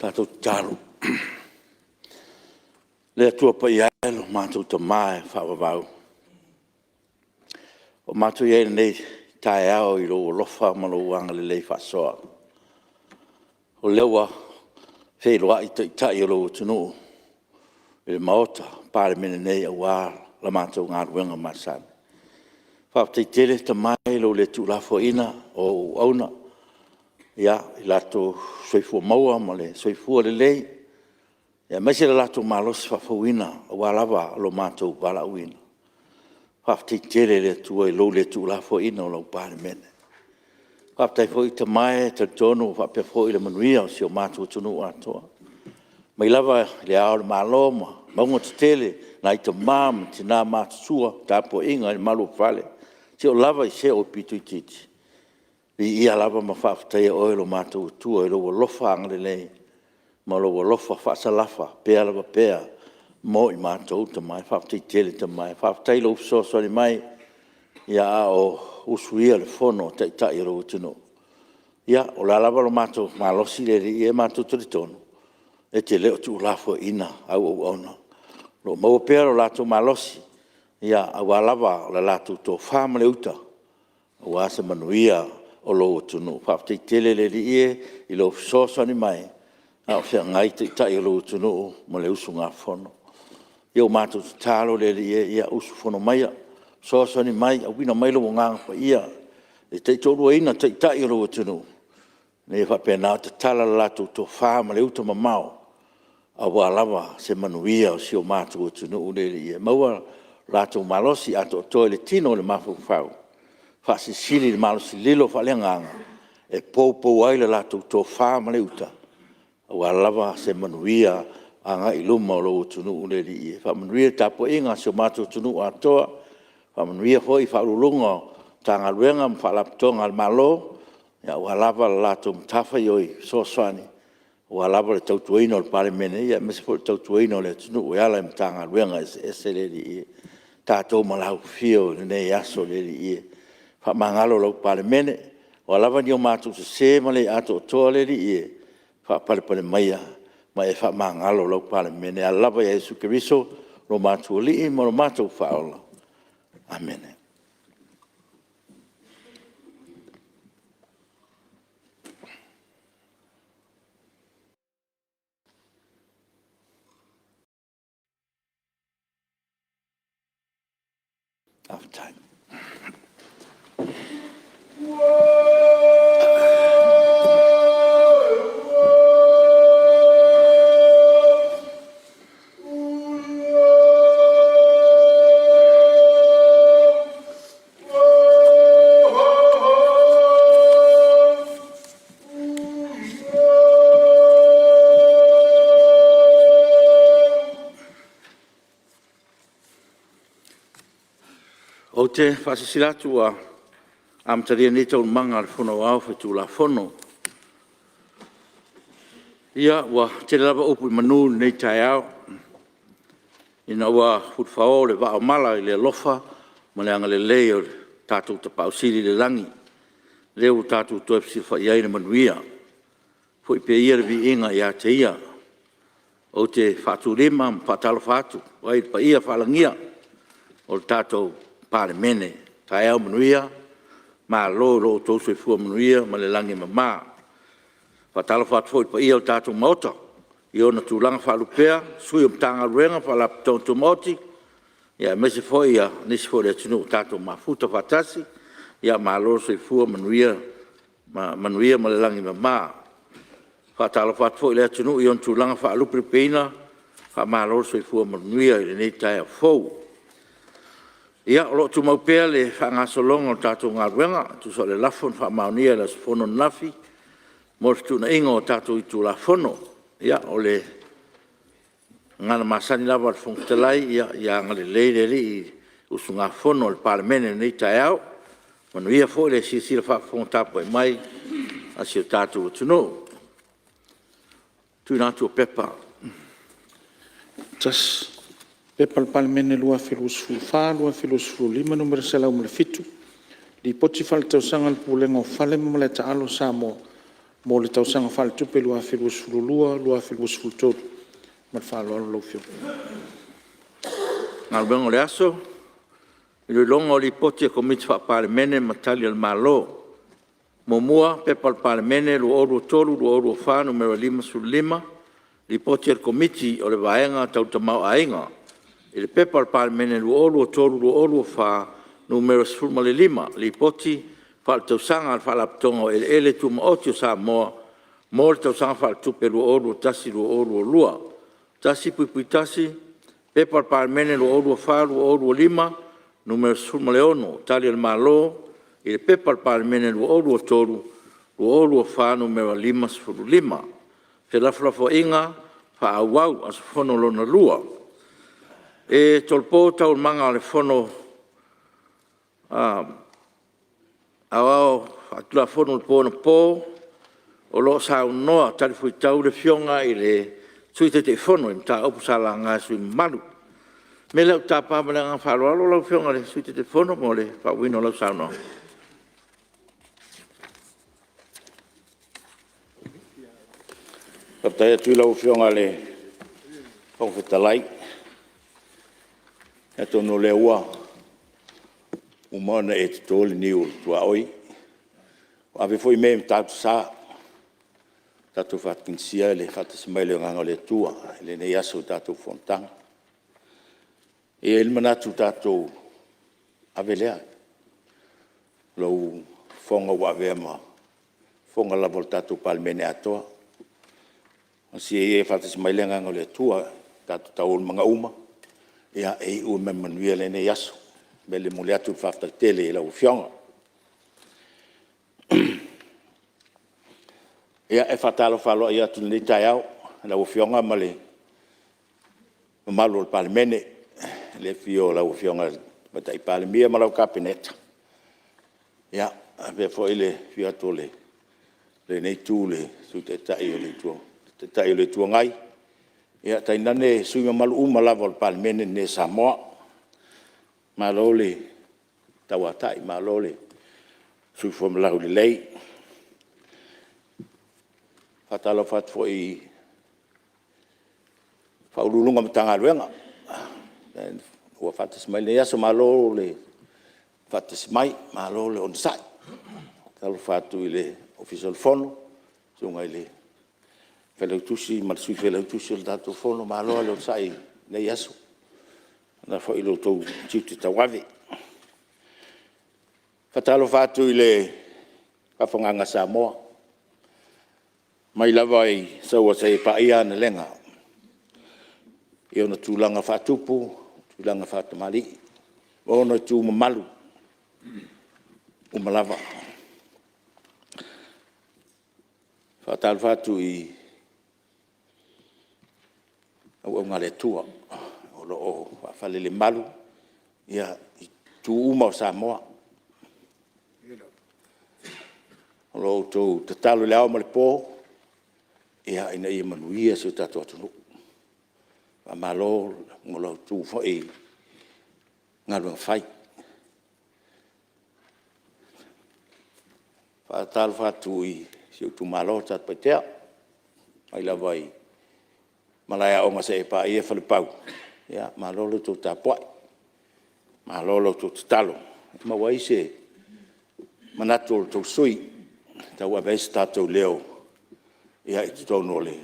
Tātou tālu. Lea tua pa i aelo mātou ta mae whawawau. O mātou iei nei tae ao i lo lofa ma lo wanga le lei whasoa. O lewa wheloa i tai o lo tunu. I le maota pāre mene nei a wā la mātou ngā ruenga māsane. Whawtei tele ta mai lo le tūlafo ina o auna. Ia, i lato soifua maua ma le soifua le lei. Ia, maise le lato malos whawhauina o walawa lo mātou wala uina. Whawtei tere le tua i lo le tūlafo ina o lau pāre mene. Whawtei fo i ta mai ta tono whapea fo i le manuia o si o mātou tunu atoa. Mai lava le ao le maloma, maunga te tele, na i ta māma, te nā mātusua, tāpo inga i malu whale. Si o lava i se o pitu i titi. I ia lava ma whawhataia oe lo mātou tua i lo lofa angale lei. Ma lo lofa whaasalafa, pēa lava pēa, mo i mātou ta mai, whawhatai tele ta mai, whawhatai lo usosori mai, ia o usuia le fono, tai lo utino. Ia, o la lava lo mātou, malosi le ri, e mātou toritono. E te leo tu lafo ina, au ona. Lo mau pēa lo lātou malosi, ia, au alava o la lātou tō whāma le uta, au asa manuia, o lo tunu whawtei tele le li i lo sosani mai a o whia ngai te tai o lo tunu mo le usu ngā whono. Iau mātou tālo le li ia usu whono mai sosani mai a wina mai lo nganga pa ia e te tōrua ina te tai o lo tunu. Ne whapena te tala latu tō whāma le uta mamao a walawa se manuia o si o mātou o tunu le li ia. Maua latu malosi ato toe le tino le mafu whau. Fasi sili le malosi lilo whaleanganga, e pou ai le latou tō whāma le uta. Au alawa se manuia anga i luma o lo tunu ule li e. Whamanuia tapo inga se o mātou tunu atoa, whamanuia hoi whaurulunga tanga luenga mwhalaptonga al malo, au alawa le latou mtafa ioi soswani, au alawa le tautuaino le pale mene, ia mese po le tautuaino le tunu ue ala mtanga luenga ese le li e. Tātou malau fio le nei aso le li e. Mangalo lau pale mene, o alawa ni o mātou se male ato o toa le li e, pale maia, ma e mangalo lau pale mene, alawa ya Yesu Keriso, lo mātou li e, mo lo mātou whaola. Amen. Half time. O te whasisiratu a amtaria ni tau manga le whono au whetu la whono. Ia wa te lava upu i manu nei tai au. Ina wa hutwhao le wao mala i le lofa, ma le anga le leo tātou ta pausiri le langi. Leo tātou toepsi whaiai na manuia. Fui pe ia vi inga ia te ia. O te whatu rima, whatalo whatu, wai pa ia whalangia. O tātou pāre mene, tai au manuia, ma lo tōsui fua manuia, ma le langi mamā. Whatalo whatu fwoi pa ia o tātou maota, i ona tūlanga whalupea, sui o mtanga ruenga, whalap tōntu moti, ia mese fwoi ia, nisi fwoi le tunu tātou mafuta whatasi, ia ma lo sui fua manuia, manuia ma le langi mamā. Whatalo whatu fwoi le tunu, i ona tūlanga whalupi peina, ma lo sui fua manuia, i le nei tai a fwou. Ia, o lo tu mau pēr le whangasolonga o tātou ngā ruenga, tu so le lafon whamaunia le whono nafi, mōs tu na ingo o tātou i tu la whono. Ia, o le ngana masani lawa le whongtalai, ia ngale leireri i usu ngā whono le paramene nei tai au, manu ia fo le sisira whawhongtapo e mai, asi o tātou o tuno. Tu nātu o pepa. Tas. Pepal palmene lua filosofo fa lua filosofo lima numero sela umle fitu. Di poti fal tau sangal pulengo fale mo le taalo samo mo le tausaga faaletupe lua felua sefululua lua felua sefulutolu ma le faaloalo lau fio Ngā wengo le aso, i le longa o li poti e komiti whaapalemene matali al malo. Momua, pepa palemene, lu oru tolu, lu oru wha, numero 5/5, li poti e komiti o le vaenga tau tamau ainga. I le pepa palemene, lu oru tolu, lu oru wha, numero 5/5, li poti wha tau sanga al wha laptonga o ele tu maoti o sa moa, mo le tau sanga wha tupe lu oru tasi, lu oru lua. Tasi pui tasi, pepa palemene, lu oru wha, lu oru 5, numero 5/1, tali al malo, i le pepa palemene lu oru tolu, lu oru wha, numero 5/5. Fe laflafo inga, wha awau as fono lona lua. E tolpo tau manga le fono, awao, atula fono le po na po, o lo sa unoa, tali fui tau le fionga i le sui te fono, i mta opu sa la ngā sui malu. Me lau tā pāmana ngā whāloalo lau fionga le sui te fono, mo le whawino lau sa unoa. Patai atu lau fionga le whawhetalai. E tono le ua. Umana e te tōli niu tua oi. Awe foi me tātu sā. Tātu whatkinsia le whatasimaile o nganga le tua. Le nei aso tātu fontanga. E ilma natu tātu awe lea. Lau whonga wawe ama. Whonga lavo tātu palmene atoa. Si e whatasimaile o nganga le tua. Tātu tau mga uma. Ia e ua me manuia le nei aso. Mele mole atu whafta tele e lau fionga. Ia e whatalo whalo i atu ni tai au. Lau fionga male. Malu o palemene. Le fio lau fionga matai palemia ma lau kapineta. Ia a pe fo ile fio atu le. Le nei tū le su te tai o le tua. Te tai o le tua ngai. Ia tai nane sui malu uma lava o palemene ne Samoa. Malole tawatai malole sui fo mlau le lei fatalo fat foi faulunga mtanga luenga o fatis mai le aso malole fatis mai malole on sai talo fatu ile official fono sunga ile fele tusi mal sui fele tusi il dato fono malole on sai le aso na foi lo to titi tawavi fatalo fatu ile kafonganga Samoa mai lavai so se pa ia na lenga e ona tulanga fatupu tulanga fatamali ona tu malu umalava fatalo fatu i au ngale tua o fale le malu ia tu uma o Samoa lo to talo le au male po ia ina ia manuia se tato atu va malo ngolo tu fo e ngalo fai fa tal fa tu i se tu malo tat petea ai la vai malaya o ngase pa ia fa le pau ya malolo to tapoi malolo to talo ma wai se manato to sui ta wa vesta to leo ya to no le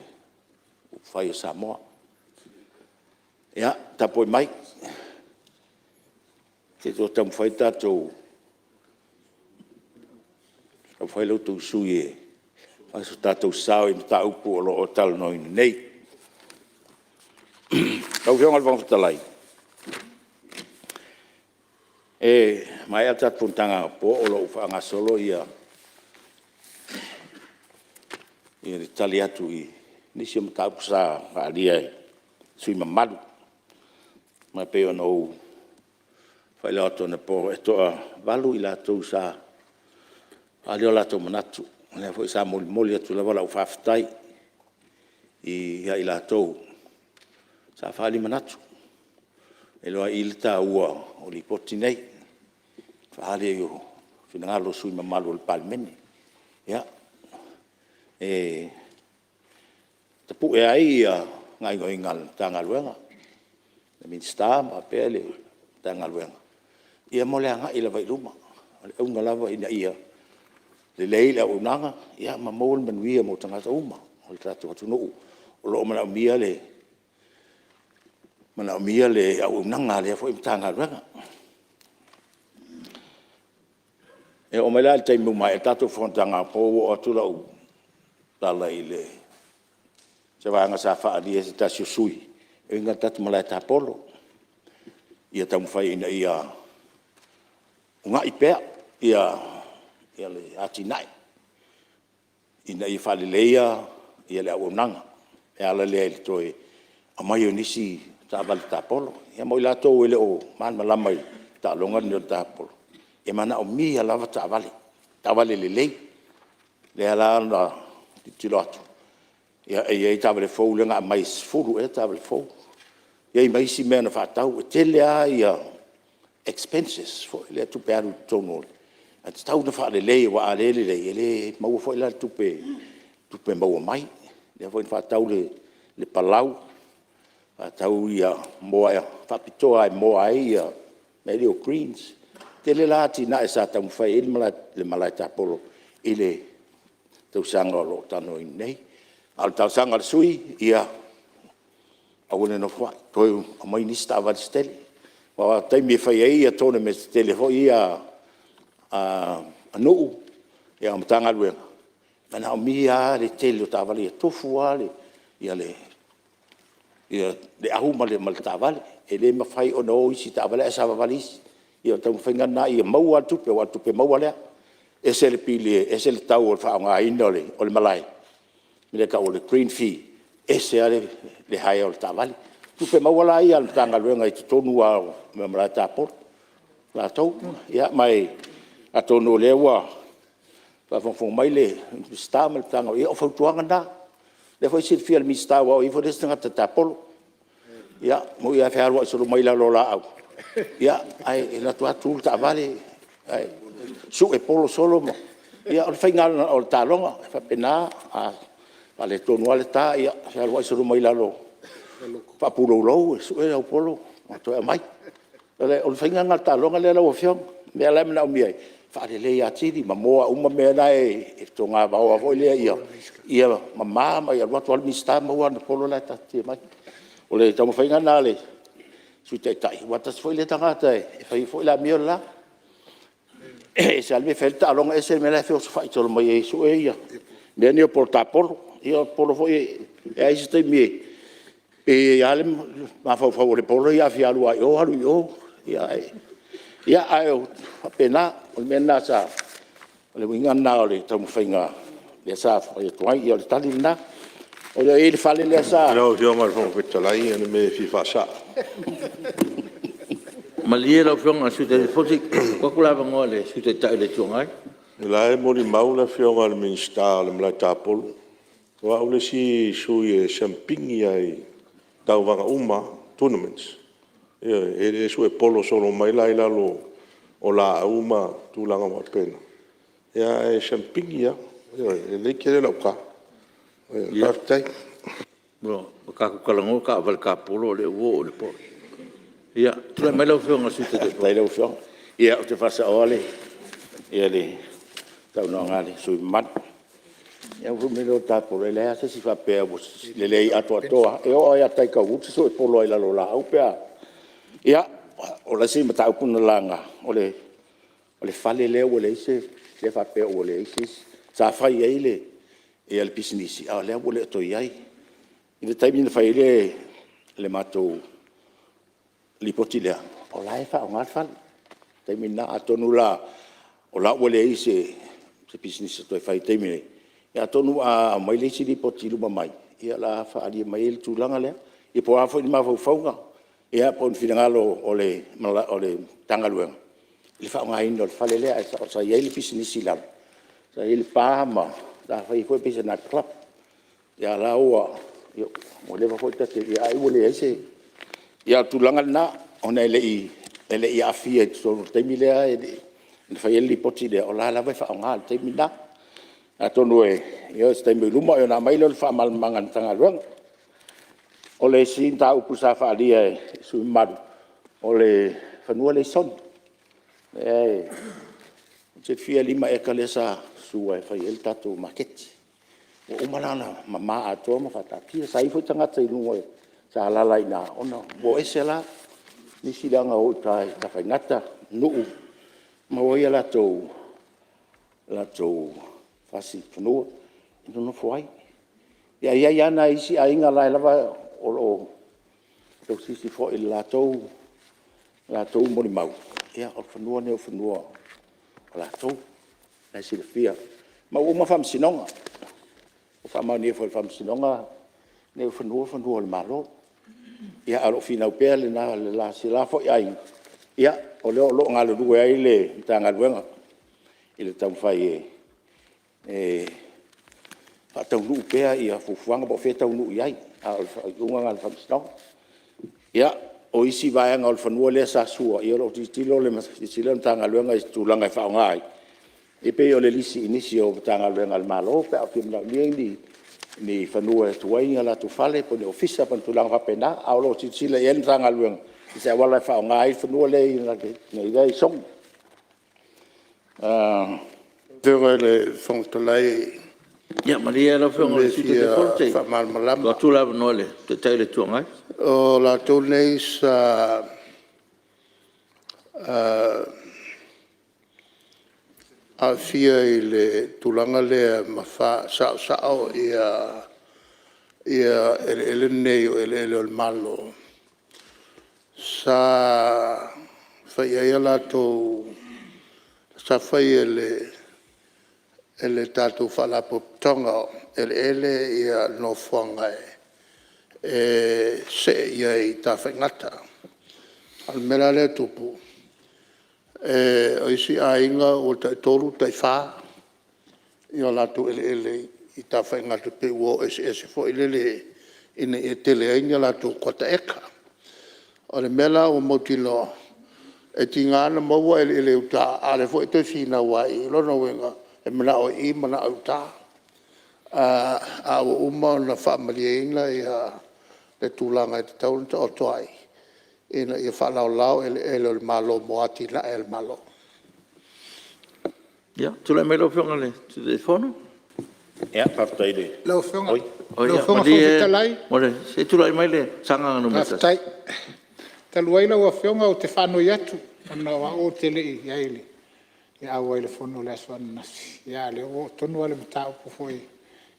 fai Samoa ya tapoi mai te to tam fai tato o fai lo to sui fa so tato sao i ta upu o tal no nei Kau fiong al bang talai. Mai atat puntanga po o lo fa ngasolo ia. Ia taliatu i ni sim ta sa alia sui mamadu. Ma pe no fa la to na po eto valu ila to sa alio la to manatu. Ne foi sa moli atu la vala fa ftai i ia ila to sa fali manatu e loa ilta ua o li poti nei fali yo finangalo sui mamalu o palmene ya te pu e ai ngai ngoi ngal tanga luenga le minsta ma pele tanga luenga ia mo le anga ila vai luma le unga lava ina ia le leila unanga ia ma mol manuia mo tanga uma o tratu atu no o lo mana mia le unanga le foi tanga luenga e o mai la te mu mai tatu fontanga po o tu la u tala ile se va nga sa fa di esta sui e nga tatu mala ta polo ia tam fai ina ia nga ipe ia le atinai ina i fa leia ia le unanga e ala le toi a mai nisi ta val ta polo ia mo la to ile o man mala mai ta longa ni ta polo e mana o mi ala va ta vale le ala na ti lot ia e ta vale fo le nga mai fulu e ta vale fo ia mai si mena fa tau te le ia expenses fo le tu per tono at tau na fa le wa ale le mau fo la tu pe mau mai le fo fa tau le palau fa tau ia mo fa pitoa mo ai ia medio greens te le lati na sa tam fai le malata polo ile tau sanga lo tano nei al tau sanga sui ia awone no fa toi mai ni sta va steli wa tai mi fai ia tone me steli fo ia no ia mtanga luen mana mi ia le tele ta vale tofu ale ia le ahuma le malta vale ele ma fai o no isi ta vale sa valis ia tau whainga na ia maua tupe maua lea ese le pili ese le tau o wha ngā ina o le malai mire ka o le green fee ese ale le hai o le tawali tupe maua la ia le tanga luenga i tonu a me mara tapor la tau ia mai a tonu le ua pa fong mai le sta me le tanga ia o fautuanga na le foi sil fia le mi sta wa i fo destinga tapor ia mo ia fa ro so mai la lo la au ia ai la tua tu ta vale ai su e polo solo mo ia o final o talonga fa pena a vale tonu ale ta ia fa lo so mai la lo fa pulo lo su e o polo o to mai le o final na talonga le lo fion me la me na mi ai fa le ia tidi ma mo uma me na e to nga va o vo le ia mama ma ia lo to al mi sta mo na polo la ta ti mai o le tamo final na le su te tai watas foi le tangata e fai foi la miola e se alme felta along ese me la fe os fai tolo mai su e ia me ne porta por io polo foi e ai ste mi e ale ma fa le polo ia fi alu ai o alu yo ia ai apena o me na sa le winga na le tamo fainga le sa foi toi io le tali na o le fale le sa no yo mal fo fitolai ene me fi fa sa Malia la fiong asu te fosi ko kula ngole su te tai le tongai la e mori maula fionga le minsta le mla tapol wa ule si sui champing ai tau vanga uma tournaments e su e polo solo mai la lo o la uma tu langa ma pena ya e champing ya le kere la ka ya tai bro ka ko kalango ka val ka polo le wo le po ia tu mai lo fiong asu te tai lo fion ia o te fasa ole ia le tau no ngale su mat ia fu me lo ta por le ase si fa pe le lei ato e o ia tai ka ut so polo ila lo la au pe ia o la si mata ku na langa o le fale le o le se le fa pe o le se sa fa ia ile e al business a le o le to iai ile tai min fa ile le mato li potilea o la fa o ngal tai min na atonu la o la o le se business to fa tai min ya tonu a mai le si li potilu mai ia la fa ali mai le tulanga le e po a fo ni ma fo fonga ia po finangalo o le tangalueng le fa ngai no fa le le sa ia le business la sa il pa ma da fa i fo business club ya la o yo mo le fo ta te ia i o le se ia tulanga na ona le i afia so te milea e fa ili poti le o la fa ngal te mina tonu ia stai me luma ia na mai le fa mal mangan tanga luang o le sin ta upu sa fa dia su maru o le fanua le son se fia lima e kale sa su e fa el tatu market o malana mama ato ma fa ta pia sai fo tanga tai lungo sa la la ina ona bo esela ni silanga o tai ta fa ngata nu ma o ia la to fasi fanua no foi ia na isi ainga la lava o sisi fo il la to mo mau ia o fanua ne o fanua la to na silfia ma uma fam sinonga o fam ni fo fam sinonga ne o fanua le malo ia alo fina o pele na la sila fo ia o lo ngalo du ai le tanga luenga ile tau fai tau nu pea ia fufuanga bo fe tau nu iai al unga ngal fam sinonga ia o isi vai ngal fanua le sa sua ia lo tilo le sila tanga luenga tulanga fa ngai e pe o le lisi inisio tanga luenga al malo pe a pimla ni fanua tuai ala tu fale po le ofisa pan tulanga fa pena a lo tilo ien tanga luenga se wala fa ngai fanua le nei dai song Dere le fongtolai ia maria la fe ngol si te forte fa mal malam la tu la no le te tai le tu ngai o la tonei sa a fia ile tulanga le mafa sa o ia ele nei o ele o malo sa fa ia la to sa fa ele tatu fala tonga ele ia no fonga se ia I ta fengata al mera le tupu o isi ainga o ta tolu ta fa ia la tu ele I ta fengata pe wo ese fo ele ina tele ainga la tu kota eka o le mela o motilo e tingana mo ele uta ale fo te fina wai lo no wenga e mana o I mana o ta a o uma na family ina ia le tulanga te tau o toai ina ia fa lao ele malo moati la el malo ia tu la melo fe ngale tu te fono ia partai le Lau whenga. oi Lau ia whenga malia whawhitalai. ore se tu la mai le sanga no meta Aftai. Taluai lau a whenga o te whanoi atu. Ana wa o te lei ia ili. Ia awa ile whono le aswana nasi. Ia le o tonu ale mta upo foi.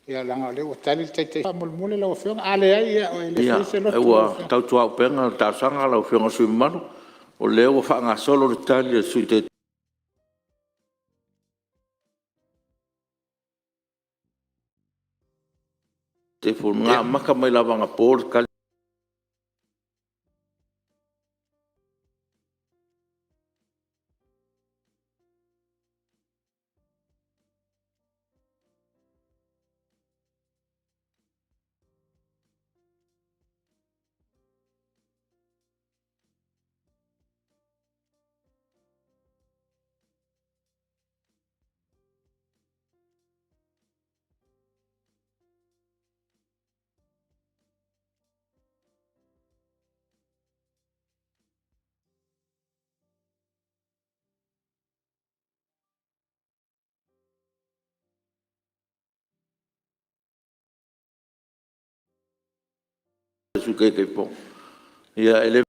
Ia langa le o tali tai. Whamulmule lau a whenga. Ale ai ia o ele ia fese lotu. ewa tau tua penga ta sanga la fe ngol manu o le o fa nga solo le tali su te te fu nga maka mai lava nga por kal su ke po ia ele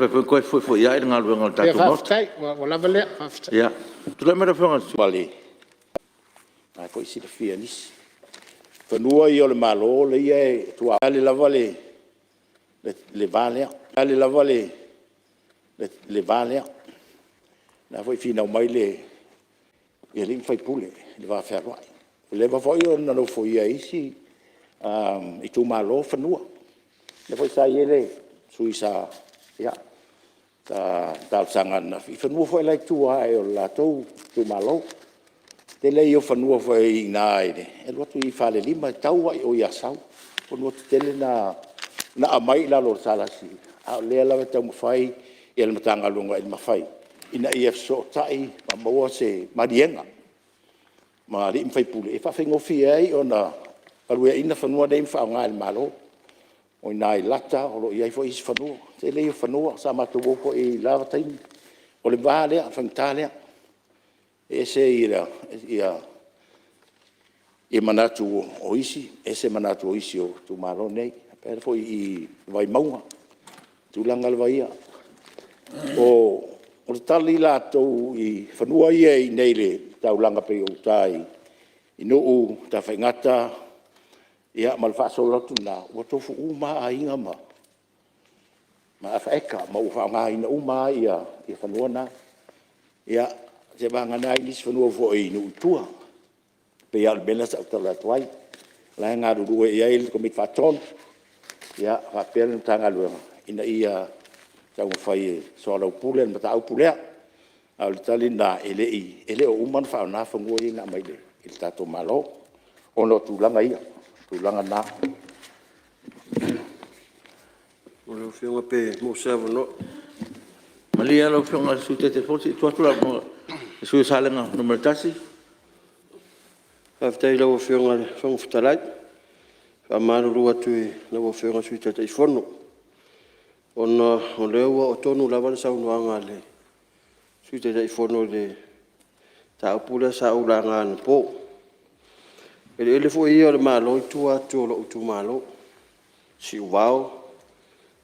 foi ia ngal ngal ta Ia tu not whaftai. Wa lava lea. Whaftai. ia tu la mera fe ngol wale ai foi si fia nis fanua I o le malo le ia tua le lava le vale ale lava le vale na foi fina mai le ia ling fai pule le va fer vai le va foi ona no foi ai si I tu malo fanua le foi sa ele sui sa ia ta sanga na fanua foi lai tua e o la tu malo te le io fanua foi nai e lo tu I fale lima tau ai o ia sau o no te le na amai la lo sala si a le la tau fai e le matanga lunga e mafai ina ia so tai ma mo se marienga ma ri mfai pule e fa fengo fi ai ona alue ina fanua dei fa ngal malo o nai lata o ia fo is fanua te le fanua sa ma to ko e lava tai o le vale a fantale e se ia e manatu o isi e se manatu o isi o tu malo nei per foi I vai maua tu langal vai o tali la to I fanua ia I nei le tau langa pe o tai I no ta fengata ia mal fa so lotu na o to fu uma ainga ma fa eka ma u fa nga ina uma ia fanua na ia se banga na I lis fanua fo I no tua pe al bela sa tala twai la nga ru ia il komit fa ton ia fa pel tanga lu ina ia tau fai so la pule ma tau pule al tali na ele o man fa na fa ngoi na mai le il tato malo ono tu langa ia tu langa na o le whiunga pe mo sewa no. Malia lo fiona su te foti tu la mo su salenga no mertasi. Haftai lau whiunga le whangwhitalai. Whamaru atu I lau whiunga sui te ifono. Ona o leua o tonu lawan saunuanga le sui te ifono le taupule sa ulanga na po. Ele fo ia le malo I tua tu lo tu malo. Si wao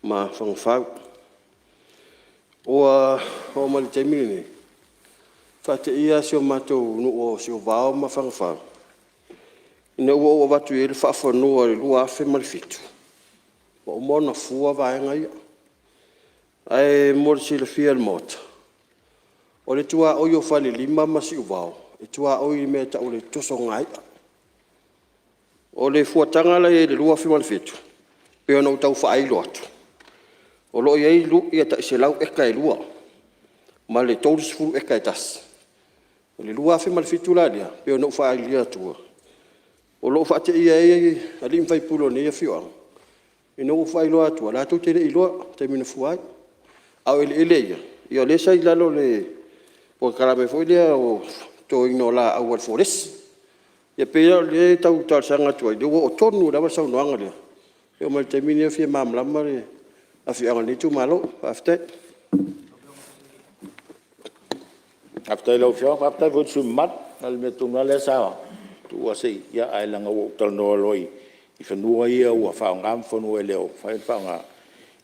ma whangwhau. O mali te mini. Whate ia si o matou nu o si o wao ma whangwhau. Ina ua o watu ele whawhanua le lua afe malifitu. O mona fua vaenga ia. Ai mori si le fia le mota. O le tua o yo whale lima ma si o wao. E tua o I mea ta o le toso ngai. O le fuatanga la e le lua afe malifitu. Pea na utau whaeilo atu. O lo iei lu ia ta se lau eka e lua. Ma le taurisfulu eka e tas. O le lua afe malifitu la lia. Pea na whaeilo atua. O lo whaate ia e alim whai pulo ne ia whioang. E no whaeilo atua. La tau tere iloa te mina fuai. Au ele ia. Ia le sai lalo le o karame foi lea o to ino la au al forest. Ia pea le tau sanga tua. Le o tonu la wasau noanga lea. Ia mal te mina fia mamlama le a whianga ni tu malo. Aftai. after lo fio after go su mat al me tu le sa tu wa sei ia ai langa o tal no loi I fanua ia o fa ngam fanua le o fa nga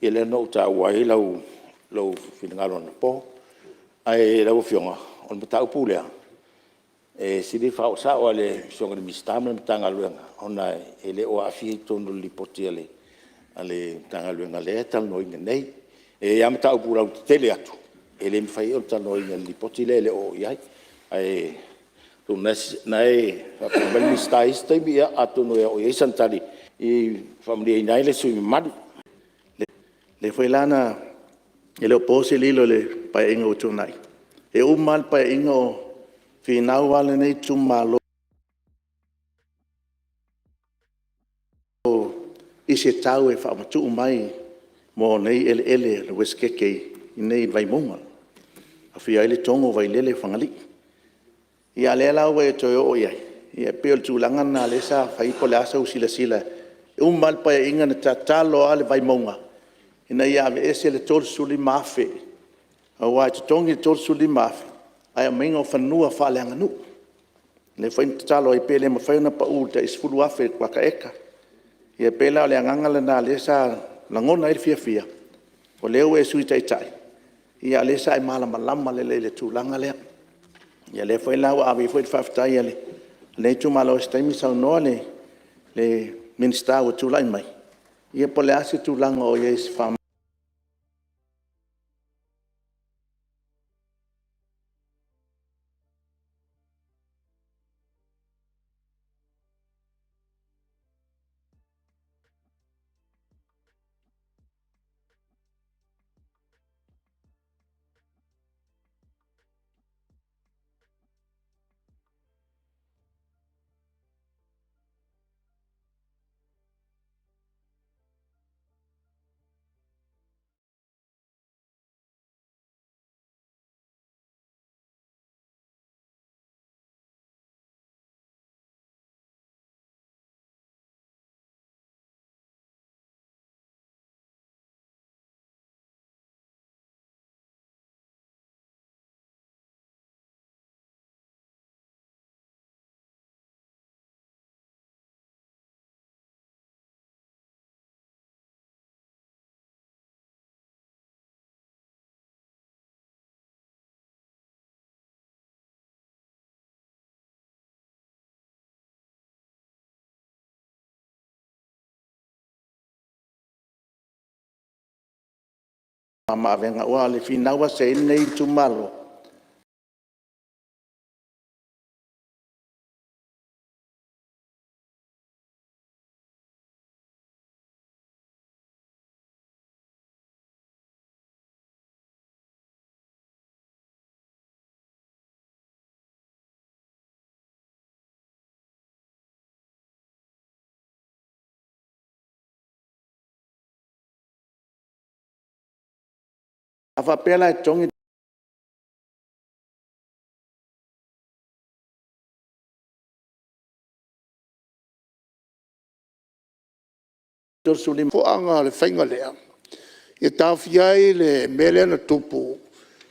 ele no ta wa I lo finngalo na po ai lo fionga on ta pulea e si di fa sa o le songa mi stamna tanga luenga ona ele o afi tonu li potiele ale tanga luenga le tal no nei e am ta pula tele atu ele mi fai o tal no li potile le o ia ai tu nai fa bel mi stai bia atu no o ia santali I family nai le sui mad Le foi lana ele o pose lilo le pa inga o tunai. E o mal pa inga o finau wale nei tumalo I se tau e whaamatu mai mo nei ele le weskeke I nei vai monga. A fia ele tongo vai lele whangali. Ia le lau e toi o iai. Ia peo le tūlanga nā le sa whaipo le asa usila sila. E mal pa inga na tatalo ale vai monga. Ina ia ave ese le tol suli mafe. A wai tutongi tol suli mafe. Ai a minga o whanua whale anganu. Le whain tatalo ai pele ma whaina pa ulta isfulu afe waka eka. Ia pela le anganga na le sa langona I fia. O leo e sui tai tai. Ia le sa I malama le tūlanga lea. Ia le foi lau avi foi whaftai ale. Le tu malo staimi sau noa le minsta o tūlai mai. Ia po le asi tūlanga o yes fam. Ma venga wa le fina wa se nei tu malo. Ava pela e tongi Torsuli fo anga le whainga lea. Ia tawhiai le mele na tupu.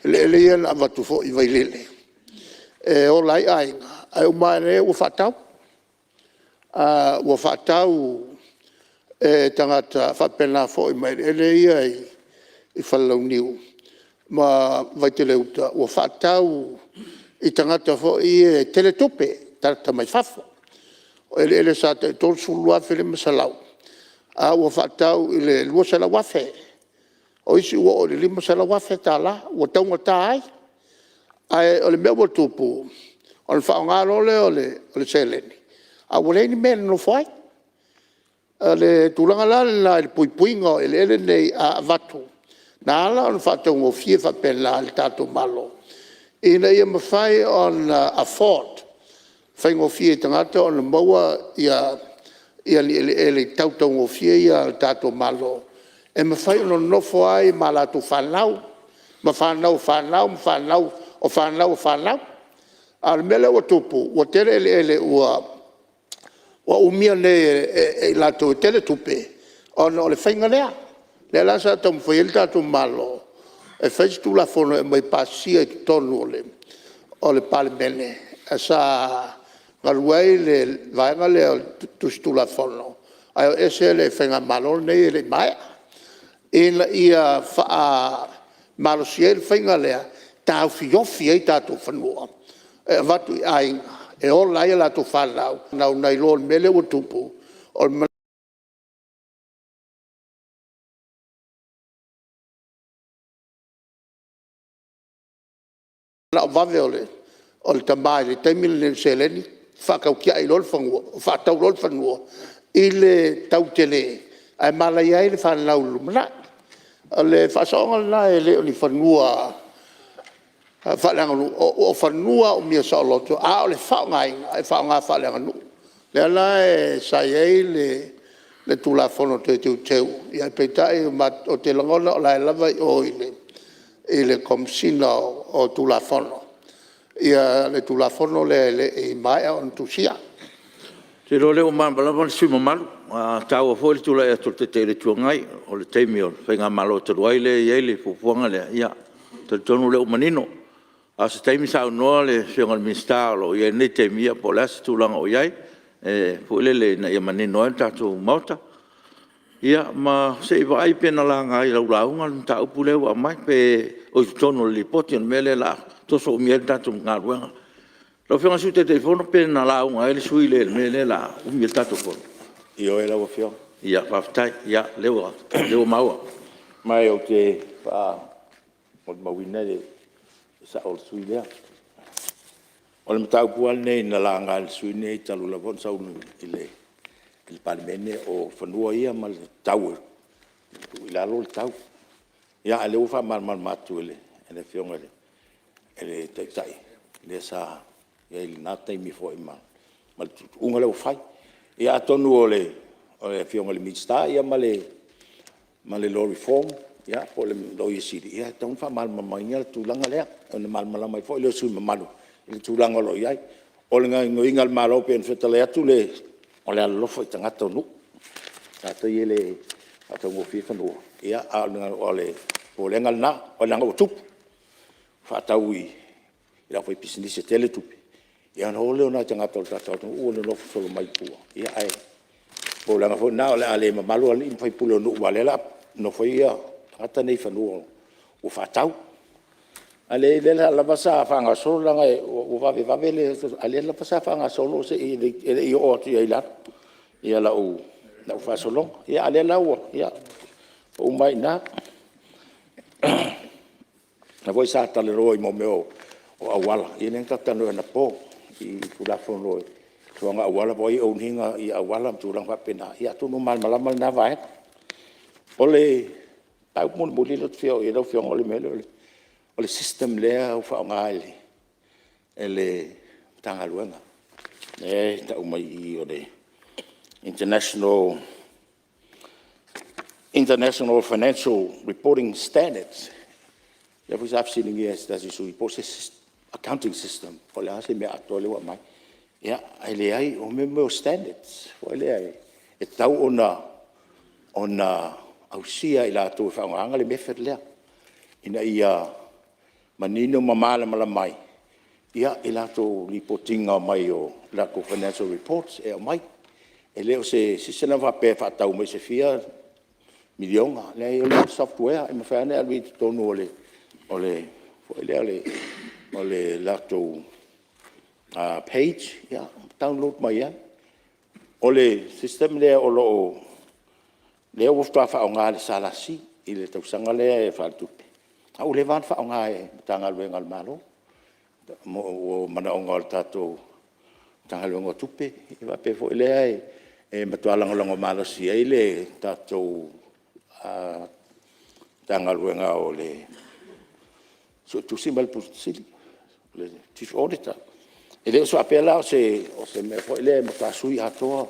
Le ia na avatu fo i wailele. O lai ainga. Ai o maere ua whatau. Ua whatau tangata whapena fo i maere. Ele ia i whalau niu. Ma vaitele uta. Ua whatau i tangata fo i teletupe. Tarata mai whafo. Ele sa te torsulua while masalau. Ua whatau i le lua sala wafe. O isi ua o le lima sala wafe tā la. Ua taunga tā ai. Ai o le mea ua tupu. O le whaongaro o le seleni. A ua leini mea no whai. Le tūranga la le pui puinga e le ele nei a vatu. Nā ala o le whatau ngō fie whapela le tātou malo. Ina ia mawhai on a fort. Whai ngō fie tangata o le maua ia ele tautau ngō fie ia le tātou malo. E mawhai ono nofo ai ma la tu whanau. Ma whanau, o whanau. A le mele ua tupu, ua tere ele ua umia ne e lato tele tupe. O le whainga lea. Le lasa tau mwhai ele tātou malo. E whaisi tu la fono e mai pasia i tonu o le pale mene. E sa ngaruai le vaenga le tu la fono. Ai o ese le whainga malo nei ele mai. Ina ia wha malo siel whainga lea. Tau fiofi ei tātou whanua. E watu i ainga. E o lai la tu whanau. Nau nei lo mele o tupu. O na vave o le tamai le taimile le seleni. Whakau kia i lol whanua. Whatau lol whanua. I le tau tele. Ai malai ai le whanau lumana. Le whasonga la e le o li whanua. O whanua o mia sa loto. O le whaonga e whaonga whalenga nu. Le ala e sai ei le tula whono te teu. Ia peitai o te langona o la e lava i o i le komsina o tula whono. Ia le tula whono le i mai o ntusia. Te role o mambalama le sui mamalu. Tau a fōi le tula e atul te le tuangai. O le teimi o whainga malo te ruaile i eile pupuanga le. Ia, te tonu le o manino. A se teimi sa unoa le whionga le ministaro. Ia nei teimi a po le asa tūlanga o iai. Fōi le na ia manino e tātou mauta. Ia, ma se iwa ai pena la ngai lau launga le mta upu leo a mai pe o i tonu le poti an mele la. Toso o mia tātou ngā ruenga. Lo whionga su te telefono pena launga e le sui le mele la umia tātou fono. Io e lau whio. Ia, whaftai, ia, leo maua. Mai o te wha o le mawina le sa o le sui lea. O le matau pua nei na la ngā le sui nei talu la von saunu i le palimene o whanua ia ma le tau. I lalo le tau. Ia, a leo wha matu ele whionga ele taitai. Le sa, ia ili nātai mi fo i ma le unga leo whai. Ia tonu o le whionga le Midstar, ia ma le law reform, ia, po le law siri. Ia, taun wha malmamainga le tūlanga lea. O le malmala mai fo, i leo sui mamalu. I le tūlanga lo iai. O le ngoinga le malo pe en whetale atu o le alofo i tangata nu. Tata i le ata ngō whiwhanua. Ia, o le lenga na, o le anga o tupu. Whatau i la fo i pisinisi tele tupi. Ia na o leo na tangata o tata o le lofo solo mai pua. Ia ai. Po langa fo na o le ale mamalu ali i mwhai pule o nu wale la. No fo ia tata nei whanua o whatau. Ale le la pasa whanga solo langa o vave le ale la pasa whanga solo se i o atu i la. Ia la o whasolong. Ia ale la o. Ia o mai na. na voi sa tale roi mo meo o awala i nen tatano na po i pula fon roi so nga awala voi o hinga i awala tu lang pa pena ia tu no mal malamal na vai ole tau mun buli lot fio i do fio ole melo ole system le o fa ngai ele tanga luenga ta umai i ole international financial reporting standards. Ja, for afsending yes, dat is zo'n accounting system. For laat se me atole wa mai. Ja, ele ai o me standards. For ele ai. E tau ona ausia ila to fa nganga le mefet le. Ina ia manino mamala mala mai. Ia ila to reporting mai o la ko financial reports e mai. Ele o se sena va pe fa tau me se fia milionga le software e me fa ne alwi to no ole lato page ya download mai ya ole system le o le o sta fa nga le sala si ile to sanga le fa tu a ole van fa nga e tanga le ngal malo mo mana ngal tato tanga le ngo tupe e va pe fo le e matwala ngo malo si ile tato tanga le nga ole so tu simbal pusili le chief auditor ele so apela se me foi le ma sui ato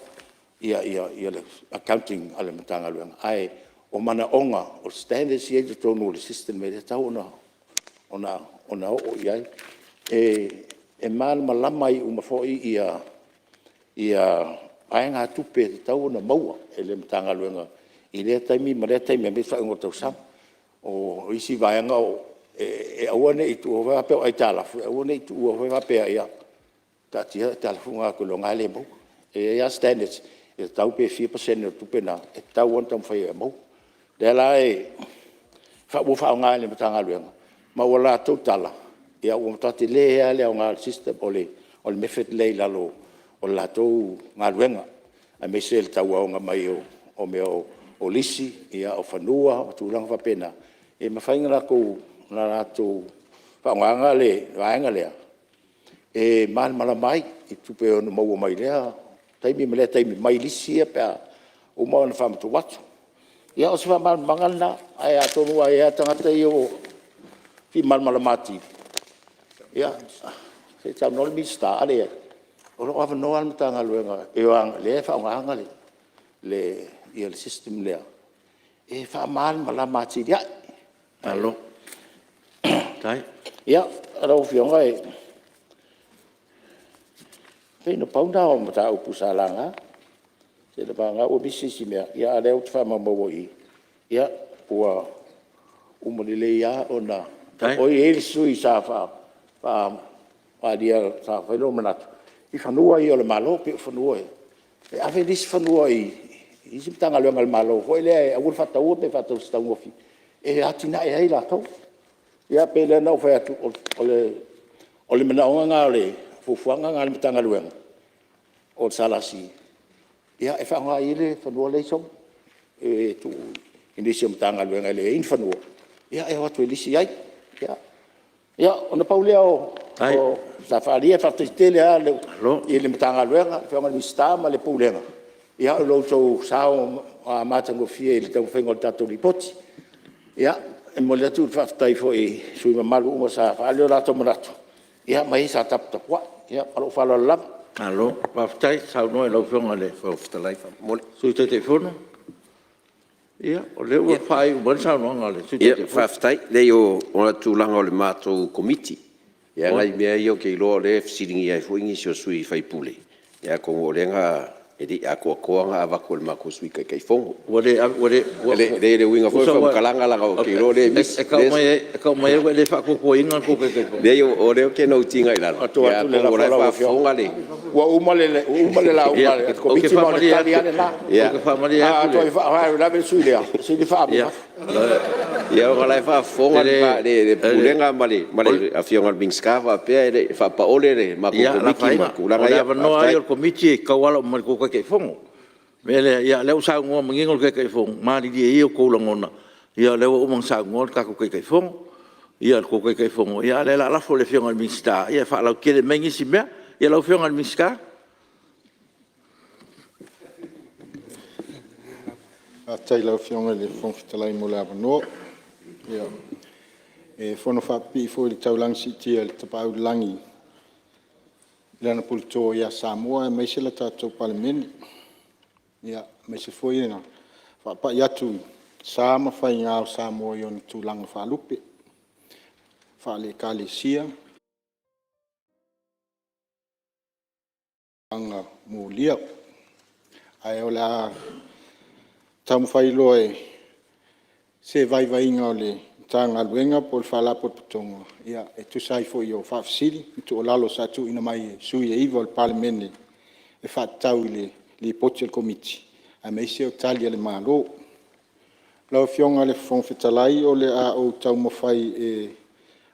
ia le accounting alimentanga luang ai o mana onga o standards ia to no system me ta ona o ia e mal malama i uma foi ia ai nga tupe ta ona maua ele mtanga luang ile taimi me fa ngoto sam o isi vai nga e awane i tu va pe ai tala awane i tu va pe ia ta tia telefonga ko longa le mo e ya standards e tau pe 4% tu pe na e tau on tam fai mo de la e fa bu fa nga le tanga lu ma wala tu tala ia o ta te le ale nga system ole me fet le la lo o la tu nga luenga a me sel tau nga mai o me o lisi ia o fanua tu lang fa pena e ma fa nga ko na rato fa nganga le vaenga le e mal malamai i tupe no mo mai le taimi mele taimi mai lisia pa o mo na fam tu wat ia o swa mal mangana ai ato no ai tanga te yo fi mal malamati ia se tau no mi sta ale o lo ava no al tanga luenga e ang le fa nganga le ia le system le e fa mal malamati ia alo tai ya ro fiong ai pe no paunda o mata o pusalanga se le banga o bisisi me ya le o fa mo i ya o mo le ya ona o e sui sa fa dia sa fa lo manat i fa no ai o le malo pe fa no e ave dis fa no ai i sim tanga lo ngal malo foi le a ul fa tau pe fa tau sta ngofi e atina e ai la tau ia pele na fa tu ole mena nga le fu fuanga nga le tanga lueng o salasi ia e fa nga ile fa no le so e tu indisi tanga lueng le in fa no ia e watu lisi ai ia ona paulia o safari fa tele ale ile tanga lueng fa nga mi sta ma le pulenga ia lo so sao a mata ngo fie ile tau fengol tato ripoti ia e mo le tu fa tai foi sui ma malu mo sa fa le la to morato ia mai sa tap tap wa ia alo fa la la alo fa tai sa no lo fonga le fa sta lai fa mo sui te telefono ia o le wa fa i bon sa no ngale sui te fa tai le yo ona tu langa o le mato committee ia ngai me io ke lo le sitting ia fo ingi so sui fa i pule ia ko o le nga e di ako nga va ko ma ko sui kai fongo le winga fo kalanga la ko ro le mis e ka mai le fa ko inga ko le yo o le ke no tinga ila ya ko le fa fonga le wa umale la umale ko biti ma le italiane la ya fa maria to fa la be sui le si di fa ya o la fa fonga le pulenga male a fionga bingskava pe le fa pa ole le ma ko miki ma ku la ya no ai o komiti ka wala ma ko ke fongo mele ya le usa ngo mangingol ke fongo ma di e ko langona ia le o mang sa ngol ka ko kai fong ia ko kai fong ia le la fo le fionga minsta ia fa la ke le mengi si me ia la fionga minsta a tai lau fionga le fonfitalai mo la no ia e fono fa pi fo le taulang siti le tapau langi lana pulto ia Samoa mai se la tato parliament ia mai se foi na fa pa ia tu sa ma fa inga Samoa yon tu lang fa lupe fa le kalesia anga mo lia ai ola tam fai loe se vai inga le tanga luenga por fala por tonga ia e tu sai fo yo fa fsili tu lalo sa tu ina mai su ye evil parliament e fa tau le potel committee a me se o tali le malo la fionga le fon fitalai o le a o tau mo fai e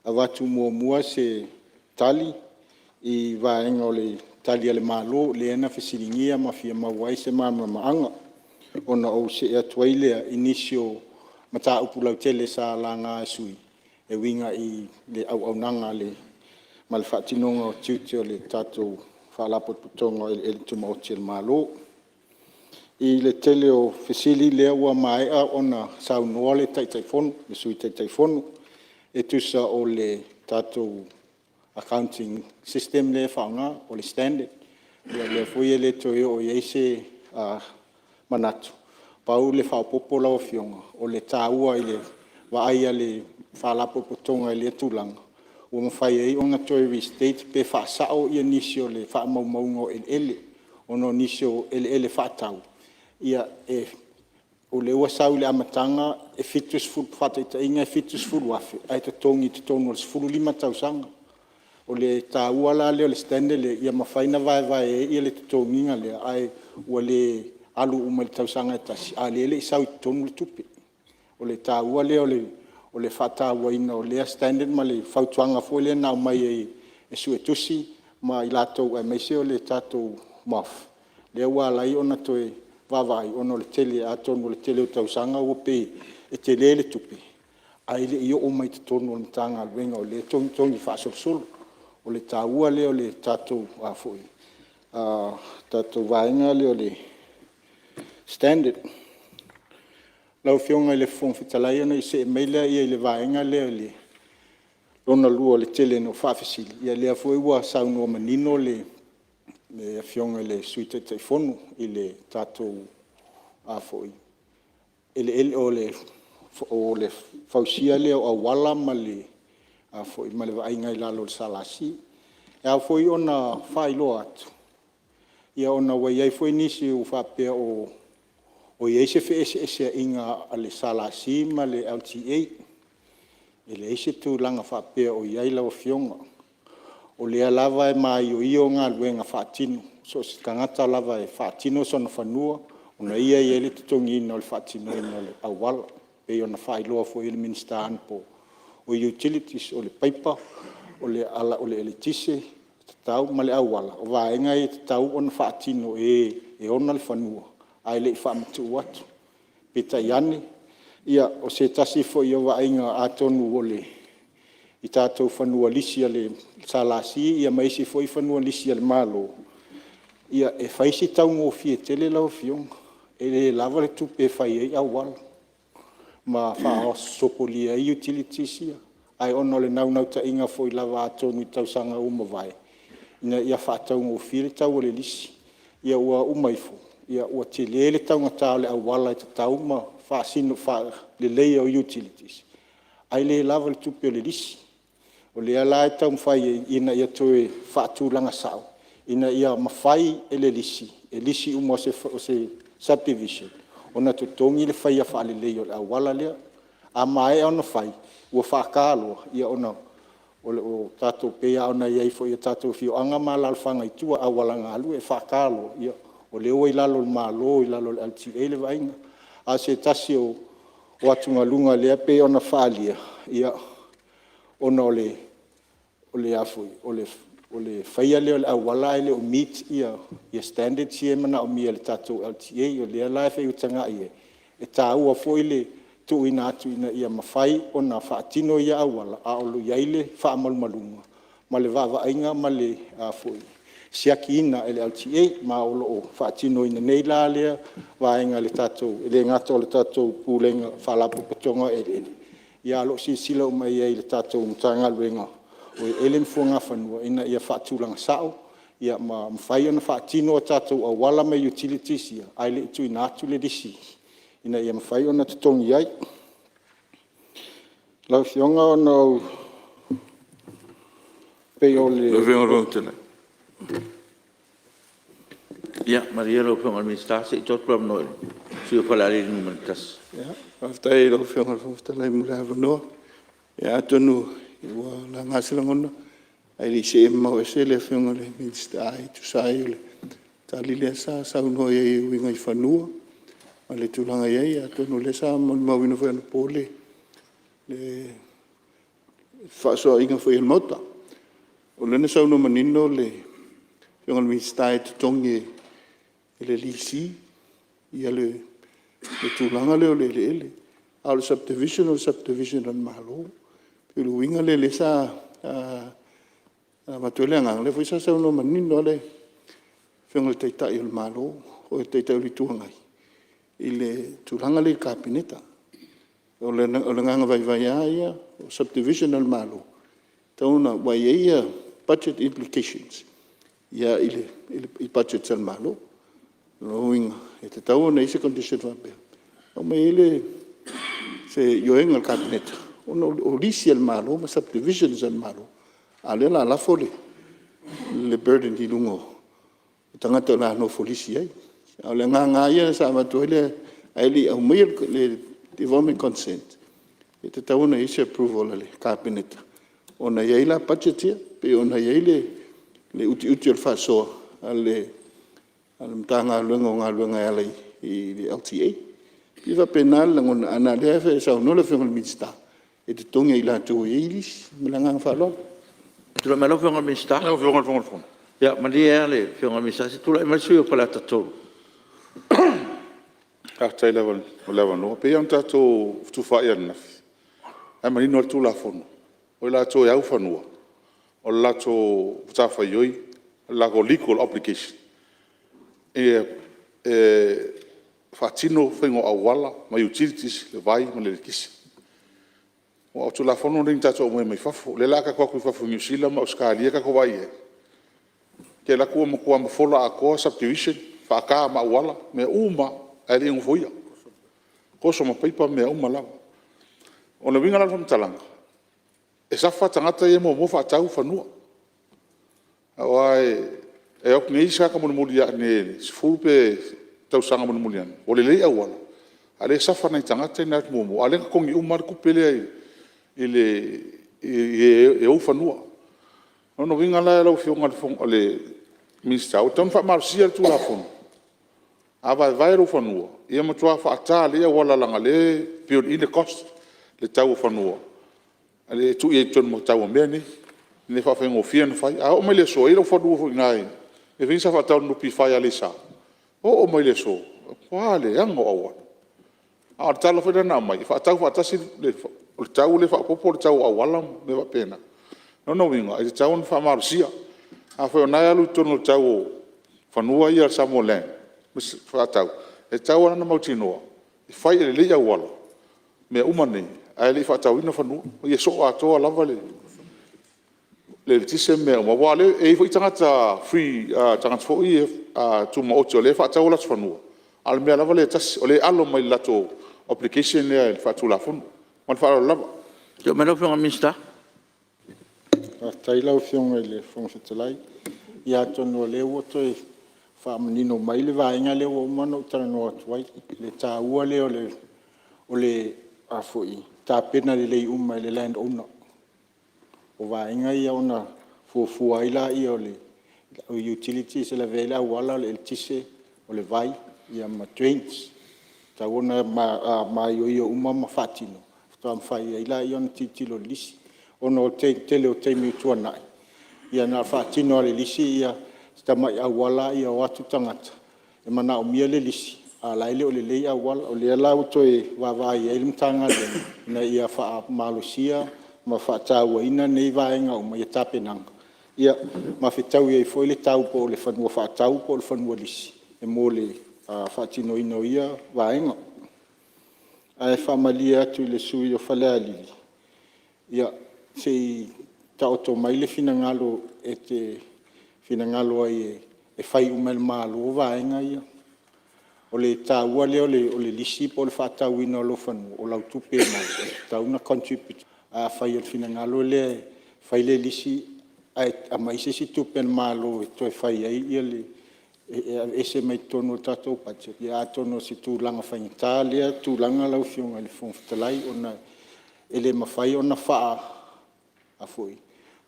avatu mo mua se tali i va enga le tali le malo le na fsilingia ma fia ma wai se ma anga ona o se atuile inicio mata upulau tele sa langa sui e winga i le au nanga le malfatinonga o tiutio le tato falapo putonga e tuma o til malo i le tele o fesili le ua mai a ona sau noa le taifonu le sui taifonu e tusa o le tato accounting system le whaanga o le standard le fuie le toi o yeise manatu pau le whaopopola o fionga o le tāua i le waaia le whalapo potonga i le tūlanga o mawhai ei o ngā toi state pe whaasao ia nisio le whaamaumaunga ele ono nisio ele whaatau ia e o le ua sau le amatanga e fitus fulu whataita inga e fitus fulu afe ai te tongi te tonu le fulu lima tausanga o le tāua la leo le stande le ia mawhaina vai ia le te tonginga le ai ua le alu uma le tausanga e tasi a le i sau i tonu le tupe o le tāua leo o le whataua ina o lea standard ma le whautuanga fo le nao mai e suetusi ma i latou e meise o le tātou maf le ua lai ona toe vavai ono le tele atonu le tele o tausanga ua pe e te le tupe ai le i o mai te tonu o le tanga alwenga o le tongi whaasopsolo o le tāua leo le tātou a foi tātou vaenga leo le standard lau fionga le fong fitalai ana i se meila ia le vaenga le lona lua le tele no whaafisili ia lea foi ua sauno manino le fionga le suite taifonu i le tātou a foi ele o le fausia le o awala ma le a foi ma le vaenga i lalo le salasi ia foi ona whailo atu ia ona waiai foi nisi u whapea o iei se ese inga ale salasi ma le LTA ele ese tu langa whapea o iei lau fionga o lea lava e mai o io ngā luenga whaatino so si kangata lava e whaatino sona whanua ona ia i ele tutongi ina o le whaatino ina o le awala e ona whailoa fo i le minister anpo o utilities o le paipa o le ala o le elitise tau ma le awala o vaenga e tau ona whaatino e ona le whanua ai le whaamatu atu. Peta iane, ia o se tasi fo i o vaenga atonu o le i tātou whanua lisi le salasi, ia maisi fo i whanua lisi le malo. Ia e whaisi tau ngō fie tele lau fionga, e le lava le tupe whai ei awala. Ma wha sopolia i utilities ia. Ai ono le nau ta inga fo i lava atonu i tausanga uma vai. Ina ia whaatau ngō fie le tau o le lisi. Ia ua umaifo. Ia ua te lele tau ngata le awala i te tau ma whaasino le leia o utilities. Ai le lava le tupe o le lisi. O le ala e tau mwhai ina ia toe whaatūlanga sao. Ina ia mawhai e le lisi. E lisi umo o se subdivision. Ona to tongi le whai a whaale leio le awala lea. A mai ona whai. Ua whaakaloa. Ia ona o tātou pea ona iai fo ia tātou fio. Anga maa lalwhanga i tua awala ngā alu e whaakaloa. Ia o leo i lalo le malo, i lalo le LTA le vainga. A se tasi o atunga lunga lea pe ona whaalia. Ia ona o le afui, o le whaia leo le awala ele o meet ia standards ia mana o mia le tātou LTA, o lea lai whai utanga ia. E tā ua fo i le tuuina atu ina ia mawhai o na whaatino ia awala a olu iaile whaamalmalunga. Ma le vavaainga ma le fui. Siaki ina ele LTA ma olo o whaatino ina nei la lea vaenga le tatou, ele ngato le tatou pulenga whalapu patonga ele. Ia lo si sila o mai le tatou mtanga luenga. O ele mfuanga whanua ina ia whaatulanga sao. Ia mawhai ana whaatino o tatou a wala mai utilities ia. Aile itu ina atu le disi. Ina ia mawhai ona tutongi ai. Lau fionga o nau peo le... Lau fionga rong tēnei. Ia, Maria lau fionga minister, se i tot pram noi. Sio palari ni mantas. Ia, aftai lau fionga tēnei mula wanoa. Ia, atonu, iwa la ngasilangona. Ai li se mau ese le fionga le minister ai tu sai le. Ta li le sa uno ia winga I whanua. Ma le tūlanga ia atonu le sa mawina whana pōle. Le whaasoa inga whai mauta. O lena sauno manino le fionga le minister ai tutongi le lisi. Ia le tūlanga leo le ele. Au le subdivision an mahalo. Pilu winga le sa matuele angang le fwisa sauno manino le fionga le teitai o le mahalo. O le teitai o le tuangai. I le tūlanga le kabineta. O le nganga vai ia, o subdivision al malo. Tauna, wai ia budget implications. Ia I budget al malo. Loinga, e te tau na ise condition wapea. O me ele se yoenga al kabineta. O lisi al malo, ma subdivisions al malo. A le la lafole. Le burden di lungo. Tangata la no folisi ai. O le nganga ia sa matuele ai au mai le development consent. E te tauna isi approval le kabineta. Ona iei la budget ia, pe ona iei le uti o le whasoa ale mtanga luenga o ngā luenga ala I le LTA. Iwa penal langona ana lea wha sa unola whionga le minister. E te tonga I la tō eilis, milanga whaloa. Tula mai lau fionga minister? Lau whionga. Ia, Maria le fionga minister, se tula mai sui o pala tatolu. Ahtai lewa no. Pe iam tātou tuwhai ana nafi. Ai manino al tūla whono. O la tō iau whanua. O la tō tawhai oi. La ko legal obligation. Whatino whengo awala. Ma utilities le vai ma le kisi. O tūla whono ring tātou mai mai whafo. Le la ka kua kui whafo New Zealand ma Australia ka kua ie. Ke la kua ma whola a koa subdivision. Whaka ma awala. Me uma. Ai le ngofoia. Koso ma paipa me uma lava. O na winga lava mtalanga. E safa tangata ia mo whaatau whanua. Awai, e ok nei saka mo muli ne sfulpe tau sanga mo muli an. O le lei awala. Ale safa nei tangata ina mo. Ale ka kongi umar kupele ai ile e o whanua. No winga la lau fionga le minister. O tam fa marsia tu la fon. Ava vai ro whanua. Ia matua whaata lea wala langa le pio in the cost le tau whanua. Ale tu e ton mo tau mea ni. Ne whawhengo fia na whai. A o mai le so, e ro whanua fu ngai. E vinsa whatau nupi whai ale sa. O mai le so. Pua le ango awa. A tala whai na mai. Whatau whatasi le tau le whapopo le tau awala me wapena. No winga. E tau na whamarusia. A whai o nai alu tono tau whanua ia Samoa Land. Whatau. E tau ana mautinoa. E whai ele lea wala. Me umane. Ai le whatau ina whanua. Ia so atoa lava le. Le tise mea. Ma wale e whai tangata free. Tangata fhoi tuma ocho le whatau las whanua. Al mea lava le tasi. O le alo mai lato application lea le whatu la whanua. Man whara lava. Tio me lau fionga minister? Tai lau fionga le whangwhetalai. Ia tonu le woto e whaamanino mai le vaenga le o mano tarano atuai. Le tā ua le o le afoi. Tā pena le lei uma le land owner. O vaenga ia ona fuafua ila ia o le utilities le vela wala le tise o le vai ia ma drains. Tā ona ma io uma ma fatino. Tā mwhai ila ia ona titilo lisi. Ona o tele o teimi utuanai. Ia na fatino le lisi ia. Tamai awala ia o atu tangata. E mana o mia le lisi. a laile o le lei awala o le lau toe wawai e limtanga le na ia wha malusia ma wha tau ina nei vaenga o mai tapenanga. Ia ma whetau ia i foi le tau po le whanua wha tau po le whanua lisi e mo le wha tino ino ia vaenga. Ai wha malia atu le sui o whale alili. Ia sei tau to mai le finangalo e te finangalo ai e whai umel malu o vaenga ia. O le tāua leo o le lisi po le whātau ina o lo whanu o lau tupe mai tau na contribute a whai o finangalo le whai le lisi a mai se si tupe malo e toi whai ai ia le e se mai tono tatou pache ia tono si tūlanga whaingita lea tūlanga lau fionga le whongwhitalai o na ele mawhai o na whaa a fui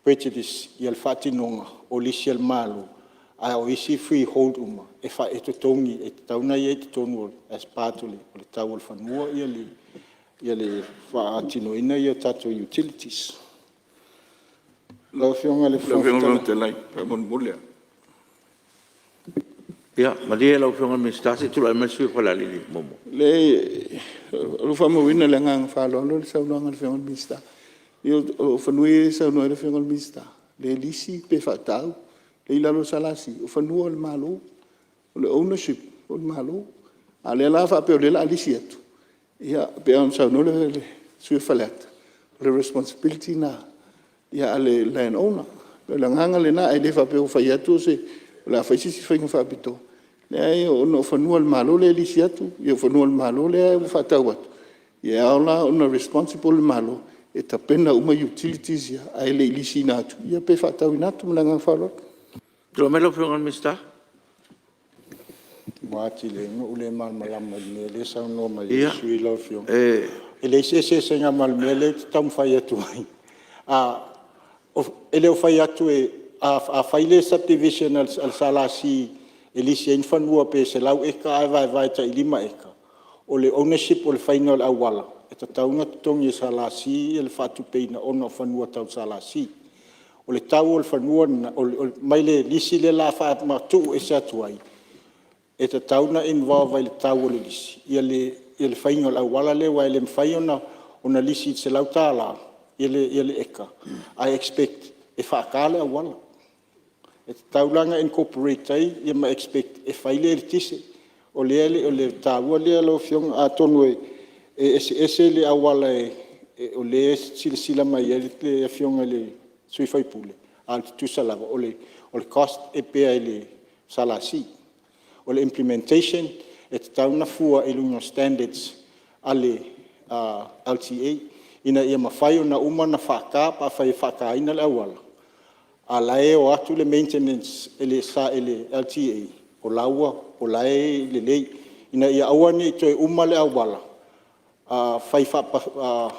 prejudice ia le whātinonga o lisi al malo a o isi freehold uma e fa e to tongi e tauna ia te tonu as part o le tau le whanua ia le fa tino ina ia tato utilities la fionga le te lai pa mon mulia ia ma le la fionga me stasi tu la mesu fa la li momo le lo famo wina le ngang fa lo le sa no ngal fionga mista io o fanui sa no le fionga mista le lisi pe fa tau le ilalo salasi o fanua le malo o le ownership o le malo a le la fa pe o le la lisi atu ia pe on sa no le sui falet le responsibility na ia le land owner le nganga le na e le fa pe o fa atu se la fa si fa fa pito le ai o no fanua le malo le lisi atu ia fanua le malo le fa tau atu ia ola ona responsible le malo e tapena uma utilities ia ai le lisi na atu ia pe fa tau ina tu mlanga fa lo tu me lo fionga mista Mati le ule mal malama le sa no mai Ia. sui lo fiong. Ele se nga mal mele tam fai atu ai. Ele o fai atu a faile subdivision al salasi ele se infanua pe se lau eka vai ta ilima eka. O le ownership o le final awala. E ta taunga tongi salasi ele fatu peina ono fanua tau salasi. O le tau o le fanua o mai le lisi le la fa ma tu e se atu ai. E te tauna involve i le tau o le lisi. Ia le whainga la wala le wa le mwhaiona o na lisi se lau tāla. Ia le eka. I expect e whaakale a wala. E te taulanga incorporate ai, ia ma expect e whaile le tise. O le tāua le alo fionga a tonu ese le a wala o le sila mai le fionga le sui whaipule. A te tusalawa o le cost e pea le salasi. O le implementation e te tauna fua i lunga standards ale LTA ina ia mawhai o na uma na whaka pa whai whaka ina le awala. A lae o atu le maintenance ele sa ele LTA o laua o lae le lei ina ia awane i toi uma le awala. Whai whapa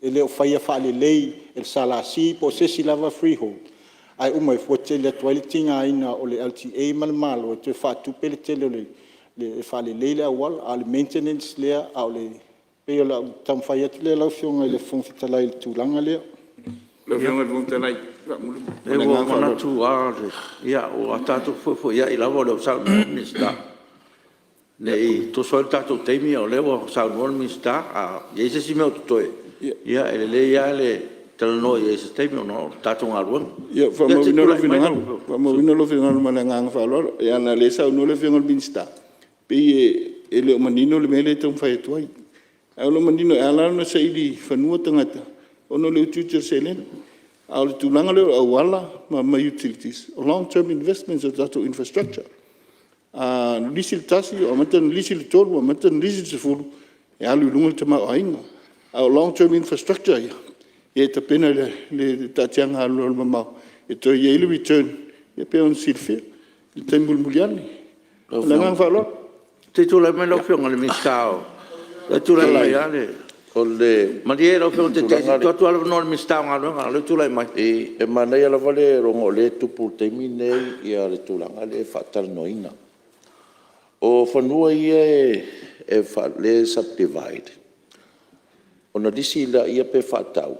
ele o whai a wha le lei el salasi po sesi lava freehold. Ai uma e fuate le toiletinga ina o le LTA malo e te whatu pele tele le whale leile a wal a le maintenance lea a o le peo la tamwhai atu le lau fionga i le whongwhitalai le tūlanga lea. le fionga le wongtalai e wo mana tu a ia o atatu fo ia i lavo le sa mista nei to sol tatu temi o levo sa no mista a ye se si me o toe ia ele ia le tala no ye se temi no tatu ngalwa ia fa mo vino lo fionga ma le ngang fa lo ia na le sa no le fionga binsta pe e le manino le mele tum fa tuai a lo manino ala no sei di fa no tangata ono le tutor selen al tulanga le awala ma utilities long term investments of that infrastructure lisil tasi o matan lisil tol o matan lisil sefulu e alu lunga tama ainga long term infrastructure e ta pena le tatianga alu mama e to ye le return e pe on silfe le tembul muliani la ngang fa lo te tu la me lo fionga le mistao la tu la ia le o le maniera o te tu ala no mi sta nga le tu la mai e mana ia la vale rongo le tupu te mine ia le tulanga le fatal noina o fanua ia e fa le subdivide ona disi la ia pe fatau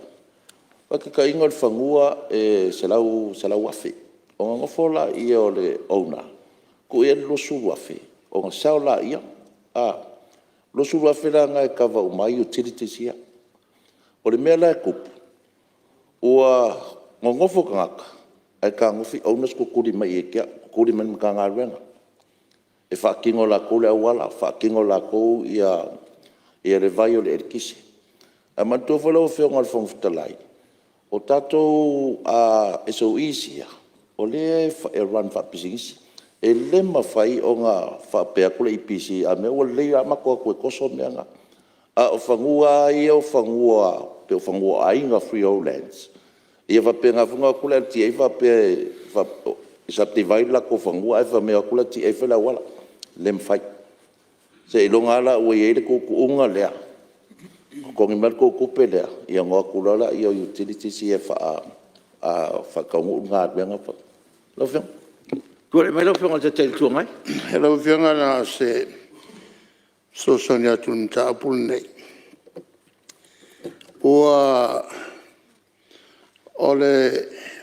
o ka inga fangua e salau afi o nga fola ia o le ona ku ia lo su afi o nga saula ia lo suru afiranga e kava o mai utilities ia. O le mea lai kupu. Ua ngongofo kangaka. Ai ka ngofi aunas kukuri mai e kia. Kukuri mai mga ngaruenga. E whaakingo la kou le awala. Whaakingo la kou ia le vai o le erikisi. A mantua whalau whionga le whangwhitalai. O tātou SOEs ia. O le e run whaapisingisi. E le mawhai o ngā whaapea kule IPC. A mea ua leia makoa koe koso mea ngā. A o whangua ia o whangua. Pe o whangua ainga Freehold Lands. Ia whapea ngā whunga kule ati e whapea. Isa te vai la ko whangua e whamea kule ati e whela wala. Le mwhai. Se ilonga ala ua i eire ko unga lea. Ko ngi mer ko kupe lea. Ia ngoa kulala ia utilities ia whakaungu ngā ruenga pa. Lau whiong. Kore mai lau whionga te teil tua ngai. Hello, whionga na se sosoni atu mta apul nei. Ua ole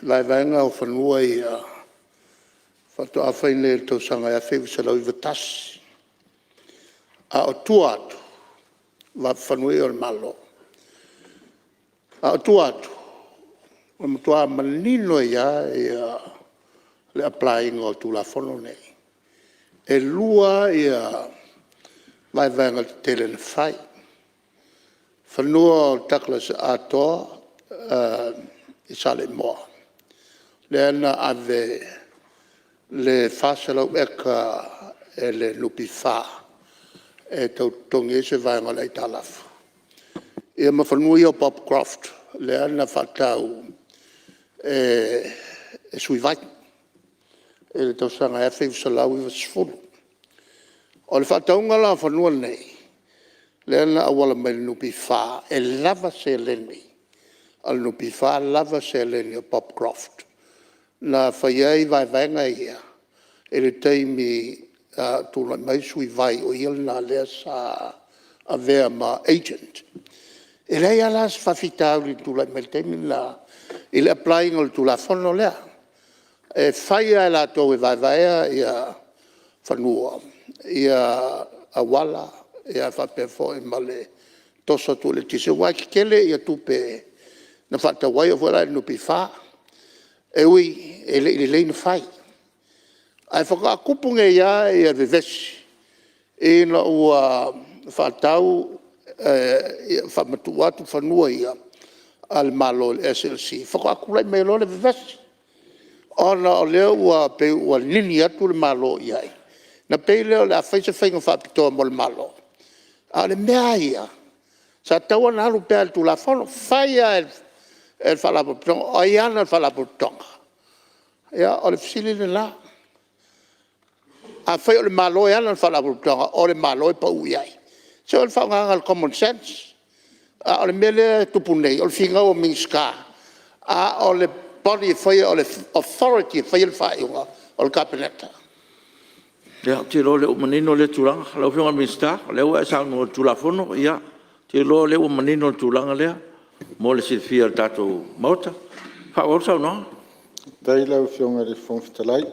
vaivaenga o whanua i whato awhaine tau sanga ia whewi sa lau i vatasi. A o tua atu, wa whanua i o le malo. A o tua atu, o matua manino ia le applying o tu la fono nei. E lua ia vaivaenga te tele na whai. Whanua o Douglas atoa i sale moa. Le ana ave le whasalau eka e le lupi wha e tau tongi se vaenga lei talafu. Ia ma whanua i o Bob Croft le ana whatau e sui vai. E le tau sanga e whiu salau i wasfulu. O le whataunga la whanua nei. Le ana awala mai lupi wha e lava se leni. Al lupi wha lava se leni o Bob Croft. Na whaiei vai vaenga ia. E le teimi tūla mai sui vai o il na lea sa a vea ma agent. E rei alas whawhitau li tūla mai teimi la i le applying o le tūla whono lea. E whaia e la tō e vai vaea ia whanua. Ia awala. Ia whapea fo e male tosa tu le tise wai ki kele ia tupe na whata wai o wala nupi wha. E ui, e le na whai. Ai whakaakupunga ia e a vevesi. E na ua whatau whamatu atu whanua ia al malo SLC. Whakaakulai me lo le vevesi. Ona o leo ua pe ua nini atu le malo iai. Na pe leo le a whaisa whainga whapitoa mo le malo. A le mea ia. Sa taua na alu pēr tu la whono. Whaia e whalaputonga. O iana e whalaputonga. Ia, o le fisili le la. A whai o le malo iana e whalaputonga. O le malo e pau iai. Se o le whaunganga le common sense. O le mele tupunei. O le whinga o minska. O le body e whai o le authority e whai le whaiunga. O le kabineta. Ia, te lo le umanino le tūlanga, lau whionga minsta, leo e sao no tūlafono, ia, te lo le umanino le tūlanga lea, mo le silfia le tātou mauta. Whao sau no? Dai lau whionga le whongwhitalai.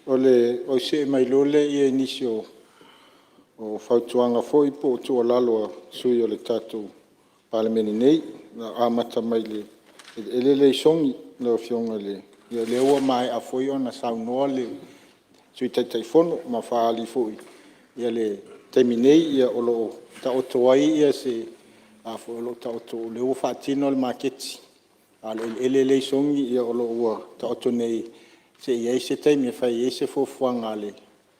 O se mai lole i e nisi o whautuanga fōi po o tua laloa sui o le tātou palemeni nei, na amata mai le songi lau whionga le. Ia leua mai a fōi o na sau noa le sui tai fono ma whaali fui. Ia le teiminei ia o lo ta oto ai ia se a fo lo ta oto le o whaatino le maketi. A le songi ia o lo ua ta oto nei se ia se teimi e whai e se fofuanga le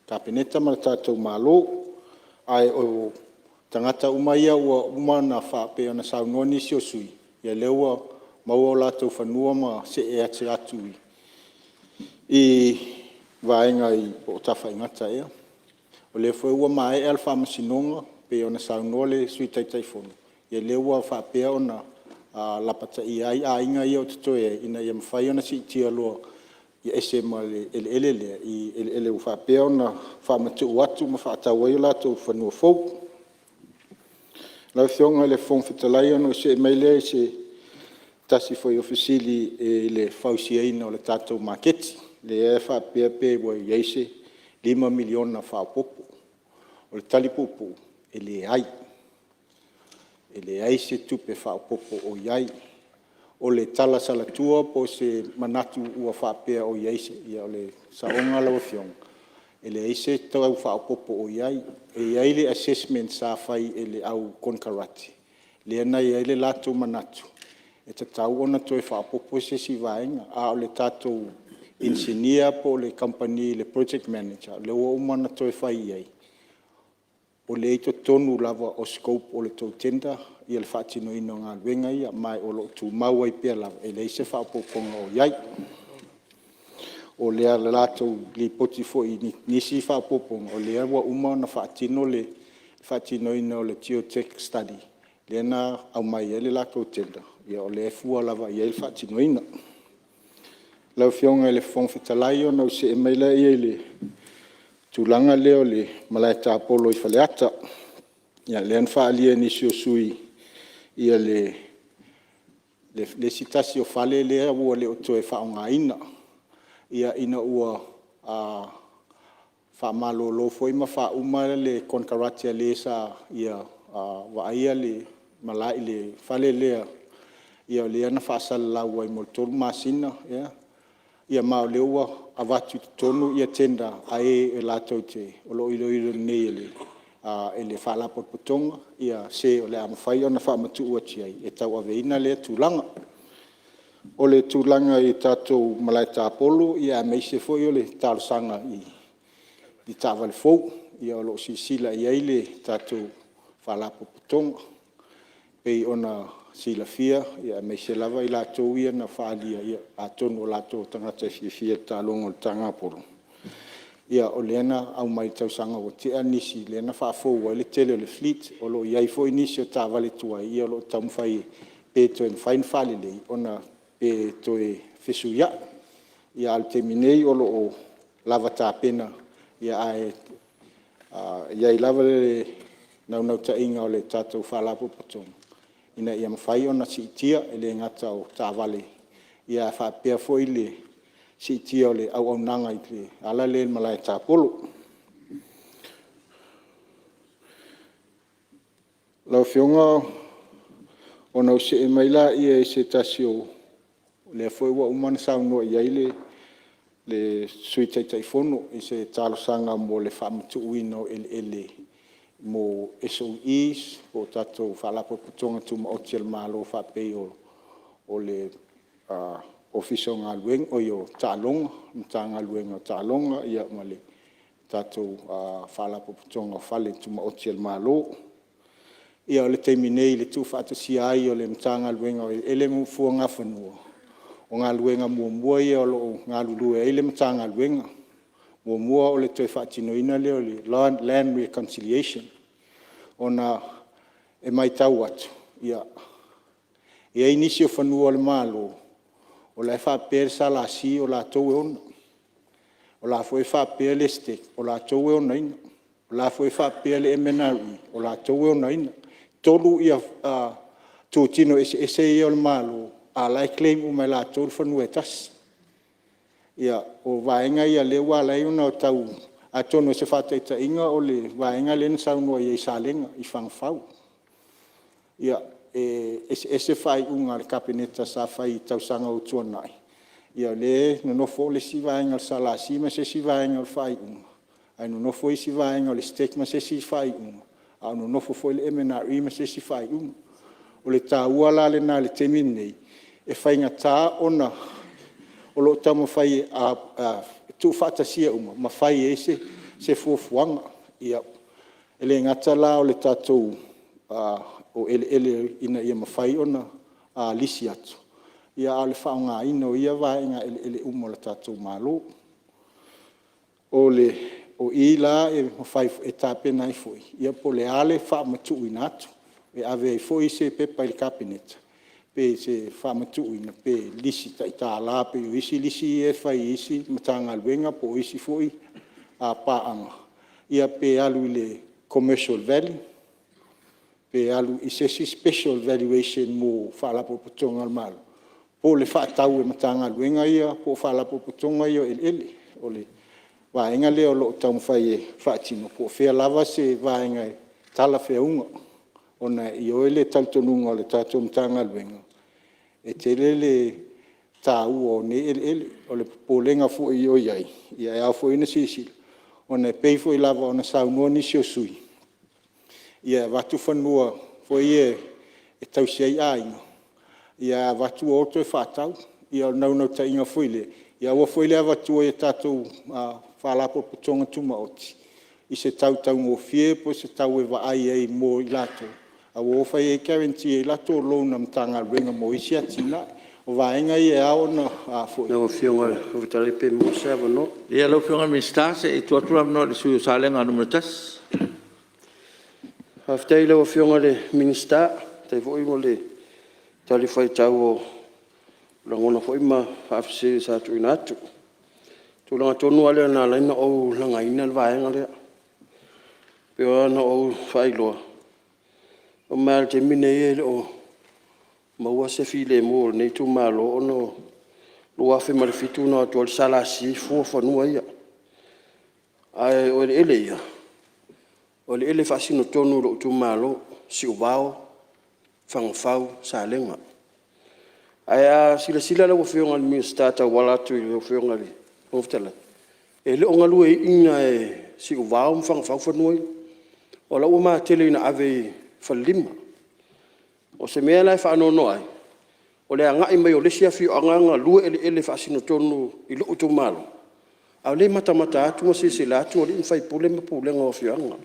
kapineta ma tātou malo ai o tangata uma ia ua uma na whaapea na saunoa nisi o sui. Ia leua maua o lātou whanua ma se e ate atui. I vaenga i o tawha ingata ea. O le fwe ua mai e alfa masinonga pe o na saunoa le sui tai fono. Ia le ua whaapea o na lapata i ai a inga i o tutoe ina ia mawhai o na si tia loa i ese ma le ele i ele u whaapea o na whaamatu uatu ma whaatau ai o lato whanua fau. Lau thionga le whongwhitalai ono se meile se tasi foi ofisili e le whausiaina o le tātou maketi. Le e whaapea pe wa i eise 5 miliona whaapopo. o le talipupu e le ai. E le ai se tupe whaopopo o iai. O le tala salatua po se manatu ua whapea o iai se ia o le saonga lawa fionga. E le ai se tau whaopopo o iai. E iai le assessment sa whai e le au konkarati. Le ana iai le lato manatu. E ta tau ona toi whaopopo se si vaenga. A o le tatou engineer po le company, le project manager. Le ua umana toi whai iai. O le eito tonu lava o scope o le tau tenda, ia le whaatino ino ngā luenga ia, mai o lo tu maua i pia lava, e le ise whaapoponga o iai. O lea le lātou li poti fo i nisi whaapoponga, o lea wa uma na whaatino ino le geotech study, lea na au mai ia le lātou tenda, ia o lea fua lava ia le whaatino ino. Lau fionga le whongwhitalai o nau se e meila ia le tūlanga leo le malai tā polo i whaleata. Ia le anwhaalia ni sio sui ia le sitasi o whale lea ua le o toe whaonga ina. Ia ina ua whaamalo lo foi ma whauma le konkaratia le sa ia waia le malai le whale lea. Ia le ana whaasala lau ai mo tolu masina. Ia mao le ua avatu tonu ia tenda ai e lātou te o lo ilo nei ele ele whalapot putonga ia se o le amawhai ona whaamatu ua tiai e tau aveina le tūlanga. O le tūlanga i tātou malai tāpolo ia meise foi o le tālosanga i tāwale fou ia o lo sila i eile tātou whalapot putonga. Pei ona sila fia ia meise lava i lātou ia na whaalia ia a tonu o lātou tangata fia tālongo le tangapolo. Ia o leana au mai tausanga o te anisi leana whaafou wa le tele o le fleet o lo iai fo inisi o tā wale tua ia lo tamwhai e to en fain whale lei ona e to e fesu ia ia al teminei o lo o lava tā pena ia ai iai lava le nau ta inga o le tātou whalapo patonga. Ina ia mawhai ona si itia e le ngata o tā wale. Ia whapea fo i le si itia o le au nanga i le ala le malai tā polo. Lau fionga o nau se e maila ia e se tasi o le foi wa umana saunua ia i le sui taifono i se tālosanga mo le whaamatu uino ele mo SOEs o tatou whaalapo putonga tuma o tia malo whapei o le official ngā luenga o i o tālonga, mta ngā luenga o tālonga ia ma le tatou whaalapo putonga o whale tuma o tia malo. Ia o le teiminei le tu whaatasia ai o le mta ngā luenga o ele mufua ngā whanua. O ngā luenga mua ia o lo ngā lulue ele mta ngā luenga. Mua o le toi whaatinoina leo le land reconciliation. Ona e mai tau atu. Ia inisi o whanua o le malo. O la whapere sa la si o la tau e ona. O la fwoi whapere le stek o la tau e ona ina. O la fwoi whapere le MNRE o la tau e ona ina. Tolu ia tūtino ese ia o le malo. A lai claim o mai la tau whanua e tasi. Ia o vaenga ia le wala i una o tau a tono se whataita inga o le vaenga le nsaunua i salenga i whangwhau. Ia ese whai unga le kapineta sa whai tausanga o tuanai. Ia le nonofo le si vaenga le salasi ma se si vaenga le whai unga. Ai nonofo i si vaenga le stek ma se si whai unga. Au nonofo fo le MNRE ma se si whai unga. O le tā uala le nā le teminei e whainga tā ona o lo tamo fai tu fatasia uma ma fai ese se fuafuanga ia ele ngata la o le tatou o ele ina ia ma fai ona lisi atu ia ale faunga ino ia vaenga ele uma le tatou malo o ila e ma fai e tape nai foi ia po le ale fa matu inatu e ave foi se pepa il cabinet pe se whamatu ina pe lisi ta la pe isi lisi e whai isi matanga luenga po isi foi a paanga. Ia pe alu le commercial value, pe alu isesi special valuation mo whalapo putonga al malo. Po le whaatau e matanga luenga ia, po whalapo putonga ia ele o le vaenga leo lo tau fai e whaatino po whea lava se vaenga e tala whea unga ona i oele tautonunga o le tātou mtanga luenga e te lele tā ua o ne ele o le polenga fu i o iai ia e au fu ina sisi ona e peifo i lava ona saunua nisi o sui ia watu whanua fu i e tau siai ainga ia watu o to e whatau ia naunau ta inga fuile ia ua fuile watu o e tātou whalapo putonga tuma oti i se tau ngō fie po se tau e waai ei mō i lato a wofai e guarantee e lato lona mtanga renga mo isi atina o vaenga i e ao na a fo na o fionga o vitale pe mo se no Ia lau whionga minister se e tuatura mno le sui o salenga numero tas. Haftai le o fionga le minister te foi mo le tali fai tau o langona foi ma hafse sa tu inatu tu langa tonu ale na laina o langa ina vaenga le pe ona o fai loa o mal te mine e o maua se file mo nei tu malo ono lo afe mal fitu no to sala si fo no ia ai o ele ia o ele fasino tonu lo tu malo si ubao fangfau sa lenga ai sila lo fionga mi stata wala tu lo fionga li oftala ele onga lu ina e si ubao fangfau no o la uma tele na ave falima o se mea lai whaano noai o le anga i mai o le sia fi anga lua ele fasino tonu i lo utu malo a le mata atu ma se la atu o le fai pule ma pule ngo fi anga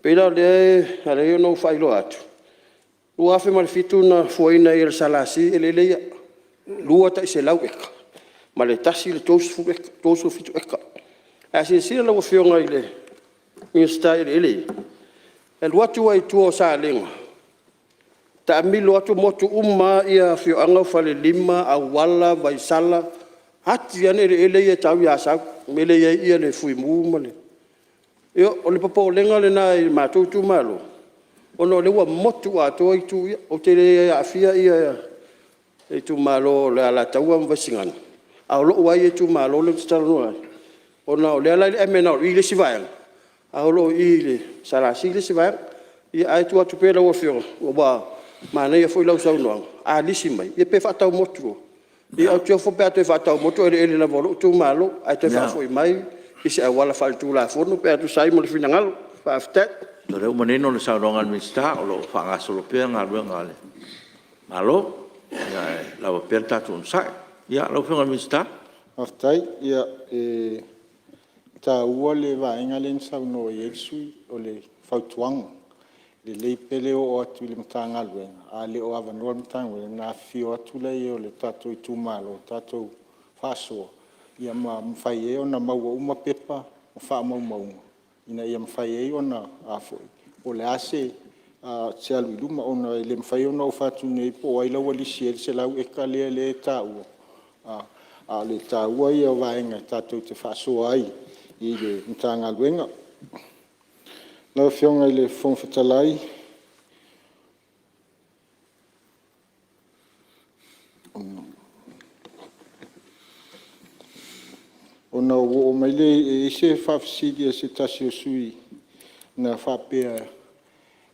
pela le ale no fai lo atu lua fe mal fitu na foina i le salasi ele le lua ta se lau eka ma le tasi le tosu fitu eka a se lo fi anga ile mi sta ele e lua tu ai tu sa lenga ta milo atu motu umma ia fi anga fale lima awala vaisala hati ane ele ia tau ya sa mele ia le fui mu male yo o le papo lenga le na ma tu malo ono le wa motu atu ai tu o te le afia ia e tu malo le ala tau am vasingan a lo wa ia tu malo le talo no ona le ala e mena ile sivang a lo ile sala sile sivang ia ai tu atu pela o fio o ba mana ia foi lau sau noang a lisi mai ia pe fatau motu ia au tio fo pe atu fatau motu ele la volo tu malo ai te fa foi mai isi wala fal tu la forno pe atu sai mo finangal fa afta No reu maneno le sauronga minister o lo whanga solo pia ngā rua ngāle. Malo, ia lau pia tatu un sai. Ia lau whionga minister. Aftai ia ta ua le vaenga le nsau no e sui o le fautuanga. Le lei pele o atu le matanga luenga. A le o avanua matanga luenga. Na fio atu le o le tatou i tūmalo, tatou whasoa. Ia mawhai e o na maua uma pepa o wha maunga. Ina ia mawhai e o na awhoi. O le ase se alu iluma o na le mawhai o na o whatu nei po ai lau alisi e se lau eka lea le ta ua. A le ta ua ia o vaenga tatou te whasoa ai i le matanga luenga. Nau whionga i le whongwhetalai. O na o mai le e se whawhisidi e se tasi o sui na whapea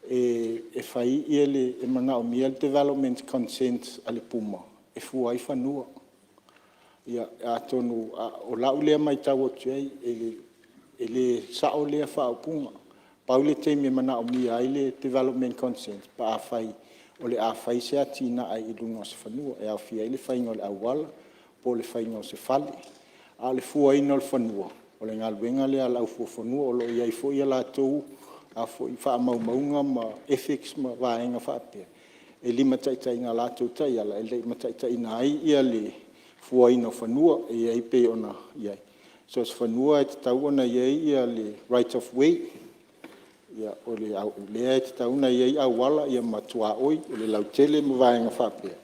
e whai i ele e mana o mia development consent ale puma. E fua i whanua. Ia a tonu o lau lea mai tau o tuai e le sao lea whaupunga. Paule te me mana o mia ai le development consent pa a whai o le a whai se atina ai i lunga se whanua. E a whia i le whainga o le awala po le whainga o se whale. A le fua ina o le whanua. O le ngā luenga le a lau fua whanua o lo iai fo ia la tau a fo i wha maunga ma ethics ma vaenga whaapea. E lima taitai ngā la tau tai ala e le lima taitai na ai ia le fua ina o whanua e iai pe ona iai. So se whanua e te tau ona iai ia le right of way. Ia o le lea e te tau ona iai au wala ia matua oi o le lautele ma vaenga whaapea.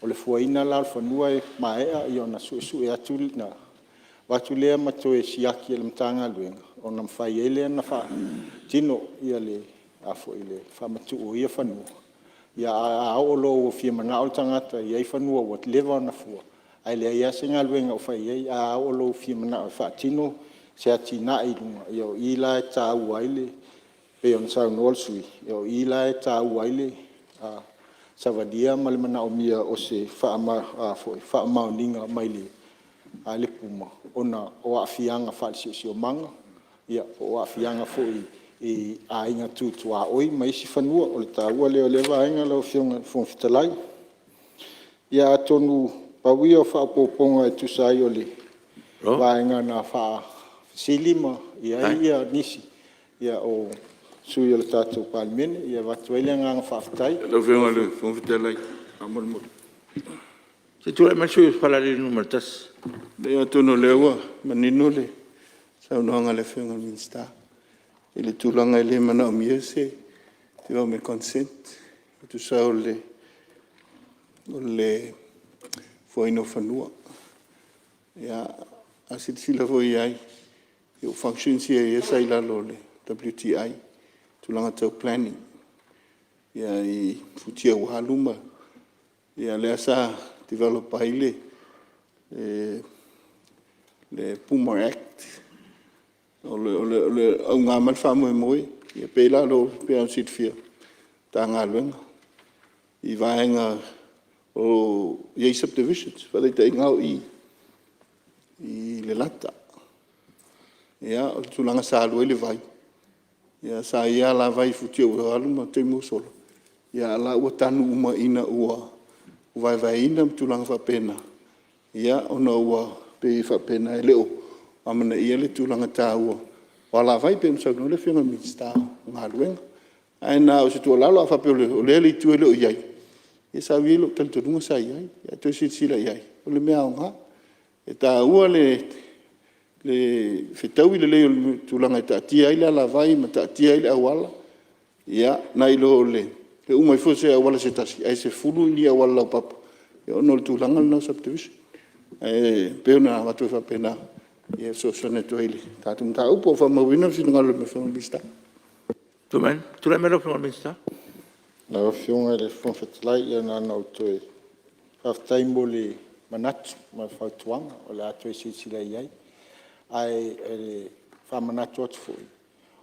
O le fua ina la whanua e maea i ona su e atu na watu lea mato e siaki e le mtanga luenga. O na mwhai e lea na wha tino ia le afo i le wha matu o ia whanua. Ia a aolo o fia mana o tangata i ei whanua whatever na fua. Ai lea ia se ngā luenga o whai ei a aolo o fia mana o wha tino se atina i lunga yo i la e tā uaile pe on sa no sui yo i la e tā uaile a savadia ma le mana o mia o se fa ma ninga mai le a le puma ona o afianga fa si o manga ia o afianga fo i a inga tu a oi mai si fanua o le tāua leo le vaenga lau fionga fon fitalai ia tonu pawia fa poponga e tusai o le vaenga na fa silima ia nisi ia o sui o le tātou palmene ia watuele nganga whaftai lau fionga le fon fitalai amol mo se tu le masui falale numero tas Le atono lewa, manino le, sau noanga le whiunga minsta. I le tūlanga i le mana o miese, te wau me consent, tu sau le whaino whanua. Ia, asitisila fwoi ai, i o function si e sa i lalo le WTI, tūlanga tau planning. Ia, i futia uhaluma. Ia, le asa develop ai le Puma Act o le au ngā malwha moe i a pēla lo pēa o sitwhia tā ngā luenga i vaenga o iei subdivisions whadei te ngau i le lata ia o tūlanga sā lue le vai ia sā ia la vai futia ua aluma te mūsolo ia la ua tanu uma ina ua vai ina tūlanga whapena ia ona ua pe whapena e leo amana ia le tūlanga tā ua wala vai pe msau no le whiunga minsta ngā luenga aina o se tua lalo a whape o le li tue leo iai e sa wilo talitonunga sa iai ia tue sila iai o le mea o ngā e tā ua le whetau i le leo tūlanga i tā tia ile ala vai ma tā tia ile awala ia nai lo le umai fose awala se tasi ai se fulu ni awala lau papa ia ono le tūlanga le nau subdivision peona watu fa pena ia so sone toile tatum ta upo fa mawina sino ngalo me fa bista tu le mero fa bista na fiunga le fon fetlai ia na no to half time boli manat ma fa tuanga o la to si sila iai ai ele fa manat tot foi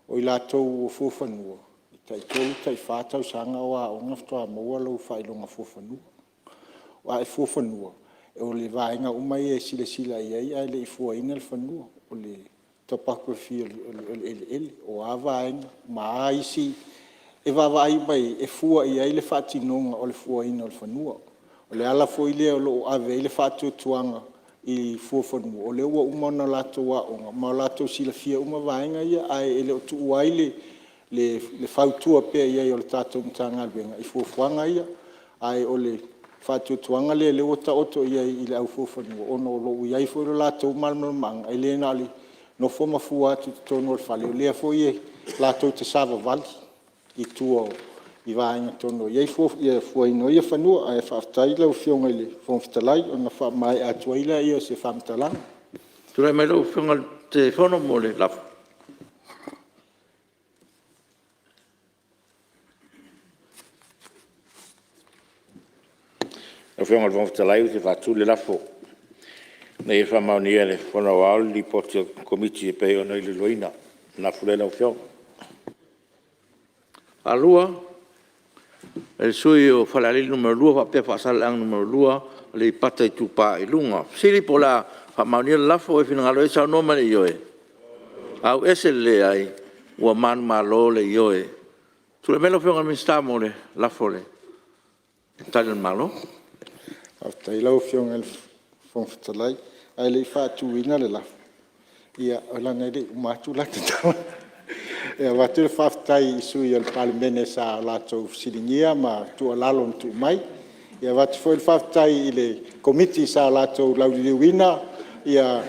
o la to fo fanu tai fa tau sanga wa o ngafto mo lo fa ilonga fo fanu wa fo fanu o le vaenga umai e sila iai ai le ifuaina le whanua o le topography o a vaenga ma aisi e vavai mai e fua iai le whatinonga o le fuaina o le whanua o le ala foi le o lo ave le whatutuanga i fua whanua o le ua umana lato wa onga ma lato sila fia uma vaenga ia ai ele o tu uai le whautua pia iai o le tātou mtanga albenga i fuafuanga ia ai o le fatu tuanga le wata oto ia i le au fofanu ono lo ia fo la to malmang ele na li no fo mafua tu tono fale le fo ia la to te sava val i tuo i vainga tono ia fo no ia fanu ai fa tai le fionga le fo fitalai ona fa mai atu ia ia se fa mtala tu le melo fionga te fono mole la o whionga le whangwhitalai o te whātū le lafo. Nei e whamaunia le whana wao li poti o komiti e pei o nei le loina. Nā fulela o whionga. Alua, e sui o whalalili numero lua, whapea whaasala numero lua, le pata i tūpā i lunga. Siri po la whamaunia le lafo e whinangalo e sao noma le ioe. Au ese le ai, ua manu malo le ioe. Tule melo whionga minsta mo le lafo le. Tale malo. Aftai lau fionga le fon fitalai ai le whatuina le lafu ia o lana le umatu la te tawa ia watu le whaftai sui o le palimene sa lato silingia ma tua lalo tu mai ia watu foi le whaftai i le komiti sa lato laudiliwina ia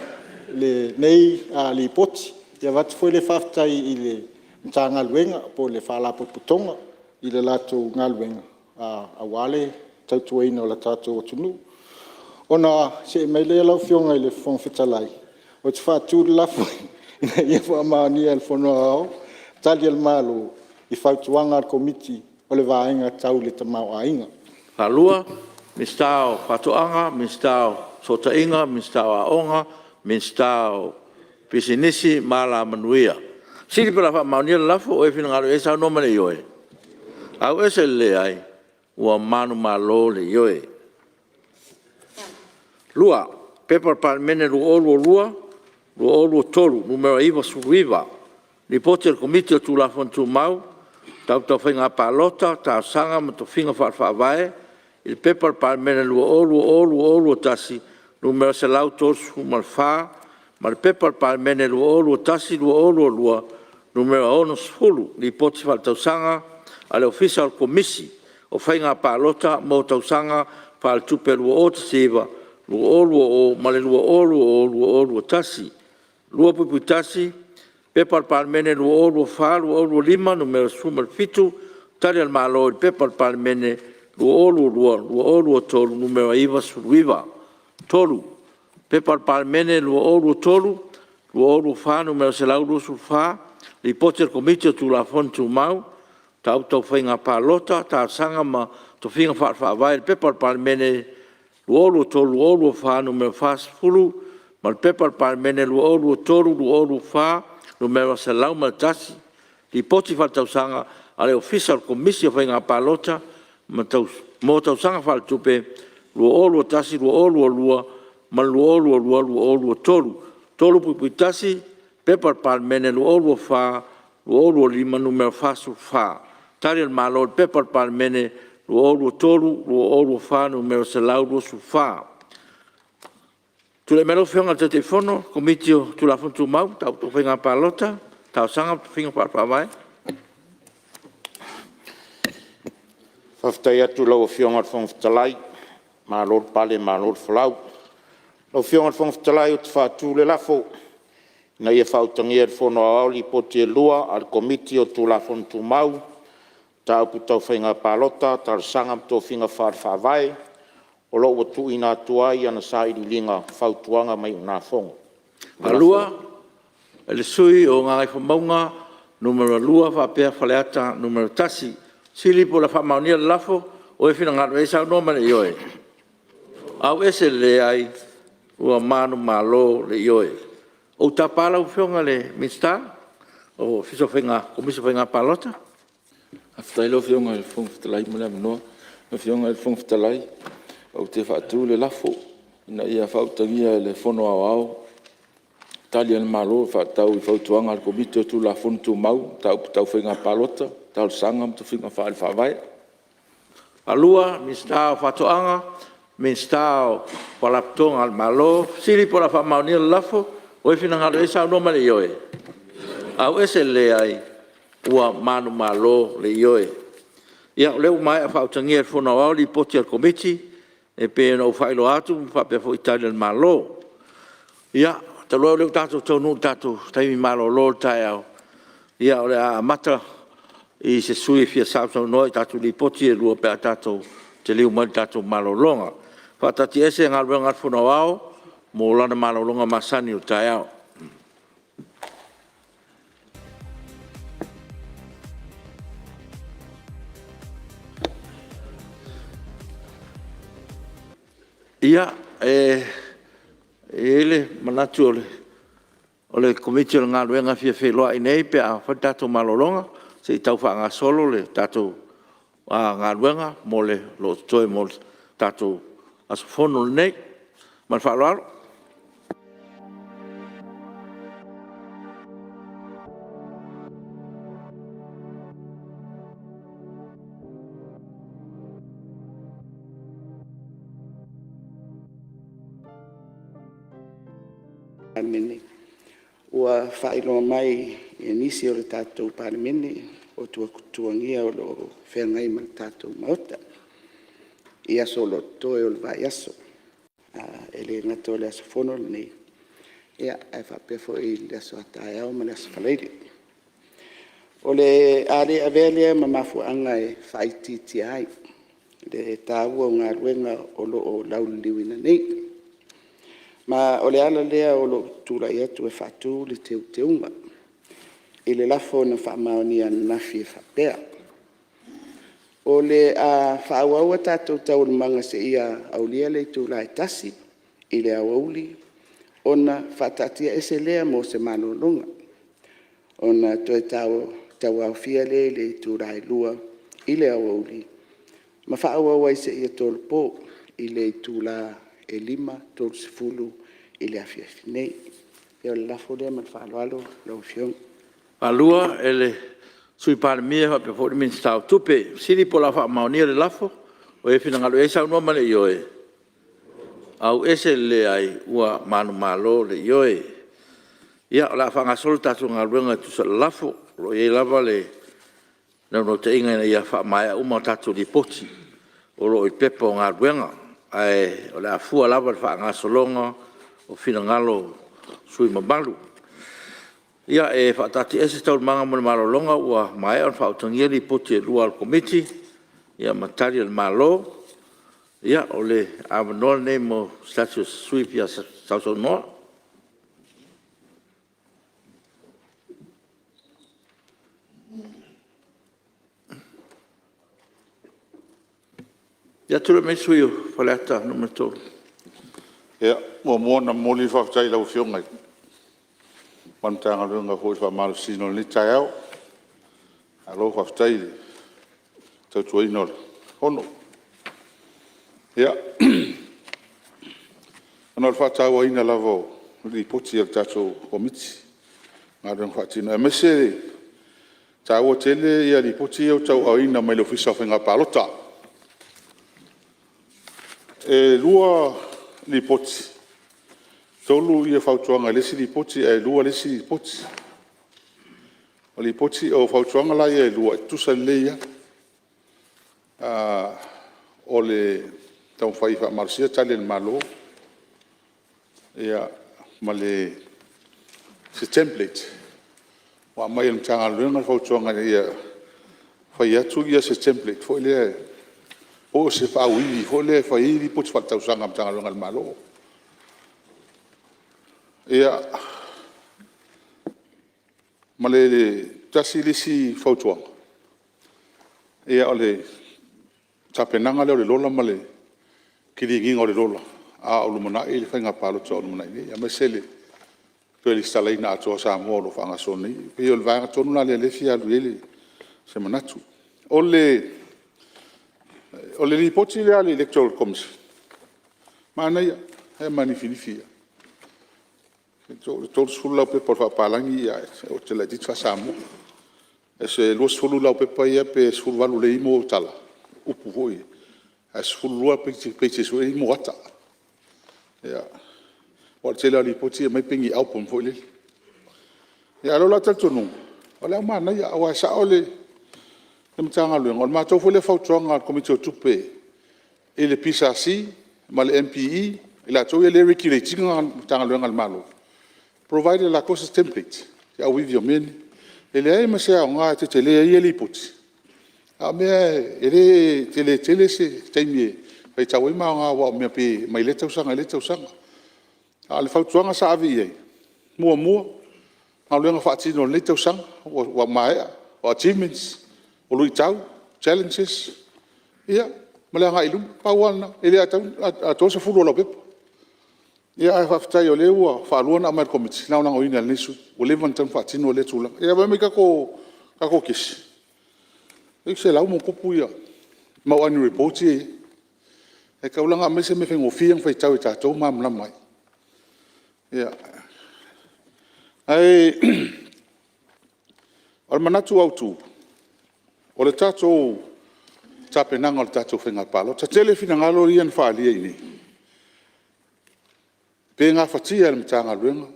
le nei a li poti ia watu foi le whaftai i le mtanga luenga po le whalapo putonga i le lato ngaluenga a wale tautuaina o la tātou o tunu. Ona se mai le lau fionga i le fong fitalai. O te whātū le lafu, ina ia whaamania le whanua au, tali al malo i whautuanga al komiti o le vāenga tau le tamau ainga. Whalua, mistao whatuanga, mistao sotainga, mistao aonga, mistao pisinisi mala manuia sili pela fa maunia lafo o fina ngalo esa no mane yoe au ese le ai ua manu malo le yoe lua paper parmene lu olu tolu numero iva suiva li pote il comite tu la fon tu mau tau finga palota ta sanga mo to finga fa vai il paper parmene lu olu tasi numero se lautos malfa ma il paper parmene lu olu tasi lu olu lua numero onos fulu li pote fa tau sanga ale official committee o finga palota mo tau sanga fa il tupe lu o siva lu olu male lu olu tasi lu pupu tasi pepal palmene lu olu lima numero sumal fitu tali al malo pepal palmene lu olu tolu numero iva suiva tolu pepal palmene lu olu fa numero selau fa li poter comite tu la fon tu mau tau finga palota ta sanga ma to finga fa vai pepal palmene lu olu fa numero fas fulu mal pepal palmene lu olu fa numero selau matasi li poti fa tau sanga ale official committee fa nga palota mo tau sanga fa tupe lu olu tasi lu olu mal lu olu tolu pupitasi pepal palmene lu olu fa lu olu lima numero fasu fa tali el malo pepal palmene lu olu fa numero selau su fa tu le melo fianga te telefono komitio tu la fontu mau tau tu finga palota tau sanga finga pa vai Faftai atu lau fionga fonftalai ma lor pale ma lor flau lau fionga fonftalai o te fatu le lafo na ia fautangia e fono aoli poti e lua al komitio tu la fontu mau tau putau finga palota tau sanga to finga fa vai o lo watu ina tuai ana sa i linga fautuanga mai una fong. Alua, ele sui o ngai whamaunga, numero lua whapea whaleata, numero tasi, sili po la whamaunia lafo, o e whina ngaro e sao nomane ioe. Au ese le ai, ua manu malo le ioe. O tapala u whionga le minsta, o fiso whenga, komiso whenga palota? Aftai lo whionga le whongwhitalai mula manoa, lo whionga le whongwhitalai, au te whaatu le lafo, ina ia whautangia le whono au tali al malo, whaatau i whautuanga al komito tu la whono tu mau, tau whenga palota, tau sangam tu whenga whaare whawai. Alua, minsta o whatoanga, minsta o whalaptonga al malo, siri po la whamaunia le lafo, o e whina ngaro e sao nomane ioe. Au ese le ai, ua manu malo le ioe. Ia leu mai a whautangia le whono au li poti al komiti, e pe no failo atu fa pe fo Italian malo ia te lo le tato tonu tato tai malo lo tai ia ole a mata i se sui fia sa no tato li poti e lo pe tato te liu mal tato malo longa fa tati ese ngal ngal fo no ao mo la malo longa masani o tai ia ele manatu ole komiti nga luenga fia feloa inei pe a fatato malolonga se tau fa nga solo le tato nga luenga mole lo toe mol tato asfono nei mal fa lo Mene. Ua whaeloa mai e nisi o le tātou paramene o tua kutuangia o lo whengai ma le tātou maota. I aso lo toe o le vai aso. E le ngata o le aso whono le nei. Ia, e whapefo i le aso atai au ma le aso whaleire. O le are avelea ma mafuanga e whaititi ai. Le tāua o ngā ruenga o lo o lauliliwina nei. Ma o le ala lea o lo tūra i atu e whātū le teunga. I le lafo na whaamaonia nafi e whapea. O le a whaawaua tātou tau le manga se ia au lia le tūra e tasi. I le awauli ona whatatia e se lea mo se malolunga. Ona toi tau au fia le tūrai lua i le awauli. Ma whaaua wai se ia tolu pō i le tūla e 5 tolu sifulu i le awhiawhi nei. Ia le lafo lea man whaaloalo lau fiong. Alua ele sui pare mia ha pe fo min stau tupe siri po la fa maunia le lafo o e fina ngalo e sa no mane yo e au ese le ai ua manu malo le yo e ia la fa ngasol ta so ngalwenga tu sa lafo lo e lava le no te inga ia fa mai uma tatu di poti o lo i pepo ngalwenga ai o la fu lava fa ngasolonga o fina ngalo sui mabalu. Ia e whaatati ese tau manga mo le malolonga ua mai on whautangia li poti e lua al komiti. Ia matari al malo. Ia o le avanoa ne mo status sweep ia sauso noa. Ia tula me sui o whaleata numero tō. Ia, mua na moli whaktai lau whiongai. Pantanga runga hoi wha maru sino ni tai au. Alo whaftai tau tua ino hono. Ia. Anor whatau ina lavo li poti al tato komiti. Ngā runga whatino. E mese tau o tele ia li poti au tau au ina mai lo fisa whenga palota. E lua li poti. Tolu ia fautuanga lesi li poti e lua lesi li poti. O li poti o fautuanga la ia e lua tusa leia. O le tau whaifa marsia tali en malo. Ia ma le se template. Wa mai en tanga luenga fautuanga ia whai atu ia se template. Fo le o se whauili. Fo le whai poti whatau sanga tanga luenga malo. Ia ma le tasi lisi fautuanga. Ia o le tapenanga leo le lola ma le kiringinga o le lola. A o lumana e le whainga palota o lumana i. Ia me sele tue li stalaina atoa sa mua lo whanga soni. Peo le vanga tonu la le lefi alu ele se manatu. O le ripoti le ale electoral commission. Mana ia, he manifilifia. Tolu sulu lau pe por whapalangi ia o te lai ditwa samu. E se lua sulu lau pe ia pe sulu walu le imo tala. Upu hoi. E sulu lua pe te sulu imo ata. Ia. O te lea li poti e mai pengi au pom foi le. Ia alo la taltonu. O lea mana ia o sa o le mtanga luenga. O mātou foi le fautuanga komite o tupe. E le PSRC, ma le MPE, e la tau ia le regulatinga mtanga luenga le malo. Provided la cosa template. Ya wivio meni. Ele ai ma se a nga te le ia li poti. A mea ele tele se taimie. Pai tau ima nga wa mea pe mai le tau sanga. A le fautuanga sa avi ei. Mua. Nga luenga whaatino le tau sanga. Wa maea. O achievements. O lui tau. Challenges. Ia. Ma le nga ilum. Pauana. Ele a tau. A tosa furu la pepa. Ia ai whaftai o le ua whaaluana amai komiti. Nau nanga oina le nisu. O le vantan whaatino le tūla. Ia mai kako kisi. Eke se lau mo kupu ia. Mau anu reporti e. E kaulanga mese me whengo whiang whai tau e tātou mamla mai. Ia. Ai. Al manatu au tū. O le tātou tapenanga o le tātou whenga palo. Ta telefina ngalo rian whaalia ini. Pe ngā whatia le mtanga luenga.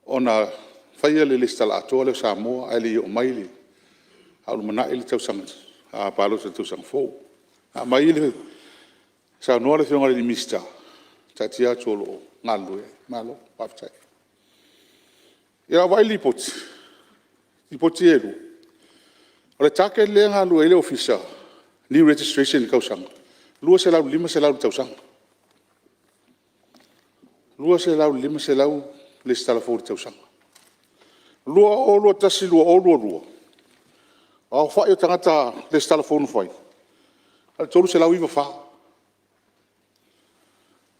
Ona whaia le lista la atoa le Samoa. Ai le o maili. Aulu mana ele tau sanga. A palo se tau sanga fōu. A mai le sa noa le whionga le mista. Tatia tolo ngalu e. Malo. Waftai. Ia wai li poti. Li poti eru. O le take le ngalu ele ofisa. New registration kau sanga. Lua se lau 5 se lau tau sanga. Lua se lau 5 se lau le stala fōu tau sanga. Lua o lua tasi lua o lua. Au whae o tangata le stala fōu nu whai. Al tolu se lau iwa wha.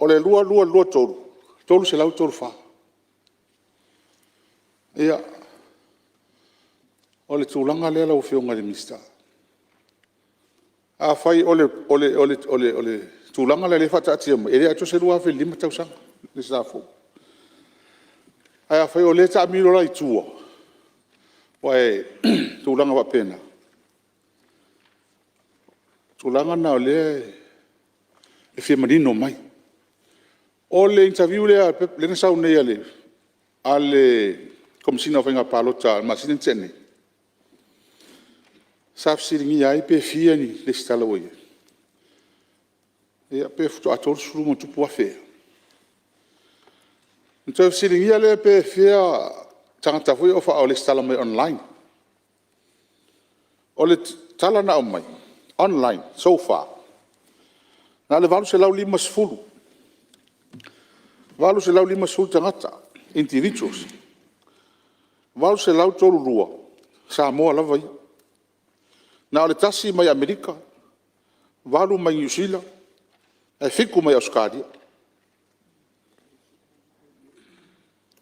O le lua tolu. tolu se lau tolu fa. Ia, o le tūlanga lea lau whiunga le mista. A whai ole tūlanga le whata atia mo, e rea to se rua whi lima tausanga, le sa fo. Ai a whai o le ta amiro la i tua, wae tūlanga wa pena. Tūlanga na o le e whia marino mai. O le interview lea, le na sau nei ale komisina o whainga pālota, masina tene. Saf siringi ai pe fia ni le stala o ia. Ia pe futu atol suru mo tupu a fea. Nto siringi ale pe fia tangata fui o fa o le stala mai online. O le tala na o mai. Online, so far. Na le valu se lau lima sfulu. Valu se lau lima sfulu tangata. Individuals. Valu se lau tolu rua. Samoa lava ia. Na ole tasi mai Amerika, valu mai New Zealand, e fiku mai Australia.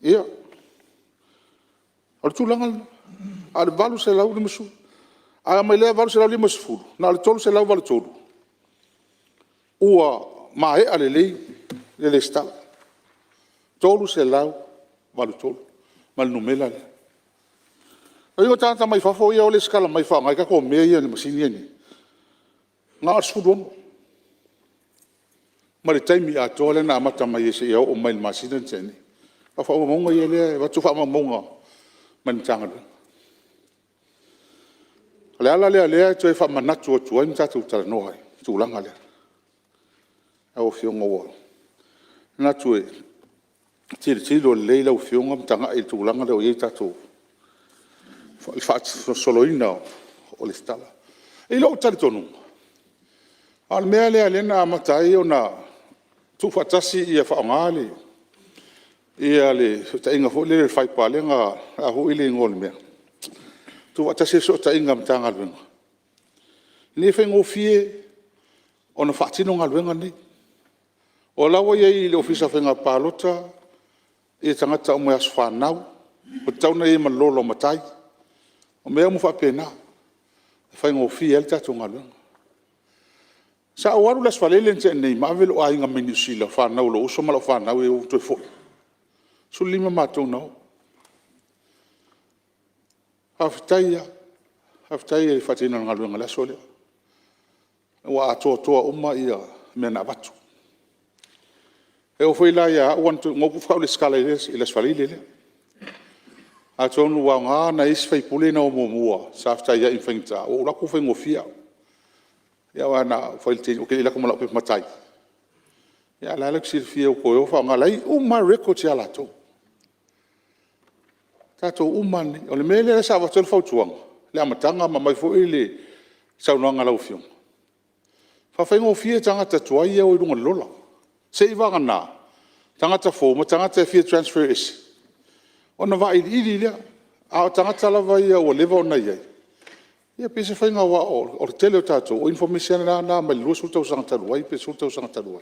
Ia. Ole tūlanga, ale valu se lau lima su. A mai lea valu se lau lima sufuru, na ole tolu se lau valu tolu. Ua mae ale lei, le stala. Tolu se lau valu tolu, mal numela lea. Ai o tata mai fafo ia o le skala mai fa ngai ka ko me ia le masini ni. Nga sudon. Mari taimi a tole na mata mai se ia o mai masini tene. Fa fa o monga ia le va tu fa monga. Man tanga. Le ala le tu fa manatu o tu ai tatu tala no ai. Tu langa le. O fio ngo. Na tu e. Tilo le la o fio ngam tanga e tu langa le o ia tatu. Il faccio solo o le stala. E lo tali tonu. Al mea le alena matai ona tu fatasi ia whaongale. Ia le ta inga fo le fai palenga a ho ile ngol mea. Tu fatasi so ta inga mtanga lwenga. Ni fengo fie ona fatino ngalwenga ni. O lawa ia i le ofisa fenga palota e tangata o mea sfanau. O tauna i malolo matai. O mea mu fa pena. Fai ngo fi el ta tunga lu. Sa waru las falele nte nei mavel o ainga minusila fa na lo so malo fa na we o to fo. Su lima ma to no. Haftaia e fatina nga lu ngala sole. Wa to uma ia me na batu. E o foi la ya want to ngo fa le skala ile las falele. A tonu wa nga na isfai pule na o mua safta ia infanta o la ku fengo fia ya wana folte o ke la como la pe matai ya la lexir fia ko yo fa nga lai uma record ya la to tato umani o le mele sa va tol fautuang le amatanga ma mai fo ile sa no nga la ufio fa fengo fia tanga tatua ia o dunga lola se va na tanga ta fo mo tanga ta fia transfer is ona vai ili le a tangata lava ia o leva ona ia ia pese fainga wa o tele tato o information na mai lu sulta usanga talu ai pe sulta usanga talu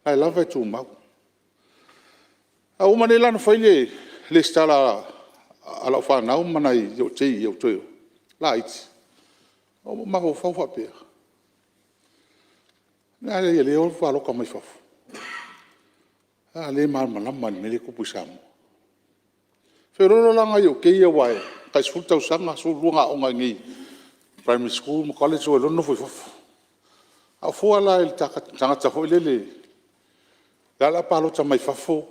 ai lava tu ma a uma ne lana faile le stala ala fa na uma nai yo te yo to light o ma ho fa pe na le o fa lo ka mai fa a le mal man me le ku pusamo Ferolo langa yo ke ia wai ka sulta usanga su lunga onga ngi primary school mo college o lono foi fof a fo ala il tanga fo lele la palo ta mai fafo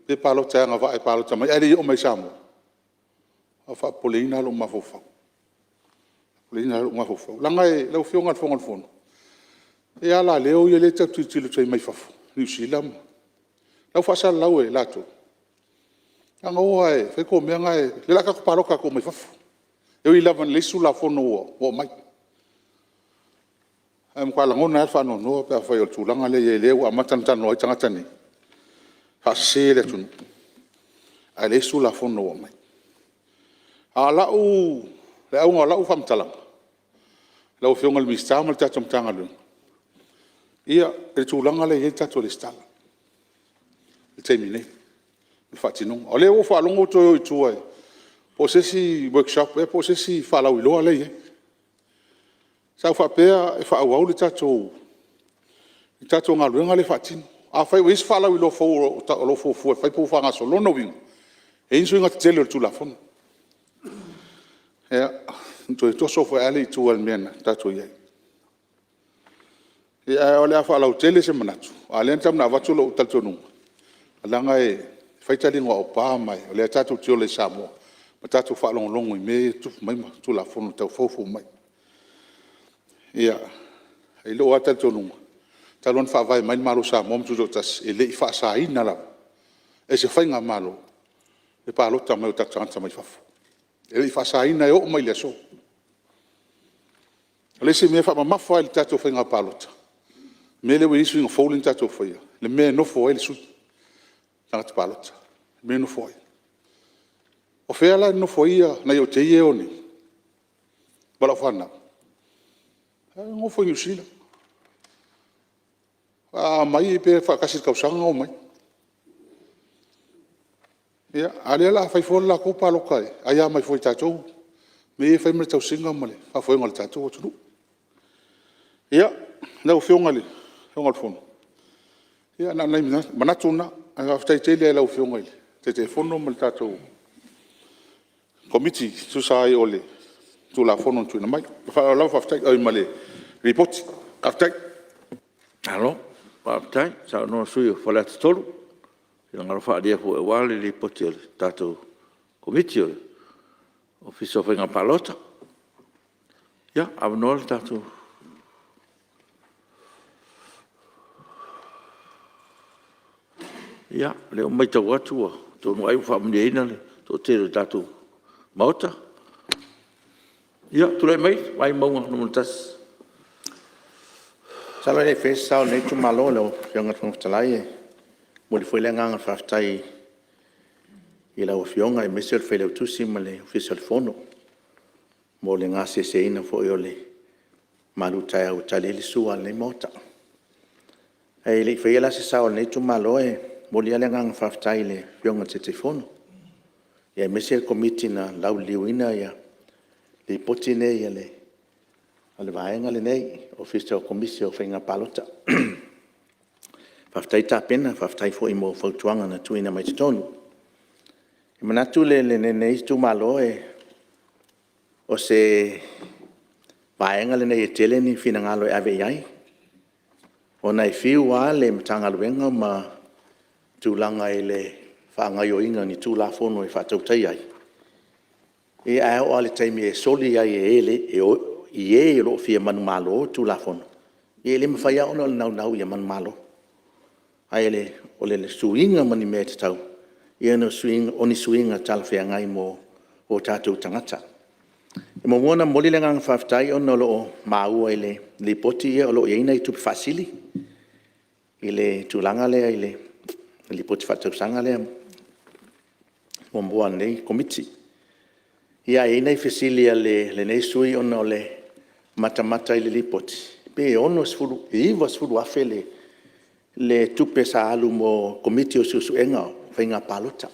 de palo ta nga vai palo ta mai ai o mai samo a fa polina lo ma fofa polina lo ma fofa langa e lo fionga fonga fono e ala leo ye le tatu tilo tai mai fafo ni silam la fa sa lawe la to Anga oa fe ko mea ngai, le laka ko paroka ko mai fafu. Eu i lavan lesu la fono o mai. Am kwa langona fa no no pe fa yo tulanga le ye o amatan tan no tanga tani. Fa se le tun. A lesu la fono o mai. Ala u le au ngala u fam talang. La u fiongal mistamal tatum tangalu. Ia e tulanga le ye tatu le stala. le taimi nei le faatinoga o le ua faalogo toe o itua e po se si workshop e po se si faalauiloa lei e sau faapea e faauau le tatou galuega le faatino afai ua isi faalauiloa fou o lo fuafua fai pou fagasolona uiga e insuiga tetele o le tulafono ea toe toso foi ale itua le mea na tatou iai ia o le a faalautele se manatu a lea tamana avatu lou talitonuga alaga e faitaliga o pā mai o le a tatou tio le samoa ma tatou faalogologo i me tupu mai ma tulafono taufaufau mai ia ai loo a talitonuga talona faavae mai le malo samoa ma tutou tasi e leʻi faasaina lava e se faiga malo e palota mai o tatou tagata mai fafo e leʻi faasaina e oo mai le aso o le se mea faamamafa ai le tatou faiga palota me le ua isuiga fou le tatou faia le mea nofo ai le sui tagata palota le mea nofo ai o fea la nofo ia na o te ie oni wala whana ngofo New Zealand mai pe whakasi kausanga o mai ia ale la fai fo la ko palo kai aya mai foi tatou me fai me tau singa male fa foi ngal tatou tu ia na o fionga le fionga fono ia na nai manatuna anga ftai tele la o fionga ile te fono mal tatou committee su sai ole tu la fono tu na mai fa la fa ftai ai male report aftai alo pa tai sa no sui fa la tolu ia ngaro fa dia fo e wale report ile tatou committee ile office of nga palota ia avnol tatou ia le mai tau atua to no ai fa mneina le to te tatou mauta ia tu le mai vai mau no montas sala le fes sa le tu malo lo yonga tong talai mo le foi lenga fa tai ila o fionga e mesel fele tu simale official fono mo le nga se ina fo yole malu tai o tali le su le mota e le foi la se sa le tu malo e mo le lenga fa tai le fionga te fono ia mesel committee na lau liwina ia le potine ia le ale vaenga le nei official committee fenga palota fa tai ta pena fa tai fo imo fo tuanga na tuina mai tonu manatu le nei tu malo e o se vaenga le nei tele ni fina ngalo e ave ai ona i fiwa le mtanga luenga ma tulanga ile fa ngayo inga ni tu la fono e fa tau tai ai e a o le taimi e soli ai ele e o ie lo fia man malo tu la fono ele me fa ya ona nau ia man malo ai ele o le suinga mani me tau ia no swing oni swinga tal fia ngai mo o tatou tangata e mo mona moli lenga faftai ono lo mau ele li poti ia o lo ina i tu fasili ile tulanga le ile li poti fatou sanga le mo mboa nei committee ia ina i fasili le nei sui ono le mata ile li poti pe ono sfulu i was fulu afele le tupe sa alu mo committee o susu enga fainga palota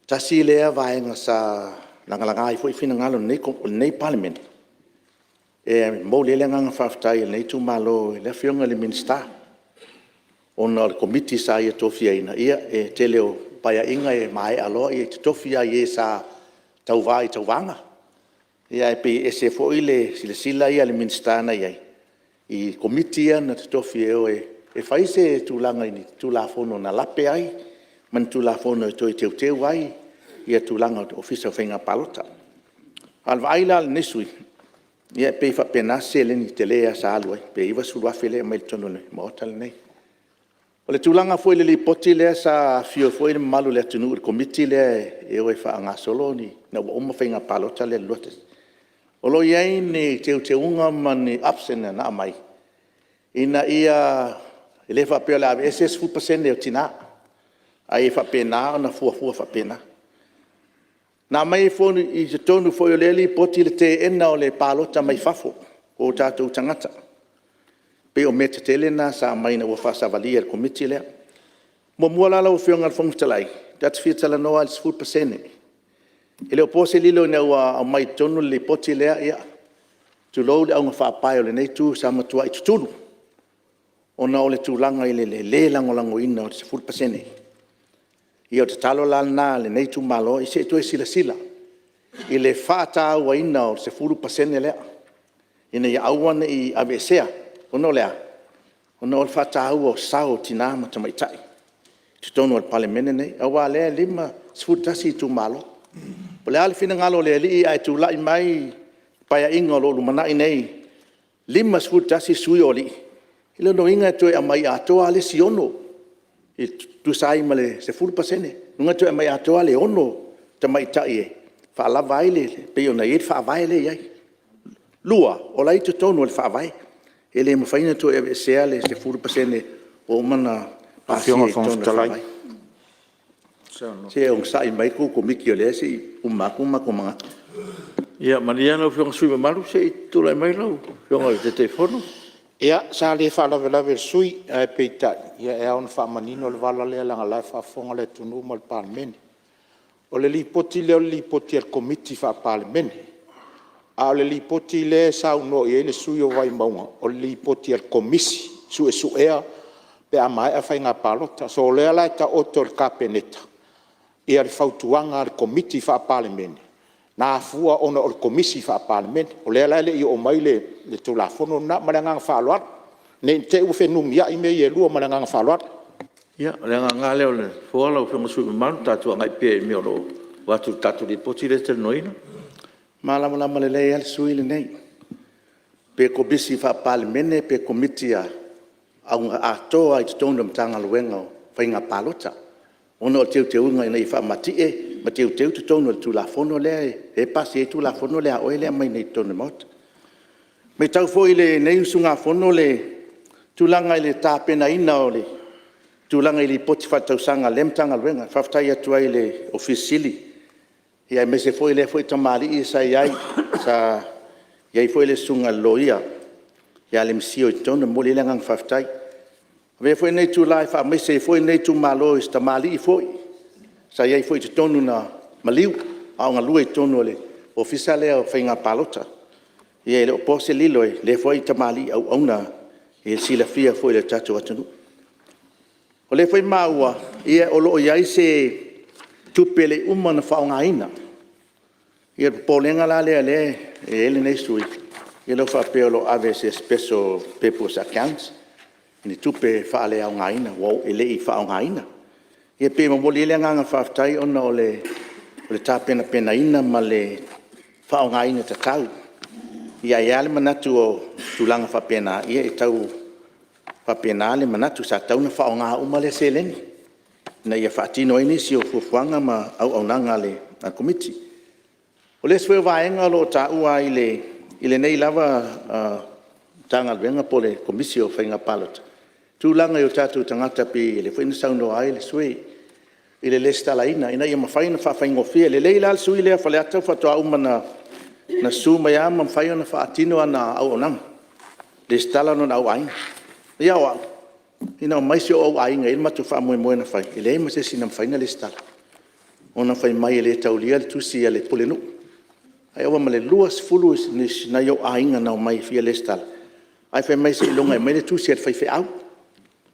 tasi lea vaenga sa langa foi fina ngalo nei parliament e mo le lenga faftai nei tu malo le fionga le minister ona le committee sa ia tofia ina ia e teleo paia inga e mai alo e tofia ia sa tauwanga ia e pe e se foi le sila ia le minister na ia i committee na tofia e faise tu langa ni tu la fono na lape ai man tu la fono to te wai ia tu langa officer fenga palota al vaila al nisui ia pe fa pena sele ni telea sa aloi pe iwa su wa fele mai tono le motal nei ole tu langa foi le poti le sa fio foi le malu le tunu le committee le e o fa nga solo ni na o mo fenga palota le lotes olo ia ni te unga man absent na mai ina ia ele fa pe la ss fu percent de tina ai fa pena na fu fa pena na mai fo i se tonu fo leli poti le te ena o le palota mai fafo o tatou tangata pe o mete tele na sa mai na wa fa sa valia committee le mua la fionga al fong talai that's fit tala no al food percent ele po se lilo na wa mai tonu le poti le ia tu lo le au fa pai le nei tu sa ma tu ai tu ona ole tu langa ile le lango ina o se food percent ia te talo la na le nei tu malo i se tu sila ile fa ta wa ina o se food percent le ina ia awan I avesea ono le ona ol fa ta o sao tina ma mai tai tu tonu al parliament nei awa le lima food tasi tu malo Pole ale fina ngalo le li ai tu lai mai pa ia inga lo mana nei lima food tasi sui oli ile no inga tu e mai ato ale siono e tu sai male se full pasene nunga tu e mai ato ale ono te mai tai fa la vai le pe ona e fa vai le ai lua o lai tu tonu le fa vai ele mo faina tu e se ale se full pasene o mana pa fiona fon talai se on sai mai ku ko miki le si uma ko mga ia mariano fiona sui malu se tu lai mai lo fiona te telefono Ia, sa le whalawe sui e peitai. Ia e aon whamanino le wala lea langa lai whafonga le tunu ma le parlemene. O le li poti leo li poti al komiti wha parlemene. A o le li poti le sa uno I le sui o wai maunga. O le li poti al komisi. Su ea pe a mai a whainga palota. So o lea lai ta oto le kapeneta. Ia le whautuanga al komiti wha parlemene. Na fua ona o komisi fa parliament o le ala le I o mai le tulafono na malanga fa loat ne te u fe num ya I me ye lu malanga fa loat ia le nga le le fo la fo su man ta tu ngai pe mi lo wa tu ta tu di poti le te noina mala le al sui le nei pe ko bisi fa parliament pe komitia a to ai tonu mtanga luenga fa inga palota ono te unga nei fa matie ma te tu tonu tu la fono le e pasi tu la fono le o le mai nei tonu mot me tau foi le nei sunga fono le tu langa le ta pena ina o le tu langa le poti fa tau sanga lem tanga wenga fa ftai atu ai le officially ia me se foi le foi tamali I sa ia foi le sunga loia ia le msio tonu mo le langa fa ftai ve foi nei tu life a me se foi nei tu malo tamali foi sa ia foi te tonu na maliu a nga lue tonu le officiale o fainga palota ia le opose lilo le foi tamali au ona e sila fia foi le tatu atunu o le foi maua ia o lo ia se tupele umana faunga ina ia polenga la le ele nei sui ia lo fa peolo avese special people's accounts ni tupe fa le au ngaina wo ele I fa au ngaina ia pe mo le nga whaftai ona o le tāpena pena ina ma le whaonga ina te tau. Ia le manatu o tulanga whapena ia e tau whapena le manatu sa tau na whaonga uma le seleni. Na ia whaatino ini si o fufuanga ma au nanga le na komiti. O le sweo vaenga lo ta ua ile nei lava tanga luenga po le komisi o whainga palota. Tūlanga o tātou tangata pe le whaina sauno ai le sui i le stala ina ia mawhaina whawhaingofia le leila al sui lea whale atau whatoa umana na su mai ama mwhaiona whaatino ana au onang le stala no na au aina ia o au ina o maisi o au ainga il matu wha moe moe na whai i le ema se sina mwhaina le stala ona whai mai le taulia le tusi le polenu ai awa ma le luas fulu na iau ainga na o mai fia le stala ai whai mai se ilonga e mai le tusi whai whai au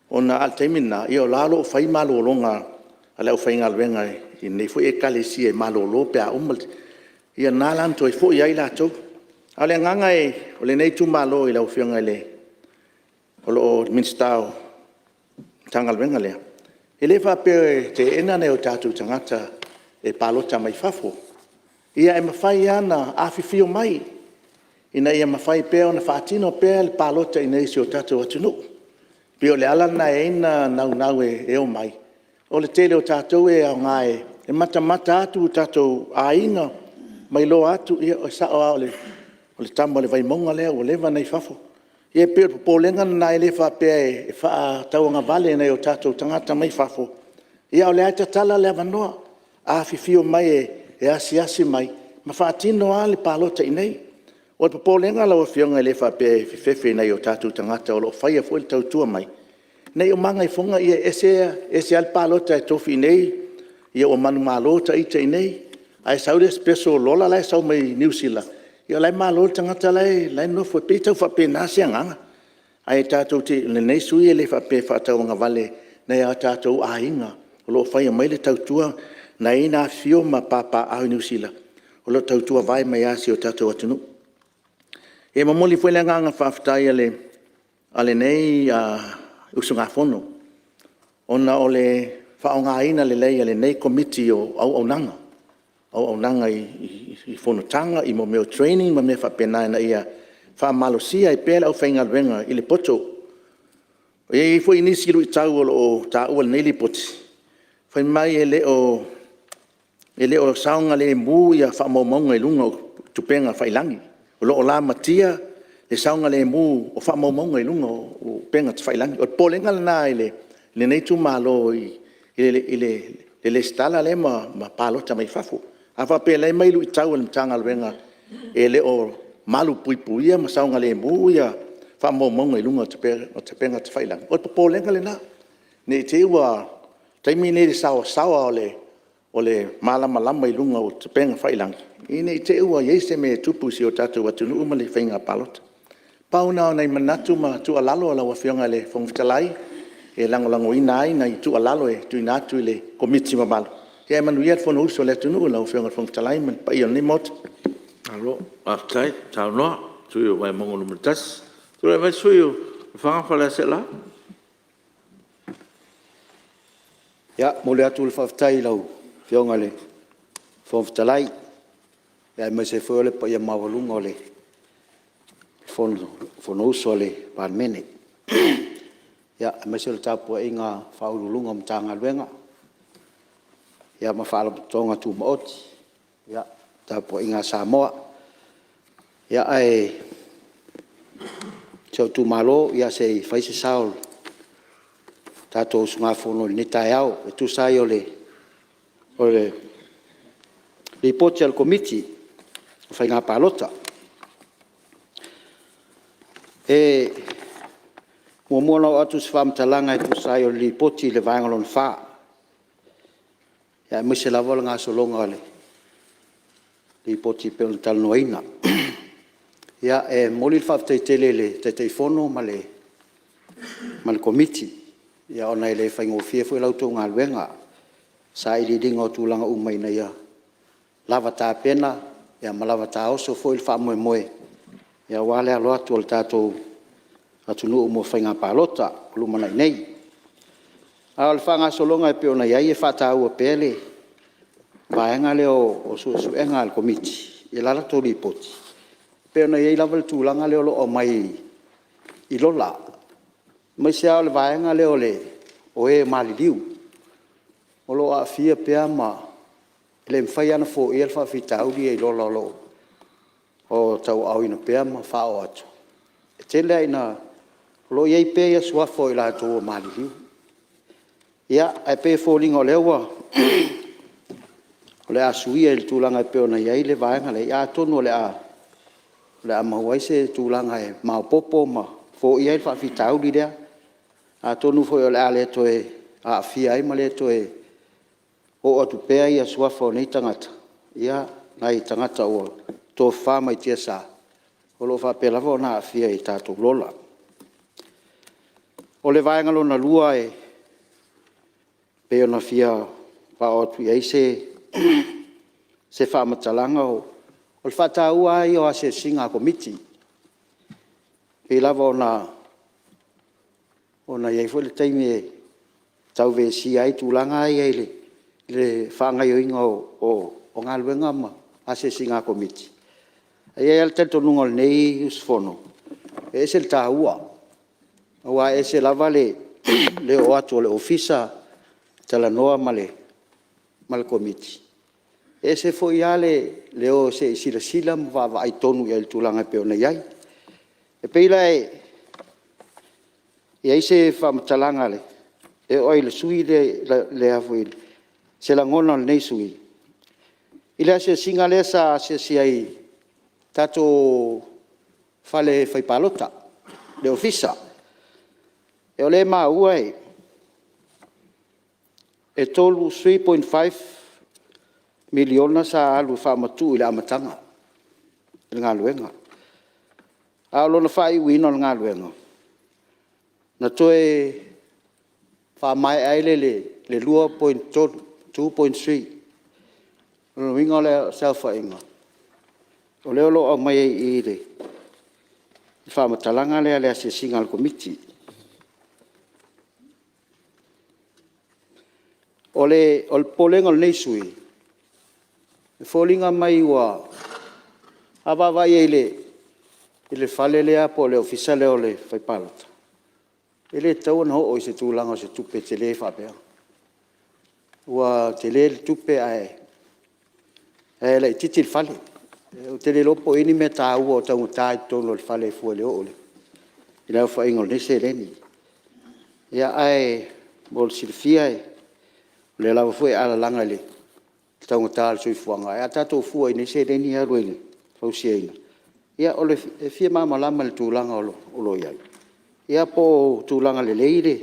ona al taimina ia o lalo o whai malo longa ala o whai ngalwenga I nei fo e kalesi e malo lo pe a umal ia nalanto e fo ia ila tau ale nganga o le nei tu malo ila o whianga le o lo minstao tangalwenga lea e le wha pe te ena ne o tātou tangata e palota mai fafo ia e mawhai ana a fifio mai ina ia mawhai pe o na whaatino pe le palota I nei si o tātou atunu pe o le alana e ina nau e o mai o le tele o tātou e au ngae e mata atu tātou a ina mai lo atu ia o sa o le tamo le vai monga lea o lewa nei fafo ia pe o polenga na e le wha pe e wha tauanga vale nei o tātou tangata mai fafo ia o le aita tala le avanoa a fifio mai e asi mai ma whaatino a le palota I nei o le polenga la o fionga le wha pe fifefe nei o tātou tangata o lo whaia fo le tautua mai nei o manga I fonga ia ese al palota e tofi nei ia o manu malota I te nei ai saure special lola lai sau mai New Zealand ia lai malota ngata lai no foi pe tau fa pe na sianga ai tātou te nei sui le fa pe fa tau nga vale nei a tātou a inga o lo fai mai le tautua nei na fio ma papa a New Zealand o lo tautua vai mai asi o tātou atunu e mamoli foi le nganga fa ftai ale nei usunga fono ona ole fa nga ina le lei ale nei committee o nanga I fono tanga I mo meo training ma me fa pena na ia fa malosia I pela o fainga venga I le poto e foi inisi lu tau o ta o nei le poti foi mai ele o saunga le mbu ia fa mo monga I lunga tupenga fa ilangi o lo la matia le saunga le mbu o fa mo monga I lunga o penga fa ilangi o polenga na ile le nei tu malo ile stala le ma palota mai fafu afa pele mai lu tau le tanga venga ele o malu puipuia ma saunga le mbu ia fa mo monga I lunga te penga te fa ilangi o polenga le na ne te wa taimi ne sawa o le malama I lunga o te penga fa ilangi ine te ua yese me tupu si o tatu watu nu umali whainga palota. Pauna o nei manatu ma tu alalo ala wawhionga le whongfitalai e langolango ina ai na I tu alalo e tu inatu le komiti mabalo. Ia manu iat whono uso le tunu la wawhionga whongfitalai man pa ion ni mot. Alo, aftai, tau noa, tuyo vai mongolu mutas. Tuyo vai suyo, whangawhala se la? Ia, mole atu le whaftai lau, whionga le whongfitalai. Ia mai se whole pa ia mawalunga o le whono uso le parmene. Ia mai se le tapua inga whaurulunga mtanga luenga. Ia ma whaala tonga tu maoti. Ia tapua inga Samoa. Ia ai tau tu malo ia se whaise saol. Tato sunga whono ni tai au. E tu sai o le report al committee. Fai ngā palota. E mua o atu se whamtalanga e tu sai o li poti le vaengalon wha. Ia mwese lawala ngā solonga le li poti pelo tal noina. Ia e moli le whaftaitele le taitei whono ma le komiti. Ia ona e le whaingo fiefo e lautou ngā luenga. Sa ili ringa o tūlanga umaina ia. Lava tā pena. Ia malawa tā oso foi wha moe moe. Ia wale alo atu al tātou atunu umo whainga palota, lumana nei. Al whanga solonga e peona iai e whata ua pele. Vaenga leo o suenga al komiti. I lala tō ripoti. Peona iai lava le tūlanga leo lo o mai I lola. Mai se au le vaenga leo le o e maliliu. O lo a fia pea ma le mfai ana fo e alfa fitau di e lola lo o tau au ina pea ma fa o atu e tele ina lo ye pe ya swa fo ila to mali ia ai pe fo lingo lewa le asui el tulanga pe ona ia le vaenga le ia tonu le a mawai se tulanga e ma popo ma fo ia alfa fitau di dia a tonu fo le ale to e a fia ai ma le to e o atu pea ia suafa o nei tangata. Ia nai tangata o tō whama I tia sa. O lo whape lava o nā whia I tātou lola. O le vaengalo na lua e pe o na whia pa o atu iai se whamatalanga o le whataua ai o ase singa komiti. Pe lava o na iai fwele taimi e tau ve si ai tūlanga ai ai le whangai o inga o ngā luenga ma ase si ngā komiti. Ai al tento nunga nei usfono. E se le tāua. Awa e se lava le o atu le ofisa tala noa ma le komiti. E se fo ia le o se sila ma va ai tonu ia le tūlanga pe ona iai. E peila e se whamatalanga le. E oi le sui le afu ili. Se la ngona nei sui. Ila se singa le sa se ai tato fale fai palota le ofisa. E o le maua e tolu 3.5 miliona sa alu whamatu i le amatanga. I ngā luenga. A lona whai wino ngā luenga. Na toe whamai aile le lua 2.3. Lona winga le selfa inga. O leo lo au mai i le. Whamatalanga lea lea se singa al komiti. O le polenga le neisui. E fōlinga mai ua awa vai e le whale lea po le ofisale o le whaipalata. E le tau na ho o se tūlanga o se tupe te le whapea. Ua te le tupe ae le titi le whale. O te le lopo ini me tā ua o taungu tāi tono le whale fua le o le. I lau whaingo le se leni. Ia ae mo le silfia le lau fue ala langa le. Taungu tāi sui fuanga. Ia tātou fua ini se leni a ruene. Fausia ina. Ia o le fia mama lama le tūlanga o lo iai. Ia po tūlanga le leire.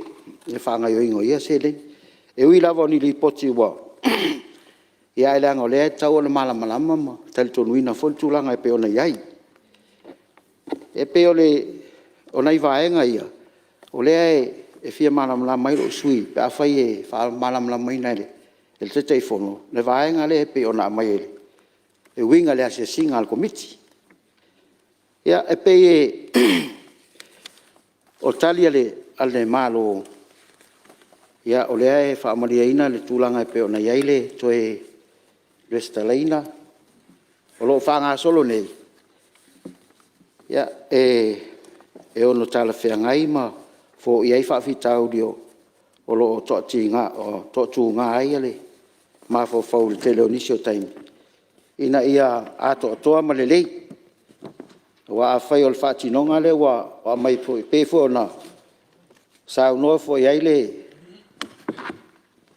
Le whanga yo ingo ia se leni. E ui lava ni li poti ua. Ia ele anga o lea tau le malama ma. Tali tonuina fol tūlanga e pe ona iai. E pe o nei vaenga ia. O lea e fia malama mai lo sui. Pe a fai e wha malama mai nei le. E le te teifono. Le vaenga le e pe ona mai ele. E winga le ase singa al komiti. Ia e pe o tali ale malo. Ia o lea e whaamaria ina le tūlanga e pe ona iai le toe Restalaina, o lo whanga solo nei. Ia, e ono tala whiangai ma, fo iai whawhitau dio, o lo o tōtu ngā ai ale, ma fo whau le te leo nisi o taimi. Ina ia ato atoa ma le lei. Wa a whai o le whātinonga le, wa mai fo i pēfo na, sa unoa fo iai le,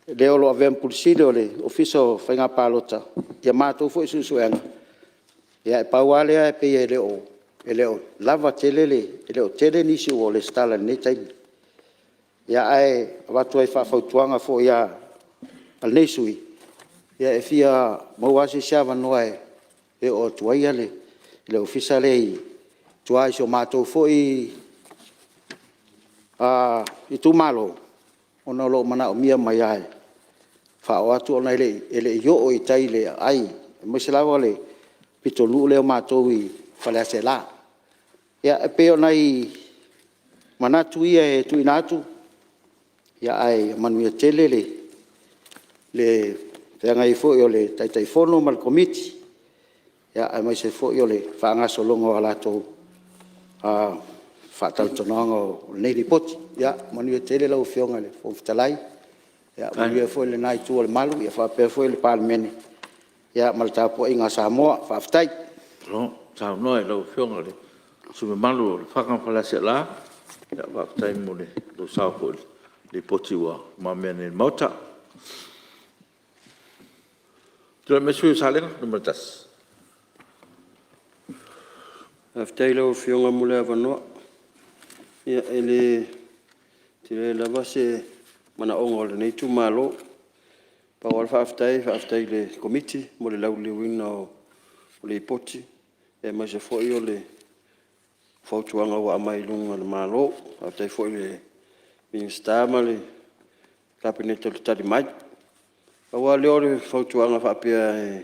le olo avem pulisile o le ofiso whainga pālota. Ia mātou fo i susuenga. Ia e paualea e pe e leo lava tele e leo tele nisi o le stala ne taimi. Ia ai watu ai whawhautuanga fo ia al neisui. Ia e fia mauasi siawa noa e o tuaia le ofisa le tuai so mātou fo i tu malo. Ona lo mana o mia mai ai. Fa o atu ona ele yo o i tai le ai. Mo se lawa le pito lu le o mātou i whale ase la. Ia e pe ona i manatu ia e tu inatu. Ia ai manuia tele le teanga i fo i o le taitai fono mal komiti. Ia ai mai se fo i o le whaangaso longo a lato whātautonanga o nei ripoti. Ia manuia tele lau whionga le fōwhitalai. Ia manuia fo i le nai tua le malu. Ia whapea fo i le pālemene. Ia malatapo i ngā Samoa whawhitai. Tau noe lau whionga le. Sume malu le whakamwhalase la. Ia whawhitai mo le lo saupo le poti ua mamene mauta. Tua me sui salenga, numero tas. Whawhitai lau whionga mule awanoa. Ia ele te lava se mana ongo le nei tu malo. Pa wal whawhitai le komiti mo le lau le wina o le poti. E mai se fo i o le whautuanga wa amai lunga le malo. Whawhitai fo i le minister ma le kabinete le tari mai. Pa wal leo le whautuanga whapea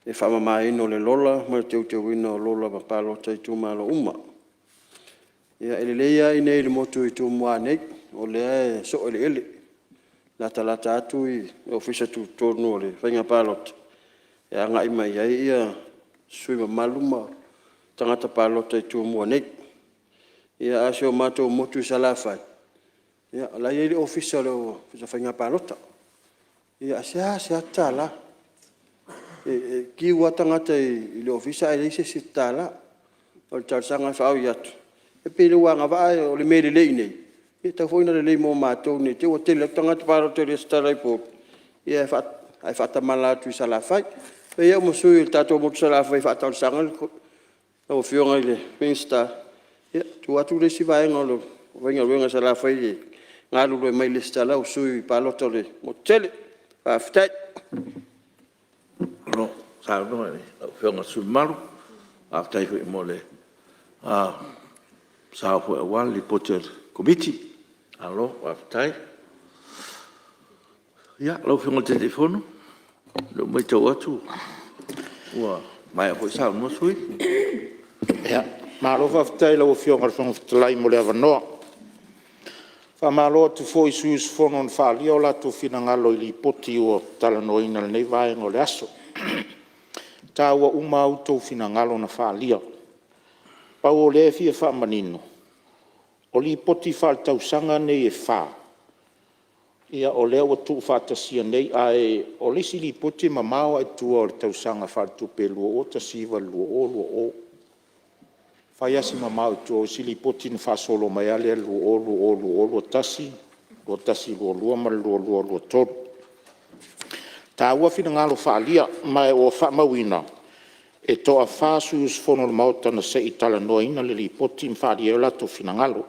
e whamamai ino le lola. Ma le teu wina o lola ma palo tai tu malo uma. Ia ele leia i nei le motu i tu mua nei, o lea e so ele. Lata atu i ofisa tu tonu o le whainga pālota. Ia ngai mai ai ia sui ma maluma tangata pālota i tu mua nei. Ia asio mātou motu i salafai. Ia la i le ofisa le whainga pālota. Ia se atala. Ki ua tangata i le ofisa e leise si tala. O le tarsanga whao i atu. E pele wanga vae o le mele lei nei. E tau foina le lei mō mātou nei. Te o tele tangata pāro te le starai pō. Ia e whata mala atu i salafai. E ia mo sui il tātou motu salafai whata o sanga. O whionga i le minister. Ia tu atu le si vaenga Wenga sa la fai ngā lulu mai le stala o sui paloto le mo tele aftai. No, sa no ni, whionga sumaru, aftai hui mo le, sa hui awan li poter komiti, alo, aftai. Ia, lau whionga telefono, lo mai tau atu, ua, mai hui sa no sui. Ia, malo aftai lau whionga whangafitalai mo le avanoa. Whamalo tu foi suis fonon whaalia o la tu whinangalo i li poti o talanoina le nei vaenga o le aso. Tā ua uma autou whinangalo na whaalia. Pau o le fia whamanino. O li poti whaatausanga nei e wha. Ia o lea ua tu whaatasia nei ai o lesi li poti mamao ai tua o le tausanga whaatupe lua o tasiva lua o. Whaiasi mamau tō sili poti na whasolo mai ale lua tasi lua ma lua tōru. Tā ua whina ngalo whaalia mai o whamawina e toa whasu us whono mauta na se i tala noa ina le li poti na whaalia o lato whina ngalo.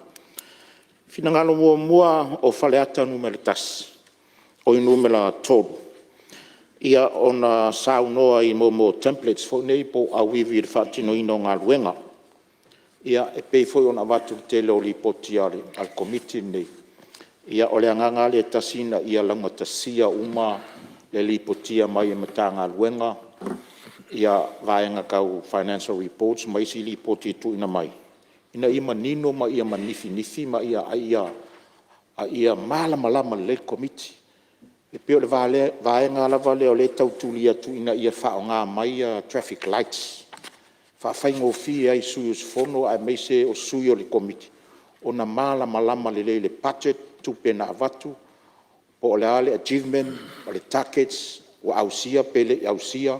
Whina ngalo mua o whaleata numele tasi o i numela tōru. Ia o na sau noa i mo templates fo nei po a wivi le whaatino ino ngā luenga. Ia e pei foi ona watu te leo li poti ale al komiti nei. Ia o le anganga le tasina ia langa tasia uma le li potia mai e matanga luenga. Ia vaenga kau financial reports mai si li poti tu ina mai. Ina ima nino ma ia manifi ma ia malama le komiti. E peo le vaenga lava leo le tautulia tu ina ia whao ngā mai traffic lights. Whawhaingo fia ai sui os fono ai meise o sui o le komiti. O na malama le budget tupe na avatu. Po le ale achievement, o le targets, o ausia pele ausia.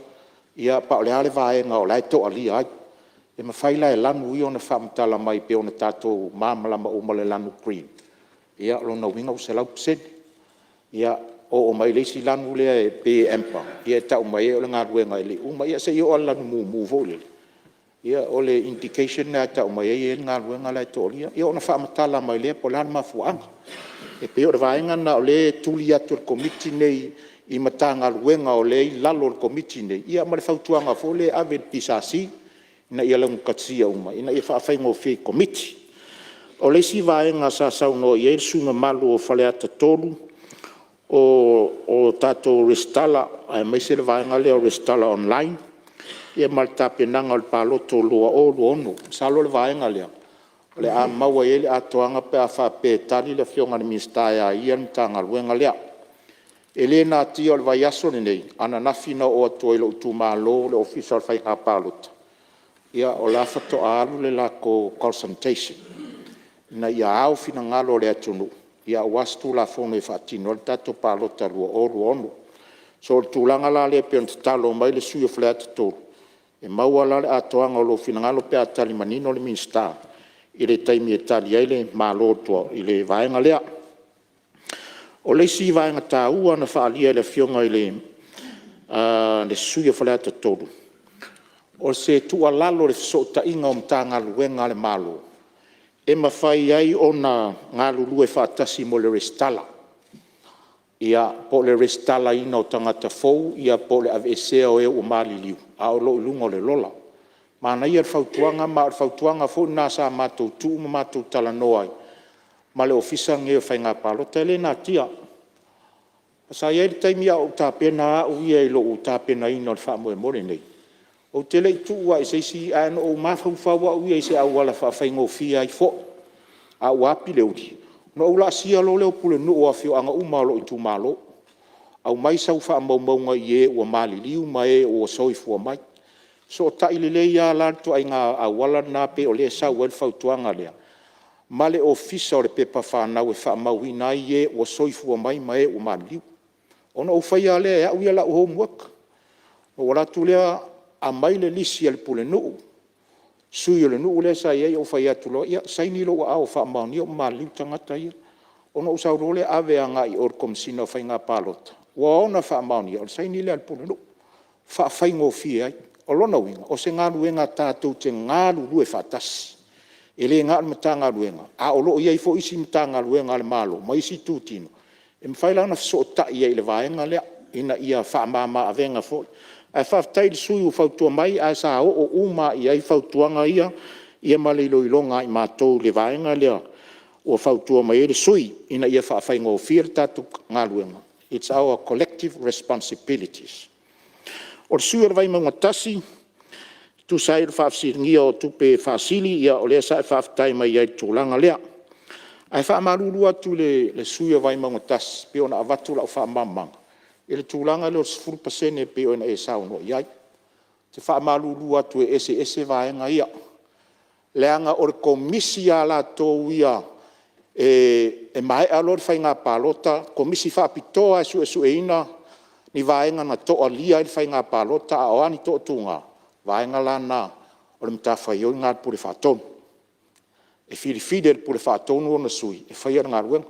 Ia pa o le ale vaenga o lai to ali ai. E mawhaila e lanu i o na whamtala mai pe o na tātou mamalama o male lanu green. Ia lo na winga o se lau psen. Ia o mai leisi lanu lea e pe empa. Ia tau mai e o le ngā ruenga e le. Uma ia se i o lanu mu vole. Ia o le indication na tau mai e ngā ruenga lai tōria. Ia o na whaamatala mai lea po lana mafuanga. E pe o le vaenga na o le tuli atu le komiti nei i matanga ruenga o le lalo le komiti nei. Ia ma le whautuanga fo le ave pisasi ina ia langu katsia uma. Ina ia whaafengo whi komiti. O le si vaenga sa sauno i e sunga malu o whaleata tolu o tato restala. Ai mai se le vaenga le o restala online. Ia malta penanga o le paloto lua o ono. Salo le vaenga lea. Le a maua ele a toanga pe a whape tali le whionga ni ministaya ia ntanga luenga lea. Ele na tia o le vaiaso ni nei. Ana nafina o atua ilo utu malo le official whai ha palota. Ia o la whato alu le la ko consultation. Na ia au fina ngalo le atunu. Ia wastu la fono e whaatino le tato palota lua o ono. So le tūlanga la le pe on talo mai le suyo fleata tolu. E maua la le atoanga o lo finangalo pe atali manino le minsta. I le taimi e tali ai le mālotua i le vaenga lea. O le si vaenga tā ua na whaalia le fionga i le suia whaleata tolu. O se tua lalo le sota inga o mtanga luenga le malo. E mawhai ai o na ngā lulu e whaatasi mo le restala. Ia po le restala ina o tangata fou, ia po le avesea o e o mali liu. A o lo ilunga o le lola. Mana ia fautuanga fo na sa matou tu matou tala noai. Ma le ofisa nge fai ngā palota ele nā tia. Sa ia le taimi au tā pena au ia ilo u tā pena ina o le wha moe more nei. O te lei tu ua i seisi anu o mawhauwhaua au ia i se au wala whawhai ngofia i fo. A wapi leo di. No ula sia lo leo pule no o afio anga umalo i tu malo. Au mai sau wha maunga i e ua mali liu mai o soifua mai. So ta ilile ia lanto ai ngā awala nā pe o le sau el fautuanga lea. Ma le ofisa o le pepa whanau e whaamauina i e o soifua mai mai o mali liu. Ona o whaia lea e au ia la o homework. O wala tu lea a mai le lisi al pule nuu. Sui o le nuu lea sa ia o whaia tu loa. Ia saini lo a o whaamauni o mali liu tangata ia. Ona o sauro le ave anga i orkom sina o whai ngā palota. Wa ona whaamauni o saini le al pule nuu. Whaafai ngō fia ai. O lona winga, o se ngālu e ngā tātou te ngālu rue whatasi. e le ngā matanga luenga. A o loo iai fo isi matanga luenga le malo, ma isi tūtino. E mwhaila na so ta ia i le vaenga lea, ina ia whaamama avenga fo. Ai whaftai le sui u whautua mai, ai sa o uma iai whautuanga ia malilo ilonga i mātou le vaenga lea, o whautua mai le sui, ina ia whaafai ngō whir tātu ngā luenga. It's our collective responsibilities. O le sui vai mga tasi, tu sai le whaafsiringia o tupe whaasili, ia o lea sai whaaftai mai iai tūlanga lea. Ai whaamaruru atu le sui vai mga tasi, pe ona avatu la o whaamamanga. E le tūlanga leo 10% pe ona e sao no iai. Te whaamaruru atu e ese vaenga ia. Leanga o le komisi a la tō ia, e mai alor fai ngā pālota, komisi whaapitoa e ina, ni vaenga na toa lia i fai ngā pālota, a oani toa tūnga, vaenga lana, o le mta whai oi ngā pure whaatonu. E whirifide le pure whaatonu o na sui, e whai ar ngā ruenga.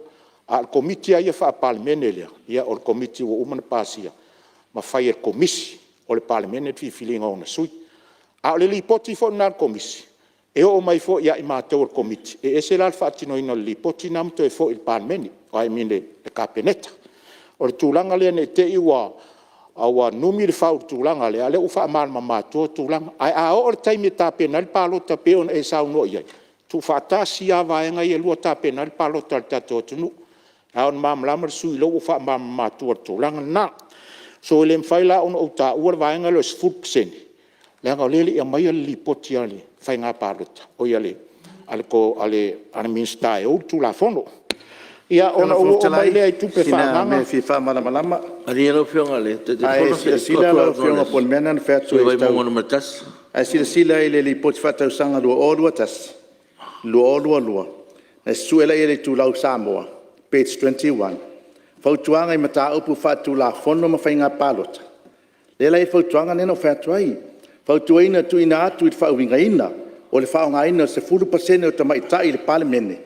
A le komiti a ia whaapalemene lea, ia o le komiti o umana pāsia, ma whai ar komisi, o le palemene whifilinga o na sui. A o le lipoti fo na komisi, e o mai fo ia i mātou o komiti. E ese la whaatino ina li poti namto e fo il palmeni, o ai mine le kapeneta. O le tūlanga lea ne te iwa, awa numi le whau tūlanga lea, le uwha amalma mātua tūlanga. Ai a o le taimi e tāpena le pālota peona e sau no iai. Tu whaatasi a vaenga i e lua tāpena le pālota le tato tunu. A on mamlama le sui lo uwha amalma mātua tūlanga na. So le mwhaila on o tā ua le vaenga lo 10%. Le anga lele ia mai ali poti ali fai ngā pālota o ia le ale minsta e o tu la fono ia ona o mai le ai tupe whaamanga me fi whaamalamalama Ari ero whionga le, te ai sila la whionga pon mena na whea tui vai mongono matas. ai sila i le li poti whatau sanga lua olua tas lua olua na suela i le tūlau Samoa page 21 whautuanga i mata upu whatu la fono ma whai ngā pālota le lai whautuanga nena o whea tuai Fautuaina tu ina atu i whauinga ina, o le whaonga ina se 10% o tamaita i le palemene,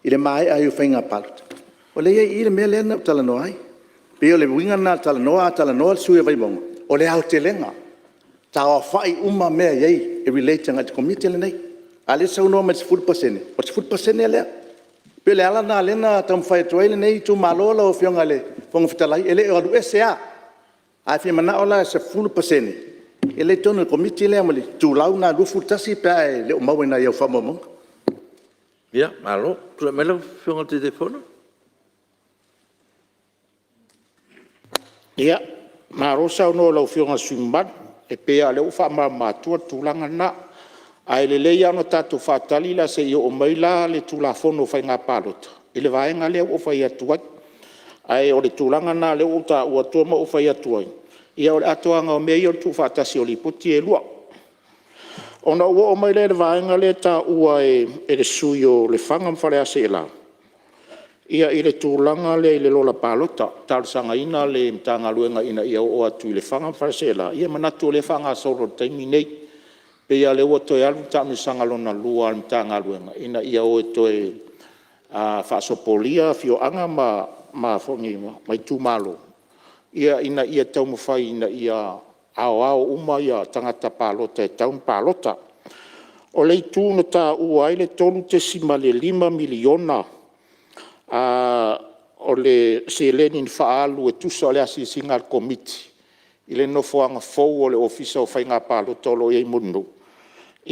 i le mai ai o whainga palota. O le iei i le mea lena o talanoa ai. Pe o le winga na talanoa sui vai mongo. O le au te lenga. Ta o whai uma mea iei e relating at committee le nei. A le sau noa mai se 10%. O se 10% e lea. Pe le ala na lena tam whai tuai le nei tu malola o whionga le whonga fitalai. E le o adu SCA. A whia mana ola se 10%. E le tono komiti le amali tūlau nā lufu tasi pia e leo maua na iau whamamanga. Ia, malo, tula mele whionga te whono? Ia, mā rosa no lau whionga sumban, e pea leo whaama mātua tūlanga na, ai le leia no tātou whātali la se i o mai la le tūla whono whai ngā pālota. I le vaenga leo o whai atuai, ai o le tūlanga na leo o tā ua tuama o whai atuai. Ia o le atoanga o mea i o tu whaatasi o li puti e lua. Ona ua o mai le vaenga le ta ua e le sui o le whanga mwhare ase e la. Ia i le tūlanga le i le lola pālota, tārsanga ina le mtanga luenga ina ia o atu i le whanga mwhare ase e la. Ia manatu o le whanga soro taimi nei, pe ia le ua toi alu tāmi sanga lona lua al mtanga luenga, ina ia o e toi whaasopolia fio anga ma whongi mai tūmalo. Ia ina ia tau mawhai ina ia ao uma ia tangata pālota e taun pālota. O lei tūna tā ua ai le tolu te sima le 5 miliona o le se lenin whaalu e tusa o le asi singa al komiti. I le nofoanga fau o le ofisa o whai ngā pālota o lo iei munu.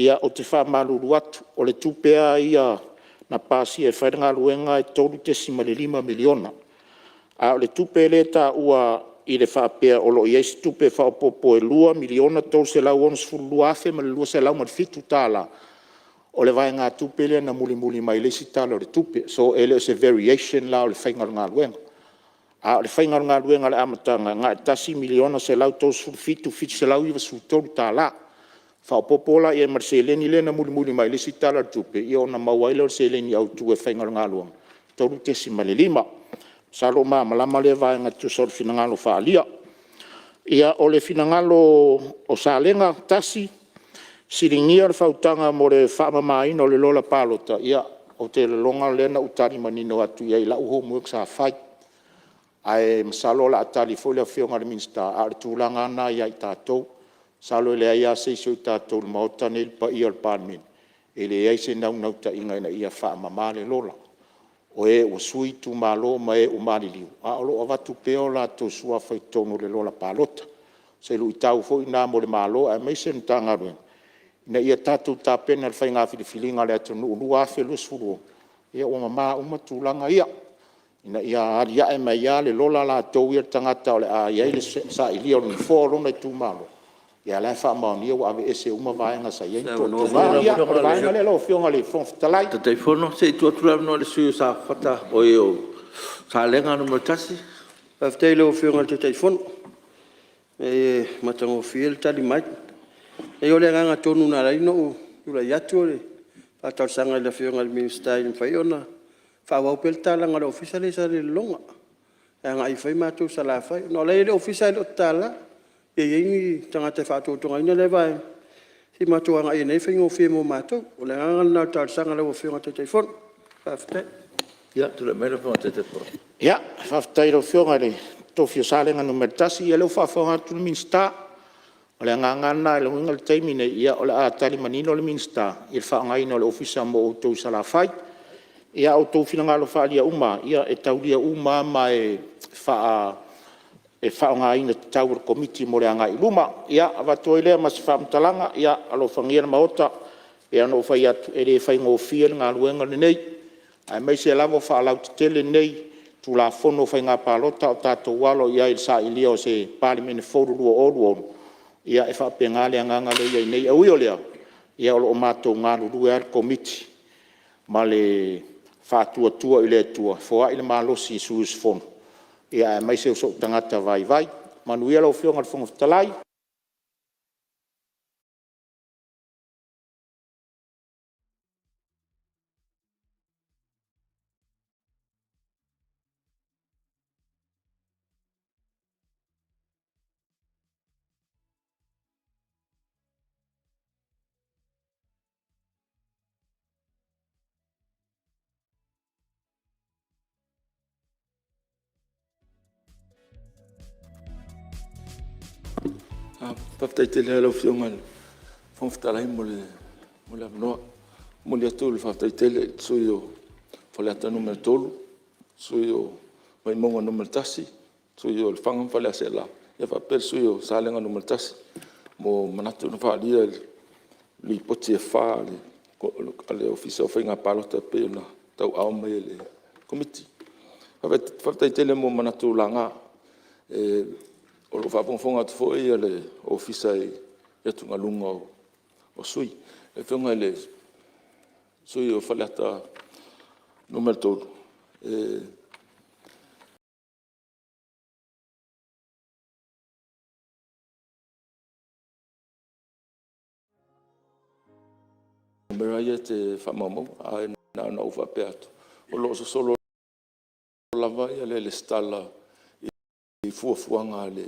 Ia o te whaamaluru atu o le tūpea ia na pāsi e whai ngā luenga e tolu te sima le 5 miliona. A o le tupe le tā ua i le whaapea o lo iesi tupe whaopopo e 2 miliona tau se lau onus fulu afe ma le 2 se lau ma le fitu tāla. O le vai ngā tupe le na muli mai le si tāla o le tupe. So ele se variation la o le whaingar ngā luenga. A o le whaingar ngā luenga le amatanga ngā tasi miliona se lau tau fitu se lau iwa su tolu tāla. Whaopopo la i e marseleni le na muli mai le si tāla o tupe. I o na mauaila o se leni au tu e whaingar ngā luenga. Tolu te si male 5. Salo malama le vaenga tu sor finangalo whaalia. Ia o le finangalo o salenga tasi, siringia le whautanga mo le whaamamaina o le lola pālota. Ia o te longa lena utari manino atu ia i la uho muek sa whai. Ai masalo la atali folia whionga le minsta a le tūlanga ana ia i tātou. Salo le aia seisio i tātou le maotane il pa ia le pāmin. e le ai se nau ta inga ina ia wha mamale lola. O e o sui tu malo ma e o maliliu. A olo avatu peo la to sua fai tono le lola palota. Se lu itau fo ina mo le malo a mai se ntanga ruen. Ina ia tatu ta pena le whai ngā whiliwhilinga le atu nu afe lu suru. Ia o mama umatulanga ia. Ina ia aria e mai ia le lola la tau ia tangata o le a ia ile sa ilia o ni fōrona i tu malo. Ia lai wha maonia wa ave ese uma vaenga sa iei tō tō ia o le vaenga le lo fionga le whonfitalai. Ta tei whono, se i tuatura no le suyo sa whata o e o sa lenga no matasi. Paftai lo fionga te tei whono. E matango fiel tali mai. E o le nganga tonu na reino ula yatu o le. Patau sanga le fionga le minister in whaiona. Whawau pel tala ngā le ofisale sa le longa. E ngā i whai mātou sa la whai. No le ofisale o tala. E yengi tangata whātōtonga ina le vai. Si mātua ngā i nei whaingo whie mō mātou. O le nganga nā tār sanga le o whionga te teifon. Whawhitai. Ia, tula mera whonga te te pora. Ia, whawhitai ro whionga le tōwhio sālenga no mertasi. Ia leo whawhonga tu le minsta. O le nganga nā le hunga le taimine. Ia o le ātari manino le minsta. Ia whaanga ina o le ofisa mō o tau sa la whai. Ia o tau whina ngalo whaalia uma. Ia e taulia uma ma e whaa e whaonga ina te taura komiti mo rea ngai luma. Ia, avato e lea masi whaamtalanga, ia, alo whangia na maota, e ano whai atu, e re whai ngō whia ngā luenga le nei. Ai mai se lavo whaalau te tele nei, tu la whono whai ngā pālota o tātou walo, ia il sa ilia o se pāli mene whoru lua oru onu. Ia, e whaape ngā lea nganga le iai nei, au io lea. Ia, olo o mātou ngā lurua ar komiti, ma le whātua tua i le tua, whoa i le mālosi i suus whono. Ia mai se usok tangata vai vai manuia lo fionga fonga talai Paftai te lea lau whionga whongwhitalai mo le avanoa. Mo le atu le whaftai te le sui o whaleata numero tolu, sui o waimonga numero tasi, sui o le whangam whalea se la. Ia whapere sui o salenga numero tasi. Mo manatu na whaalia li poti e whaa le ofisa o whainga pālota pe na tau ao mai le komiti. Whaftai te le mo manatu la ngā. O lo whapongwhonga tu fo ia le ofisa i tunga lunga o sui. E whionga le sui o whaleata numero tolu. Mera ia te whamamau, a na uwha pe atu. O lo so solo lava ia le stala i fuafuanga ale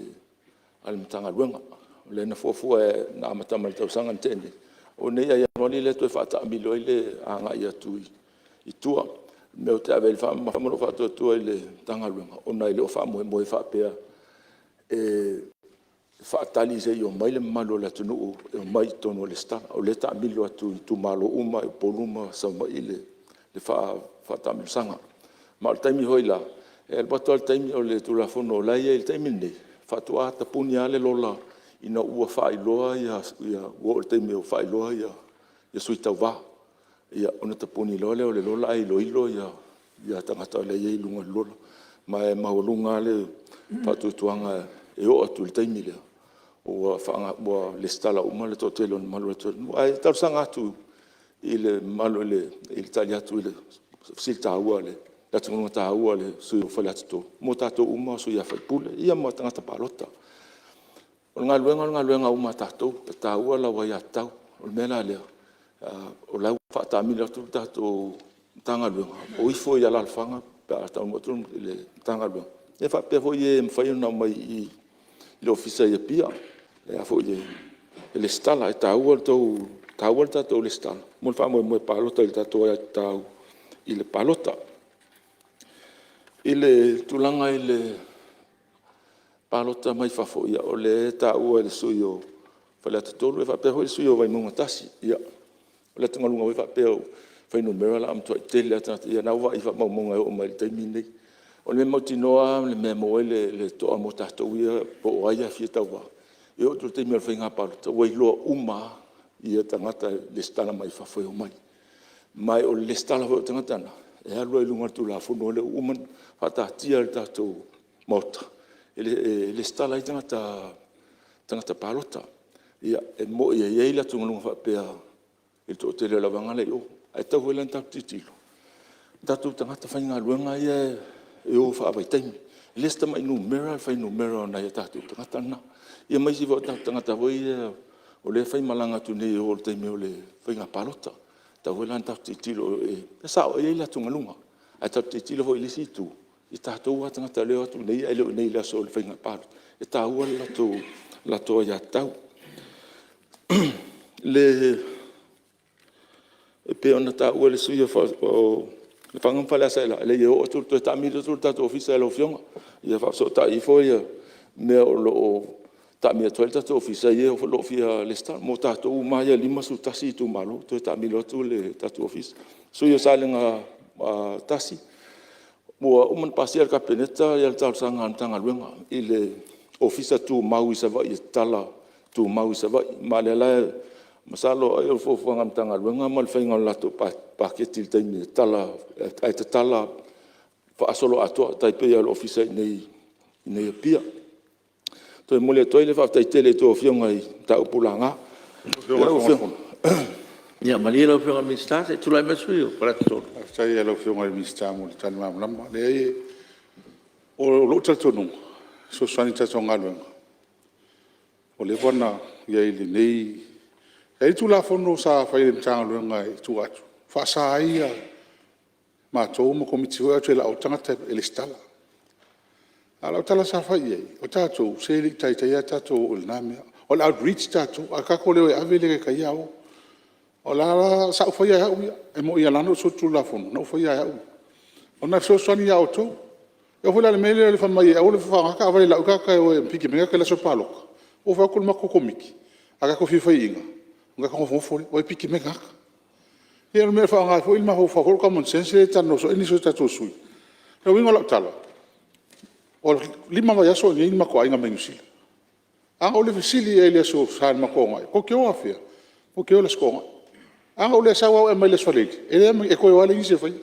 matanga ruenga. Le na fuafua e na amatama le tausanga tene. O nei ia ngoni le toi whata amilo i le anga ia tui i tua. Meo te awe le whamano whata tua i le tanga ruenga. O nei le o whamoe moe whapea whaatali se i o mai le malo le atunu o mai tono le stana. O le ta amilo atu i tu malo uma e poluma sa mai le whata amilo sanga. Ma o taimi hoi la. E bato al taimi o le tulafono o lai e le taimi nei. Fatua tapuni ale lola ina ua whailoa ia ua o taimi o whailoa ia sui tau wā. Ia ona tapuni loa leo le lola ai loilo ia tangata le iei lunga lola. Ma e maholunga le patutuanga e o atu le taimi lea. Ua wha le stala uma le totelo ni malu le totelo. Ai tausanga atu i le malu i le tali atu i le silta ua le. La tunga taua le sui o whale atu. Mo tātou uma sui a whaipule. Ia mo tangata pālota. O ngā luenga uma tātou. Taua la wai atau. O le mena lea. O lau whaatamila atu tātou tanga luenga. O ifo i ala alwhanga. Pea atau motu i le tanga luenga. E whapea fo i e mwhaiona mai i le ofisa i a pia. E a fo i le stala. E taua le tātou le stala. Mo le whamoe pālota i le tātou ai tau i le pālota. I le tulanga i le pālota mai whafo ia o le tā ua le sui o whale atu tolu e whapea hoi sui o Waimunga Tasi ia O le tunga we fa pe fai numero la am to tele ta ia na wa i fa mo o mai te mini. O le mo tinoa le me mo le to mo ta to ia po ai fi ta wa. E o te me fa nga pa to we lo uma ia tangata le stala mai fa foi o mai. Mai o le stala ho tangata na. E alu e lunga tu la fono le uma fa ta tia ta to mota. Le stala i tangata palota. Ia e mo ia ia la tunga lunga fa pe il to te la vanga le o. Ai tau he lan tau titilo. Tatu tangata fa nga luenga ia e o fa vai taimi. Lesta mai numero fa numero na ia tatu tangata na. Ia mai si vo tangata voi o le fai malanga tu nei o te me o le fai nga palota. Tau he lan tau titilo e sa o ia la tunga lunga. Ai tau titilo vo ilisi tu. I tātou tangata leo atu nei ai leo nei la so le fai nga palota. E tāua la to ia tau. Le e pe ona ta ua le suia o le fangam fale asa le ia o tu ta mi tu ta ofisa le ofionga ia fa so ta i fo ia me o lo ta mi to ta ofisa ia o lo fia le sta mo ta to ma ia lima su tasi tu malo to ta mi lo tu le ta tu ofisa suia salenga tasi mo o man pasier kapeneta ia ta sanga tanga luenga ile ofisa tu mau isa va i tala tu mau isa va ma le la masalo ai o fo ngam tanga luenga mal fainga lato pa ke til taimi tala ai te tala fa solo ato tai pe al officer nei pia to mo le toile fa tai tele to fionga i ta upulanga ya malira fionga mi sta tu la mesu io para to sai elo fionga mi sta mo tan ma le o lo tatu no so sani tatu ngaluenga o le bona ia ili nei e tu la fono sa fai le tanga luenga e tu atu fa sa ia ma to mo komiti o tu la o tanga te ele stala ala o tala sa fai ai o tatu se li tai tai tatu o le name o la outreach tatu a ka ko le ave le ka ia o la sa fai ia e mo ia lano so tu la fono no fai ia o na so so ni ia o to e fola le mele le fa mai o le fa ka vai la ka o piki me ka la so palo o fa ko ma ko komiki aga ko fi fai inga nga ko fo o piki me ka ia me fa nga fo il ma ho fa ko common sense ta no so ini so ta to sui e winga la tala o lima va so ni ma ko ai nga mengusi a o le fisili e le so sa ma ko ngai ko ke o afia ko ke o le sko a o le sa wa e mai le so le e ko wa le ni se fai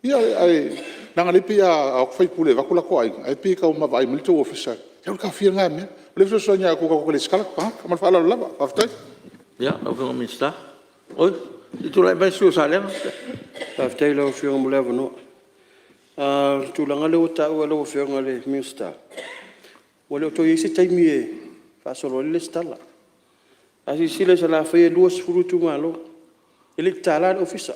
ia ai nanga le pia o fai pule va kula ko ai pi ka o ma vai mil to officer e o ka fia nga me le so nya ko ko le skala ka ma fa la lava aftai ya o fionga mi sta oi tu la mesu sale aftai lo fionga mo le no tu langa le uta o lo fionga le minsta o le to yisi taimi e fa solo le stala asi sile sala fa e luas frutu malo ele tala officer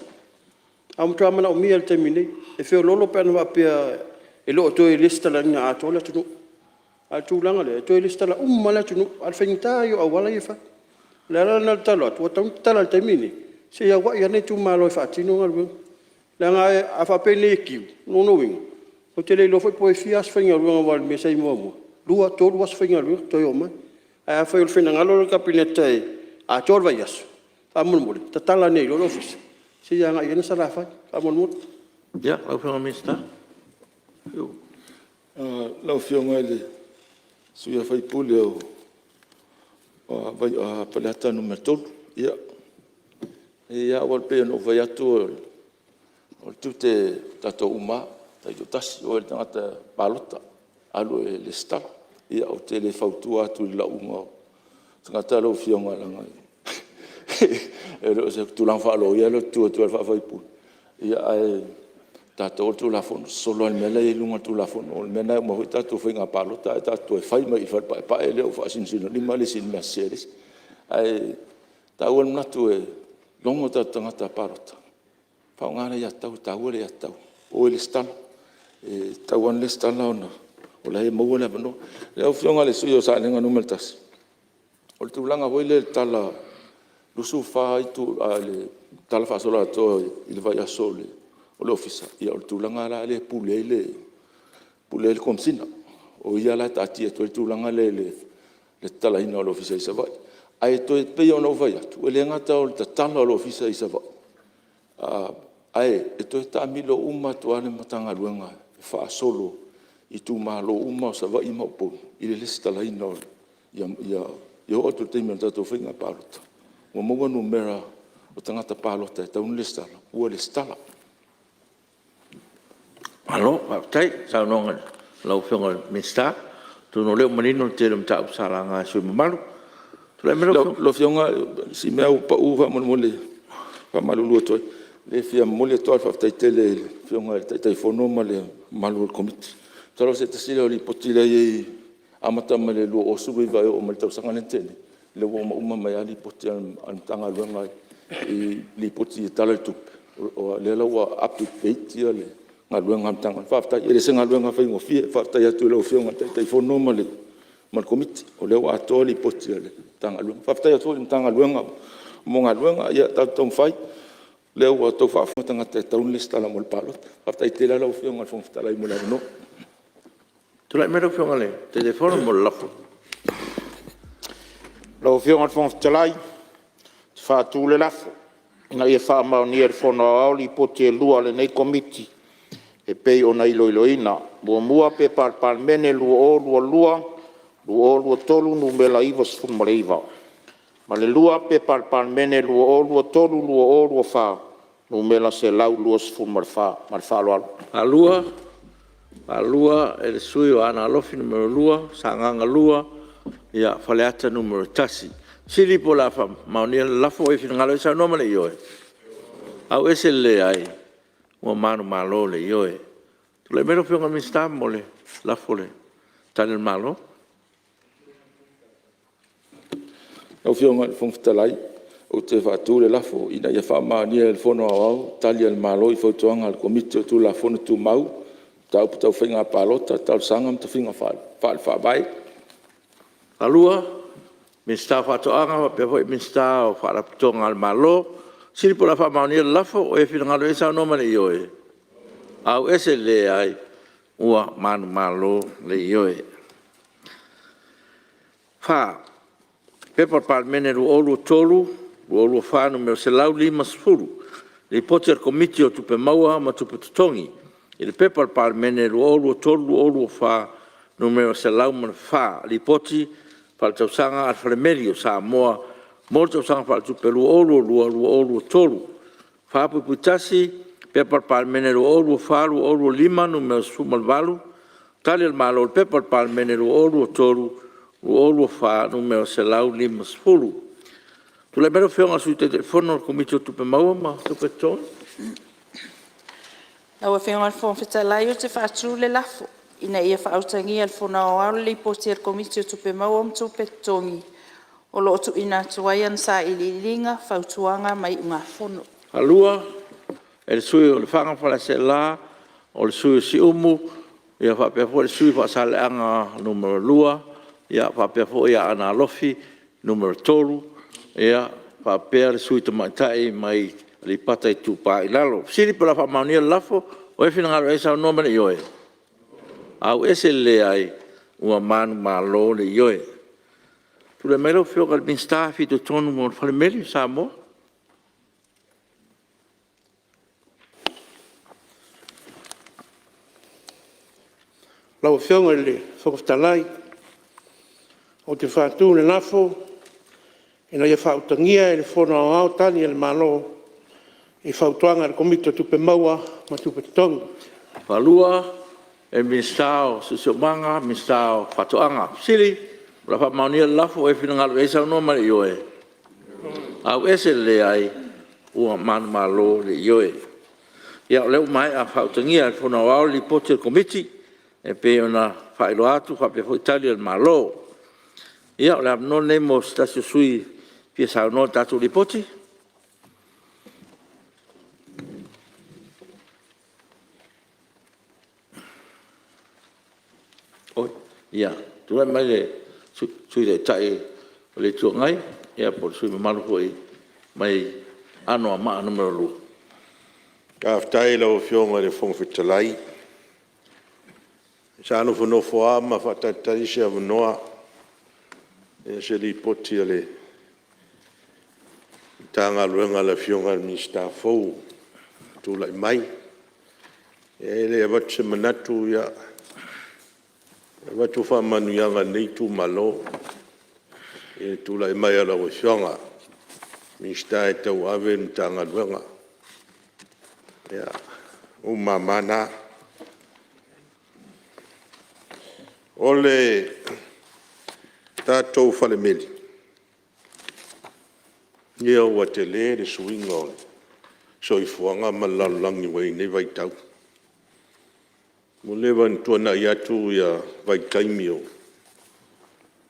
am to amana o mi al termine e fe lolo pe no apia e lo to e lista la nga ato la tu al tu langa le to e lista la mala tu al fenita yo awala ifa la la na talot o tong talal termine se ya wa ya ne tu malo fa tino ngal la nga afa pe ne ki no no wing o te le lo foi po fias fenga lo wal me sai mo lua to was fenga lo to yo ma a fa yo fenga ngalo kapineta a chor vayas amun mo ta tala ne lo office si yang ai na sala fa amon mut ya o fionga mi sta yo la fionga le suia fai pule o vai a palata no metol ia ia wal pe no vai atu o tutte tato uma tai tas o le tangata palota alu le sta ia o tele fautua tu la uma tangata lo fionga la ngai e lo se tu lan fa lo ia lo tu fa fai pu ia ai tato tu la fon solo il mele i lunga tu la fon o mena mo hita tu finga palota tato e fai mai fa pa ele o fa sin sin ni male sin mercedes ai ta ul na tu e longo ta tangata palota fa ngana ya tau ule ya tau o le stan e ta wan le stan la ona o la e mo le no le o fionga le suyo sa lenga numeltas o tu langa voile tala lu su fa tu ale tala fa solo to il va ya sole o le ofisa ia o tulanga la le pule komsina o ia la tati e tulanga le tala ina o le ofisa isa vai ai toi pe ona vai atu ele ngata o ta tala o ofisa isa va ai e toi ta milo uma tu ale matanga luenga fa solo i tu malo uma sa va i mo po i le lista la ino ia o tu te me tato finga palota mo mo no mera o tangata palota ta un lista o lista la Alo, tai sa no lau fionga mista tu no le manino te le mta salanga su malu tu le mero lo fionga si me au pa uva mo mo le pa malu lo to le fia mo le to fa tai tele fionga tai fono ma le malu komit tolo se tsi le potile ye amata ma le lo o su va o mo tau sanga tele le wo mo ma ya li potil an tanga lo ngai i li potil tala tu o le lo up to date ye le ngalua ngamtanga fafta ele se ngalua ngafai ngofie fafta ya tu lo fionga tai fono ma le mal komiti o le wa toli potile tanga lu fafta ya toli tanga lu nga mo ngalua ya ta tom fai le wa to fa tanga te taun lista la mol palot fafta itela lo fionga fon fta la mo la no tu le mero fionga le telefono mo la fo lo fionga fon ftalai fa tu le lafo ina ia fa ma ni er fono auli pote lua le nei komiti e pei ona iloiloina mua pe par mene lua lua tolu numela iva sfun maleiva ma le lua pe par mene lua tolu lua fa numela se lau lua sfun marfa lo alua e sui o ana lofi numero lua sanganga lua ia faleata numero tasi sili po la fam maunia la fo e finngalo sa no male yo au ese le ai o manu malo le yo tu le mero fionga mi sta mole la fole tal malo au fionga fon ftalai o te fa tu le lafo ina ia fa ma ni el fono au tali el malo i fo tuanga al komite tu la fono tu mau tau tau finga palota tau sangam tu finga fa bai alua mi sta fa to anga pe foi mi sta o fa la tonga al malo sili po la fa ma ni la fo o e finngalo esa no male yo au ese le ai ua manu malo le yo fa Pepa Palmene ru olu tolu, ru olu whānu meo se lau lima sfuru. Le poter komiti o tupe maua ma tupe tutongi. I le Pepa Palmene ru olu tolu, ru olu whānu meo se lau man whā. Le poti, whal tausanga al wharemerio sa moa, mō tausanga whal tupe ru olu tolu. Whāpu putasi, Pepa Palmene ru olu lima nu meo sumal valu. Tali al malo, Pepa Palmene ru olu tolu, o fa numero se lau lima sfulu. Tu le mero fionga sui te telefono komiti o tupe maua ma tupe ton? Lau fionga al fon fita lai o te whaaturu le lafo. Ina ia whautangi al fona o au li poti al komiti o tupe maua ma tupe tongi. O lo tu ina tuaian sa ili linga whautuanga mai unga fono. Alua, e le sui o le whanga whala se la, o le sui o si umu, ia whapea le sui whaasale anga numero lua, ia papea fo ia ana lofi numero tolu ia papea le sui tamatai mai li pata i tupa i lalo siri pala fa maunia lafo o e finangalo e sa no mane yoe au ese le ai ua manu malo le yoe tu le mero fio kal bin staff i tonu mo fale meli sa mo Lau fionga le whakaftalai o te whātū le lafo, ina ia whautangia e le whono au tani e le malo, i whautuanga le komito tupe maua ma tupe tongi. Palua e mistao susiomanga, mistao whatuanga. Sili, la whamaunia lafo e finangalo e sa no mare yoe. Au ese le ai ua manu malo le yoe. Ia leo mai a whautangia e whono au li poti le komiti, e pe ona whailo atu, whape fo Italia le malo. Ia, la no ne mo stasio sui pia sa no tatu ripoti. Oi, ia, tu mai le sui le tai le tu ngai, ia por sui malu foi mai ano ma numero lu. Ka aftai lo fionga le fong fitalai. Sa no fo no fo ama fa tatai se noa. E se li poti ale tanga luenga la fionga mista fou tu lai mai e le avat se manatu ya avatu fa manu yanga nei tu malo e tu lai mai ala o fionga mista e tau ave tanga luenga ya o mamana ole tatou fale meli ia ua te lē le suiga o le soifoaga ma le lalolagi uai nei vaitau mo le vanituanaʻi atu ia vaikaimi o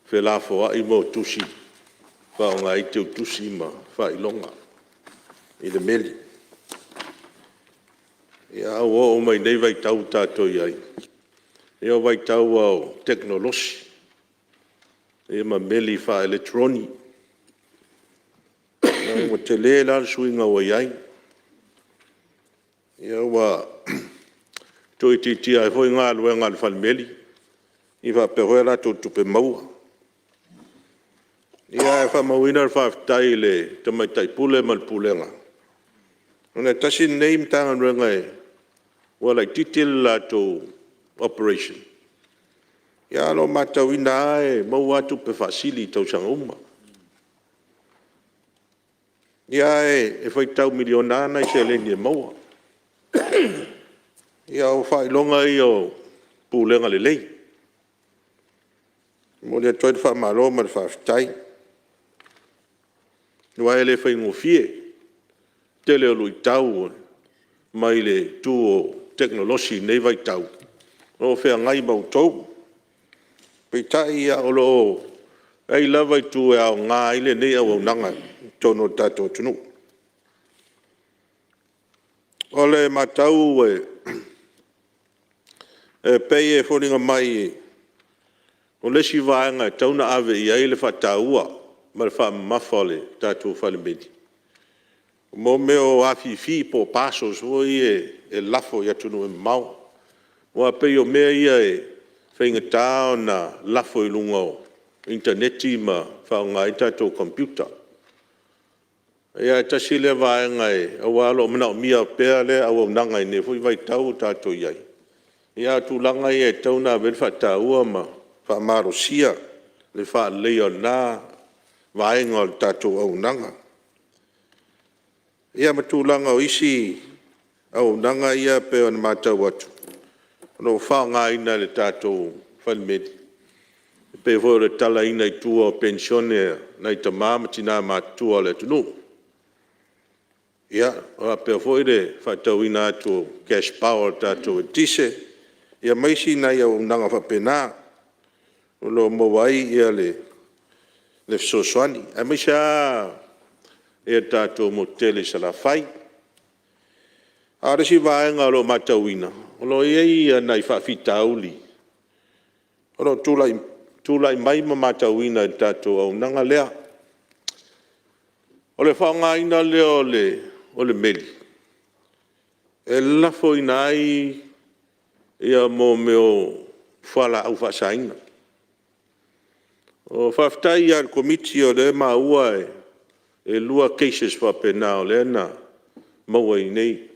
felafoaʻi mo tusi faaaogā i teu tusi ma faailoga i le meli ia au oo mai nei vaitau tatou iai ia o vaitau ao teknolosi ia ma meli faaeletroni o te lē la le suiga ua iai ia ua toititia e foi galuega le falemeli i faapehoe latou tupe maua ia e faamauina le faafetai le tamaitaʻipule ma le pulega ona tasi lenei matagaluega e ua laitiiti le latou operation ia lo matauina e maua atu pe faasili i tausaga uma ia e faitau miliona ana i se leni e maua ia o faailoga i o pulega lelei mo le atoe le faamālo ma le faafetai ua e le faigofie tele o luitau mai le tu o teknolosi nei vaitau o feagai mautou peitaʻi ia o loo ai lava i tu e aogā i lenei auaunaga tono tatou tunuu o le matau e pei e foliga mai o lesi vaega e tauna ave i ai le faatāua ma le faamamafa o le tatou falemeli mo me o afifi po pasos foi e lafo ia tunu e mamao ua pei o mea ia e faigatā ona lafo i luga o interneti ma faaogā i tatou kompiuta ia e tasi le vaega e auā loo manaʻomia pea le auaunaga i ne foi vaitau tatou iai ia tulaga ia e tauna ave le faatāua ma faamalosia le faalelei ona vaega o le tatou aunaga ia ma tulaga o isi aunaga ia pe ona matau atu loo faaogāina le tatou falemeli pe foi o le talaina i tua o pensione nai tamā ma tinā matutua o le atunuu ia o apea foi le faatauina atu o cash power o tatou e tise ia maisi nai auaunaga faapenā o loo maua ai ia le fesoasoani ae maisi a ia tatou mo tele salafai a lesi vaega o loo matauina o loo iai ia nai faafitauli o loo tulaʻi mai ma matauina i tatou aunaga lea o le faaogāina lea o le meli e lafoina ai ia mo meo faalaau faasāina o faafetai ia le komiti o le maua e lua cases faapena o lea na maua i nei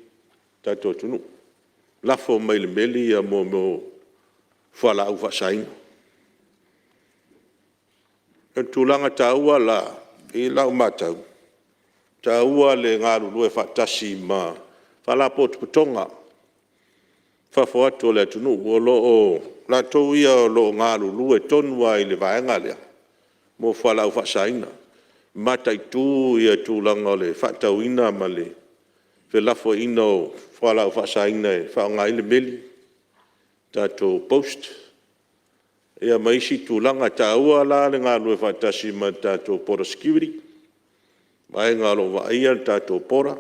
tatou atunuu lafo mai le meli ia mo meo faalaau faasāina e tulaga tāua la i lau matau tāua le galulue e faatasi ma faalapotopotoga fafo atu o le atunuu o loo latou ia o loo galulu e tonu ai le vaega lea mo faalaau faasāina mataitū ia tulaga o le faatauina ma le felafoina o faalaau faasāina e faaogā i le meli tatou post ia maisi tulaga tāua la le galue faatasi ma tatou pora security vaega loo vaaia le tatou pora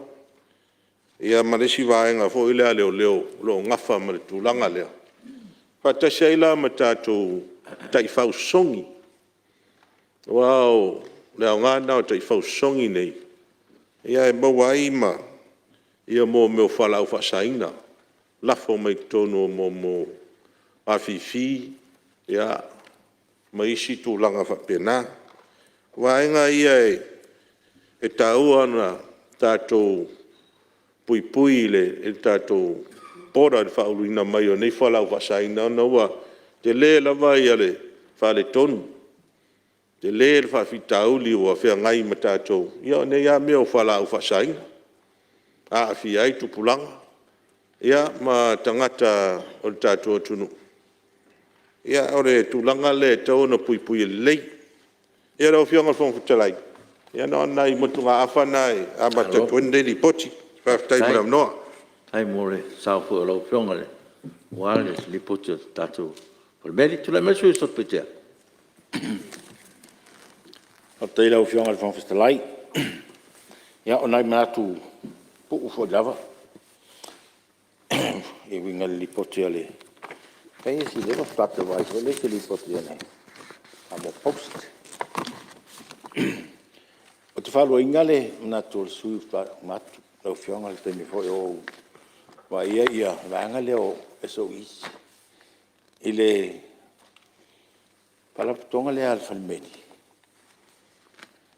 ia ma lesi vaega foʻi lea leoleo loo gafa ma le tulaga lea faatasi ai la ma tatou taʻifausosogi ua o le aogā na o taʻifausosogi nei ia e maua ai ma ia mo meo faalaau faasāina lafo mai tonu o mo afifi ia ma isi tulaga faapena vaega ia e tāua na tātou pui le tātou pora le whauluina mai o nei whalau whasaina na ua te le lava ia le whale tonu. Te le le whawhitauli ua whea ngai ma tātou. Ia nei a mea o whalau whasaina. A awhi ai tupulanga. Ia ma tangata o le tātou tunu. Ia ore tulanga le tau na pui lei. Ia rau whionga whongwhitalai. Ia no nai mutunga awhanai a mata kwende li poti. Whaftai mara mnoa. Tai more sao fu lo fiongale. Wale li poti tatu. Por meri tu la mesu sot petea. O te ila o fiongale whongwhitalai. Ia o nai manatu pu ufo lava. E winga li poti ale. Kai si leva tatu vai so le li poti ale. Amo post. O te whalua ingale manatu le sui matu. Lau whionga le temi fo o wa ia vanga leo SOS. Ile whalaputonga le al whalmeni.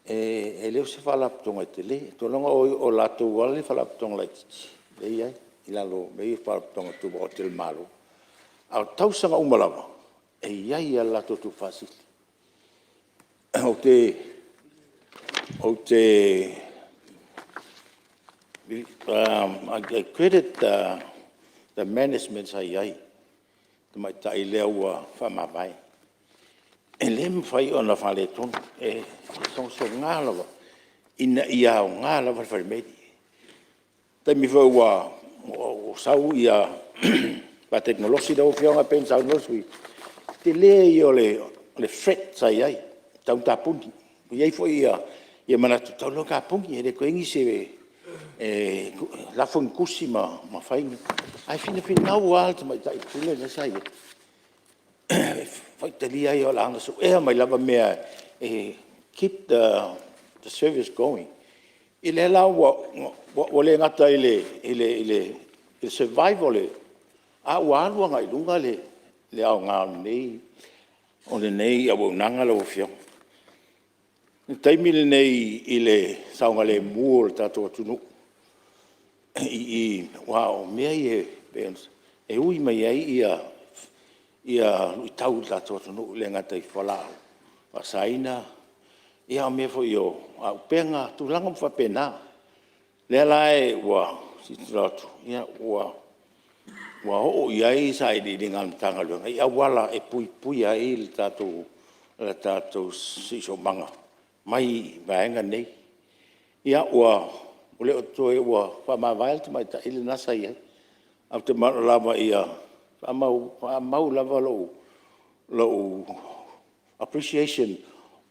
E leo se whalaputonga te le. Tolonga o lato wale whalaputonga la titi. Le iai, ilalo mei whalaputonga tuwa o te malo. Au tausanga umalawa. E iai a lato tu whasili. O te I credit the management sai ai. Te mai tai lea ua whamawai. E le mwhai o na whale tonu. E so ngā lawa. Ina ia o ngā lawa wharimedi. Te mi whau o sau ia pa teknolosi da o whionga pen sau nosui. Te lea i o le threat sai ai. Tau tāpuni. Iei fo ia manatu tau lo kāpungi. E le koengi se la fo kusi ma fainga ai fina nau alta mai tai tule na sai fai talia yo la so mai lava mea keep the service going ile la wo le ngata ile survival a wa ngai lunga le au nga nei o le nei a wo nanga lo fio taimile nei ile saunga le muol tato tunu wow, mea e bens. E ui mai ai ia lui tau la toto no le ngata I whalao. Wa saina ia me fo yo au penga tu langa fa pena. Le lai wa si trotu. Ia wa o ia sai di ngal tanga lo. Ia wala e pui ai le tato si so manga. Mai vaenga nei. Ia wa o le o toe ua whamawai te mai ta ili nasa ia. Au te mara lava ia. Whamau lava lo appreciation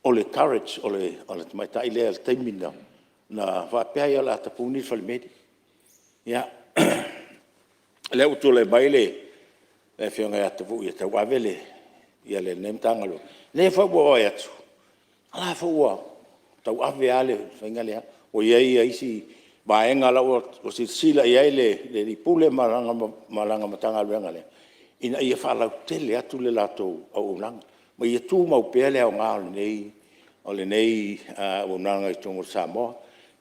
o le courage o le te mai ta ili al teimina. Na whapea ia la tapuni whalimedi. Ia. Le o tole baile. Le whionga ia tapu ia te wawele. Ia le nemtangalo. Le whawua atu. Ala whawua. Tau awe ale. Whainga lea. O iei isi. Baenga la o sila ia le pule malanga matanga luenga le. Ina ia whalau tele atu le lato au unanga. Ma ia tū mau pele au ngā o le nei unanga I tongo Samoa.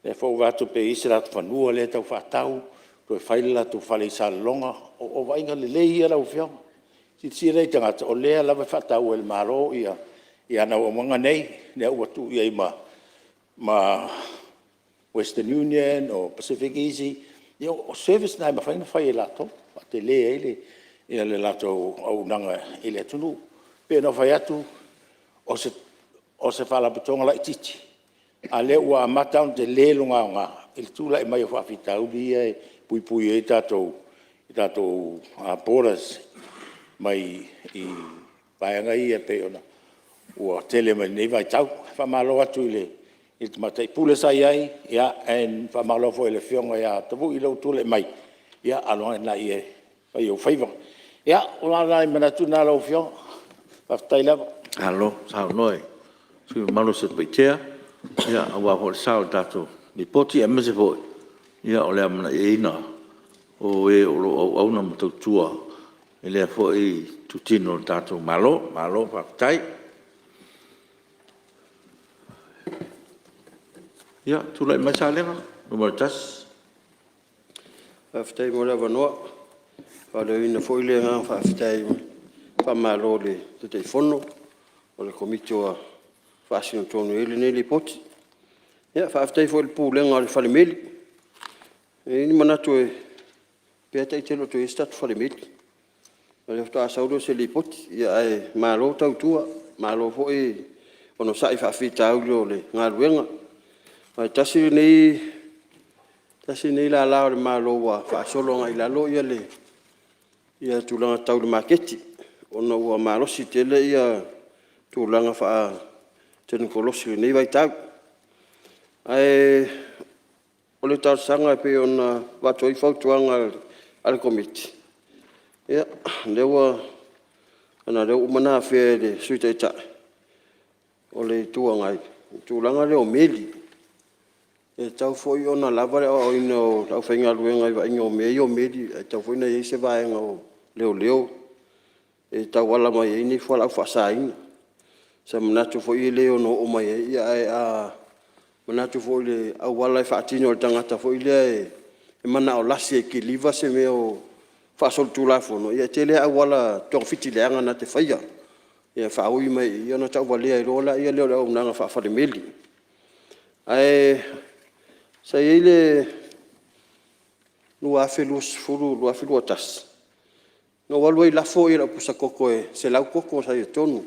Le fau watu pe isi ratu whanua le tau whatau. Koe whaila tu whale I salonga. O wainga le lehi ala u whionga. Si rei tangata o lea lawa whatau el maro ia na o manga nei. Lea ua tu ia ma Western Union or Pacific Easy, o service nai ma faina fai lato, te le le lato au nanga ele tunu, pe no fai atu o se fala putonga la titi. A le ua mata on te le lunga nga, il tula mai fa fita ubi pui e tato borders mai I paanga I pe ona. Ua tele mai nei vai tau, fa malo atu ile I te matai pule sai ai, ia, en whamalo fo ele whionga ia, tapu I lau tule mai, ia, aloha na I whai o whaiva. Ia, o la lai manatu nā lau whionga, whaftai lava. Alo, sao noi. Sui malo se paitea, ia, awa ho le sao tato, ni poti e mese fo, ia, o lea mana e ina, o lo au na matautua, e lea fo tutino tato malo, whaftai. Ia, tulai mai salenga, numero tas. Whaftai mo lewa noa. Wale ina foi le ngā whaftai whamalo le te te whono. O le komiti o whaasino tonu ele nele poti. Ia, whaftai foi le pūlenga le whalemeli. Ini manatu e pia tai telo to e statu whalemeli. Wale whata asaudo se le poti. Ia e malo tau tua. Malo foi ono sai whawhita au le ngā ruenga. Wai tasi nei la lao le malo wa whaasolo ngai lalo ia le ia tūlanga tau le maketi. Ona ua malosi tele ia tūlanga wha tenu kolosi nei vai tau. Ai o le tau sanga pe ona watoi whautuanga ale komiti. Ia, lewa ana leo umana whea le suita ita. O le tuangai. Tūlanga leo meli. E tau foi ona lava o ino tau whainga luenga i wa inga o mei o meli. E tau foi na i se vaenga o leo leo. E tau wala mai e ni whala au whasa ina. Sa manatu foi i leo no o mai e ia e a manatu foi le au wala i whaatino o tangata foi le e mana o lasi e ki liva se me o whaasol tūlafono. Ia te le au wala tong fiti leanga na te whaia. Ia whaui mai i ona tau walea i rola ia leo leo unanga whaafare meli. Ai sa ile lua felus furu lua filu atas no walu i lafo i la pusa koko e se lau koko sa i tonu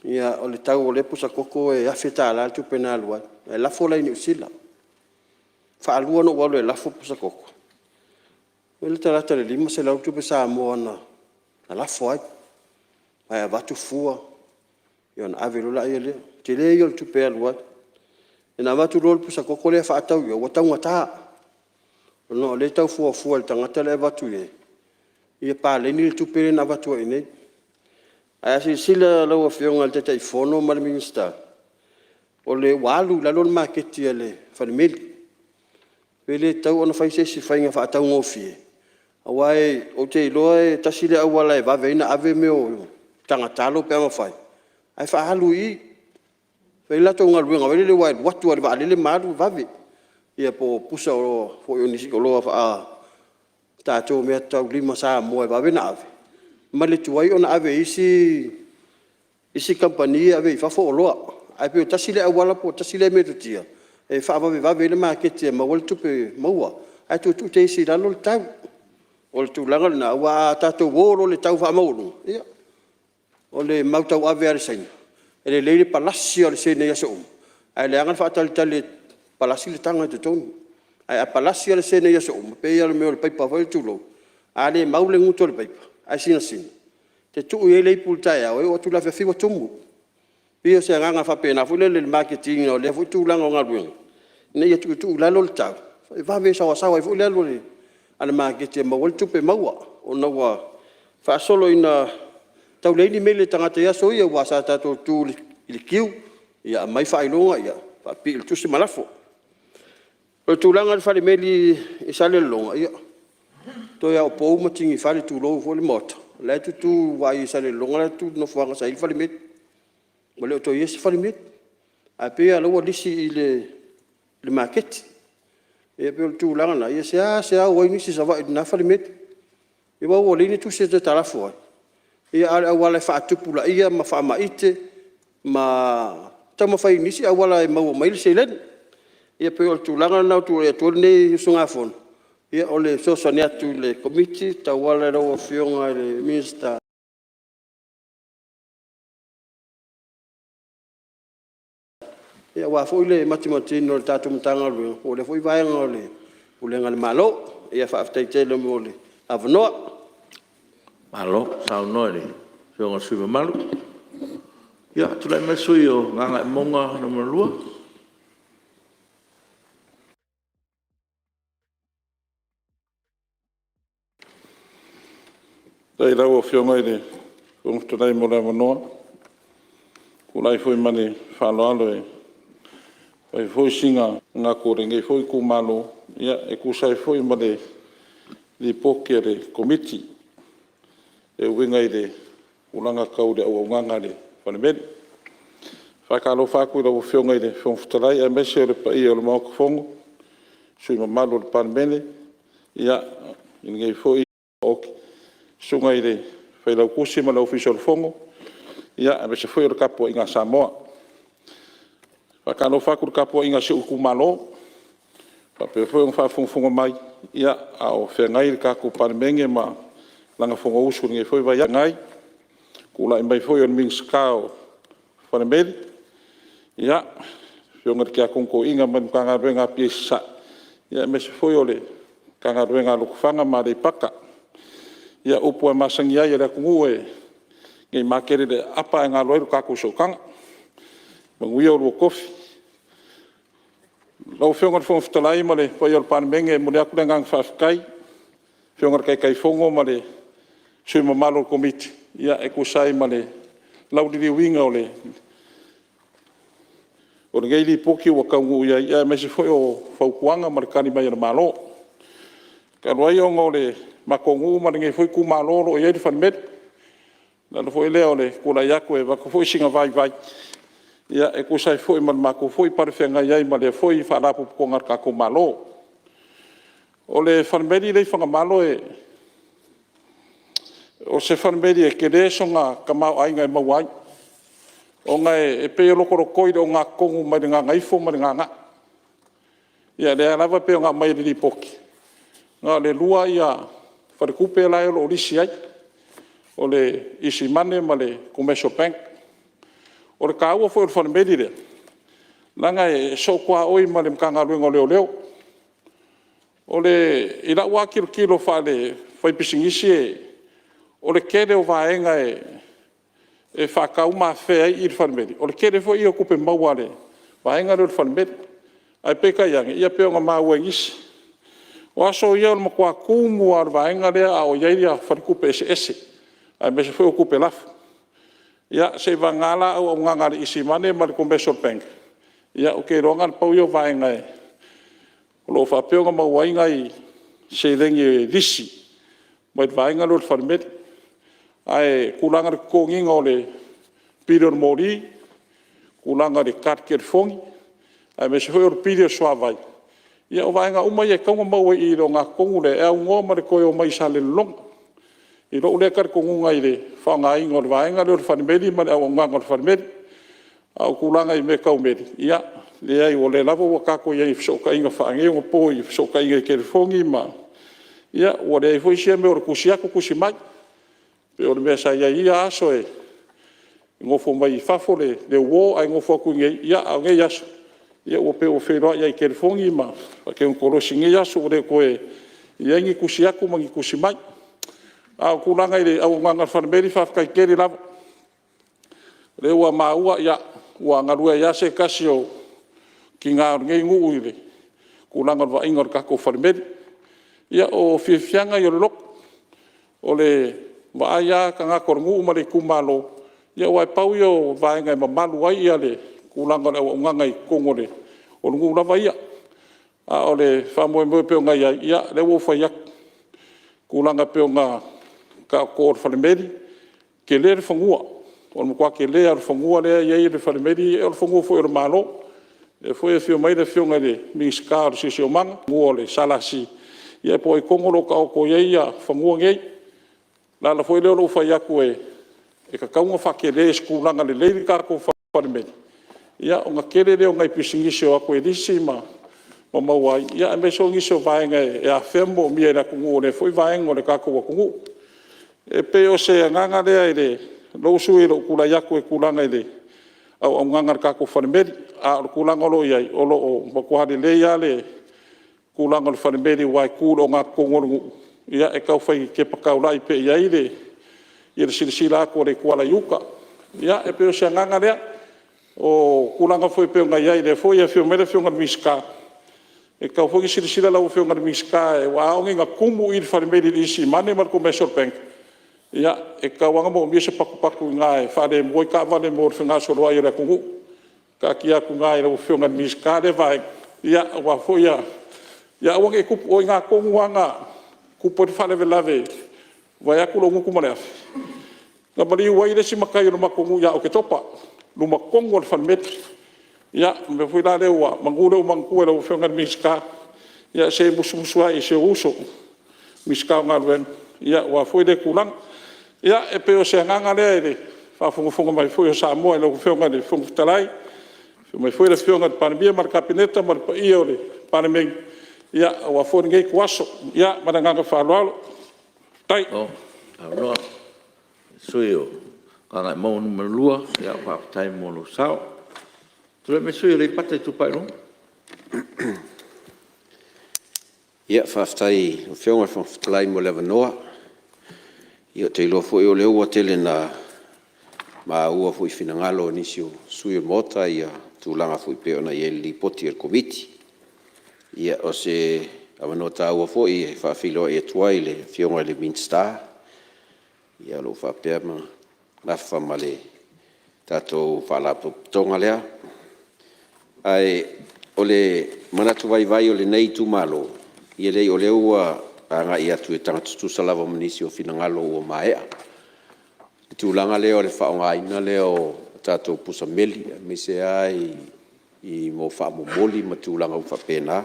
ia o le tau o le pusa koko e afeta la tu pena lua e lafo la i usila fa alua no walu e lafo pusa koko ele tarata le lima se lau tu pe sa mo na lafo ai ai vatu fua yon avelo la ile tele yo tu pe lua ina watu rol pusa koko le fa atau yo watau ngata no le tau fua fua le tangata le watu ye ia pa le ni tu pere na watu ine ai si sila lo fionga le te fono mal minister o le walu la lon market ye le fa le mil pele tau ona fa se si fa inga fa atau ngofie awai o te loe tasile awala e va veina ave meo tangata lo pe ma fai ai fa halu i Pela to ngal wenga wele le wai watu wa le maru vave ia po pusa o fo yo nisi ko lo fa ta to me ta lima sa mo vave na ave male tu ai ona ave isi company ave fa fo lo ai pe tasile awala po tasile me tu tia e fa vave le market ma wol tu pe maua ai tu te si la lo tau o tu langa na wa ta to wo le tau fa mo ia o le mau tau ave ar sai ele leile palasi o le sene ia so ai le angan fatal tale palasi le tanga te tonu ai a palasi o le sene ia so pe ia le me le paipa foi tulo ale maule nguto le paipa ai sina te tu ia le pulta ia o tu la fe fi tumu pio se nganga fa pena fu le marketing o le fu tu langa ngalu ne ia tu la lo ta va ve sa sa fu le lo ale marketing ma wol tu pe maua o na wa fa solo ina tau leini mele tangata ia so ia wasa tato tu il kiu ia mai fa ilonga ia fa pil tu se malafo o tu langa fa le meli e sale longa ia to ia po ma tingi fa le tu lo fo le mota la tu wa i sale longa tu no fa sa il fa le met mo le to yes fa le met a pe ia lo disi le market e pe tu langa na ia se a o ni se sa va na fa le met e wa o le ni tu se te talafo ia ala wala fa tupula ia ma fa maite ma tama fa inisi awala e mau mai selen ia pe o tu langa na tu e tu ne sunga fon ia ole so sonia tu le committee ta wala ro fionga le minister ia wa fo le matimati no tatu mtanga lo o le foi vai ngole o le ngal malo ia fa aftai tele mo le avno Malo, sao nore, so nga sui malu. Ya, tu lai mai sui o nganga e monga na malua. Dai rau o whionga i re, kong tu nei mo rewa noa. Kulai foi mani whaloalo e. Pai foi singa ngā kōrenge, foi ku malo. Ia, e kusai foi mani li poke re komiti. E winga i re ulanga kau re au nganga re whanemeri. Whakalo whaku i rau whionga i le whongwhutarai, a mese o le pa i o le mauka whongo, sui mamalo le panemene, ia, i ngei fwoi oki, sunga i le whailau kusi ma lau whiso le whongo, ia, a mese fwoi o le kapua i ngā Samoa. Whakalo whaku le kapua i ngā si uku malo, whapea fwoi ngā whawhongwhonga mai, ia, a o whengai le kako panemenge ma langa whonga usu ngei fwoi vai ngai, kula i mai fwoi o le mingskao panemene, ia, whionga kia kongko inga manu kanga ruenga pia sa. Ia, mese foi ole, kanga ruenga lukufanga ma rei paka. Ia, upu e masangi ai ere kungu e, ngei makere le apa e ngā loiru kako sokanga. Mangui o lua kofi. Lau whionga le whonga whitalai ma le poi o le panemenge mo le aku le ngang whawhikai. Whionga le kai whongo ma le sui mamalo komiti. Ia, e kusai ma le lau diri winga o le o le ngeili poki wa kaungu ia mese foi o faukuanga ma le kani mai na malo. Ka roai o ngole makongu ma le ngei foi ku malo o ia le whanmet. Na foi leo le kula yaku e wako foi singa vai vai. Ia e kusai foi ma mako foi pare whenga iai ma le foi wharapu kongar ka ku malo. O le whanmeri le whanga malo e o se whanmeri e kere songa kamau ainga e mawai. O ngai e peo lokoro koire o ngā kongu mai ngā ngaifo mai ngā ngā. Ia le alawa peo ngā mai li poki. Ngā le lua ia wharekupe lai o risi ai. O le isi mane ma le commercial bank. O le kāua foi o le whanmeri rea. Langa e so kua oi ma le mkanga ruenga leo leo. O le ila ua kilo whale whaipisingisi e o le kere o vaenga e whakau mā whea i le whanmeri. O le kere fo i o kupe maua le. Waenga le whanmeri. Ai peka iange, ia peo ngā maua ngisi. O aso ia o le makua kūmua le waenga lea a o iairi a whanikupe ese ese. Ai mese fo o kupe lafu. Ia se wangala au nganga le isi mane ma le commercial bank. Ia o ke ronga le pau i o waenga e. O lo whapeo ngā maua inga i se lengi e risi. Mai le waenga le whanmeri. Ai kulanga le konginga o le Peter Mori, kulanga le Katker Fongi, ai me se foi o Peter Swavai. Ia o vaenga umai e kaunga maua i ro ngā kongu le, e au ngoa ma le koe o mai sa le longa. I ro ule kar kongunga i le whanga inga o le vaenga le o le whanimeri, ma le au nganga o le whanimeri, au kulanga i me kaumeri. Ia, le ai o le lava ua kako i fisoka inga whaange, o po i fisoka inga i kere fongi, ma ia, o le ai foi sia me o le kusiako kusi mai. Pe o le mea sa ia aso e ngofo mai fafo le uo ai ngofo aku nge ia au nge aso. Ia ua pe o wheroa ia i kerifongi ma ke un korosi nge aso o le koe ia ingi kusi aku mangi kusi mai. Au kulanga i le au nganga whanmeri whafkai keri lava. Le ua maua ia ua ngarua ia se kasi o ki ngā ngei ngu uire. Kulanga wa ingar kako whanmeri. Ia o whiwhianga i o le loko. O le Waaya ka ngā korongu ma le kumalo. Ia wai pau i o vaenga i mamalu ai ia le kulanga le o nganga i kongo le. O lungu lava ia. A o le whamoe moe peo ngai ai. Ia le wofa iak. Kulanga peo ngā ka kōr whanemeri. Ke le re whangua. O le mukua ke le ar whangua lea iei le whanemeri. E o le whangua fo i le malo. E fo e whio mai le whionga le minska o sisi o manga. Ngua le salasi. Ia po i kongo lo ka o ko iei a whangua ngei. La la foi leo lo fai aku e ka kaunga whakere e skulanga le leiri kako whanemeri. Ia o ngā kere leo ngai pisingisi o aku e risi ma mauai. Ia e meso ngisi o vaenga e a whembo mia e la kungu o le foi vaenga o le kako wa kungu. E pe o se nganga lea e le lousu e lo kula yaku e kulanga e le au nganga kako whanemeri. A o kulanga lo iai o lo o makuhari leia le kulanga lo whanemeri wai kūro o ngā kongorungu. Ia e kau whai ke pakaulai pe iai le i le sirisila ako le kuala iuka. Ia e peo se nganga lea o kulanga foi peo ngai iai le foi e whio mele whio ngar miska. E kau whai sirisila lau whio ngar miska e wa aongi ngā kumu i le wharimeri li isi mane mar commercial bank. Ia e kau anga mo mia se paku ngā e whare moi ka vane mo le whinga soroa i le kungu. Ka ki aku ngā e lau whio ngar miska le vai. Ia wa foi ia. Ia wang e kupu o ngā kongu anga kupo te whalewe lawe, vai aku lo nguku mare afi. Nga mari uai le si makai no makongu ia o ke topa. luma kongo le fanmet ya me foi la lewa mangura o mangua le fenga miska ya se musumusua e se uso miska ngalwen ya wa foi de kulang ya e pe o se nganga le fa fungo mai foi o Samoa le fenga de fungo talai mai foi le fenga para bia mar capineta mar pa ia le para me ya wa foi ngai kwaso ya madanga fa lo tai oh alo suyo kanga mo no lua ya fa tai mo no sao tu me suyo le pata tu pai no Ia whaftai o whionga whaftalai mo lewa noa. Ia te ilo fo o leo wa tele na ma ua fo i whinangalo nisi o sui o mota ia tūlanga fo i peo na i li poti er komiti. Ia o se awanoa tā ua fo i whawhilo e tuai le whionga le Minster. Ia lo whapea ma lafa ma le tātou whalapo tonga lea. Ai o le manatu vai o le nei tu malo. Ia lei o leo ua anga ia tu e tangatutu salava manisi o finangalo o maea. Tūlanga leo le whaonga ina leo tātou pusa meli, me se ai i mo wha mo moli ma tūlanga u whapena.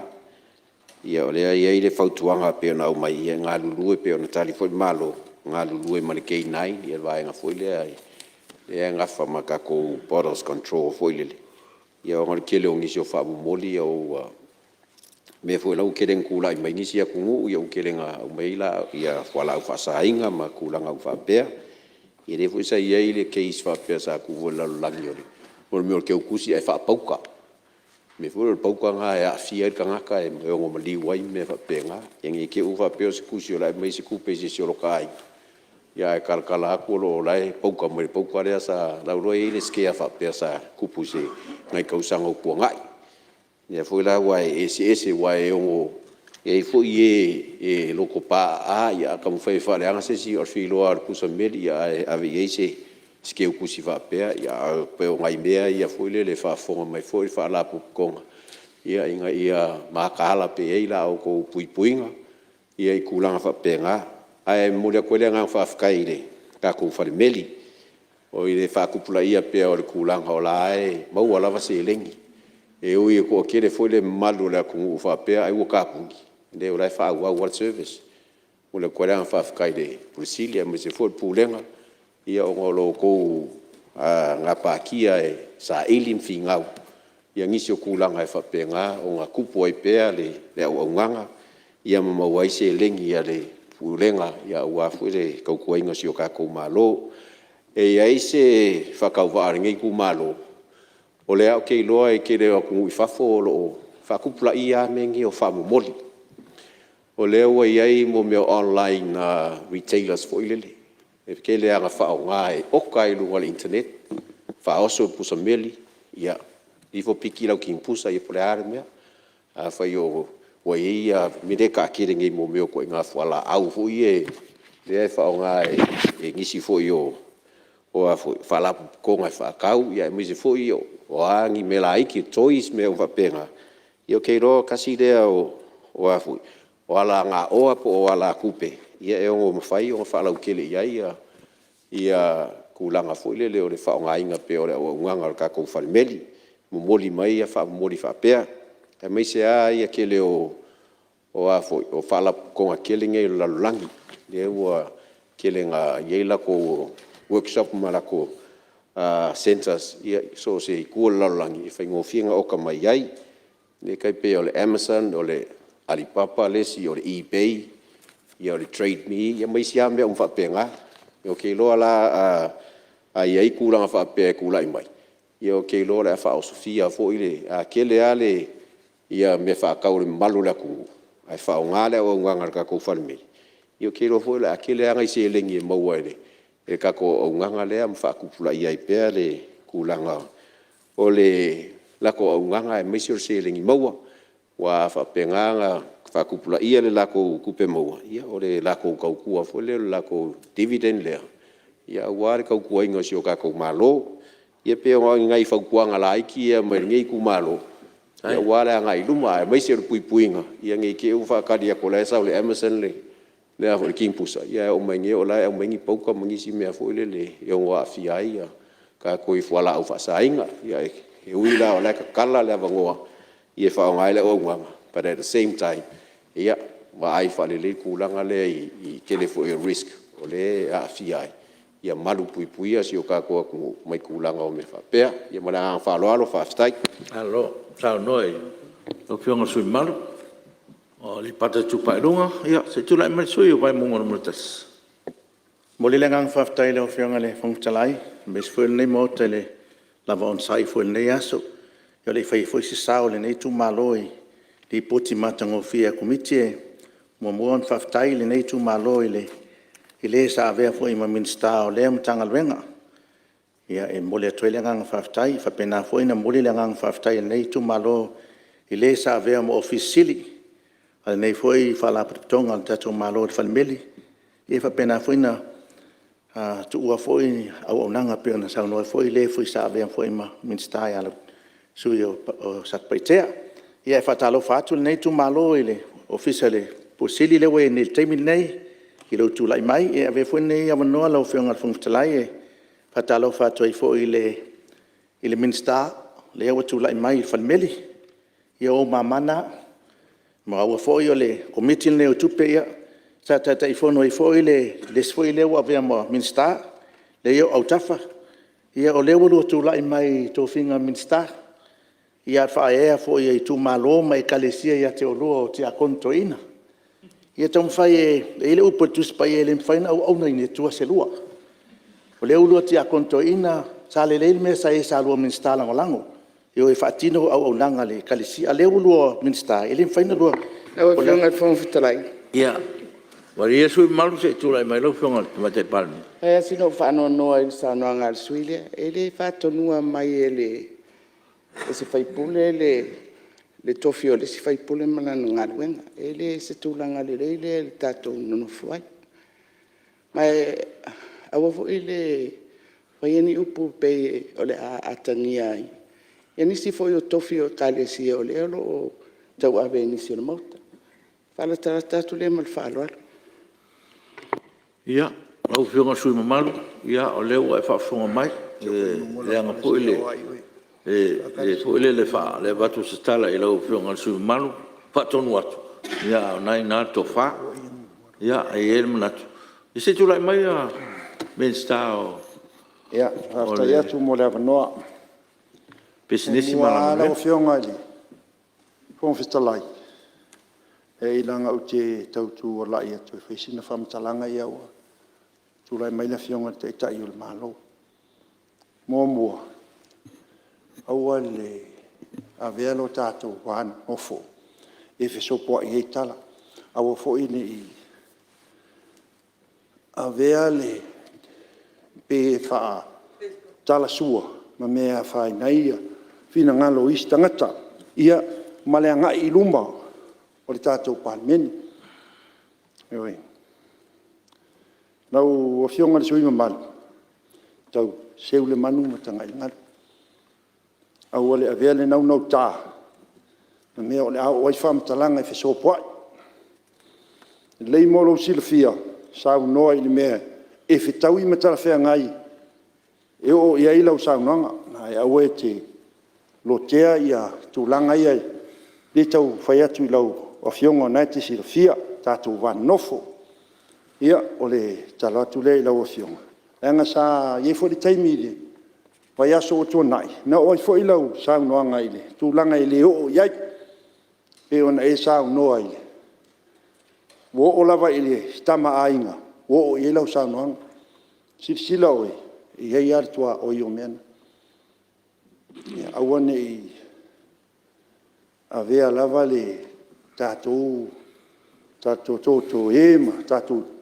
Ia o lea ia i le whautuanga peo na umai ia ngā lulue peo na tali foi malo, ngā lulue ma le K9, ia vaenga foi lea ai. Lea ngafa ma kako Borders Control foi lele. Ia o ngari kele o ngisi o wha mo moli o me foi lau kele kula i mai nisi a kungu ia u kele nga u meila ia wala u whasainga ma kulanga u whapea. Ia le foi sa ia i le case whapea sa kuvo lalulangi ori. Mora me o ke ukusi ai whapauka. Me foi o pauka ngā e a fia i kangaka e me o ngomali wai me whapea ngā. Ia ngi ke u whapea si kusi o lai mai si kupe si si o lokai. Ia e kalakala aku o lai pauka mai pauka rea sa lauroi i le skea whapea sa kupu se ngai kausanga upua ngai. Ia foi la wai ese wai ongo e foi e loko pa a ia kam foi fa anga se si or filo ar pusa meli ia ave ese skeu kusi va pe ia pe ngai mea ia foi le fa fonga mai foi fa la pu konga ia inga ia makala pe ila o ko puipuinga ia i kulanga fa pe nga ai mulia ko le nga fa fkaile ka ko fa meli o ile fa kupula ia pe o kulanga o lai mau ala va se lengi e o ia ko kere foi le malu la ku fa pe ai o kapungi de o lai fa wa world service o le kwara fa fa de Brasilia me se foi pulenga ia o ngolo ko nga pa kia e sa elim fingau ia ngisi o kulanga e fa pe nga o nga kupu ai pe le o nganga ia ma wai se lengi ia le pulenga ia wa foi le ko ko inga si o ka ko malo e ai se fa ka va ngi ku malo o le au kei loa e kere o kungu i fafo o whakupula i a mengi o whamomoli. O le ua iai mo meo online retailers fo ilele. E ke le anga whao ngā e oka i lunga le internet. Whaoso pusa meli. Ia. I fo piki lau ki pusa i pole are mea. Whai o i a mire ka kere ngi mo meo ko i ngā whala au fo i e. Le ai whao ngā e ngisi fo i o a whala konga i whakau. Ia e mise fo i o. O angi me la iki tois me o vapenga. Io kei roa kasi lea o afu. O ala ngā oa po o ala kupe. Ia e ongo mawhai o whalau kele ia kulanga foile leo le whao ngā inga pe o le o nganga kako wharimeli. Mumoli mai ia wha mumoli whapea. E mai se a ia kele o afu o whala konga kele ngai lalulangi. Le ua kele ngā yeila ko workshop malako centers ia so se kua lalangi e whai ngofienga oka mai ai le kai pe o le Amazon o le Alibaba le si o le eBay ia o le Trade Me ia mai si ame whapenga o ke loa la a iai kulanga whapea kula i mai ia o ke loa la wha o Sofia fo ile a kele ale ia me whakau le malu la kungu ai wha o ngale o ngangar ka kou whalmei ia o ke loa fo ile a kele anga i se lengi e maua ele e kako o nganga lea mwhakupula i ai pēr le kulanga o le lako o nganga e meisi o se lengi maua wa whapenganga whakupula i le lako kupe maua ia o le lako kaukua fo le lako dividend lea ia ware kaukua inga si o kako malo ia pēr ngai whakuanga la iki ia mai ngai ku malo ia ware ngai luma e meisi o puipuinga ia ngai ke u whakari a kola e sao le Amazon le a fo kimpusa ia o mai nge o la o mai ni pauka mangi si me fo le e o wa fiai ka koe fuala au whaasainga, ia e ui la o leka kala le avangoa, i e whaongai le o but at the same time, ia, wa ai whale le kulanga le i kele fo e risk, o le a fiai, ia malu pui pui si o ka koa ku mai kulanga o me whapea, ia mana ang whaaloalo whaaftai. Alo, tau noi, o fionga sui malu, o li pata tupa runga, ia, se tula mai sui o vai munga no mutas. Mo le ngang whaftai le o whionga le whangtalai, mes fuel nei mo te le lava on sai fuel nei aso. Yo le whai fwisi sao le nei tu maloi, li poti matango fia komitie, mo muon whaftai le nei tu maloi le, i le sa avea fwoi ma minsta o lea mtanga lwenga. Ia e mo le atoi le ngang whaftai, whapena fwoi na mo le ngang whaftai le nei tu malo, i le sa avea mo ofisili, ale nei fwoi whalapatonga le tato malo le whalimeli, i whapena fwoi na tu ua foi au nanga pe na sa no foi le foi sa be foi ma minsta ya lo sui o sat paitea ia fa talo fatu nei tu malo ile officially posili le we nei temi nei i lo tu lai mai e ave foi nei ava no lo fe ngal fungtalai fa talo fatu i foi ile minsta le o tu lai mai fa meli ia o mamana ma o foi le committee ne o tu pe ia sa tata i fono i foi le foi le wa vea mo minsta le yo autafa ia o le wo tu lai mai to finga minsta ia fa e foi i tu malo mai kalesia ia te olo te akontoina ia tom fai e le upo tu spai le faina au na ni tu se lua o le ulo te akontoina sa le me sa e sa lo minsta la lango io e fatino au nanga le kalesia le ulo minsta ele faina lo o le ngat fon fitalai ia Wari e sui malu se tula mai lo fionga ma te palmi. E sino whano noa i sa noa ngal suilia. E le whatonua mai e le se whaipule le tofio le se whaipule mana no ngā ruenga. E le se tūlanga le reile le tātou nono fuai. Mai awa fo i le whaieni upu pe o le a atangia ai. E nisi fo i o tofio kale si o le olo o tau awe nisi o le mauta. Whala taratatu le mal whalo alo. Ia, au fionga sui mamalu, ia, o leo e whaafonga mai, le anga puile, e puile le wha, le watu se tala i lau fionga sui mamalu, whatonu atu, ia, o nai nā to wha, ia, e ele manatu. I se tulai mai a mensta o... Ia, hafta ia tu mo le avanoa. Pesinisi mana mo. Mua la o fionga ili, konfistalai. E ilanga o te tautu o lai atu, e whaisina whamtalanga ia ua. Tulai mai la fionga te itai o le malo. Mua. Aua le avea lo tātou wāna ofo. E whesopoa i eitala. Aua fo ine i avea le pe wha tala sua. Ma mea whai naia. Whina ngalo isi tangata. Ia malea ngai i luma. O le tātou pāmeni. Ewe. Nau o fionga le suima malu. Tau seu le manu matanga i ngaru. Au ole avea le nau tā. Na mea ole au oi whamtalanga i whesopoai. Lei moro silafia. Sau noa i le mea. E whetau i matala whea ngai. E o ia ilau sau noanga. Na e au e te lotea ia tūlanga ia. Le tau whai atu i lau o fionga nai te silafia. Tātou wanofo. Ia, o le talo atu le lau o fionga. Anga sa, ie fo le taimi le, pai aso o tō nai. Na oi fo i lau, sa unoanga i le, tūlanga i le o iai, e ona e sa unoa i le. Wo o lava i le, stama ainga, wo o i lau sa unoanga. Sila oi, i hei artua o i o mena. Awane i, a vea lava le, tātou tō ema, tātou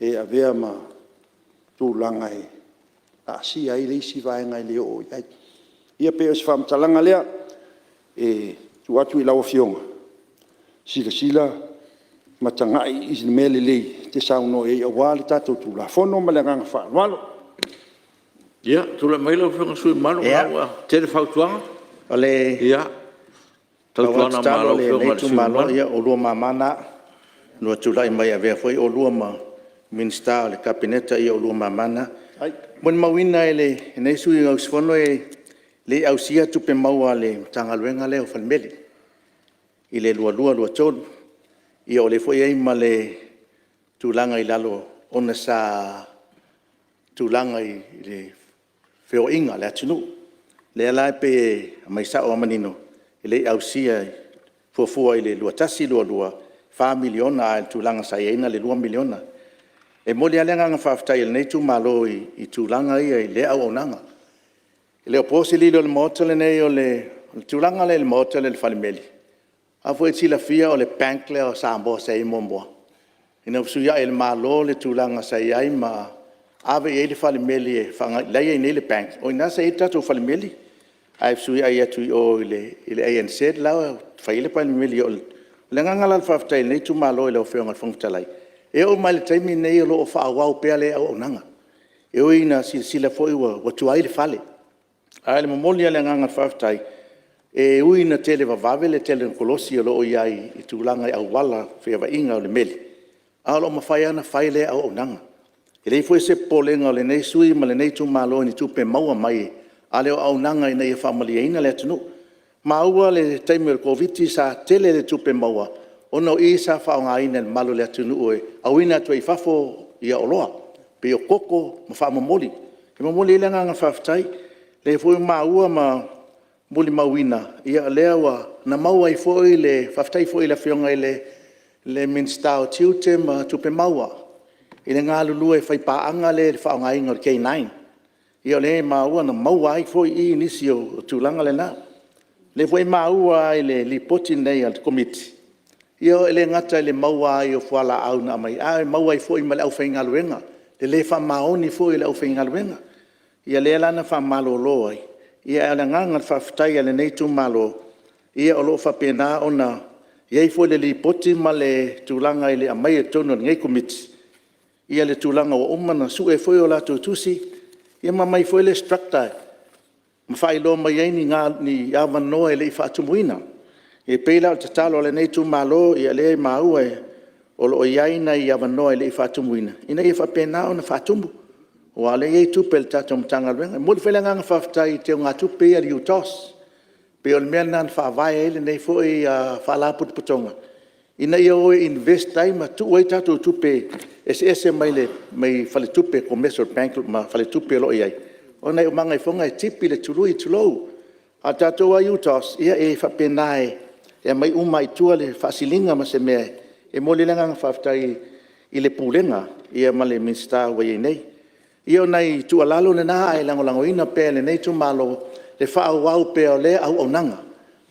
e avea ma tūlanga e a si ai le isi vaenga i le o iai. Ia pe o si whamtalanga lea e tu atu i lau fionga. Sila matangai isi mele lei te sauno e awale tātou tūla. Fono ma le nganga whaanwalo. Ia, tūla mai lau fionga sui malu lau te le whautuanga. Ole. Ia. Tautuana malau fionga sui malu. Ia, o lua mamana. Nua tulai mai avea foi o lua ma minsta le kabineta ia o lua mamana Mon mawina ele nei sui au sfono le au sia tu pe maua le tanga luenga le o falmeli. I le lua tonu. I o le foi ai ma le tulanga i lalo ona sa tulanga i le feo inga le atunu. Le ala pe mai sa o manino. I le au sia fuafua i le lua tasi lua 5 miliona a tulanga sa ina le 2 miliona. E mo le alenga nga whaftai le nei tu malo i tūlanga i le au onanga. Le o pōsi li le motele nei o le tūlanga le motele le whalimeli. A fwe tila fia o le bank le o sambo sa i momboa. Ina usuia e le malo le tūlanga sa i ai ma ave e le whalimeli e whanga leia i nei le bank. O ina sa i tatu whalimeli. A usuia i atu i o i le ANC lau whaile whalimeli o le ngangala le whaftai nei tu malo i le o whionga whangtalai. E o mai le taimi nei o loo whaawau pea le au onanga. E o ina sila foi wa tuai le fale. A le mamoli ale nganga whaftai. E ui na tele wawawe le tele kolosi o loo iai i tūlanga i au wala whiawa inga o le meli. A lo mawhai ana whai le au onanga. E rei foi se polenga o le nei sui ma le nei tu malo ni tupe maua mai. A le o au nanga i nei whamali e ina le atunu. Ma ua le taimi o COVID sa tele le tupe maua. Ono i sa whaonga ina le malo le atunu oe, au ina tua i whafo i a oloa, pe o koko ma wha mamoli. He mamoli ele nganga whaftai, le fwoi maua ma moli mauina, i a lea wa na maua i fwoi le whaftai fwoi la whionga i le minstao tiute ma tupe maua. I le ngā lulu e whaipaanga le whaonga inga o K9. I a le maua na maua i fwoi i nisi o tūlanga le nā. Le fwoi maua i le lipoti nei al komiti. Ia ele ngata le maua i o fuala au na mai. Ai maua i foi ma le au whainga luenga. Le wha maoni foi le au whainga luenga. Ia le lana wha malo loa. Ia ele nganga whaftai ale nei tu malo. Ia o lo wha pena ona. Ia i foi le li poti ma le tūlanga i le amai e tono ngai komiti. Ia le tūlanga o omana su e foi o la tusi. Ia ma mai foi le structai. Ma whai lo mai ei ni ngā ni awa noa e le i whaatumuina. E peila o te talo le nei tu malo i ale maua e o lo iaina i awanoa i le i whatumuina. Ina i whapena o na whatumu. O ale i tupe le tato mtanga luenga. Moli whelanga whaftai te o ngā tupe i ali utos. Pe o le mea nan whawai e le nei fo i whalaput putonga. Ina i o invest ai ma tu oi tato tupe ese mai le mai whale tupe commercial bank ma whale tupe lo i ai. O nei o manga i whonga e tipi le tului tulou. A tato a utos ia e whapena e mai uma i tua le whasilinga ma se mea e moli lenga whaftai i le pūlenga ia ma le minsta wa i nei. Ia o nei tua lalo le naa e lango ina pe le nei tu malo le whaawau pe o le au onanga.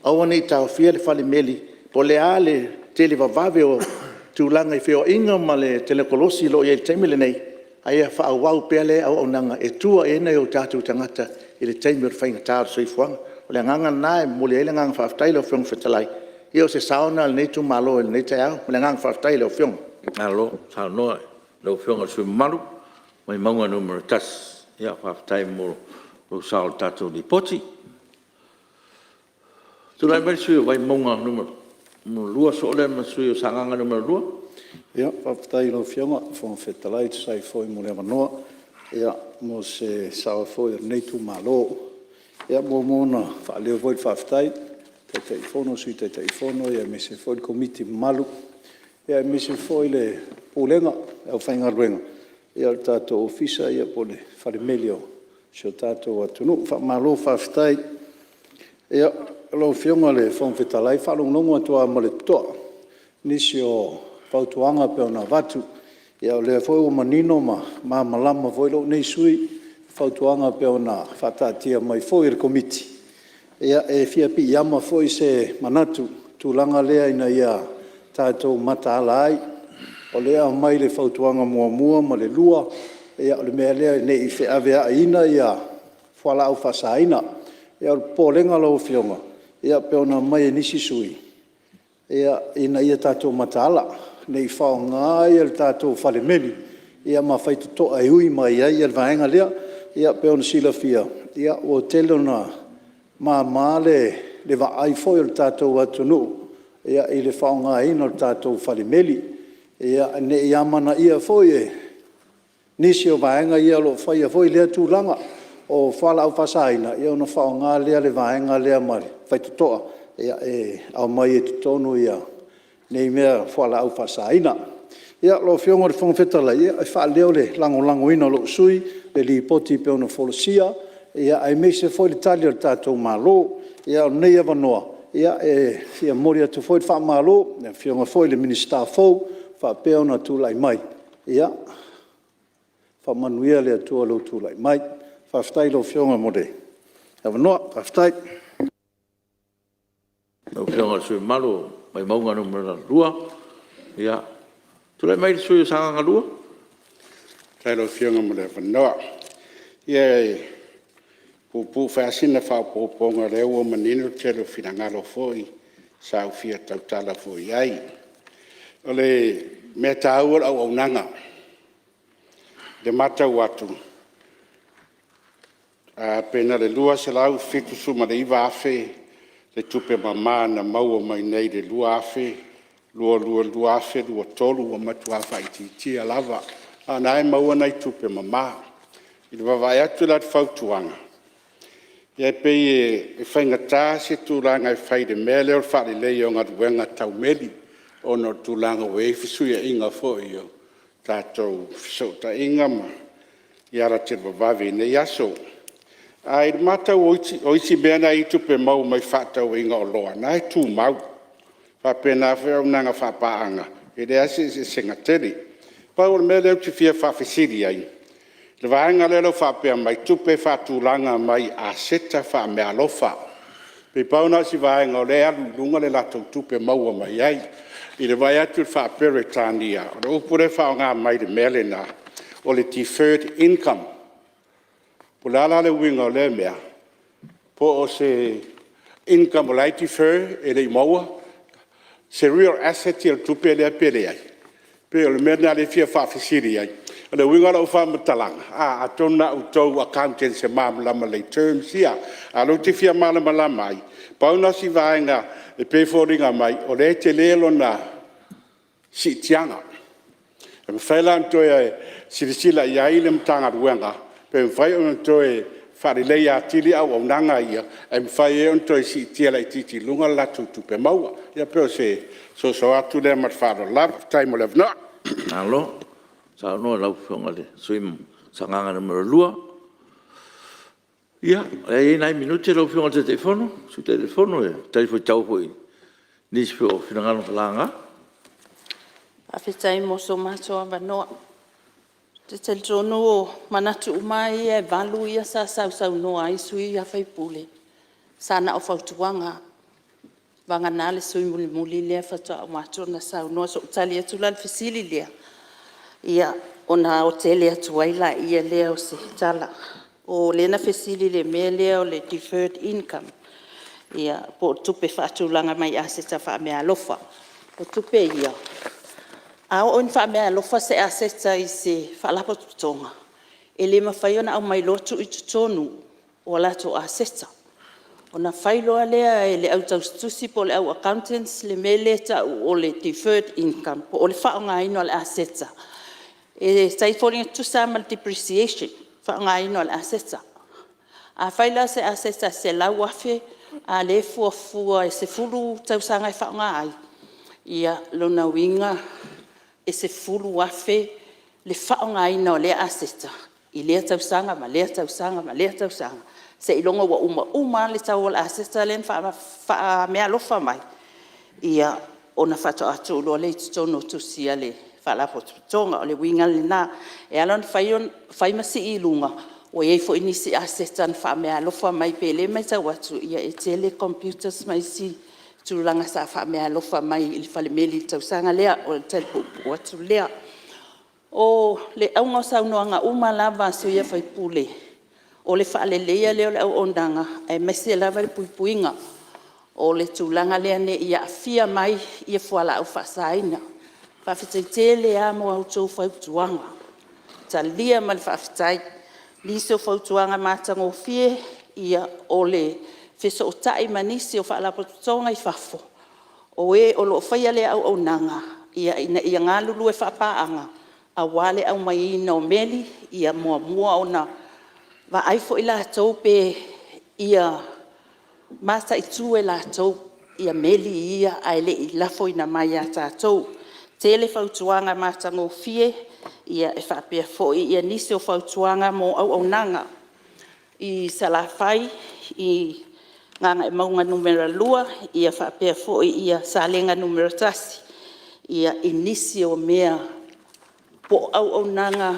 Au nei tau fia le whale meli po le a le tele wawave o tūlanga i whio inga ma le telekolosi lo i e teimile nei. Aia whaawau pe le au onanga e tua e nei o tātou tangata i le teimile whainga tāru soi fuanga. O le nganga nai moli ele nganga whaftai lo whiong whetalai. Ia o se sauna le nei tu malo le nei te au, o le nganga whaftai lo whiong. Alo, sauna lo whiong al sui malu, mai maunga numero tas. Ia whaftai mo lo sao tato di poti. Tulai mai sui o vai maunga numero lua so le ma sui o sanganga numero lua. Ia, whaftai lo whionga, whiong whetalai tu sai foi mo le manoa. Ia, mo se sao foi nei tu malo. Ia mo mona whaaleo voi whaftai, te teifono sui te teifono, ia me se foi komiti malu, ia me se foi le pūlenga, au whainga ruenga. Ia tato ofisa, ia po le wharemelio, sio tato atunu, malo whaftai, ia lo whionga le whongwhetalai, whalongongo atua mo le toa, nisi o pautuanga pe ona watu, ia le foi o manino ma malama voi lo nei sui, fautuanga pe ona whatatia mai foi le komiti. Ia e fia pi iama foi se manatu, tūlanga lea ina ia tātou mataala ai, o lea mai le fautuanga mua ma le lua, ia o le mea lea ne i wheawea ina ia whala au whasaina, ia o pōlenga lau whionga, ia pe ona mai e nisi sui, ia ina ia tātou mataala, ne i whaonga ia le tātou whalemeli, ia ma whaitu toa e ui mai ia le vaenga lea, ia pe ona sila fia, ia o tele ona ma le vaai foi o le tātou atunu, ia i le whaonga ina o le tātou whalemeli, ia ne i amana ia foi nisi o vaenga ia lo whaia foi lea tūlanga o whala au whasaina ia ona whao ngā lea le vaenga lea mari whai tutoa ia au mai e tutonu ia nei mea whala au whasaina ia lo fionga le whangwhetala ia ai wha leo le lango ina lo sui le li poti pe ona wholosia ia ai meise foi le tali o le tātou malo ia o nei avanoa ia ia mori atu foi wha malo ia fionga foi le minister fau wha pe ona tūlai mai ia fa manuia le atua lo tūlai mai fa ftai lo fionga mode avanoa fa ftai no fionga sui malo mai maunga no mera lua ia tūlai mai le sui sanga lua tai lo fionga mode avanoa ia pu fasina fa ponga le o manino te lo finangalo foi sa u fia tautala foi ai ole meta au nanga de mata watu pena le lua se lau fitu suma le iwa afe le tupe mama na maua mai nei le lua afe lua afe lua tolu wa matu afa iti alava ana e maua nei tupe mama i le wawai atu la fautuanga ia pei e whaingata se tūranga e whai de mele o whare lei o ngā ruenga tau meli o no tūranga wei fisuia inga fo i o tātou fisota inga ma i ara te wawawe nei aso. Ai mata o iti mena i tupe mau mai whatau inga o loa. Nai tū mau. Whapena whiau nanga whapaanga. E rea se senga teri. Pau o mele uti fia whawhisiri ai. Le vaenga lelo whapea mai tupe whatūranga mai a seta wha mea lofa. Pe pauna si vaenga o le alu lunga le lato tupe maua mai ai. I le vai atu whapere tānia. O le upure whaonga mai le mele na. O le deferred income. Po lala le winga o le mea. Po o se income o lai defer e le maua. Se real asset i le tupe le pere ai. Pe o le mena le fia whawhisiri ai. O le winga o whamatalanga. A tona u tau accountant se māmalama le terms ia. A lo te fia māmalama ai. Pauna si vaenga e peforinga mai o le te lelo na si tianga. E me whaila antoe e sirisila i aile mtanga ruenga. Pe me whaila antoe whare lei a tili au au nanga ia. E me whaila antoe si tia lai titi lunga la tupe maua. Ia peo se so atu le mat wharo love time o levna. Alo, sa no lau whionga le swim sanganga na mera lua. Ia, e nai minuti lau whionga te telefono, su telefono e, telefo tau hoi. Nisi whio whingano kalanga. Awhitai mo so mato avanoa. Te telefono o manatu umai e valu ia sa sau noa ai sui a whaipule. Sana o whautuanga. Vanga nale sui muli lea whatua o mato na sau noa so utali atu lan fisili lea. Ia, ona o tele atu waila ia lea o se tala. O lena fisili le mea lea o le deferred income. Ia, po tupe whaatulanga mai aseta wha mea lofa. Po tupe ia. Ao on wha mea lofa se aseta i se whalapa tutonga. E le mawhaiona au mai lotu i tutonu o lato aseta. Ona whailoa lea e le au taustusi po le au accountants le mele ta o le deferred income. Po o le whaonga ino le aseta. E taiforinga tusama depreciation. Whaonga ino le aseta. A whaila se aseta se lau afe a le fuafua e se fulu tausanga e whaonga ai. Ia lona winga e se fulu afe le whaonga ina o le aseta. I lea tausanga, ma lea tausanga, ma lea tausanga. Se ilonga wa uma le tau o le aseta len wha mea lofa mai. Ia ona whato atu uloa le tutono tusia le whalapo tutonga o le winga le nā. E alon whaimasi i lunga. O iei fo inisi aseta na wha mea lofa mai pe le mai tau atu. Ia e tele computers mai si turanga sa wha mea lofa mai ili whale meli tausanga lea o le telepo atu lea. O le aunga saunoanga uma lava so ia whaipule. O le whaale lea leo le au ondanga e mesi lava le puipuinga. O le tūlanga lea ne ia fia mai ia fuala au whasaina. Whawhitai te lea mo au tō whautuanga. Ta lia ma le whawhitai. Liso whautuanga mātanga o fie ia o le whiso o tai manisi o whaalapo tutonga i whafo. O e o lo whaia lea au ondanga. Ia ngā lulu e whapaanga. a wale au mai ina o meli ia mua ona va ai fo ila tau pe ia masa i tue la tau ia meli ia aile i lafo ina mai a tātou. Tele fautuanga mātango fie ia e whapea fo ia nisi o fautuanga mo au nanga i salafai i nganga e maunga numera lua ia whapea fo ia salenga numera tasi ia inisi o mea po au nanga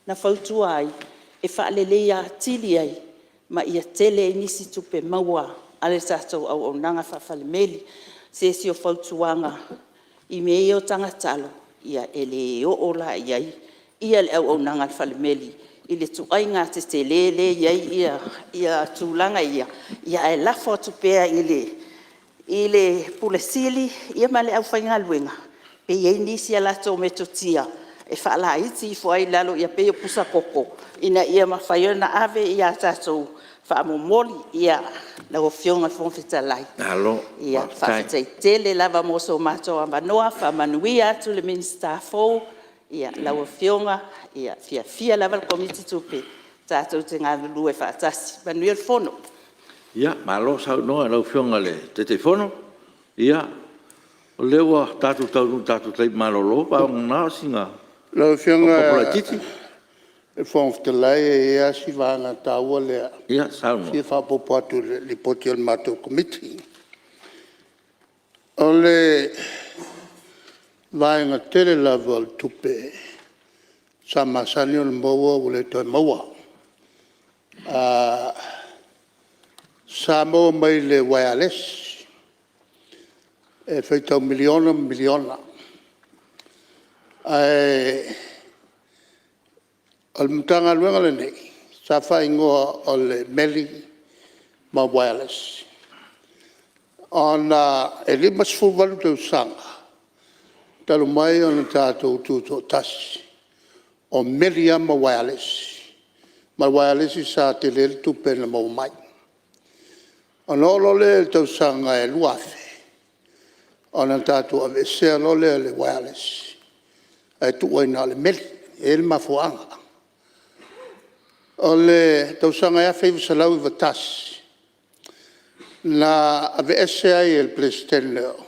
na fautua ai e whaalele ia tili ai ma ia tele inisi tupe maua ale tātou au nanga whawhale meli se si o fautuanga i mei o tangatalo ia ele o la iai ia le au nanga whale meli i le tuai ngā te le ia tūlanga ia e lafo tupea i le pulesili ia ma le au whainga luenga pe iei nisi a lato me totia e whaala iti i fuai lalo ia pe pusa koko ina ia mawhaio na ave ia tātou whaamomoli ia lau fionga whonwhitalai ia whawhitai tele lava moso mato a manoa whamanuia atu le minsta fo ia lau fionga ia fia lava komiti tupe tātou te ngā lulu e whaatasi manuia le fono ia malo sau noa lau fionga le te fono ia o lewa tātou taunu tātou tei malolo pa o ngā singa lau fionga e whonwhitalai e ea si vanga tāua lea ia sau si whapopo atu li poti o le mātou komiti o le vaenga tele lava al tupe sa masani o le maua o le toi maua. Sa maua mai le wireless e whaitau miliona. O le mutanga luenga le nei, sa whaingoa o le meli ma wireless. Ona e lima sifuwalu tau sanga. Talu mai o na tātou tūto tasi. O meli ama wireless. Ma wireless i sa te lele tupe na mau mai. O nolo le tau sanga e luafe. O na tātou ave sea lo le wireless. E tuwa ina le meli. E le mafuanga. O le tau sanga e awhi visalau i vatasi. Na ave ese ai el presidente leo.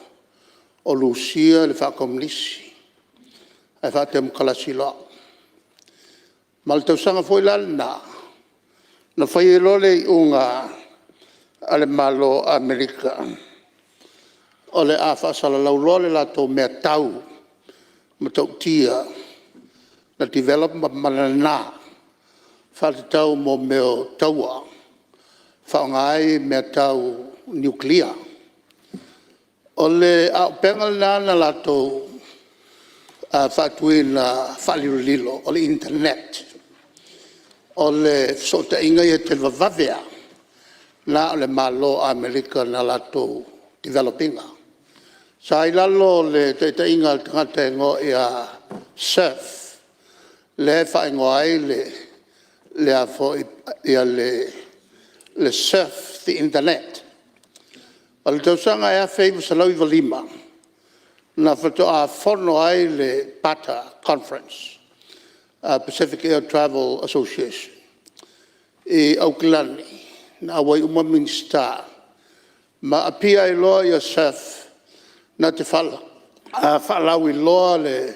O Lucia le whakamunisi. E whatem kalasi loa. Ma le tausanga foi lana. Na whai e lole i unga ale malo Amerika. O le a whaasala lau lole la tō mea tau. Ma tau tia. Na develop ma manana. Whate tau mo meo taua. Whaongai mea tau nuclear. O le a pengal na lato whatuina whalililo o le internet. O le sota inga i te vavavea na o le malo Amerika na lato developinga. Sa i lalo le te inga tangata ingo i a surf. Le whaingo ai le a fo i a le surf the internet. O le tausanga e a whaibu sa lau i walima. Na whato a whono ai le PATA Conference, Pacific Air Travel Association. I Auckland, na wai uma minsta. Ma apia i loa i a surf na te whala. Whalau i loa le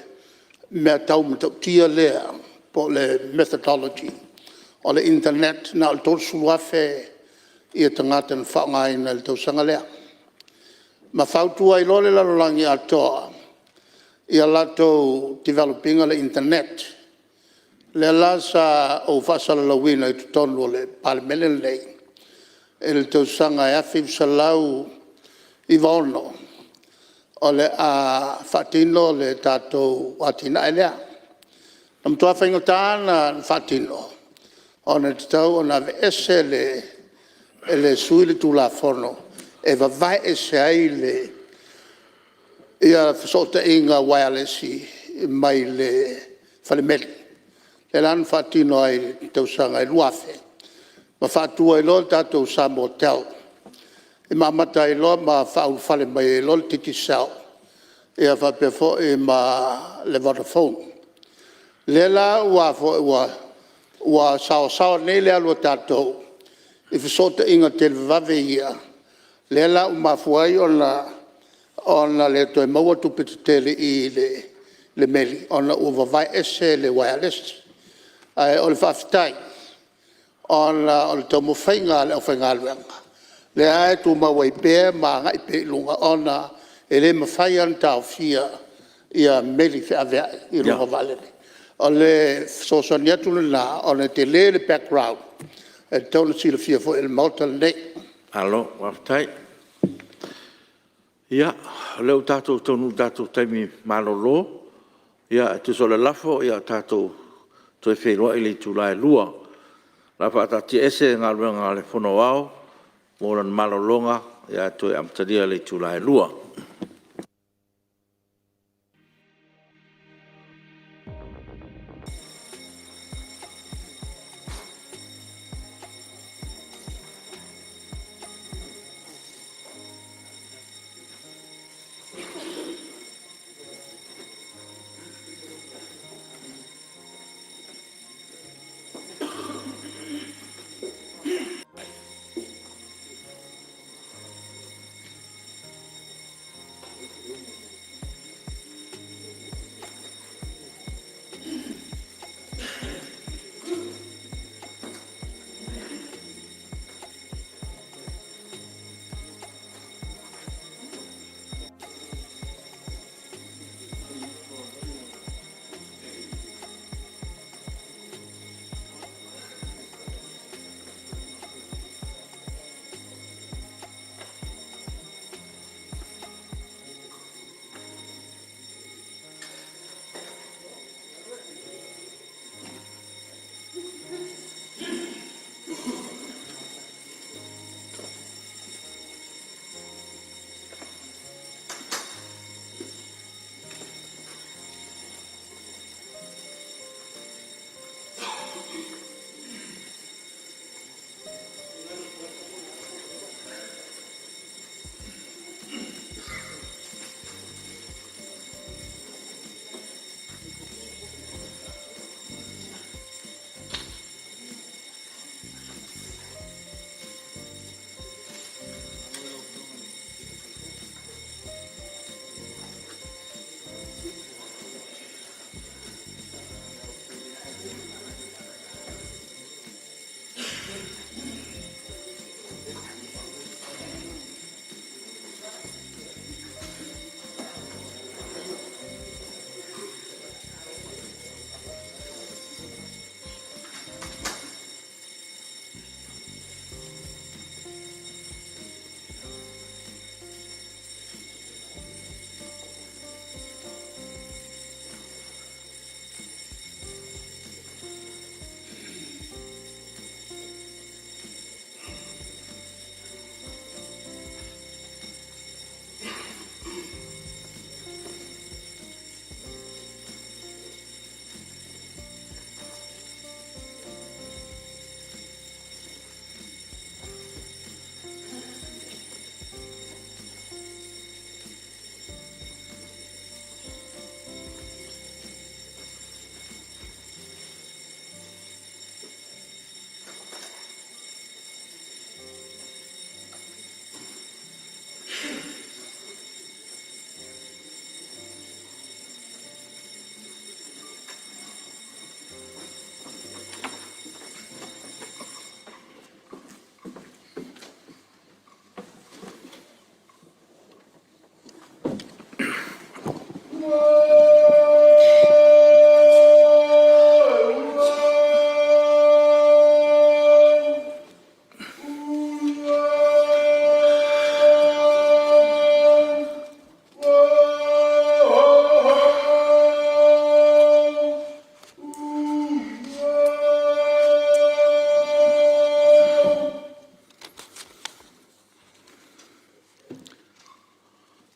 mea tau matautia lea po le methodology. O le internet na o tōsu wafe i a tangata na whaongai na le tausanga lea. Ma whautua i lole lalolangi atoa i a lato developing o le internet. Le lasa o whasala lawina i tutonu o le palemele lei. E le tausanga e awhi salau i vono. O le a whatino le tātou watina e lea. Nam tua whaingotāna whatino. O na tau o na ese le sui le tūla whono. E vai e se ai le ia sota inga wireless mai le falemeli. Le lan fatino ai tausanga i luafe. Ma fatua i lo tātou sa motel. E mamata i lo ma whau fale mai i lo titi sao. E a whapefo e ma le Vodafone. Lela ua sao nei le alo tātou. I whisota inga te vave ia. Lela umafuai ona le toi maua tupiti tele I le meli. Ona uvavai ese le wireless. Ai o le whaafitai. Ona le tau mawhainga le au whainga luenga. Le ae tu mawai pēr ma ngai pē lunga. Ona e le mawhai an tau fia ia meli whi avea I lunga valene. O le sosoni atu le la, o le te le background. E tau le sila fia fo il mauta le nei. Alo, waftai. Ia, leo tātou tonu tātou taimi malolo. Ia, tu so le lafo, ia tātou toi whenua I le tūlai lua. La whaatati ese ngā ruenga le whono au, mōran malolonga, ia toi amtaria le tūlai lua.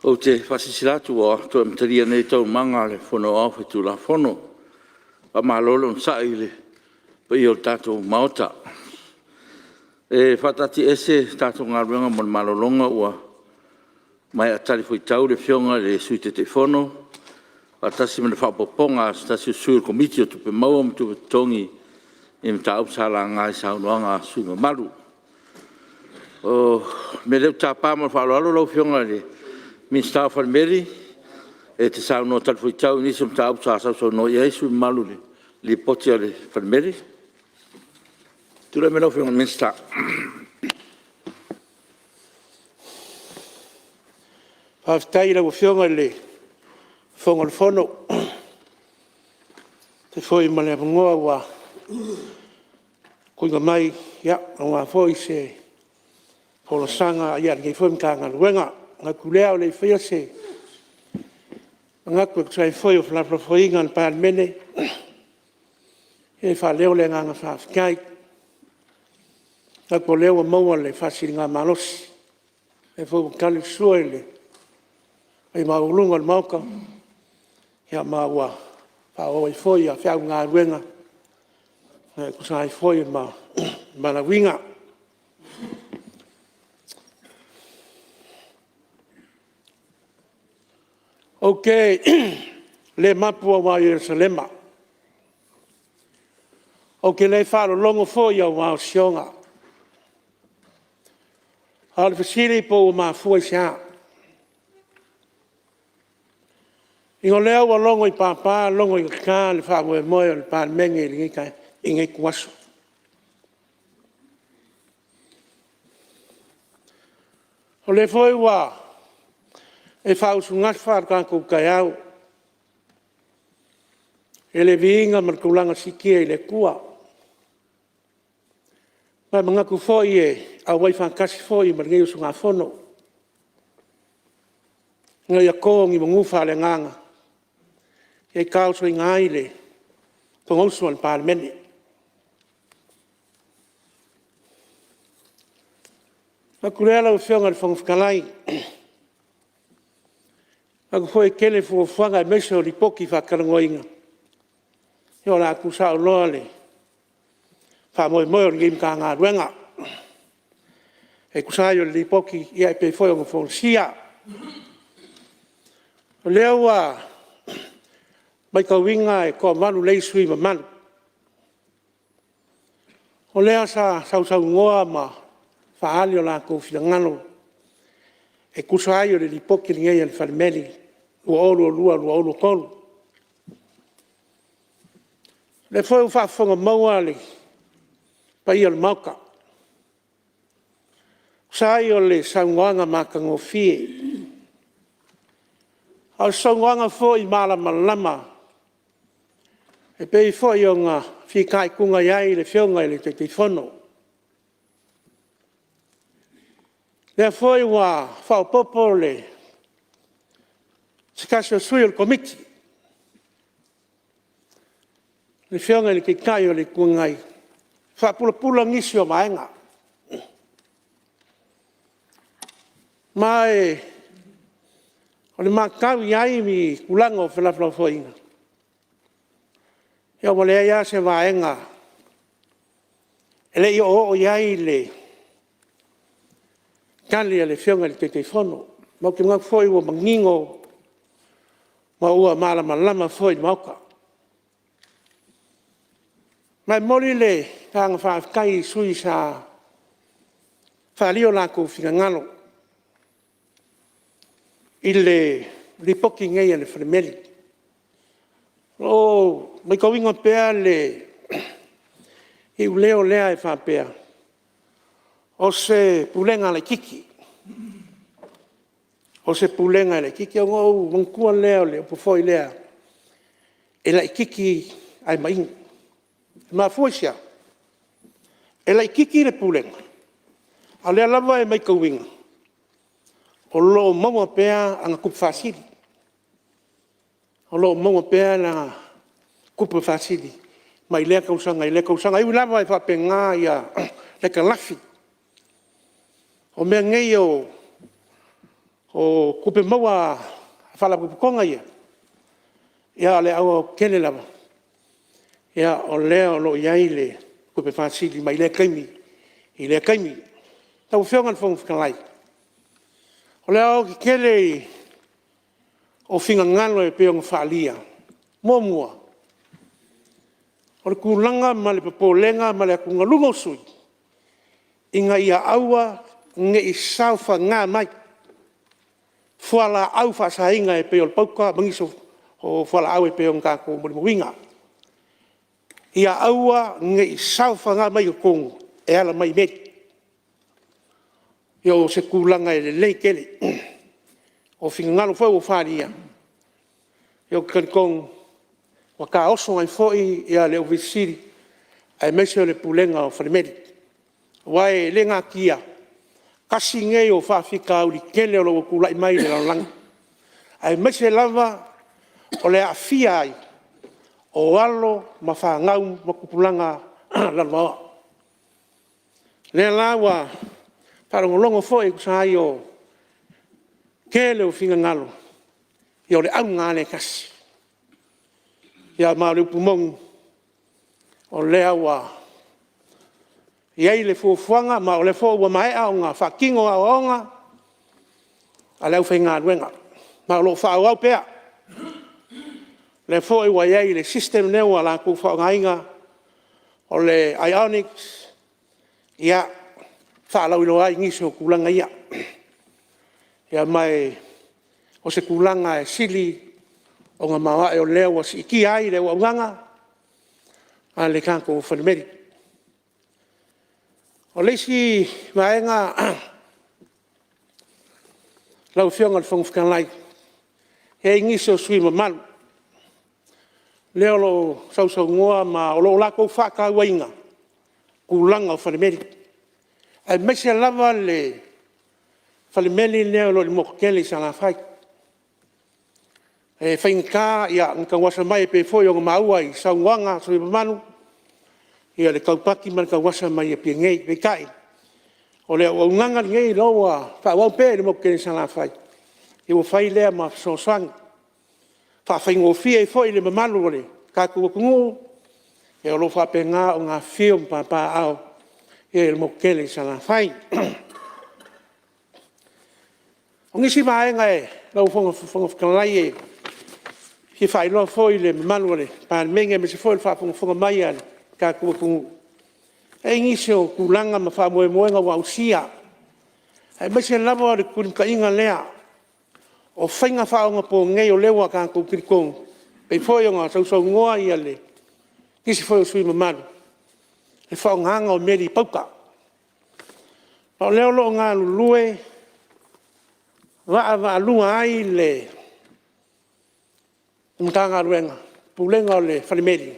O te whasisilatu o to mtaria nei tau manga le whono au whetu la whono. Pa malolo on sa ile pa i o tātou maota. E whatati ese tātou ngā ruenga mon malolonga ua mai atari fwoi tau le whionga le suite te whono. Atasi mana whapoponga, atasi suir komiti o tupe maua mo tupe tongi e mta au sala ngai saunoanga suinga malu. O me leo tāpā mo whaaloalo lau whionga le Minister of Mary e te sauno talfui tau nisi mta au sala no ia suinga malu le poti ale Mary. Tula me lau whionga Minister. Haftai lau whionga le whonga whono. Te whoi ma le ngoa wa kuinga mai ia ngā whoi se pola sanga ia ngai whoi mkanga luenga ngā kulea o le whia se ngā kua kutai whoi o whanapra whoi ngan pān mene e wha leo le ngā whaafikai ngā kua leo a maua le whasiri ngā malosi e whoi kali sua le ai maulunga le mauka ia maua whaoi whoi a whiau ngā ruenga kusai foi ma winga okay le mapu wa Jerusalem okay le falo longo foi wa sionga al fasili po ma foi sia ingo leo wa longo I papa longo I ka le fa mo mo le pa mengi le kai ingai kuaso. O le foi wa e whau sungat whar kākou kai au. E le viinga mar kaulanga sikia I le kua. Mai mga ku foi e a wai whankasi foi mar ngei usunga whono. Ngai a kōngi munguwha le nganga. E kauso I ngai le tongausu al parmeni. Aku reala o whionga le whangwhakalai. Aku foi kele fuanga mese o lipoki whakarangoinga. Io la aku sao loa le. Whamoe moe o ngim ka ngā ruenga. E kusai o lipoki ia pe foi o ngā o leo wa mai ka winga e ko manu lei sui ma manu. O lea sa sau ngoa ma whaali o la kou whiangano. E kusa ai o le lipoki ni ngei al wharimeli. Lua olu o lua olu kolu. Le foi u whaafonga maua le. Pai al mauka. Kusa ai o le saungoanga maka ngofie. Au saungoanga foi malama lama. E pei foi o ngā whikai kunga iai le whionga I le te whono. Lea foi wa whaupopo le sikasi o sui o le komiti. Le whionga le kikai o le kungai. Whapula ngisi o maenga. Mai o le makau iai mi kulanga o whenaflau whoinga. Ia wale ia se maenga. Ele I o iai le kali le whionga le te whono. Mau ki ngak whoi ua mangingo. Mau ua malama lama whoi mauka. Mai mori le tanga whaafkai sui sa whaalio lako whingangalo. I le ripoki ngei le wharimeli. O, mai kawinga pēr le I uleo lea e whapea. O se pulenga le kiki. O se pulenga le kiki. O ngau mangkua leo le upufoi lea. E la kiki ai mainga. Ma fuisia. E la kiki le pulenga. A lea lava e mai kawinga. O lo maua pea anga kupu whasiri. O lo maua pea na kupu whasiri. Mai lea kausanga, I lea kausanga. Iwi lava e whape ngā ia leka lafi. O mea ngei o kupe maua whala pupukonga ia. Ia le au kele lava. Ia o lea o lo iai le kupe whasiri. Mai lea kaimi. I lea kaimi. Tau whiongan whonga whakalai. O lea o ki kele o finga ngalo e pe o whaalia. Mua. O le kulanga ma le papolenga ma le akunga lungo sui. Inga ia aua nge i saufa ngā mai. Fuala au whaasainga e pe o le pauka mangiso o fuala au e pe o ngāko mo le mwinga. Ia aua nge i saufa ngā mai o kongo e ala mai meti. Yo se kulanga e le leikele. O finga ngalo fau o whaalia. Yo kankong waka oso ngai foi ia le ovisiri ai mesio le pulenga o whanemeri. Wai le ngā kia. Kasi ngei o whaafika au li kele o lo kulai mai le lang. Ai mesio lava o le afia ai o alo ma whaangau ma kupulanga lalmaoa. Le lawa parangolongo foi kusai o kele o finga ngalo. Ia le au ngāne kasi. Ia maa le upumong o le awa. Ia i le fuafuanga, ma o le fua ua maea o ngā whakingo a onga. A leu whai ngā ruenga. Ma o lo whaau au pea. Le fua ua iei le system neu a la ku whao ngainga. O le Ionics. Ia whaalau ilo ai ngiso kulanga ia. Ia mai o se kulanga e sili o ngā mawa e o leo o si iki ai leo au nganga a le kanko o whanemeri. O leisi maenga lau whionga le whangwhikanlai he ingisi o sui mamalu. Leo lo sausau ngoa ma o lo lako whakau inga kulanga o whanemeri. Ai mesia lava le whanemeri leo lo li mokele sa ngā whai. E whainga ia ngā wasa mai pe foi o ngā maua i sauanga sui mamanu. Ia le kaupaki man ka wasa mai e pia ngei pe kai. O le o nganga ngei loa whawau pe le mokene sa ngā whai. I o whai lea ma sosoang. Whaingo fia i foi le mamanu o le kākua kungu. E o lo whape ngā o ngā whio mpapa au. E le mokene sa ngā whai. O ngisi maenga e lau whangafukanlai e ki fai loa foi le manuale pa menga me se foi fa fonga mai an ka ku e ngisio kulanga ma fa moe moenga wa usia ai me se lava le kun ka inga lea o fainga fa nga po ngei o lewa ka ku kirkong pe foi nga so ngoa ia le ki se foi sui mamanu e fa nga o meri pauka o leo lo nga lue va lunga ai le Mtanga ruenga, pulenga o le whanemeri.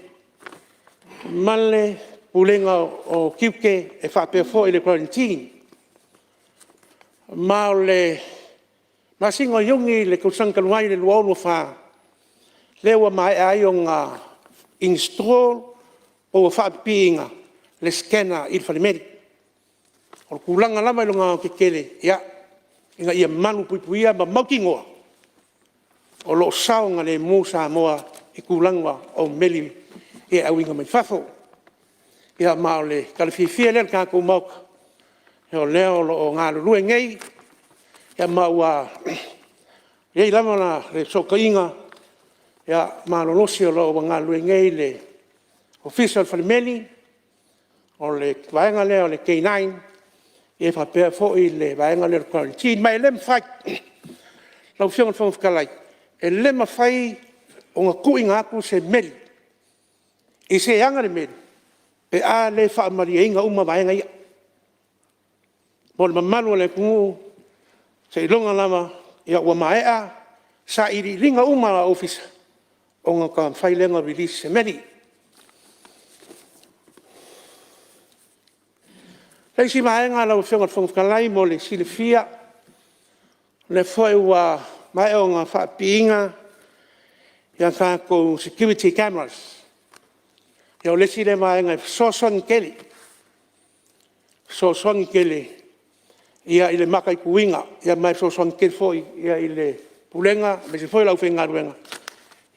Male, pulenga o kiuke e whapea fo i le quarantine. Ma o le masinga yungi le kusanga luai le luaulu wha. Lewa mai ai o ngā install o whapinga le scanner i le whanemeri. O kulanga lama i lunga o kekele, ia, inga ia manu puipuia ma maukingoa. O lo saunga le Musa moa i kulanga o meli e au inga mai whafo. Ia mao le kalififia lea kako mauka. E o leo o ngā rurue ngei. Ia mao a iei lama na le soka inga. Ia mao losi o lo ngā rurue ngei le official whanemeli. O le vaenga leo le K9. E whapea fo i le vaenga leo quarantine. Mai lem whai. Lau whionga whangwhikalai. E lema whai o ngā kuinga aku se meri. I se anga le meri. Pe a le whaamari e inga uma vaenga ia. Mo le mamalu le kungu. Se ilonga lama ia ua maea. Sa iri ringa uma la ofisa. O ngā ka whai lenga release se meri. Leisi maenga lau whionga whangwhikalai mo le silifia. Le whai ua mai o ngā whaapinga ia kako security cameras. Ia o lesi le mai ngai sosong kele. Sosong kele. Ia i le makai kuinga. Ia mai sosong kele foi. Ia i le pulenga. Me se foi lau whenga ruenga.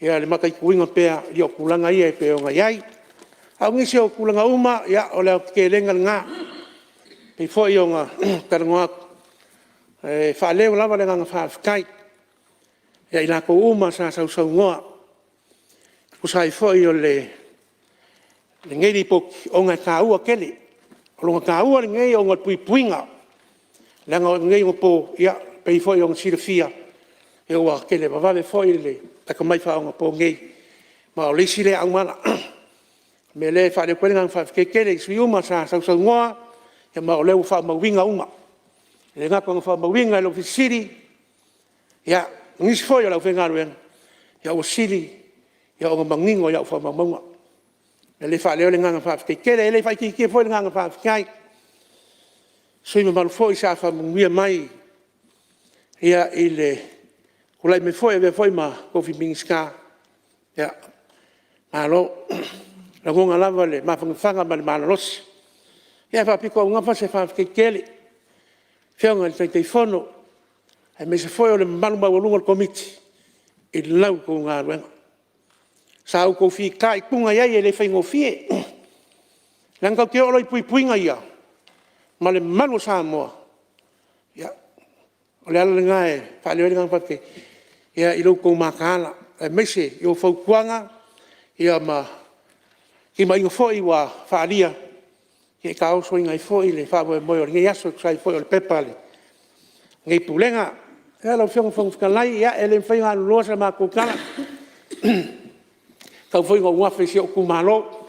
Ia le makai kuinga pea. Ia o kulanga ia e pea o ngai ai. Au ngisi o kulanga uma. Ia o leo ke lenga ngā. Pei foi o ngā karangoa. Wha leo lava le ngā whaafikai. Ia i lako uma sa sau ngoa. Kusai foi o le ngei po o nga kaua kele. O nga kaua le ngei o nga puipuinga. Langa ngei o po ia pei foi o silfia. E o kele vave foi le ta mai fa o po ngei. Ma o le sile au mana. Me le fa le kwenga fa kele sui uma sa sau ngoa. E ma o le fa ma winga uma. Le nga ko fa ma winga lo fisiri. Ya ngis foi o la venga wen. Ya o sili ya o mangingo ya fa mama le fa le nga fa ke le fa ki foi nga fa kai sui me mal foi sa fa mu mai ya ile kula me foi ma ko fi minska ya alo la gonga lava le ma fa ma los ya fa piko nga fa se fa ke le fianga il telefono e me se foi o le malu ma lungo il comiti il lau ko nga wen sa ko fi kai kunga ia le fai ngofie langa ke olo puipuinga ia male manu sa mo ya ole ala ngai fa le ngai pa ke ya ilo ko makala e mese yo fo kuanga ia ma ki mai foi wa fa lia ke ka o so ngai foi le fa mo ngai aso sai foi le pepale ngai pulenga ya lo fiong fong kalai ya ele fai nga lo sa ma ko kala Kau foi ngā whawhi o kumalo.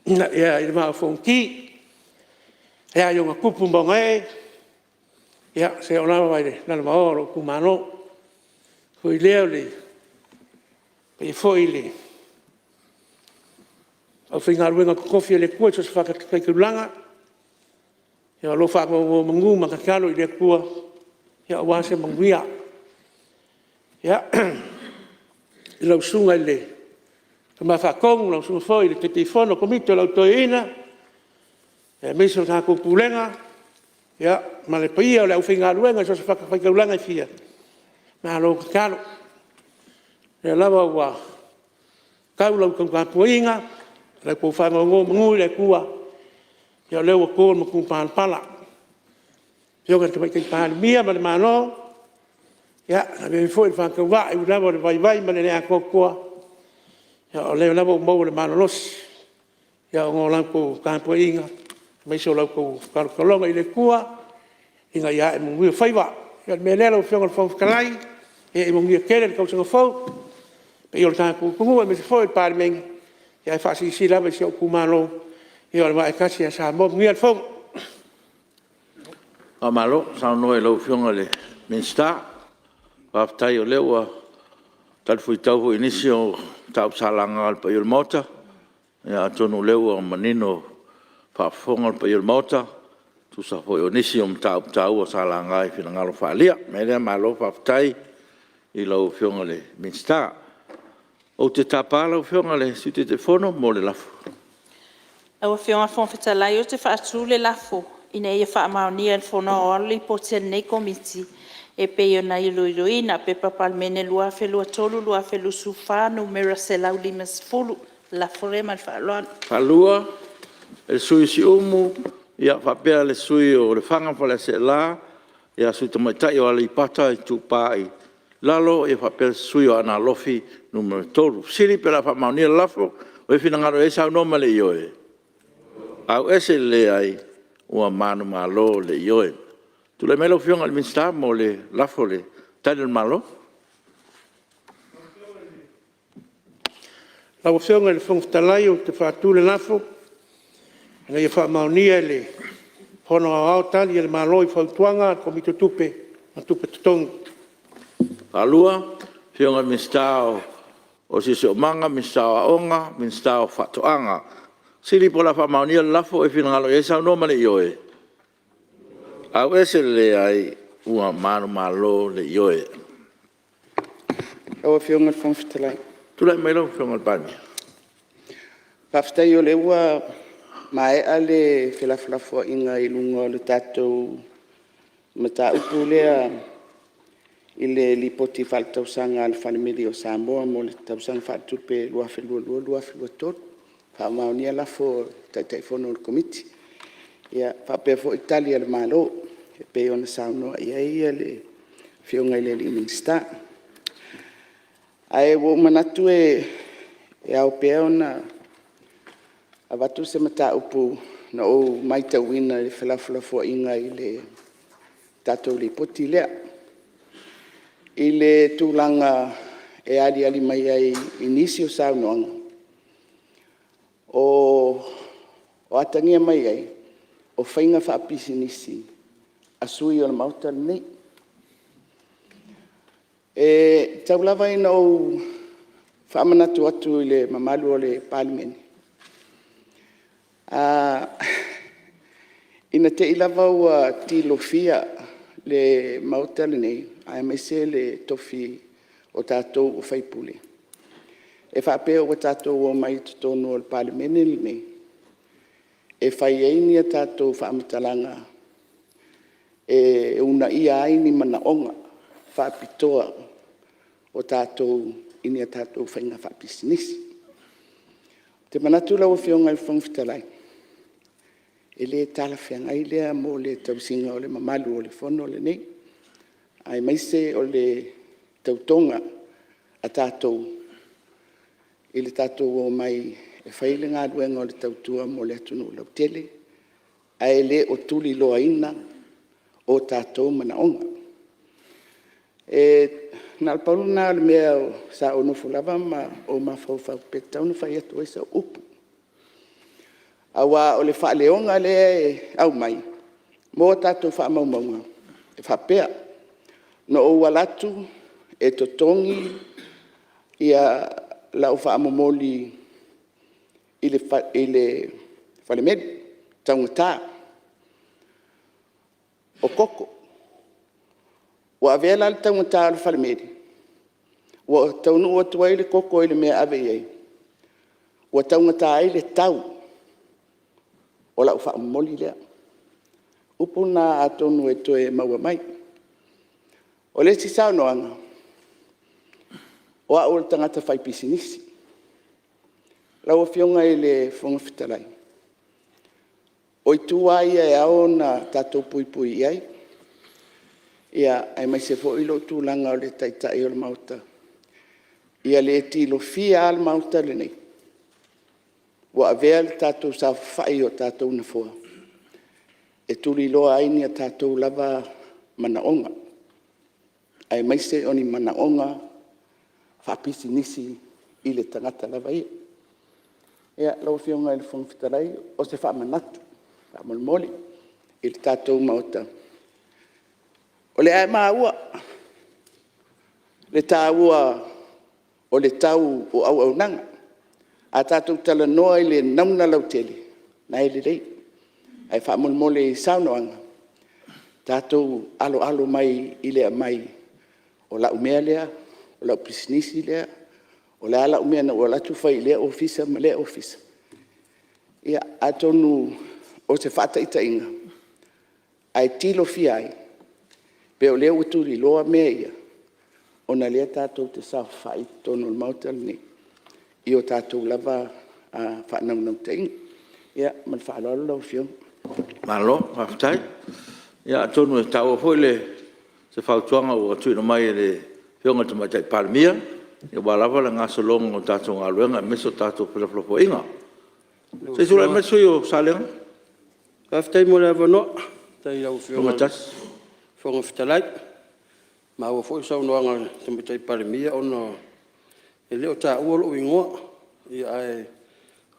Ia i maa whonki. Ia i o ngā kupu mbonga e. Ia se o nama waire, nana maoro kumalo. Hui leo le. Pei foi le. Au whi ngā ruenga kofi le kua, so se whakakikulanga. Ia lo whaka o mangu makakalo i le kua. Ia o wase manguia. Ia. Lau sunga le. Kama whakong, lau sunga foi, le te tifono, komito, lau toeina. E miso ka kukulenga. Ia, ma le paia, lau whinga ruenga, so se whakaulanga i fia. Nā lau kakaro. Ia lawa wa. Kau lau kapuinga. Lau kou whangongo mangu le kua. Ia leo wa kōr ma kumpaan pala. Pionga te mai kai pāni mia, ma le mano. Ya, me foi fa que va e lavo de vai ma le a cocoa. Ya, o le lavo mo le manos. Ya, o la ko campo inga. Me so la ko kalonga ile kua. Inga ya e mo fai va. Ya me le lo fiong fo kalai. E mo ngi kele ko so fo. Pe yo ta ko ko me foi par men. Ya fa si la ve so ku malo. Yo le va e kasi sa mo ngi fo. A malo, sa no e lo fiong le. Minsta. Whaftai o lewa, tal fui tau ho inisio tau salanga al pa il mota, ia atonu lewa manino whafonga al pa il mota, tu sa ho inisio tau o salanga i whina ngalo whalia, mea malo whaftai i lau fionga le minsta. O te tapala o fionga le sute te fono mo le lafo. Au fionga fonfetalai o te whaatū le lafo, ina ia whaamaonia le fono o ali po te nei komiti, e pe ona i loiloina pe papalmene lua felua tolu lua felu sufano mera selau limas fulu la forema falon falua el sui si umu ia papea le sui o le fanga fa le sela ia su te mai tai o ali pata i tupai lalo e papea sui o ana lofi numero tolu siri pela fa maunia lafo o e fina ngaro e sa no male yoe au ese le ai o manu malo le yoe tu le melo fiong al minsta mo le lafo le tal el malo la fiong el fong talai o te fatu le lafo na ia fa maunia le pono au tal il malo i fautuanga komito tupe tupe tong alua fiong al minsta o si se manga minsta onga minsta fatuanga sili pola fa maunia lafo e fina ngalo e sa no male yoe au ese le ai ua manu malo le yoe. Au fionga fonftalai. Tu lai mai lau fionga pani. Paftai o le ua mai ale filafilafo inga i lunga le tatou mata upu lea i le lipoti faltausanga al whanemiri o Samoa mo le tausanga whaatupe lua filua tot. Whaamaunia lafo taitaifono o komiti. Ia whapea fo Italia le malo, e pe ona saunoa ia le whionga le Leaning Star. Ai wo manatu e au pea ona a watu se mata upu na o maita wina le whalafulafua inga i le tatou le poti lea. I le tūlanga e ali mai ai inisio saunoanga. O atangia mai ai, o whainga whaapisi nisi, a sui o na mauta nei. E taulawa ina o whaamanatu atu i le mamalu o le palimeni. Ina te ilawa ua tilofia le mauta le nei, ai mai se le tofi o tātou o whaipule. E whapea o tātou o mai tonu o le palimeni le nei. E whai eini a tātou whaamatalanga. E una ia aini mana onga, whaapitoa o tātou ini a tātou whainga whaapisinisi. Te manatu lau whionga i whangwhitalai. E le tala whiangai lea mo le tausinga o le mamalu o le whono le nei. Ai maise o le tautonga a tātou. I le tātou o mai e whaile ngā duenga o le tautua mo le atunu lau tele. Ai le o tuli loa ina o tātou mana onga. E nā paulu nā le mea o sa o nufu lava ma o mawhau peta unu whai atu e sa upu. Awa o le wha leonga le au mai. Mō tātou wha maumaunga. E whapea. No o walatu e totongi ia lau wha amomoli i le whalemedi. Taungatā. O koko. Wa avela le taungatā le whalemedi. Wa taunu o tuai le koko i le mea ave iei. Wa taungatā i le tau. O lau wha amomoli lea. Upuna atonu e toe maua mai. O le si sao noanga. O a o le tangata whai pisinisi. Lau o whionga i le whonga whitalai. O i tua ia e ao na tātou pui pui iai. Ia ai mai se fo ilo tūlanga o le taitai o le mauta. Ia le tilo fia al mauta le nei. Wa avea le tātou sa whai o tātou na fua. E tuli loa aini a tātou lava manaonga. Ai mai se oni manaonga whapisi nisi i le tangata lava ia. Ia lau whionga i le whangwhitarai o se whamanatu. Whamolmoli i le tātou mauta. O le ai maa ua. Le tā ua o le tau o au au nanga. A tātou tala noa i le nauna lau tele. Nai le rei. Ai whamolmoli i saunoanga. Tātou alo mai i lea mai. O la umea lea, o la pisinisi lea, o la ala umea na o la tufai lea ofisa ma lea ofisa. Ia atonu o se whata ita inga. Ai tilo fia ai. Pe o lea uturi loa mea ia. O na lea tātou te sa whai tono o mautal ni. I o tātou lava whanau te inga. Ia man whaaloalo lau whiong. Malo, whaftai. Ia atonu e tau o le se whautuanga o atu ina mai le whionga te matai paramia. Ia walawa la ngā solonga o tātou ngā luenga meso tātou pilaflofo inga. Se sura meso i o salenga? Whaftai mo le avano. Tai au whionga. Whionga whitalai. Ma ua fo i saunoanga te matai paramia ono e leo tā uolo o ingoa. Ia ai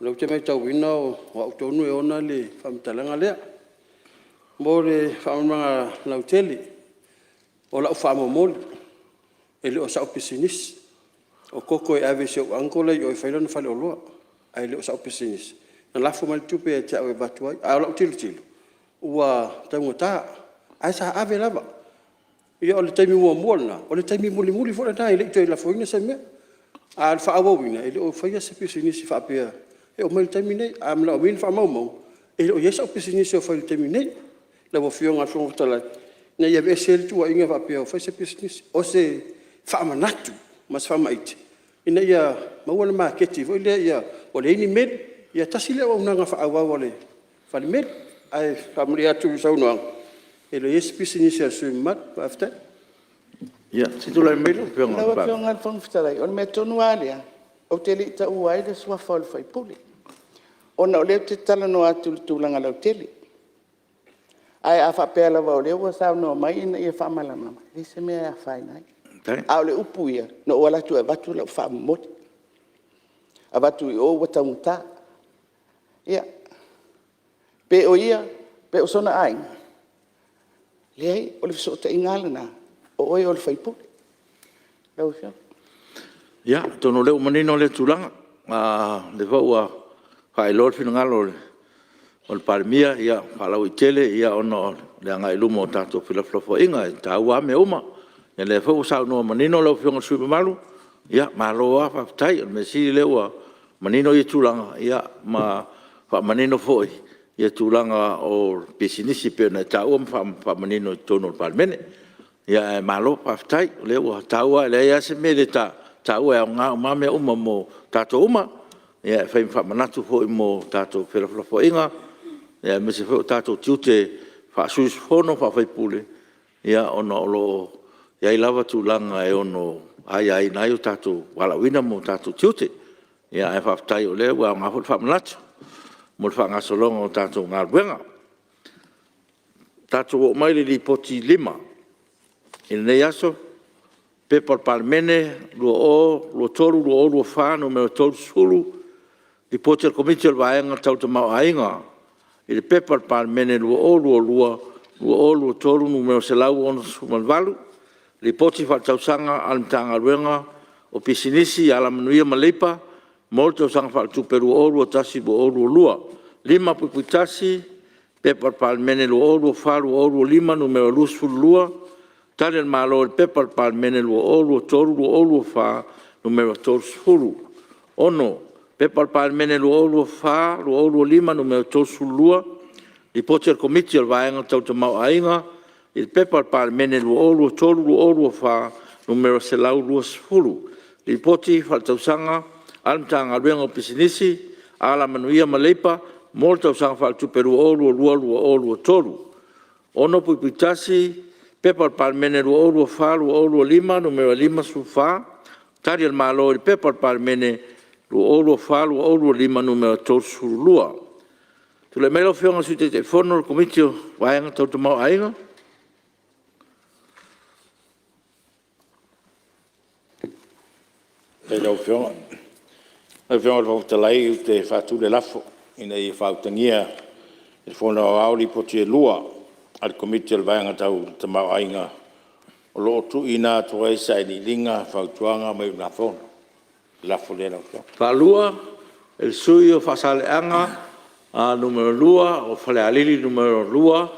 lau te mai tau wina o autonu e ona le whamtalanga lea. Mo le whamanga lau teli. O lau whamomoli. E leo sa opisinis. O koko e ave se o angola i o e whailana whale o loa. Ai leo sa opisinis. Na lafo mali tupe e te au e batuai. Ai o lau tilu. Ua taunga tā. Ai sa ave lava. Ia o le taimi mua na. O le taimi muli fora tā. E le ito e la foina sa mea. A le whaawawina. E leo whaia se pisinisi whaapea. E o mai taimi nei. A mla o mini whaamaumau. E leo yesa o pisinisi o whaile taimi nei. La wa whionga whonga talai. Na ia vea se tua inga whapea o whaise pisinisi. O se whaamanatu. Mas whaamaiti. Ina ia maua na maketi. Voi lea ia o le ini med. Ia tasi lea waunanga whaawawa le. Whale med. Ai whaamuri atu i saunoanga. E lo yesi pisinisi a sui mat. Waftai. Ia, situ lai mai lo pionga. Lawa pionga al fong fitalai. On me tonu alia. O te li ta uai le sua fol fai puli. Ona o leo te tala no atu tulanga lau teli. Ai a fa pela va o leo wa sa no mai ina ia fa mala mama. Di se me a fai nai. A le upu ia. No wala tu e batu lau fa moti. A batu i o wata muta. Ia. Pe o ia. Pe o sona ai. Lei o le so te ingala na. O oi o le fai puli. Lau fia. Ia, tono leo manino le tulanga. Le vaua kai lor fina ngalo o le palmia ia palau i tele ia ono le anga i lumo tato fila flofo inga ta ua me uma ia le fau sa no manino lo fionga sui malu ia malo a fa tai me si le ua manino i tulanga ia ma fa manino foi ia tulanga o pisinisi pe na ta ua fa manino i tono palmene ia malo fa tai le ua ta ua le ia se me le ta ua nga ma me uma mo tato uma ia fai fa manatu foi mo tato fila flofo inga ia me se foi tato tiute fa sus fono fa fai pule ia ono lo ia i lava tulanga e ono ai nai tato wala wina mo tato tiute ia e fa tai o le wa nga fa manatu mo fa nga solongo tato nga wenga tato o mai li poti lima in ne yaso pe por palmene lo toru lo fa no me toru sulu i poter komite o vaenga tau te mau ainga i le pepa palmene lua toru numero se lau ono sumalvalu li poti whatausanga alimtanga ruenga o pisinisi ala manuia maleipa mo tau sanga whatuperu o tasi o lua lima pupuitasi pepa palmene lua lima numero lua tali al malo il pepa palmene lua toru lua fa numero toru sulu ono Pepa palmene lo fa lo lima numero tosulua i poter komiti al vaenga tau te mau ainga il pepa palmene lo tolu lo fa numero selau luas fulu i poti faltausanga almtanga luenga pisinisi ala manuia maleipa molta usanga faltu peru lo tolu ono puipitasi pepa palmene lo fa lo lima numero lima sufa tari al malo il pepa palmene lo fa lo lima numero tosulua tu le melo fionga su te fono il comitio vaenga tau te mau ainga te lau fionga e fionga le fauta lai te fatu le lafo ina i fautangia il fono auli po te lua al comitio vaenga tau te mau ainga o lo tu ina tu eisa i linga fautuanga mai una fono la folena Falua el suyo fasaleanga a numero lua o fale alili numero lua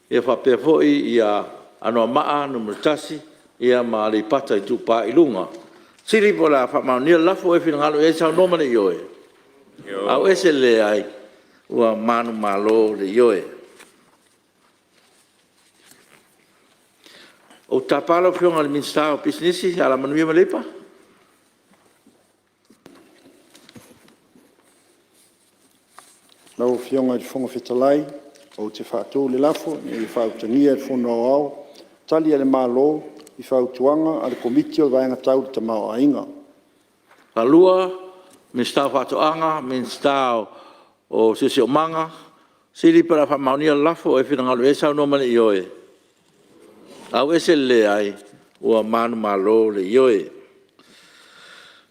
ia fa pefo ia ano maa numero tasi ia ma le pata i tupa ilunga siri pola fa ma ni la fo e fina ngalo e sa no mane yoe au ese le ai ua manu malo le yoe o tapalo fiona al ministero business ala manuia malepa Lau fionga i fonga fitalai, o te whātou le lafo, i whautangia i fono au, tali ale malo, i whautuanga, ale komiti o vaenga tau te mau ainga. Palua, minister whātoanga, minister o sisi o manga, siri para whamaunia lafo e whirangalu e sau nomane i oe. Au ese le ai, ua manu malo le i oe.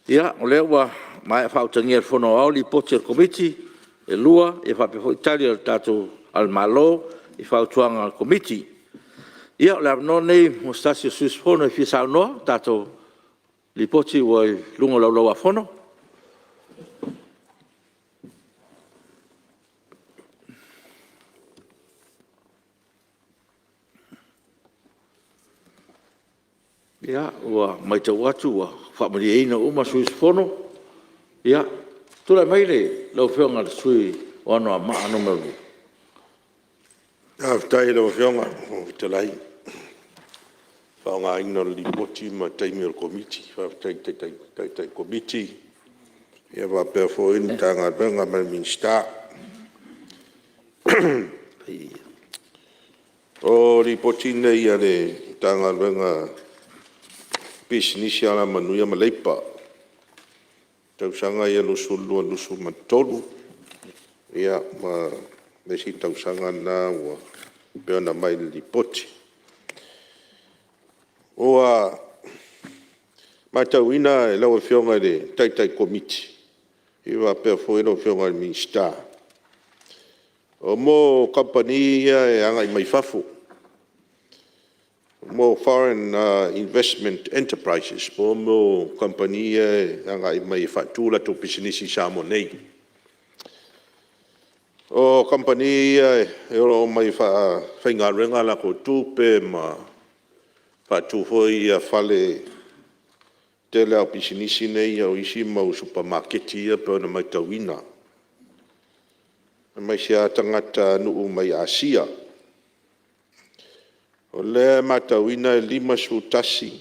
Ia, o lea ua mai whautangia i fono au li poti al komiti, e lua e fa pe Italia tato al malo e fa tuanga al committee ia la no nei mostasio sus fono e fisa no tato li poti voi lungo la fono ia wa mai te watu wa fa mari ina uma sus fono ia tula mai le lo fionga sui ono a maa numero. Aftai lo fionga te lai. Fa nga ino li poti ma taimi o komiti, fa tai komiti. Ia va per fo in tanga benga ma minsta. O li poti nei ia le tanga benga pisinisi ala manuia ma leipa. Tausaga ia lusu lua lusu matolu. Ia ma lesi tausaga na ua pea ona mai le lipoti. Oa matauina e lau e whionga le taitai komiti. Iwa pea fo e lau whionga le minister. O mo company ia e anga i mai fafu. Mo foreign investment enterprises. Mo company ia e anga i mai fatula to pisinisi samo nei. O company ia e oro mai whaingarenga la ko tupe ma fatu foi ia fale tele au pisinisi nei au isi mau supermarketi ia pe ona mai tauina. Mai sia tangata nuu mai Asia. O le matauina e 5 sutasi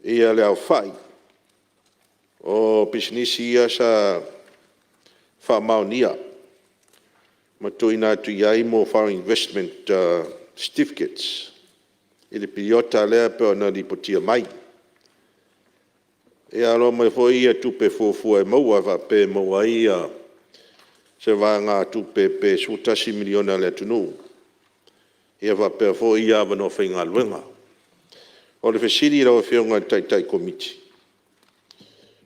ia le au fai. O pisinisi ia sa whamaunia. Matuina atu iai mo foreign investment certificates. Ile piliota lea pe ona lipotia mai. E alo mai foi ia tupe fofua e maua va pe maua ia se va ngā tupe pe sutasi miliona le tunu. Ia va pe foi ia vano whainga luenga. O le fesiri rau whionga taitai komiti.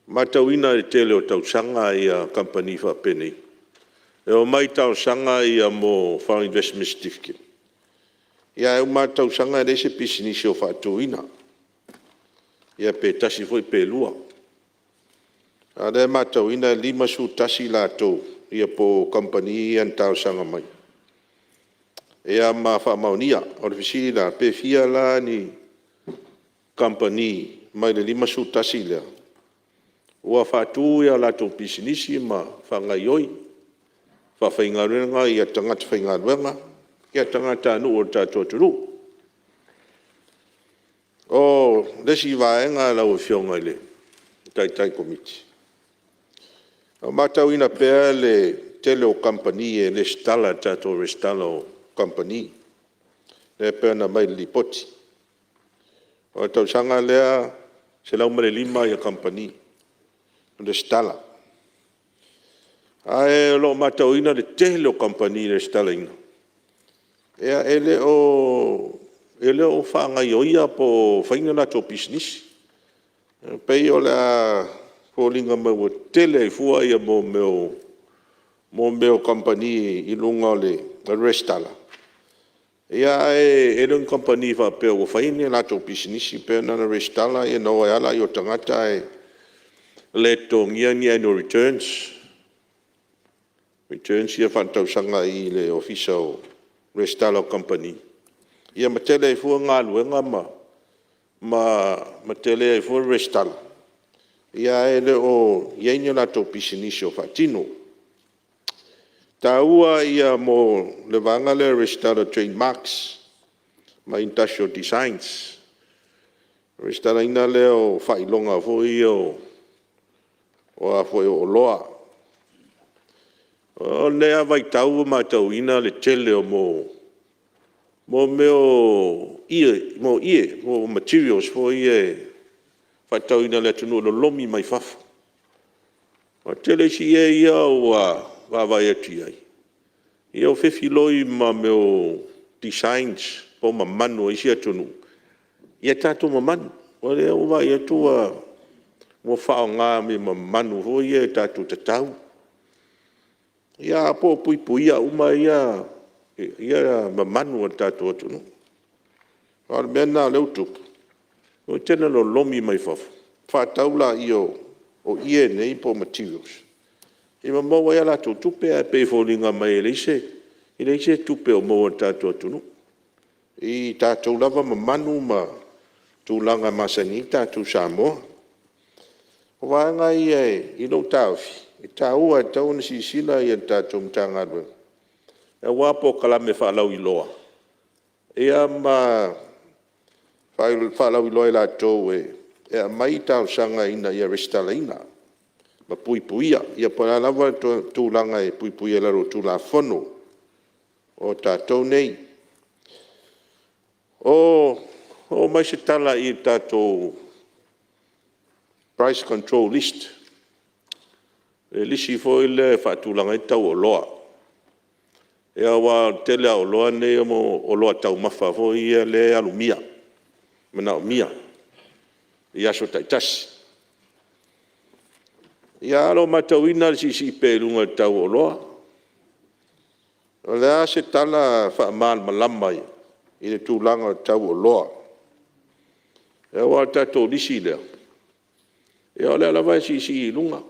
Matauina e tele o tausanga ia company va penei. E o mai tausanga ia mo foreign investment certificate. Ia e uma tausanga e se pisinisi o whatuina. Ia pe tasi foi pe lua. A le matauina 5 sutasi la tau. Ia po company an tausanga mai. Ia ma whamaunia. O le fisiri la pe fia la ni company mai le 5 sutasi lea. Ua whatu ia la tau pisinisi ma whangaioi. Whawhaingaruenga ia tangata whaingaruenga. Kia tangata anu o tātou turu. O lesi vaenga lau e whionga le taitai komiti. O matauina pea le tele o company e le stala tātou restala o company. Le pea na mai lipoti. O tausanga lea se lau mare 5 ia company. Le stala. Ae lo matauina le tele o company le stala ina. Ea ele o whaangaioia po whainga na tō business. Pei o la pōlinga mau tele i fua ia mo meo company i lunga le restala. Ea e lung company wha peo o whainga na tō business i peo nana restala e noa ala i o tangata e le tō ngia annual returns. Returns ia whantausanga i le official restala company. Ia matele e fua ngā luenga matele e fua restala. Ia e le o ieinio la tō pisinisi o whatino. Tā ua ia mo le vanga le restala trademarks ma industrial designs. Restala ina le o whailonga foi o a foi o loa. O lea vai tau ma tau ina le tele o mo materials fo ie fa tau ina le tunu lo lomi mai fafu. O tele si e ia o va vai ati ai. Ia o fefiloi ma meo designs po ma manu isi atunu. Ia tato ma manu. O lea o vai atua mo whao ngā me ma manu fo ie tato tatau. Ia po pui uma ia mamanu o tātou atunu. Ar mena leu tupu. O tēnā lo lomi mai fafu. Whātaula i o ie nei po materials. I maua ia la tupe a pe fōlinga mai e leise. I leise tupe o maua tātou atunu. I tātou lava mamanu ma tūlanga masani tātou Samoa. O wānga i lo tāwhi. I tā ua tau na sisila i an tātou mtanga adwe. E wapo kalame whaalau i loa. Ea ma whaalau i loa i la tau e a mai tau sanga ina i a restala ina. Ma puipuia. Ia pala lava tūlanga e puipuia laro tūla whono. O tātou nei. O O mai se tala I tātou price control list. E lisi fo I le whaatulanga I tau o loa. E awa tele o loa ne mo o loa tau mawha fo I le alumia. Mana o mia. I aso taitasi. Ia alo matauina si pelunga tau o loa. O lea se tala whaamal malama I le tūlanga tau o loa. E wa tatou lisi lea. E o lea lawa si lunga.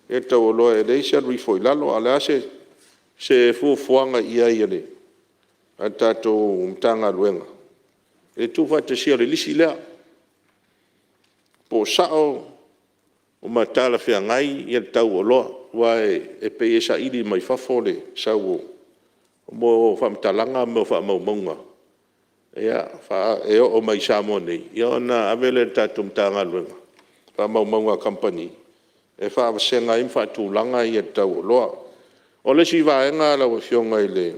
E tau o loa e leisa rifoi lalo. A lea se fuafuanga ia le. A tatou mtanga luenga. E tuwa te sia le lisi lea. Po sao o matala fea ngai I le tau o loa. Wae e pe esa ili mai fafole sau o. Mo whamtalanga mo whamaumaunga. Ia, e o mai Samoa nei. Ia na avele tatum tanga luenga. Whamaumaunga company. E whaavasenga im whaatulanga I tau o loa. O le si vaenga la o fionga I le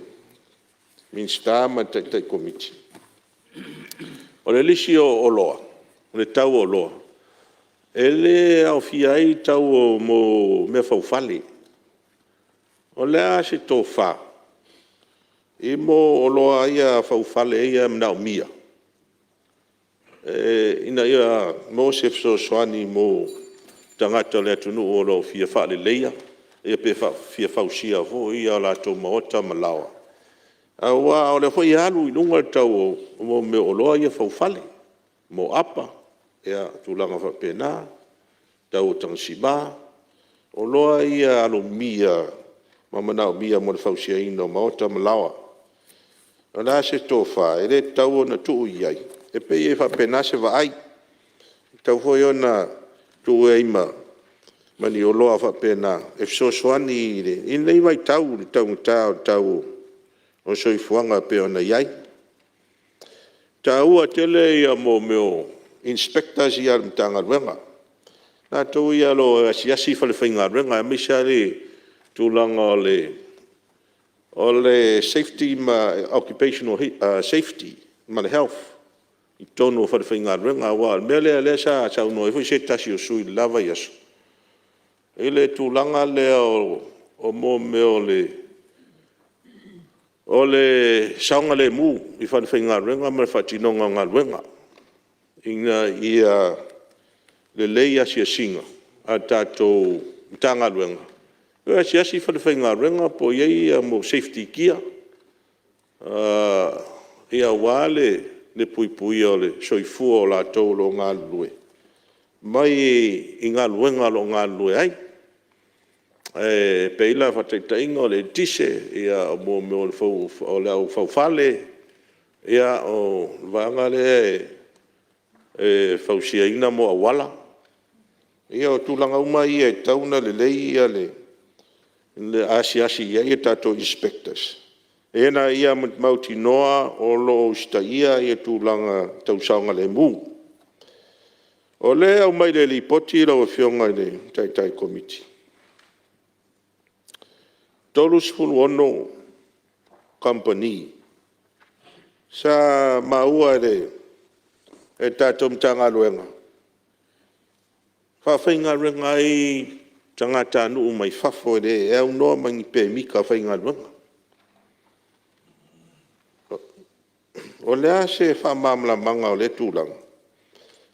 Minsta ma tai komiti. O le lisi o loa. O le tau o loa. E le au fiai tau o mo mea faufale. O lea se tō wha. I mo o loa ia faufale ia mnau mia. Ina ia mo se soani mo tangata le tunu o lo fia wha le leia. Ia pe fia fausia vo ia la tō maota malawa. Awa o le hoi alu I lunga tau o mo me o loa ia faufale. Mo apa. Ia tūlanga whapena. Tau tangsiba. O loa ia alo mia. Mamanao mia mo le fausia ino maota malawa. O la se tofa, e le tau o na tuu iai. E pe e whapena se wa ai. Tau hoi o na tuu e ima. Mani o loa whapena. E fsosoani I le. I nei mai tau, le tau ngutau, tau o soifuanga pe o na iai. Tau a tele ia mo meo inspectors I mtanga ruenga. Nā tau ia lo asiasi whale whainga ruenga. Misa le tūlanga o le safety ma occupational safety ma le health I tono whare whainga ruenga wa mele le sa sau no e fui se tasi o sui lava yasu e le tūlanga le o mo me o le saunga le mu I whare whainga ruenga ma le whatinonga ngā ruenga ina ia le leia sia singa a tātou mtanga ruenga Ua siasi whanawhainga renga po iei mo safety gear. Ia wale le pui o le soifua o la tau lo ngā lue. Mai I ngā luenga lo ngā lue ai. Peila whataitainga o le tise ia mo me o le au faufale. Ia o vanga le fausia ina mo awala. Ia o tūlanga umai e tauna le lei ia le asiasi ia I tātou inspectors. Ena ia mauti noa o lo sta ia I tūlanga tausaunga le mū. O le au mai le lipoti lau fionga le tai komiti. Tolus fulu ono company. Sa maua e tātou mtanga luenga. Whawhainga renga I tangata anu mai fafo e au noa mangi pe mika whainga luenga. O lea se whamamla manga o le tūlanga.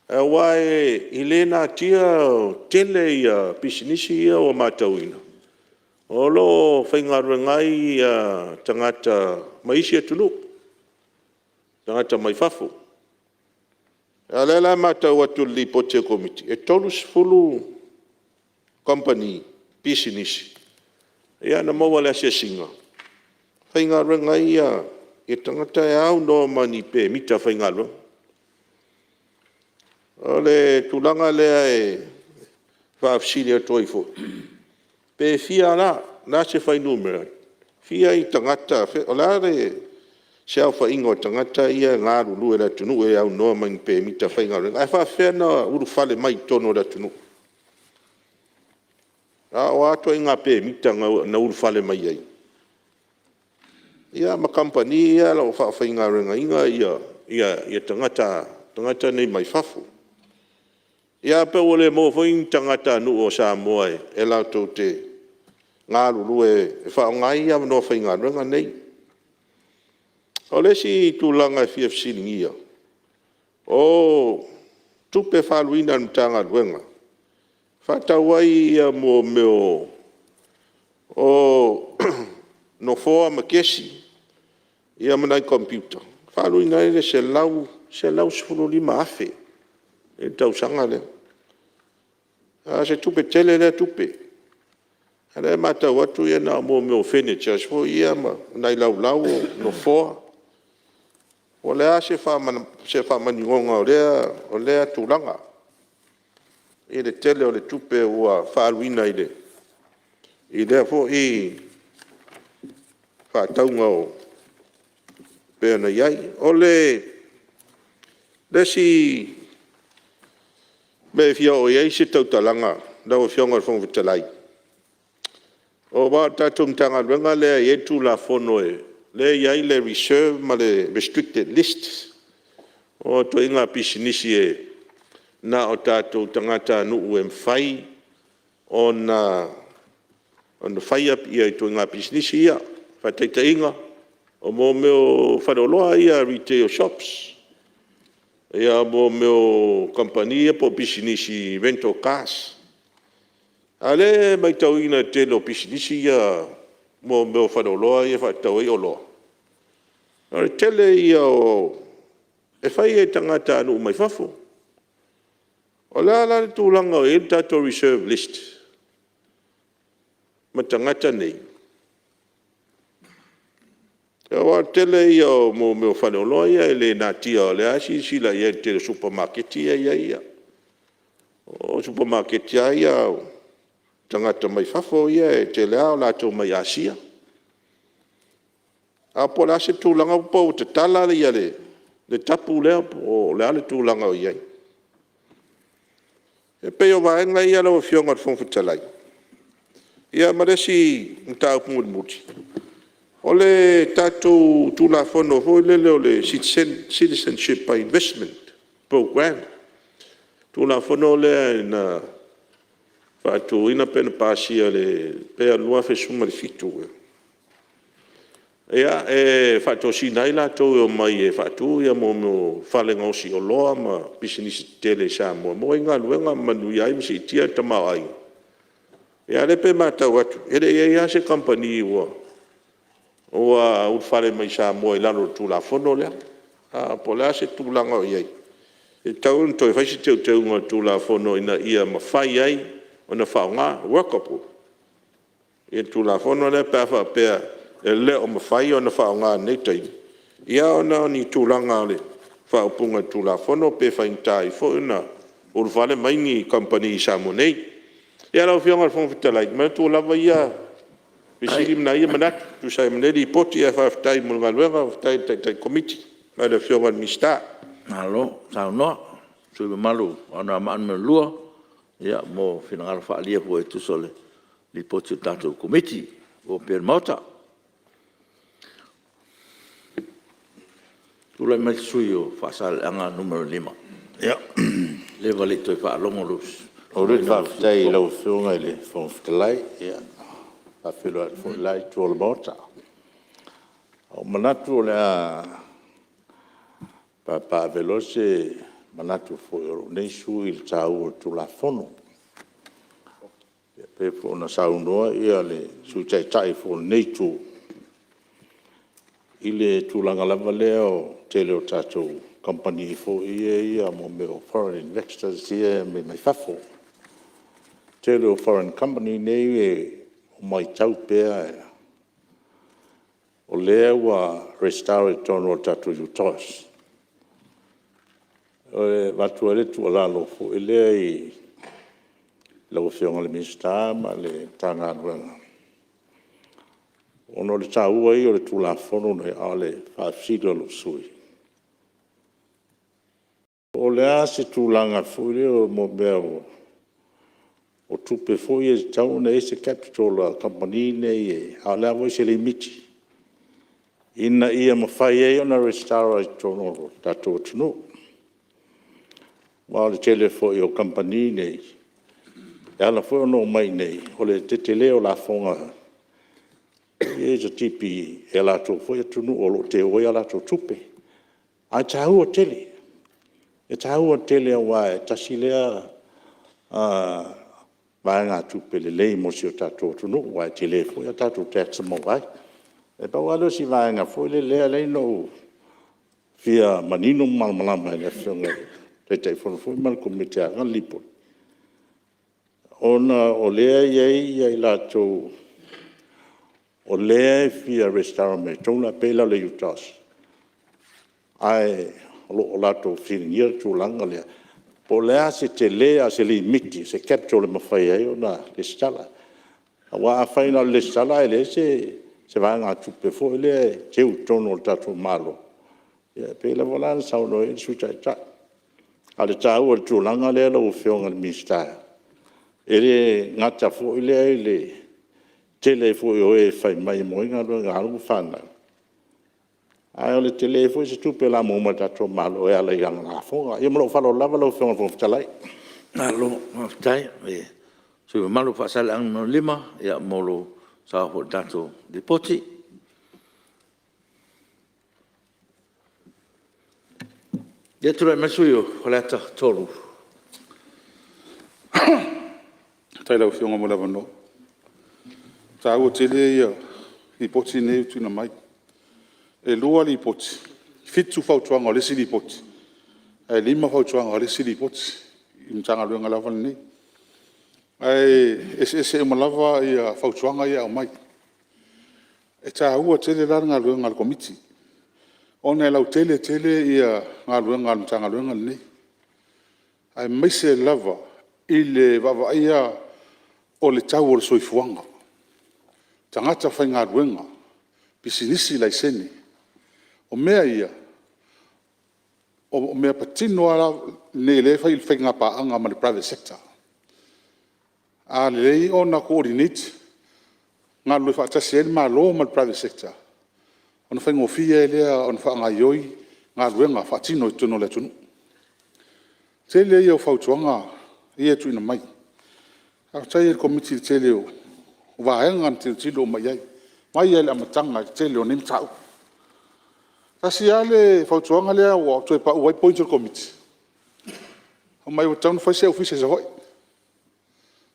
E wae I lena tia tele ia pisinisi ia o matauina. O lo whainga ruengai ia tangata maisia tulu. Tangata mai fafo. E lela matau atu li pote komiti. E tolus fulu company pisinisi. Ia na maua lea se singa. Whainga ruengai ia e tangata e au no mani pe mita whainga ruenga. O le tūlanga lea e whaafsilia toi fo. Pe fia la, nā se whai numera. Fia I tangata, o la re se au whaingo tangata ia ngā rulu e la tunu e au noa mangi pe mita whainga ruenga. Ai whaafena uru whale mai tono la tunu. O ato I ngā pe mita na uru whale mai ai. Ia ma company ia la o whaafhainga ruenga inga ia ia tangata nei mai fafu. Ia pe ole mo foi tangata nu o Samoa e la to te ngā lulu e whaongai ia no whai ngā runga nei. O le si tūlanga fia fsilingia. O tupe whaluina mtanga luenga. Whatawai ia mo meo o no foa makesi ia manai computer. Whaluina ele se lau 15 afe. E tau sanga le. Se tupe tele le tupe. Ele mata watu ia na mo meo furniture. Fo ia ma nai lau no foa. O lea se whamaningonga o lea tūlanga. E le tele o le tupe ua whaaluina i le. I lea fo i whaataunga o pēna iai. O le si me fia o iai se tautalanga na o fionga o whongvitalai. O wā tātou mtanga luenga lea i etu la whono le iai le reserve ma le restricted list. O to inga pisinisi na o tātou tangata nuu mwhai o na whai ap ia i to inga pisinisi ia. Whateita inga o mō meo whareoloa ia retail shops. Ia mō meo kompania po pisinisi rental cars. Ale mai tau ina te lo pisinisi ia mō meo whareoloa ia whaetau i oloa. Tele ia o e whai e tangata anu mai whafo. O la tūlanga o e tato reserve list. Ma tangata nei. E wa tele ia o mō meo whaneoloa ia e le natia o le asi sila ia te supermarket ia. O supermarket ia tangata mai whafo ia e te lea o lato mai asia. A po la se tūlanga po te tala le ia le tapu lea o le ale tūlanga o iai. E peo vaenga ia lau fionga whongwhitalai. Ia maresi mta upungu muti. O le tātou tūla whono hoi lele o le Citizenship by Investment Program. Tūla whono lea na whātou ina pena pāsia le pēa lua whesuma le fitu. Ia e whātou sinai la tau o mai e whātou ia mō whalenga o si o loa ma pisinisi tele sa mō. Mō inga luenga manu iai misi tia tamau ai. Ia le pe mātau atu. Ele ia se company ua. Ua urwhare mai sa mō i lalo tūla whono lea. Po lea se tūlanga o iai. E tau toi whaisi teu ngā tūla whono ina ia ma whai ai o na whaonga workable. E tūla whono lea pēwha pēa e le o ma whai o na whaonga nei tai. Ia o na ni tūlanga le whaopunga tūla whono pē whaintai fo ina urwhare mai ni company i sa mō nei. Ia lau whionga whongwhitalai. Mea tūlawa ia Pisiri mna ia manat, tu sai mneri poti e whaftai mulunga luenga, whaftai tai komiti, mai le whionga mista. Alo, tau noa, sui malu, ana maan me lua, ia mo whinangara whaalia po e tusole, li poti o tātou komiti, o per mauta. Tūlai mai sui o whaasale anga numero 5. Ia, le wale toi whaalongo lus. O rei whaftai lau whionga i le whongwhitalai, ia. A whilo at fo lai tō le mota. O manatu o lea pa velose manatu fo nei sui il tau o tu la fono. Pe fo na saunoa ia le sui tai fo nei tu. Ile tu langa lava leo tele o tatou company fo ia mo meo foreign investors ia me mai fafo. Tele o foreign company nei e mai tau pēa o lea wa restaure tono o tatu utos. O e watu ele tu alalo fo e lea i lau whionga le minsta ma le tanga anuanga. Ono le tāua i o le tūla whono nei a le whaafsida lo sui. O lea se tūlanga fo o mo mea o tupe foi e tau na ese capital company nei e a lea voi se limiti. ina ia mawhai e ona restara I tono tatou tunu. Wa le tele fo I o company nei. E ala fo no mai nei, o le te leo la fonga. E sa tipi e la tō fo tunu o lo te oia la tō tupe. A tahu o tele. E tahu o tele a wae, tasilea vai ngā tupe le lei mo si o tatou tunu, wae tele fo ia tatou te mo vai. E pau alo si vai ngā fo le lea lei no fia manino malmalama e le fionga te te fono fo mal komite a ngan lipo. Ona o lea iei la tō o lea fia restaurame, tōna pēla le utas. Ai, o lato whiringia tō langa lea. Po lea se te lea se li miti, se capture le mawhai ai o na le stala. A wā a whaina le stala e le se vanga tupe fo e le teu tono o tato malo. Ia pēla volana sauno e suta e ta. A le tāu o tō langa lea la o whionga le ministaya. E le ngata fo e le tele fo o e fai mai mo inga ngā haru whana. Ai o le tele fo se tupe la mo mata tō malo e ala i anga ngā whonga. Ia maro whalo lava lau whionga fo fitalai. Nā lo, mawhitai, so malo whaasale ang no lima, ia molo sa ho dato depoti. Ia tura mesui o holeta tolu. Tai lau whionga mo lava no. Ta ua tele ia I poti nei tuna mai. E lua li poti. Fitu fautuanga o lesi li poti. E lima fautuanga o lesi li poti. I mtanga luenga lava nei. Ese umalava ia fautuanga ia o mai. E ta ua tele la ngā luenga al komiti. Ona e lau tele ia ngā luenga al mtanga luenga nei. Ai maise lava I le vava ia o le tau o le soifuanga. Tangata whai ngā ruenga, pisinisi lai sene. O mea ia, o mea patino ala ne le whai ngā paanga ma le private sector. A le lei o na coordinate, ngā lue whaatasi ele mā lo ma le private sector. O na whai ngofia e lea, o na wha ngā ioi, ngā ruenga whaatino I tono le tunu. Te le ia o whautuanga, ia tu ina mai. A tai e komiti te leo, wahenga te tilo mai ai. Mai ele amatanga te leo nem tau. Tasi ale whautuanga lea o toi pa uai pointer komiti. O mai o taunu whaise ofisa sa hoi.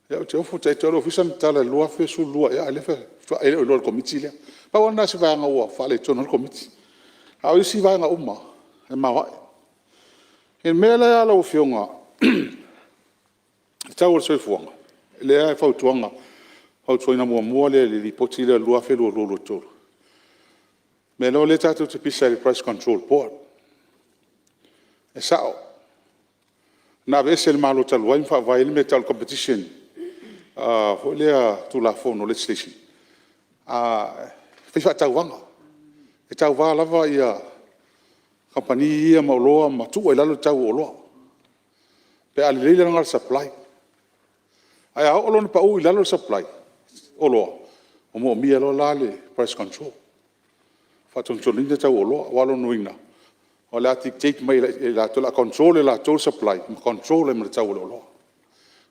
Ia o te ofu te tolo ofisa na tala lua fesu lua ia ele ele o lor komiti lea. Pa wana si vanga ua whale tono komiti. A o isi vanga uma, e mawai. E mea lea ala o fionga, tau o soifuanga. Lea e whautuanga, whautuanga mua le li poti le lua whelu o lolo tolo. Me lo le tātou te pisa le price control board. E sao. Nā vese le malo talu wain wha vai me tal competition. Ho lea tu la fono legislation. Whi wha tau wanga. E tau wā lava ia kampani ia mauloa ma tu e lalo tau o loa. Pe ali leila ngal supply. Ai a o lona pa u I lalo supply. O loa. O mo mia lo lale price control. Fatontolinga tau o loa. Walo nuina. O la take mai la tola control la tola supply. Control me tau o loa.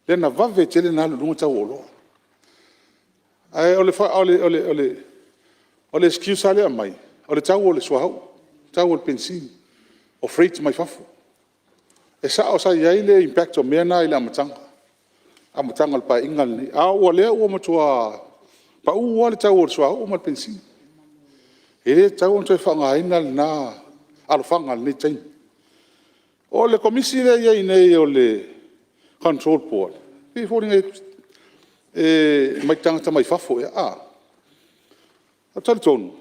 Lena vave tele na lunga tau o loa. Ai ole excuse ale mai. Ole tau o le swahau. Tau o pensin. O freight mai fafu. E sa o sa iaile impact o mena I la matanga. A matanga al pa ingal ni. A ua lea ua matua pa ua le tau o le swahau o mal pensin. E le tau o toi whanga inal na alwhanga ni tain. O le komisi le iei nei o le control board. E fōringa mai tangata mai fafo e a. A tali tonu.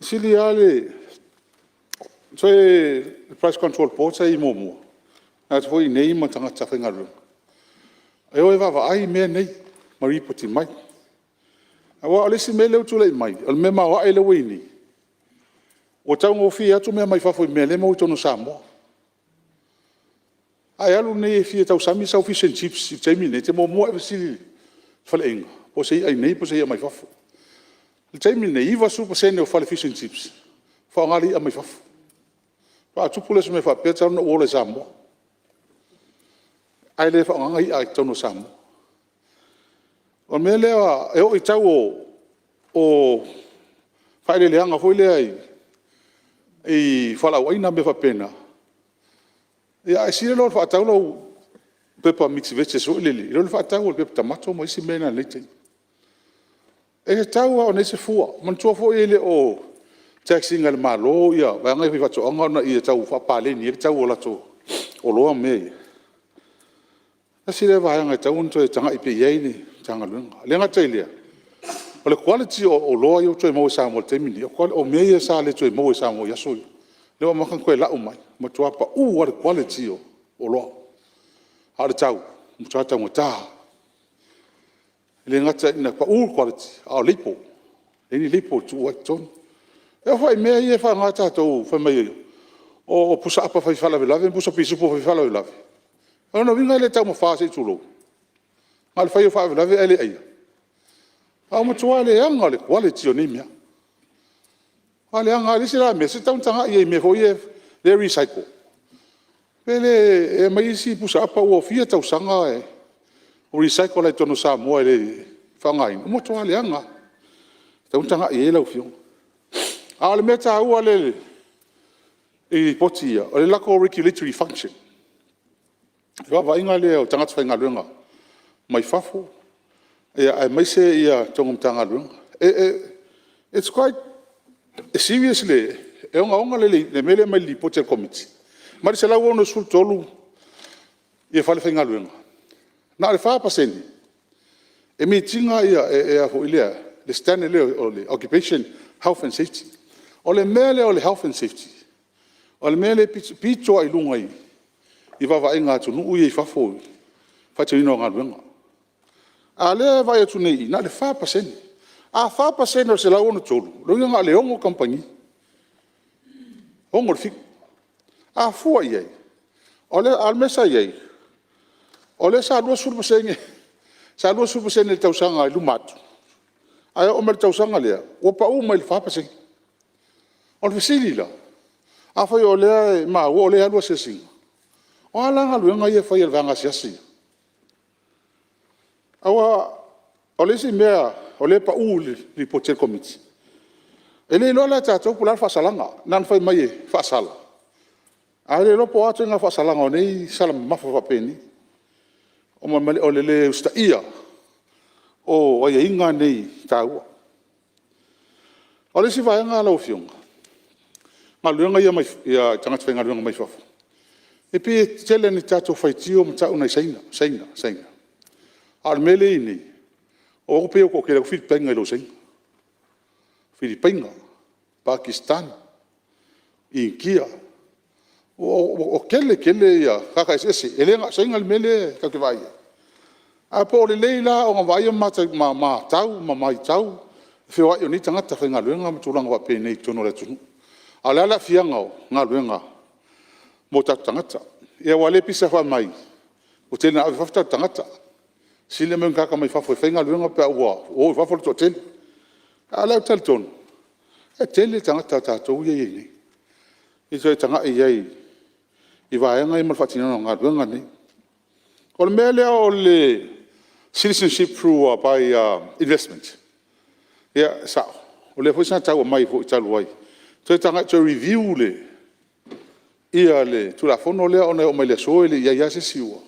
Sili ale toi price control board sa I momo. Nā te hoi nei ma tangata whaingaru. E oe wawa ai mea nei ma ripoti mai. A wa alesi me leo tūlei mai. Al me ma wa ai leo ini. O tau ngofi atu mea mai fafo I mea le mau tono Samoa. Ai alu nei e fia tau sami sau fish and chips I taimi nei te mo e sili whale inga. Po sei ai nei po sei mai fafo. Le taimi nei iwa super sene o fale fish and chips. Fa ngali a mai fafu. Fa tupule se me fa peta no ole samo. Ai le fa ngai ai tono samo. O me le e o i tau o fa le anga foi le ai. E fala o ina me fa pena. Ya e sire lo fa tau lo pepa mix veche so lili. Lo fa tau o pepa tomato mo isi mena le te. E tau o nese fua, man tua fo ele o taxi ngal malo ia, va ngai fa to anga na ia tau fa pale ni tau o la to. O lo me. Asi le va ngai tau nto tanga ipe ye ni tanga lunga. Le nga tele. O le quality o lo ia to mo sa mo temini. O me ia sa le to mo sa mo ya so. Le wa makan ko la o mai. Mo tua pa o le quality o lo. Ale tau, mo tata mo ta. Le ngata ina pa ul quality a lipo ni lipo tu aton e foi me e fa ngata to fa me o pusa apa fa fala vela pusa pisu po fa fala vela no vinga le tamo fa se tu lo mal fa fa vela ele ai a mo tu ale anga le quality o ni mia ale anga le sira me se tanga e me foi le recycle pele e mai si pusa apa o fia tau sanga o recycle le tono sa mo ele fangai mo to ale anga tau tanga e la fio ale meta u ale e potia o le lako regulatory function va inga le o tanga tfainga lunga mai fafo e mai se ia tongum tanga lunga it's quite seriously e onga le mele mai li potia committee mari se la wono sul tolu e fale fainga lunga na le fa paseni e mi tinga ia e a ho ilea le stand le o le occupation health and safety o le mele o le health and safety o le mele pito ai lunga i va inga tu nu i fa fo fa te ino ngalwenga a le va tu nei na le fa paseni a fa paseni o se la ono tolu lo nga le ongo compagnie ongo fi a fu ai o le almesa ai ole sa do sur pasenge sa do sur pasenge tau sanga lu mat ai o mer tau sanga le o pa o mai fa pasenge o fisili la a foi ole ma o le alu se sing o ala ngalu nga ye foi vanga siasi awa ole si mea ole pa u li potel committee ele lo la ta to pular fa salanga nan foi mai fa sala ale lo po atu nga fa salanga nei sala ma fa peni o ma o le usta ia o ai inga nei tau o le si vai nga lo fiong ma luenga ia mai ia tanga twenga luenga mai fofo e pe tele ni tato fai tio mo tau na saina al mele ni o pe ko ke le fil penga lo saina Filipina Pakistan India o kele ia kaka ese ele nga sainga mele ka ke vai a po le leila o vai ma tau mai tau fe wa ni tanga ta nga luenga mo tulanga wa pe nei tono le tunu ala la fianga nga luenga mo ta tanga e wale pisa fa mai o tena a fa tanga sile men ka mai fa fo nga luenga pe o fa fo to ten ala tal ton e tele tanga ta to ye i so tanga ye i vai nga i mo fatina nga luenga ni o le mele o le citizenship through by investment ya sa o le fosa ta o mai fo talu ai so tanga to review le ia le tu la fono le ona o mai le so le ya se siwa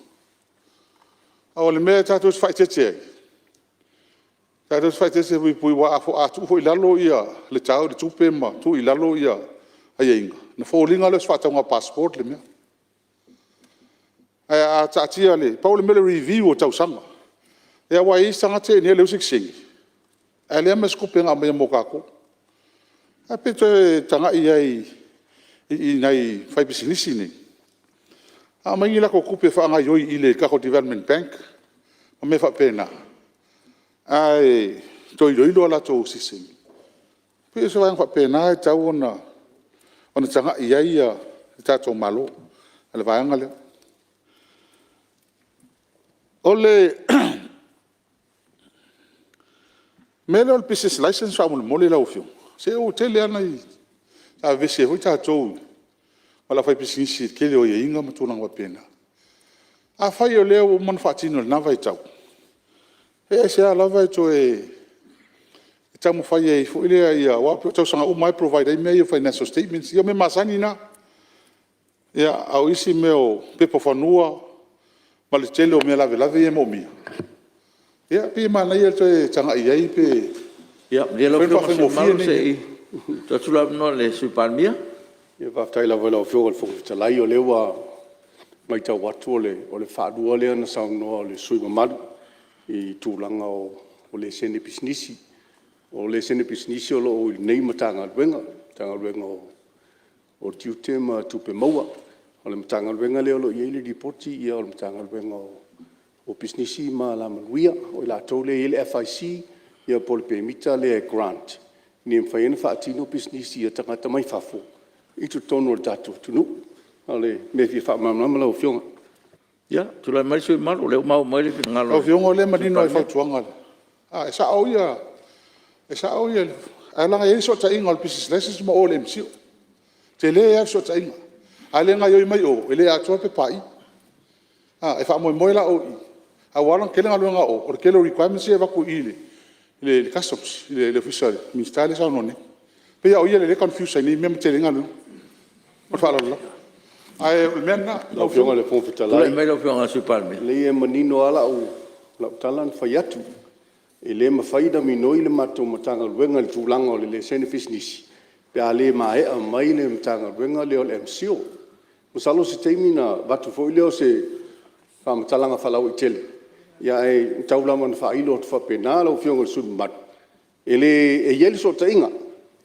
o le mele ta to fight te ta to fight te we wa fo atu fo ilalo ia le tau de tupe ma tu ilalo ia ainga na fo linga le fata nga passport le me a tatia le Paul mele review o tau sanga e wa i sanga te ne le usiksi ale mas ko penga me mo ka ko a pete tanga i nai fai business ni a mai la ko kupe fa nga yo i le ka development bank o me fa pena ai to i lo la to sisi pe so va fa pena ta ona tanga i ta to malo ale va ngale ole Me le business license fa mo le lau fiu. Se o tele ana I a vese ho ta tou. Wala fai business ke le o ye inga matuna wa pena. A fai o le o man fatino na vai tau. E se ala vai to e tamu fai e fu ile ia wa tau sanga o mai provide I me financial statements. Ia me masani na. Ia au isi me o pepo fanua. Ma le tele o me lave e mo mi. Ia pe mana ia to e tanga ia pe. Ia le lo ko malu se to tula no le supalmia. Ia va tai la vola fo fo talai o lewa mai tau watu o le whaadua le ana sau noa le sui mamaru I tūlanga o le sene pisnisi. O le sene pisnisi o lo nei matanga luenga o tiutema tupe maua. O le matanga luenga leo lo iei le ripoti ia o le matanga luenga o pisnisi ma la manuia o la tole ile FIC ia pole permita le grant. Ni mwhaena whaatino pisnisi ia tangata mai whafo. I tu tono o tatu tunu. Ale me fi fa mamma la ofionga. Ya, tu la mai sui malu le mau mai le ngalo. Ofionga le manino ai fatuanga. Ah, esa au ia. Esa au ia. Ala e so ta inga business license mo ole msio. Te le ia so ta inga. Ale nga yo mai o, ele a tope pai. Ah, e fa mo la o. A wala kele nga longa o, or kele requirements e va ku ile. Le customs, le official, ministerial sa none. Pe ya o ia le confuse ni mem te nga no. Mo fa la. Ai mena la fionga le fonfu talai. Le mai lo fionga su palme. Le e manino ala o la talan faiatu. E le mafaida minoi le matou matanga luenga le tūlanga o le sene business. Pe a le mai a mai le matanga luenga le o le MCO. Musalo se teimina watu foi leo se whamatalanga whalau I tele. Ia e taulama na whailo te whapena lau fionga le sudu matu. E le e yeli so tainga.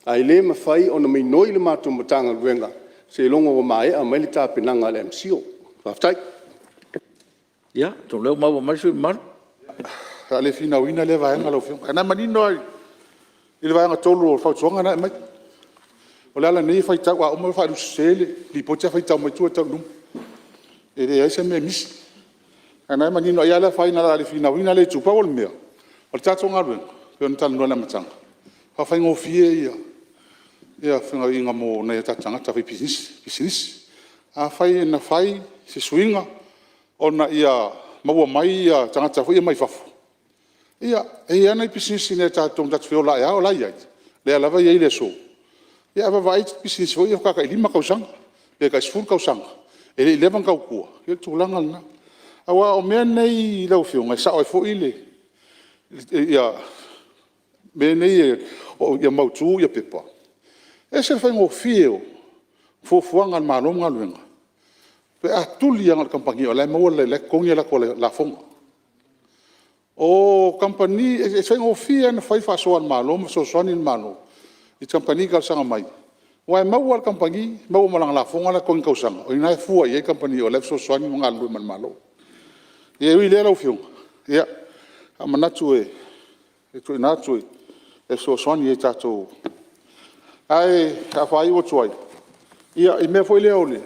Ai le mafai o na minoi le matou matanga luenga. Se longo o mai a mai le tāpenanga le MCO. Whaftai. Ia, tō leo mau mai sui malu. Ale fina wina le vaenga lo fiong. Ana manino ai. Ile vaenga tolu o fautuanga na mai. O le ala nei fai tau a o mai fai sele. Li potia fai tau mai tua tau num. E le aise me mis. Ana manino ai ala fai na ale fina wina le tupa o le mea. O le tato ngalwen. Pe on tanu na matanga. Fa fai ngofie ia. Ia whinga inga mo nei tatanga ta fai business. A fai na fai se swinga. Ona ia maua mai ia tangata fai mai fafu. Ia, e ana I business ne tātou tatu whiola e ao lai ai. Le alava ia I le so. Ia ava vai business foi ia kaka I 5 kausanga. Le ka 10 kausanga. E le 11 kaukua. Ia tūlanga lana. Awa o mea nei lau whionga. Sa oi fo ile. Ia, mea nei o ia mautu ia pepa. E se whai ngō whio. Fuanga malonga luenga. Pe a tuli anga kampangi o lai maua le kongi la ko la fonga. O company e sai ngo fia na fai fa soan malo so soan malo I company ka sanga mai wa mau al company mau malang la fonga la kon ka sanga o ina fu ai company o le so soan ngal lu man malo ye wi le lo fiu ya amana tu e tu na tu e so soan ye ta to ai ka fai o tuai ia I me foi le ole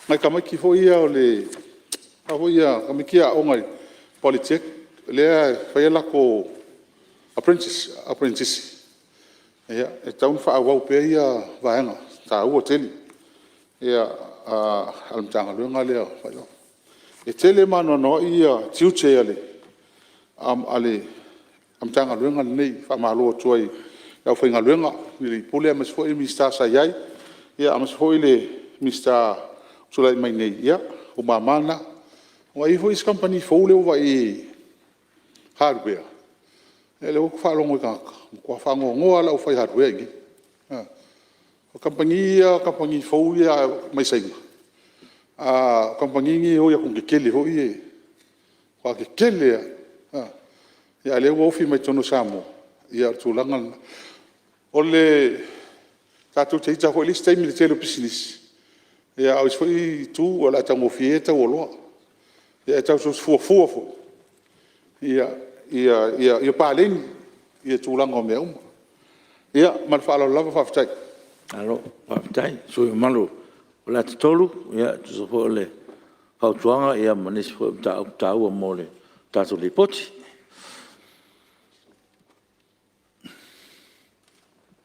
mai ka mai ki foi ia ole a foi ia ka mai ki a ongai Politik, le fai la ko apprentice. Ia, e taun fa wau pe ia vaenga, ta ua teli. Ia alamtanga luenga lea fai la. E tele mano no ia tiuche ale. Amtanga luenga nei fa malo tuai. Ia fai nga luenga, ni pule amas foi Mr. Sayai. Ia amas foi le Mr. Sulai mai nei. Ia, o mamana. O I voice company fo le wa I hardware. Ele o fa longo ka ko fa ngo ala o fa hardware gi. O company fo ia mai sai. A company ngi o ya ko kele ho I. Ko ke kele ya le wo fi mai tono samo. Ia tu langal. Ole tatu teita ho list time le business. Ia o foi tu wala tango fieta o lo. Ia tau so fo. Ia palen ia tūlanga o mea uma. Ia mal whaalo lava whaftai. Alo, whaftai. Sui malu o la tolu, ia tu so fo le pautuanga ia manisi fo tau mo le tatu li poti.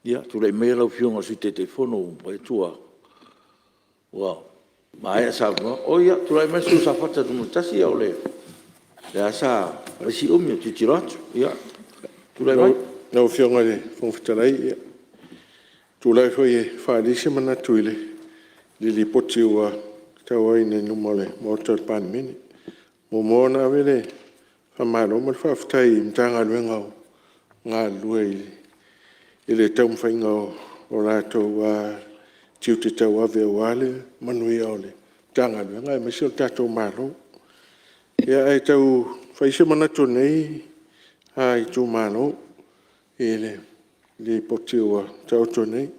Ia, tu lai mea lau fionga si te fono, mai tua. Wow. Ma e sa no. O ia, tu lai mea su sa fata tu mutasi au le. Le asa, si umi ti tiratu. Ia. Tu lai mai. Nau fionga le, fongfitalai, ia. Tu lai foi e whaelise mana tuile. Lili poti ua tau ai ne numole, mōta pan mini. Mo mōna vele, whamaro mal whaftai mtanga luengau. Ngā lua ile tau mwhainga o rātou tiu te tau ave o wale, manui au le tanga luenga, e mesi o tātou mālo. Ia ai tau whaise manato nei, ai tū mālo, le poti ua tau to nei.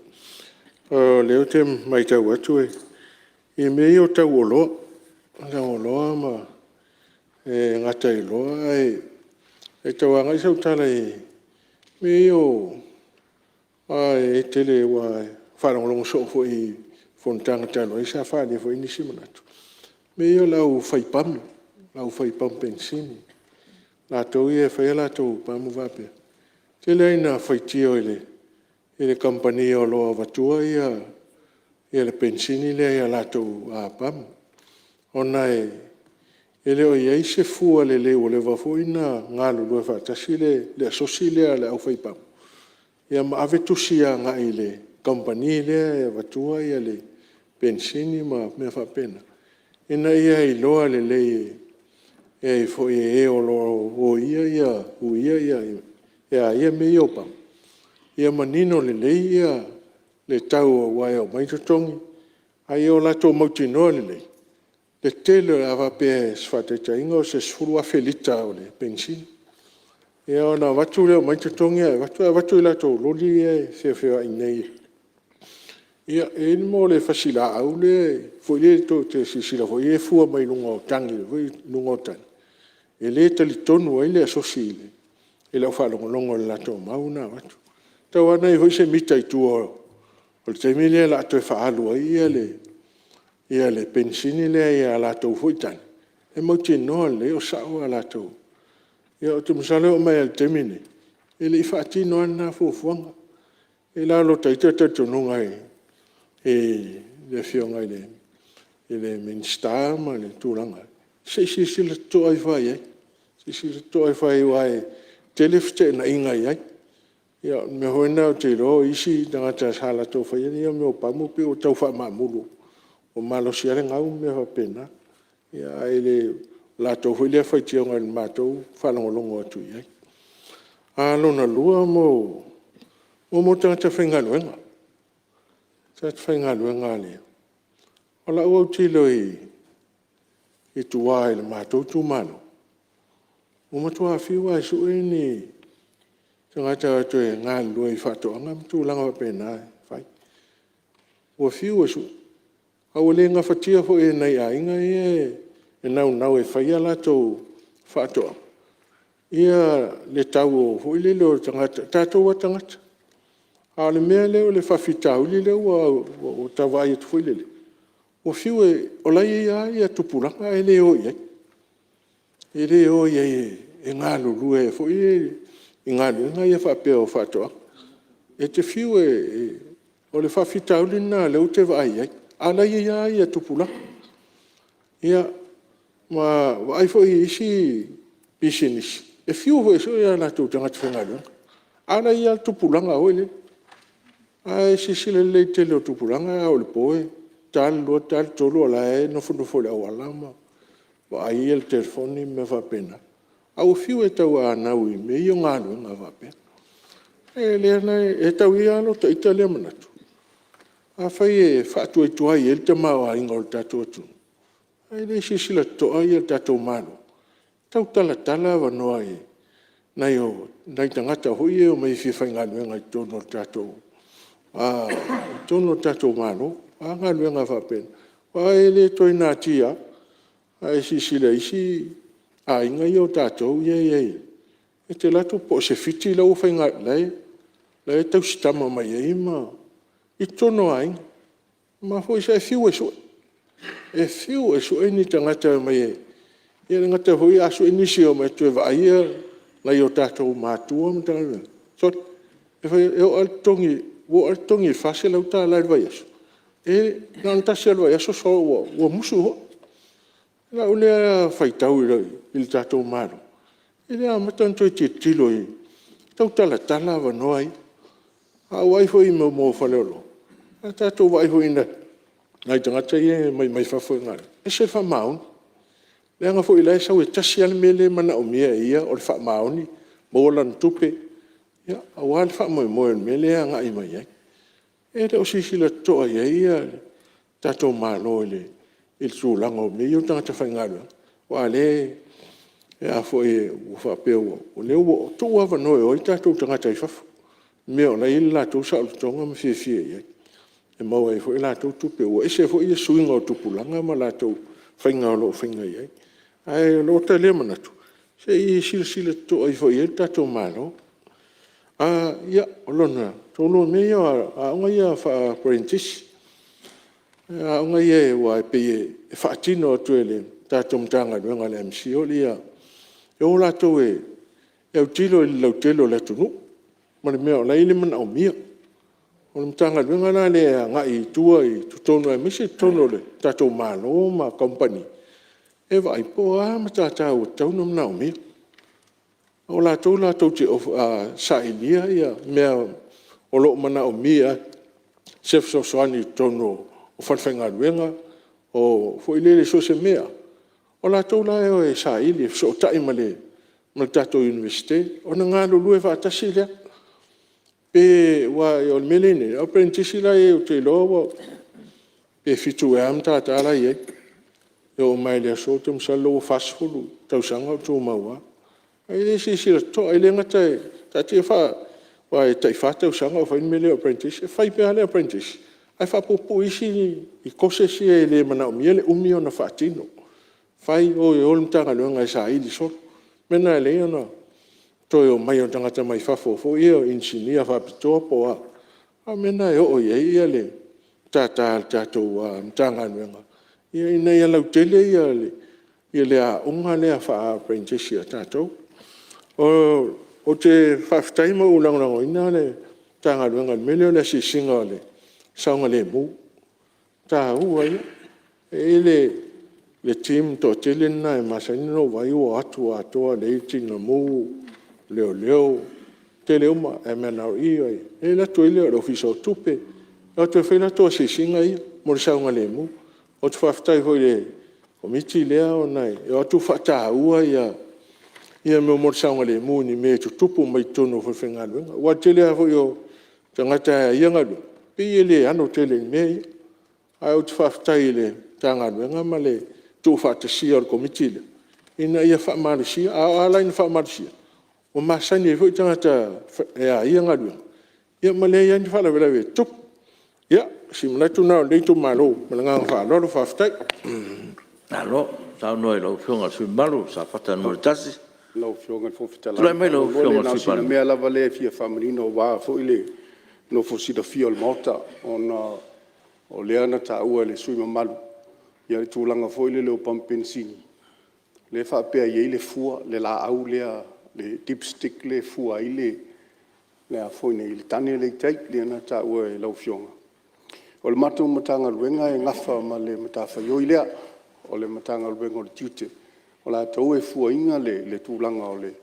Leo te mai tau atu e mei o tau o loa, tau o loa ma ngata i loa, e tau angai sau tala mei o e tele wa whanonglong so fo i fontanga talo, e sa whane fo i nisi manatu. Mei o lau whaipam pensini. Lātou i e whaia lātou pamu wapea. Tele aina whaitio ele kampani o loa watua ia le pensini le ia lātou a pamu. Ona ele o iei se fua le o le wafo ina ngālu lua whatasi le asosi le au whaipamu. Ia ma ave tusia nga ile company le watua ia le pensini ma me fa pena. Ina ia I loa le e fo e o lo o ia ia me yopa. Ia manino le ia le tau wai o mai tongi. Ai o la to mautino le. Le tele ava pe sfate taingo se sfurua felita o le pensini. Ia ona watu leo mai te tongi ai, watu ila tō loli e whiawhia I nei. Ia e ni mo le whasila au le, fo le tō te sisila fo e fua mai lunga o tangi, lunga o tangi. E le tali tonu ai le asosi le, e lau whalongolongo le lato mauna watu. Tau ana I hoi se mita I tua o le teimi le lato e whaalu ai ia le pensini le ia lato huitan. E mauti noa le o sao a lato. Ia o te masale o mai al temine. E le whaati noa na fuafuanga. E la lo taita tatununga le fionga le minsta ma le tūranga. Se sila toa I whai ai. Se sila toa I whai wai telefte na inga ai. Ia me hoena o te ro isi tangata sala tō whai ai. Ia me o pamu pe o tau wha mamulu. O malo siare ngau me ho pena. Ia ele la tō hui lea whai tionga ni mātou whanongolongo atu iai. Lona lua mo tangata whaingaluenga. Tangata whaingaluenga lea. O la ua utilo I tuwa le mātou tūmano. O matua whiwa I su ni tangata atu e ngā lua I whatoanga mtūlanga wa pēnā whai. O whiwa su. Au le ngā whatia fo nei a inga e nau e whaia lato whatoa. Ia le tau o hui le leo tangata, tātou wa tangata. A le mea leo le whawhitau li leo o tawai atu hui le. O whiu o lai ia tupuranga e leo iai. E leo iai e ngā lulu e fo I ngā lulu ia whapea o whatoa. E te whiu o le whawhitau li nā leo te vai iai. A lai ia tupuranga. Ia ma vai foi isi business e fiu foi so ia na tu tanga tfengalu ala ia tu pulanga ole ai si le te le tu pulanga o le poe tal tolo la no fu la wala ma vai il telefoni me va pena au fiu e tau ana ui me yo ngalo nga va pe e le na e tau ia no te italia manatu a fai fa tu ai el te ma ingol tatu tu ai le sila to ai el tato malo. Tau tala wa noai. Nai tangata hui o mai whiwhainga luenga I tono tato. Tono tato malo. Ngā luenga whapen. Ai le toi nā tia. Ai sila isi. Inga I o tato. E te lato po se fiti lau whainga lai. Lai tau sitama mai ma. I tono ai. Ma hoi sa whiu e soe. E fiu e so ni tangata mai e ngata hui aso inisi o mai tu vai ia la yo tato matua mtanga so e o altongi wo al tongi fase lau ta lai vai aso. E nan ta se vai aso so wo musu ho. La ule fai tau il tato maro. Ele a matanto te tilo i. Tau tala tala wa noai. A wai foi mo falelo. A tato wai foi na. Nai tangata ye mai fafo ngare. E se fa maun. Le anga foi lai sa we tasi al mele mana o mia ia o fa mauni. Mo lan tupe. Ya, awal fa mo mele anga i mai. E le o sisila toa ia tato malo le il sulango me yo tangata fa ngare. Wa le a foi o fa peo o le o to wa no o tato tangata i fa. Me o lai la to sa tonga me fie ia. E mau e foi la to tupe o ese foi e suinga o tupulanga ma la to fainga lo fainga ia. Ai lo te le mana tu. Se i sila to ai foi e tato malo. Ia olona to lo me ia a nga ia fa apprentice. A nga ia wa pe fa tino to ele tato mtanga nga le MC o lia. E o la to e o tilo lo telo la tu no. Ma me o la ile mana o mia. O mtanga nga la le nga i tua i tutono e misi tono le tato malo ma company. E vai po a matata o tau no na o mia. O la tau te sa ilia ia mea o lo mana o mia sef so soani tono o fanfenga luenga o fo ilele so se mea. O la tau la e sa ili so tai male tato universite o na ngalo lue fa tasi lea. Pe wa o melene apprentice la e o te lobo pe fitu e am tata la ye. O mai le so tum salo fast food tau sanga tu maua. Ele se to ele ngata tati fa wa tai fa tau sanga fa mele apprentice fa pe ale apprentice. Ai fa popo isi I kose si ele mana o miele umi ona fa tino. Fai o e olmtanga lo ngai sa ili so. Mena le ona to o mai o tangata mai fa fo ia engineer fa pito po a mena o ye ele tata wa mtanga lo ia ina ia lau tele ia le a unga le a fa apprentice ia tatou. O te whaftaima o langolango ina le tanga luenga mele o le si singa le saunga le mu. Tā ua ia. E le team to tele na e masanino vai o atu atoa le itinga mu leo tele uma e MNRE ai. E la to ile o ofiso tupe. O te whena to si singa ia mo le saunga le mu. O te whaftai hoi le komiti lea o nai. E o tu whata ua ia ia me mo sanga le mu ni me tupu mai tono fo fenga luenga wa tele a yo tangata ia ngalu pe ele ano tele me ai o tfaftai le tanga luenga male tu fa te sia o komiti ina ia fa marisia a ala ina fa marisia o masani fo tangata ia ngalu ia male ia ni fa la vela tup ia simla tu na le tu malo malanga fa lo faftai alo sa no lo fonga su malo sa fata no tasi lau fionga fo fitala. Tula mai lau fionga na fitala. mea lava le fia famarino wa fo ile no fo sida fia o mota ona o leana ta ua le sui mamalu. Ia le tūlanga fo ile le o pampensini. Le fa pea ye le fua le la au lea le dipstick le fua ile le a fo ine ile tane le tai leana ta ua e lau fionga. O le matu matanga luenga e ngafa ma le matafa yo ilea o le matanga luenga o le tiute. O la tau e fua inga le tūlanga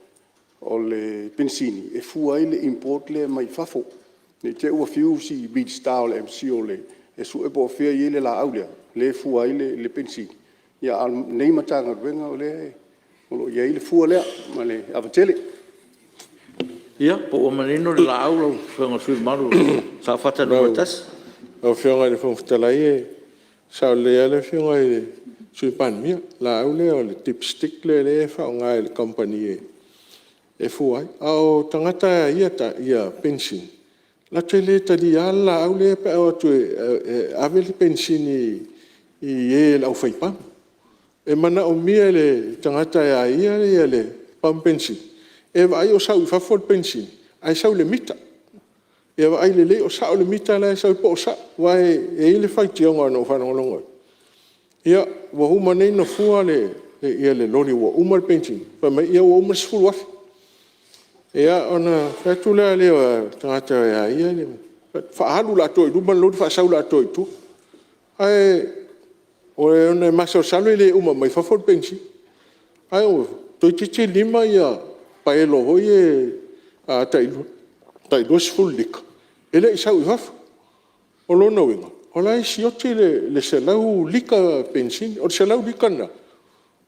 o le pensini. E fua le import le mai fafo. Ne te ua fiu si beach star o le MC o le. E su e po fia i le la au lea. Le fua le pensini. Ia al nei matanga ruenga o le. O lo ia le fua lea. Ma le avatele. Ia, po o manino le la au lau whenga sui maru. Sa fata no tas. O whionga le whangwhitalai e. Sa lea le whionga e sui panmia. La au lea o le dipstick le whao ngai le company e fuai. Ao tangata ia pension. La tele tali ala au le pe o tu ave le pension i lau whaipa. E mana o mia le tangata ia le pam pension. E vai o sau i whafol pension. Ai sau le mita. E vai le o sau le mita la sau po sa. Wai e ile whaiti onga no whanongolongo. Ia, wa huma nei no fua ia le lori wa umar pension. Pa mai ia wa umar sfulu wafi. Ia, ona whaitulea leo tangata ia le. Whaahalu la toi tu, man lo whaasau la toi tu. Ai, o e ona masau salo le uma mai whawhor pensi. Ai o, toi titi lima ia paelo hoi e tai dos full lika. Ele isau I hafu. O lona wenga. O lai si oti le selau lika pensi, o selau lika na.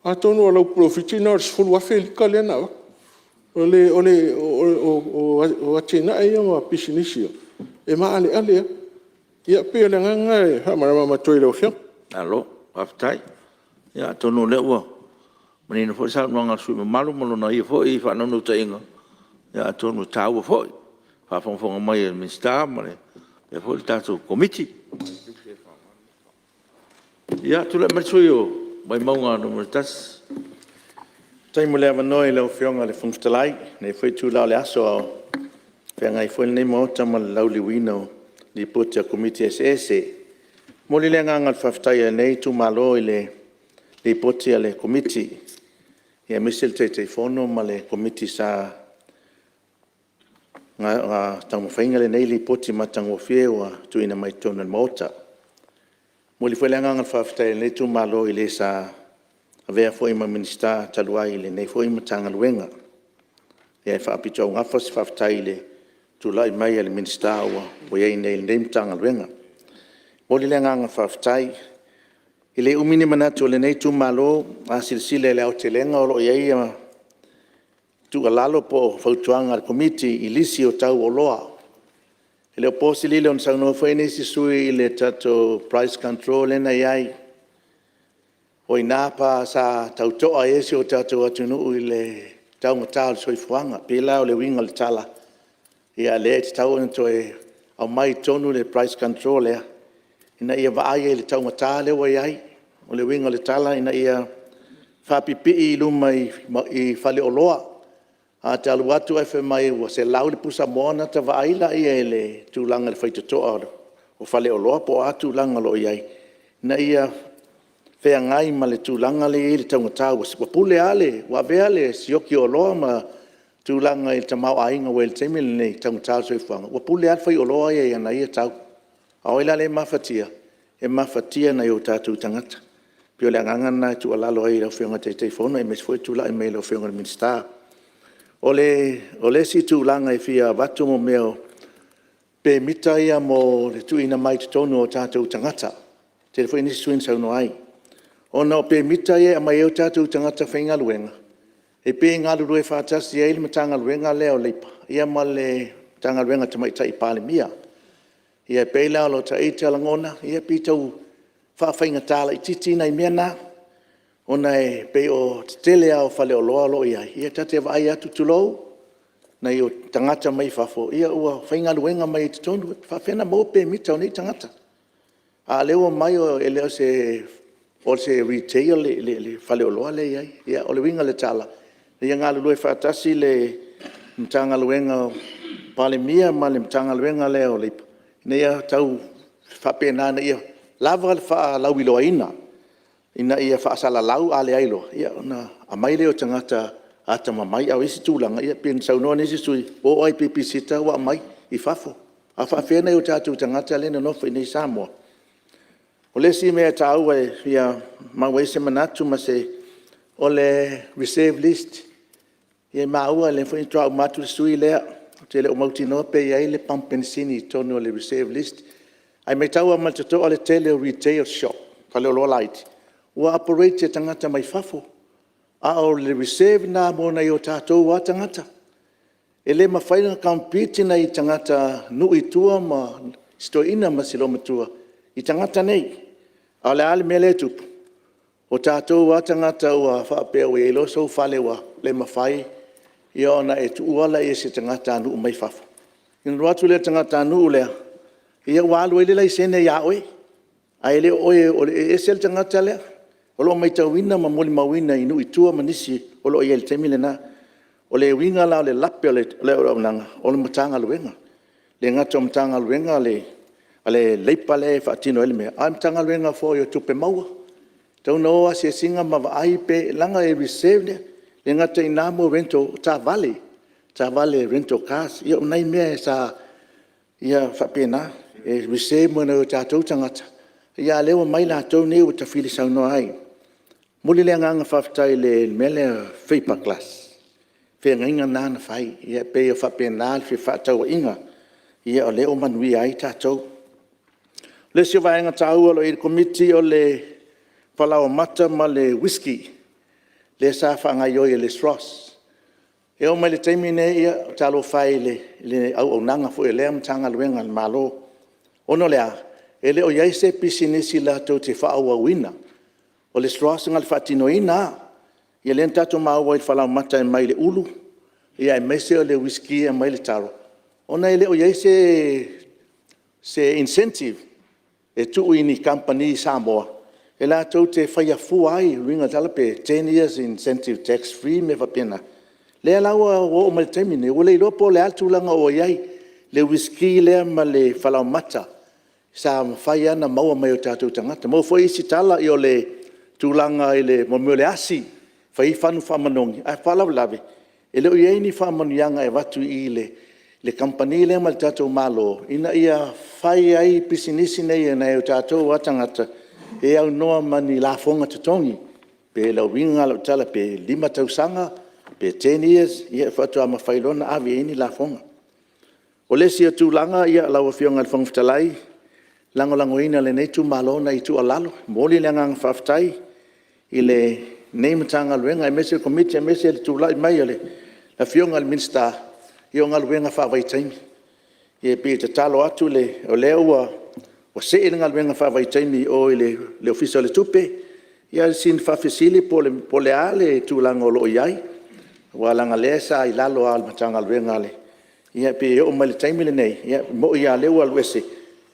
A tonu o lau profiti na o full wafe lika lena wa. O atina e o pisinisi e maale ale ia pe le nganga e ha mara ma toi lo fio alo aftai ya tonu le wa mani no forsa no nga su malu mo no I fo I fa no no tenga ya tonu tau fo fa fon fon mai il minister mare e fo il tato committee ya tu le mersuyo mai maunga no tas Tai mo le manoi le fionga le fungtalai nei foi tu la le aso fenga I foi nei mo tama lau liwino li putia committee SS mo le nganga faftai nei tu malo le li putia le committee ia misel te fono ma le committee sa nga tamo fainga le nei li putia matango fiewa tu ina mai tona mota mo le foi nganga faftai nei tu malo ile sa avea foi ma minister taluai le nei foi ma tanga luenga e fa apito nga fas fa taile tu lai mai le minister o ye nei nei tanga luenga mo le nga fa tai ile umini manato le nei tu malo a silsile le hotelenga o ye tu alalo po fautuanga al committee ilisi o tau o loa ele o posili le on sa no foi nei si sui le tato price control na yai o inapa sa tautoa ese o tato atunu I le tau ngatal soifuanga pela o le winga le tala ia le tau into e au mai tonu le price control ea ina ia vaai le tau ngatale o iai o le winga le tala ina ia whapipi I luma I fale oloa a te alu atu efe mai ua se lau le pusa moana ta vaai la ia le tūlanga le whaitatoa o fale oloa po atu langa lo iai ina ia Fea ngai ma le tūlanga le le taungatā wa pule ale, wa vea le sioki o loa ma tūlanga I tamau ainga wa le teimile nei taungatā soifuanga. Wa pule ale fai o loa ia na ia tau. A oila le mafatia, e mafatia na i o tātou tangata. Pio le angangana tu alalo ai lau whionga te fono e mes foi tūla e mei lau whionga le minister. O le si tūlanga I fia watu mo meo pe mita ia mo le tuina mai te tonu o tātou tangata. Te foi nisi suin sauno ai. Ona o pe mita e a mai o tātou tangata whainga luenga. E pe ngā lurue whātasi e ili matanga luenga leo leipa. Ia ma le tanga luenga tamai tai pāle mia. Ia pe lao lo ta eite alangona. Ia pi tau whawhainga tāla I titi nei mea nā. Ona e pe o tele au whale o loa lo ia. Ia tate vai atu tulou. Nei o tangata mai whafo. Ia ua whainga luenga mai te tonu. Whawhena mo pe mita o nei tangata. A leo mai o e leo o se retail le fale o loa le iai. Ia o le winga le tala. Ia ngā lulue whaatasi le mtanga luenga pale mia ma le mtanga luenga leo leipa. Ia tau whapena na ia lava le wha lau iloa ina. Ina ia wha asala lau ale ailo. Ia na a mai leo tangata ata mamai au isi tūlanga. Ia pien saunoa nisi sui o ai pipsita wa mai I fafo. A whawhena o tātou tangata lena nofa I nei Samoa. O le si mea tāua e fia maua se manatu ma se o le reserve list. Ia maua le fwini tua umatu sui lea. Te le o mautinoa pe iai le pampensini tonu o le reserve list. Ai me taua ma te toa le tele o retail shop. Kale o loa laiti. Ua operate tangata mai fafo. A o le reserve na mona I o tātou wa tangata. E le mawhainga kampiti na I tangata nui tua ma stoina ma siloma tua. I tangata nei, a le ale mele tupu. O tātou wa tangata ua whaapea o e loso whale wa le mawhai. I ona e tu uala e se tangata anu mai whafu. I ruatu le tangata anu lea. I a walu e le lai sene ia oe. A ele oe o le e sel tangata lea. O lo mai tawina ma moli mawina I nui tua manisi o lo i el temile na. O le winga la o le lape o le nanga. O le matanga luenga. Le ngata o matanga luenga ale leipa le whaatino ele mea. Ai matanga luenga fo I o tupe maua. Tau noa se singa ma ai pe langa e reserve le. Le ngata I namo rento ta vale rental cars. Ia nai mea sa ia whapena, e wise mwana o tātou tangata. Ia lewa mai lātou ne o tawhiri saunoa ai. Muli lea nganga whaftai le mele whipa klas. Whea ngainga nāna whai, ia pe o whapena le whatau inga. Ia o leo manui ai tātou. Le si vaenga tāua lo i komiti o le whalao mata ma le whisky. Le sa whangai oi le Stross. E o mai le teimi ne ia talo whai le au nanga fu e lea mtanga luenga le malo. Ono lea, e le o iaise pisinisi la tau te whaau wina. O le Stross ngal whatino ina. Ia le tato maua i whalau mata e mai le ulu. Ia e mese o le whisky e mai le taro. Ona e le o iaise se incentive e tuu ini company Samoa. E la tau te whaia fu ai ringa talape 10 years incentive tax free me whapena. Le laua o mai temine, o le lopo le altulanga o iai, le whisky le ma le whalau mata. Sa whai ana maua mai o tātou tangata. Mau fo isi tala i o le tūlanga i le momio le asi, whai whanu whamanongi, ai whalau lawe. E le o iai ni whamanuyanga e watu i le company le ma le tātou malo. Ina ia whai ai pisinisi nei e nei o tātou watangata, e au noa mani la fonga tatongi. Pe lau winga lau tala pe 5 tausanga, pe 10 years, ia whatu ama whailona avi ini la fonga. O le si tūlanga ia lau whionga le whangwhitalai, lango ina le neitu malona i tu alalo, moli le ngang whaftai, i le neimatanga luenga, e mese komiti, e mese le tūlai mai le, la whionga le minsta, i o ngaluenga whawai e pe te talo atu le, o leo o se e ngaluenga whawai taimi o le ofisa le tupe, ia sin whawhisili po le ale tūlanga o lo iai, wa langa lesa i lalo al matanga luenga le. Ia pe o mai le taimi le nei, ia mo ia leo al wese,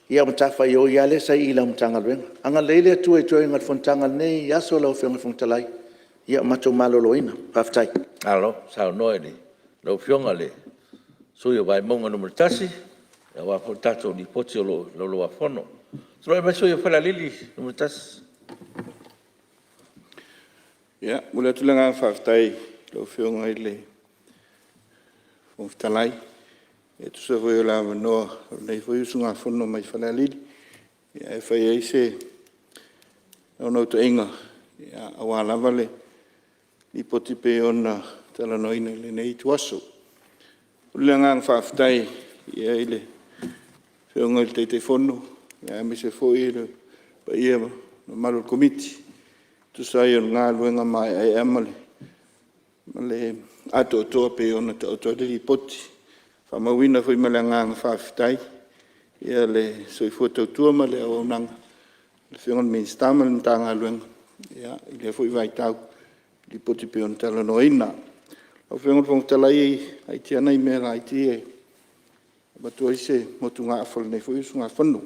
ia matafa i o ia lesa i la matanga luenga. Anga leile atu e tue ngat fontanga nei, ia so lau whionga fontalai, ia mato malo loina, whaftai. Alo, sao noe ni, lau whionga le, sui o vai monga numero tasi, ia wa tato ni poti o lo a fono. So e mai sui o whala lili numero tasi. Ia, mula tulanga whaftai, lau whionga i le whaftalai. E tu sa foi o la manoa, nei foi usunga fono mai whala lili. Ia e whai eise, au nau to inga, ia awa lava le, i poti pe ona tala noina le nei tuaso. Ule ngang whaftai, ia ile, whionga i te fono, ia me se foi le, pa ia ma malo komiti. Tu sa i on ngā luenga mai ai amale, ma le ato toa pe ona ta otoa li poti. Whamawina fwy ma le ngang whaftai, ia le soifua tautua ma le au nanga. Le whiongan min stama le mtanga luenga, ia i le fwy vai tau, li poti pe ona tala noina. Au whiongan whangtalai ai tia nei mera ai tia, batua i se motu ngā awhal nei fwy usu ngā whanu.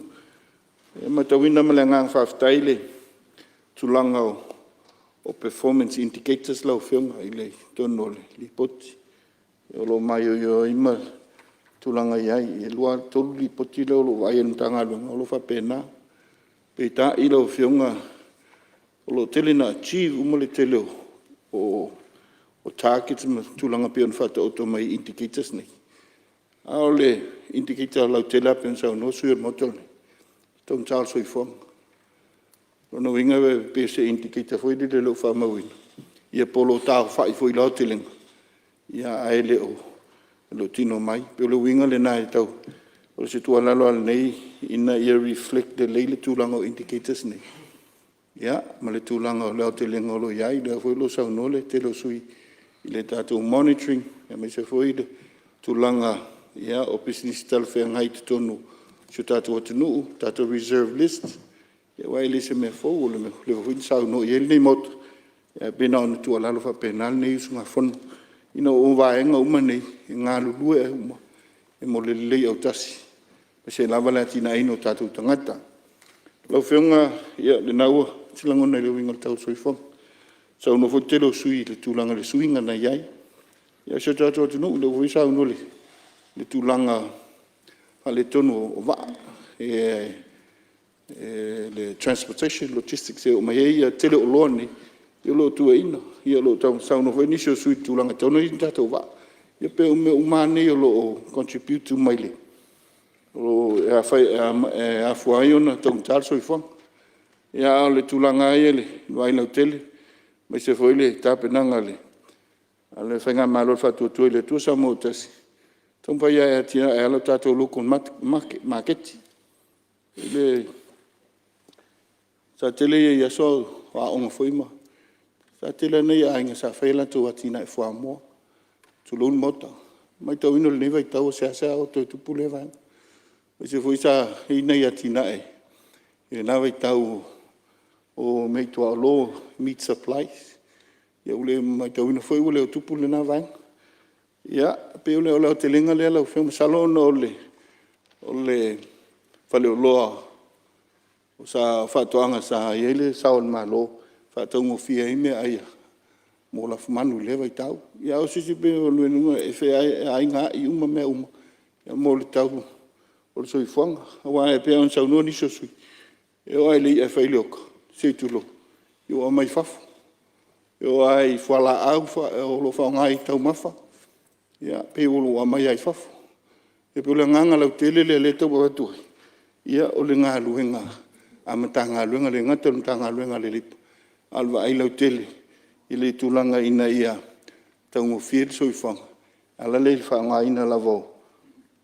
Ia matawina ma le ngang whaftai le, tulanga o performance indicators lau whionga i le tono le li poti. O lo mai o ima tulanga iai, e lua tolu li poti leo lo vai en tanga luenga, o lo whapena. Pe ta i lau whionga, o lo tele na achieve umale tele o targets ma tulanga peon whata oto mai indicators nei. A o le indicator lau tele apen sao no suir motol nei. Tong Charles soi whonga. Rono winga pe se indicator foi le lo whamawina. Ia polo tau whai foi lau telenga. Ia ai le o tino mai. Pe lo winga le nai tau. O se tua lalo al nei, ina ia reflect le leile tūlanga o indicators nei. Ia, ma le tūlanga o leo te lenga o lo iai, lea foi lo sau no le te lo sui i le tātou monitoring. Ia me se foi le tūlanga ia o business tal whea ngai te tonu so tātou atunuu, tātou reserve list. Ia wai le se me fau, le foi sau no i nei motu. Ia pena o tua lalo wha penal nei usunga whanu. Ina o vaenga uma nei, ngā lulue e uma, e mo le lei au tasi. Pa se lava le atina ino tātou tangata. Lau whionga, ia le naua, tilangona i le winga tau soifong. Sau no fo telo sui, le tūlanga le suinga na iai. Ia se tātou atunu, le ui sau no le tūlanga a le tonu o va. Le transportation, logistics, e o mai ia tele o loa ni, ia lo tua ina, ia lo tau sau no fo inisio sui tūlanga tau no i tātou va. Ia pe ume umane o lo contribute to mai le. o e a fai a fuai ona tong tal so ifong ia le tulanga ele vai no tele mai se foi le tape nanga le ale fenga malo fa tu le tu sa motas tom pa ia tia ela tato lu con market le sa tele ia so wa on foi ma sa tele nei ainga sa fela tu atina e fo mo tu lu mota mai to ino le vai tau se o tu pule vai se foi sa ina ia tina e na vai tau o me to lo meat supplies ia ule mai tau ina foi ule o tupu le na vai ia pe ule o te lenga le o fem salon ole fale o loa o sa fatoanga sa ele sa on malo fatongo fia ime aia mo la manu le vai tau ia o sisi pe o le nunga e fe ai nga i uma me uma ia mo le tau o so i fonga wa e pe on sa no ni so sui e o ai le e fai loka se tulo yo mai fafu yo ai fala au fa o lo fa ngai tau mafa ya pe o lo mai ai fafu e pe le nganga la tele le to ba tu ya o le nga luenga a matanga luenga le ngata matanga luenga le lip alva ai la tele ile tulanga ina ia tau mo fiel so i fa ala le fa ngai na lavo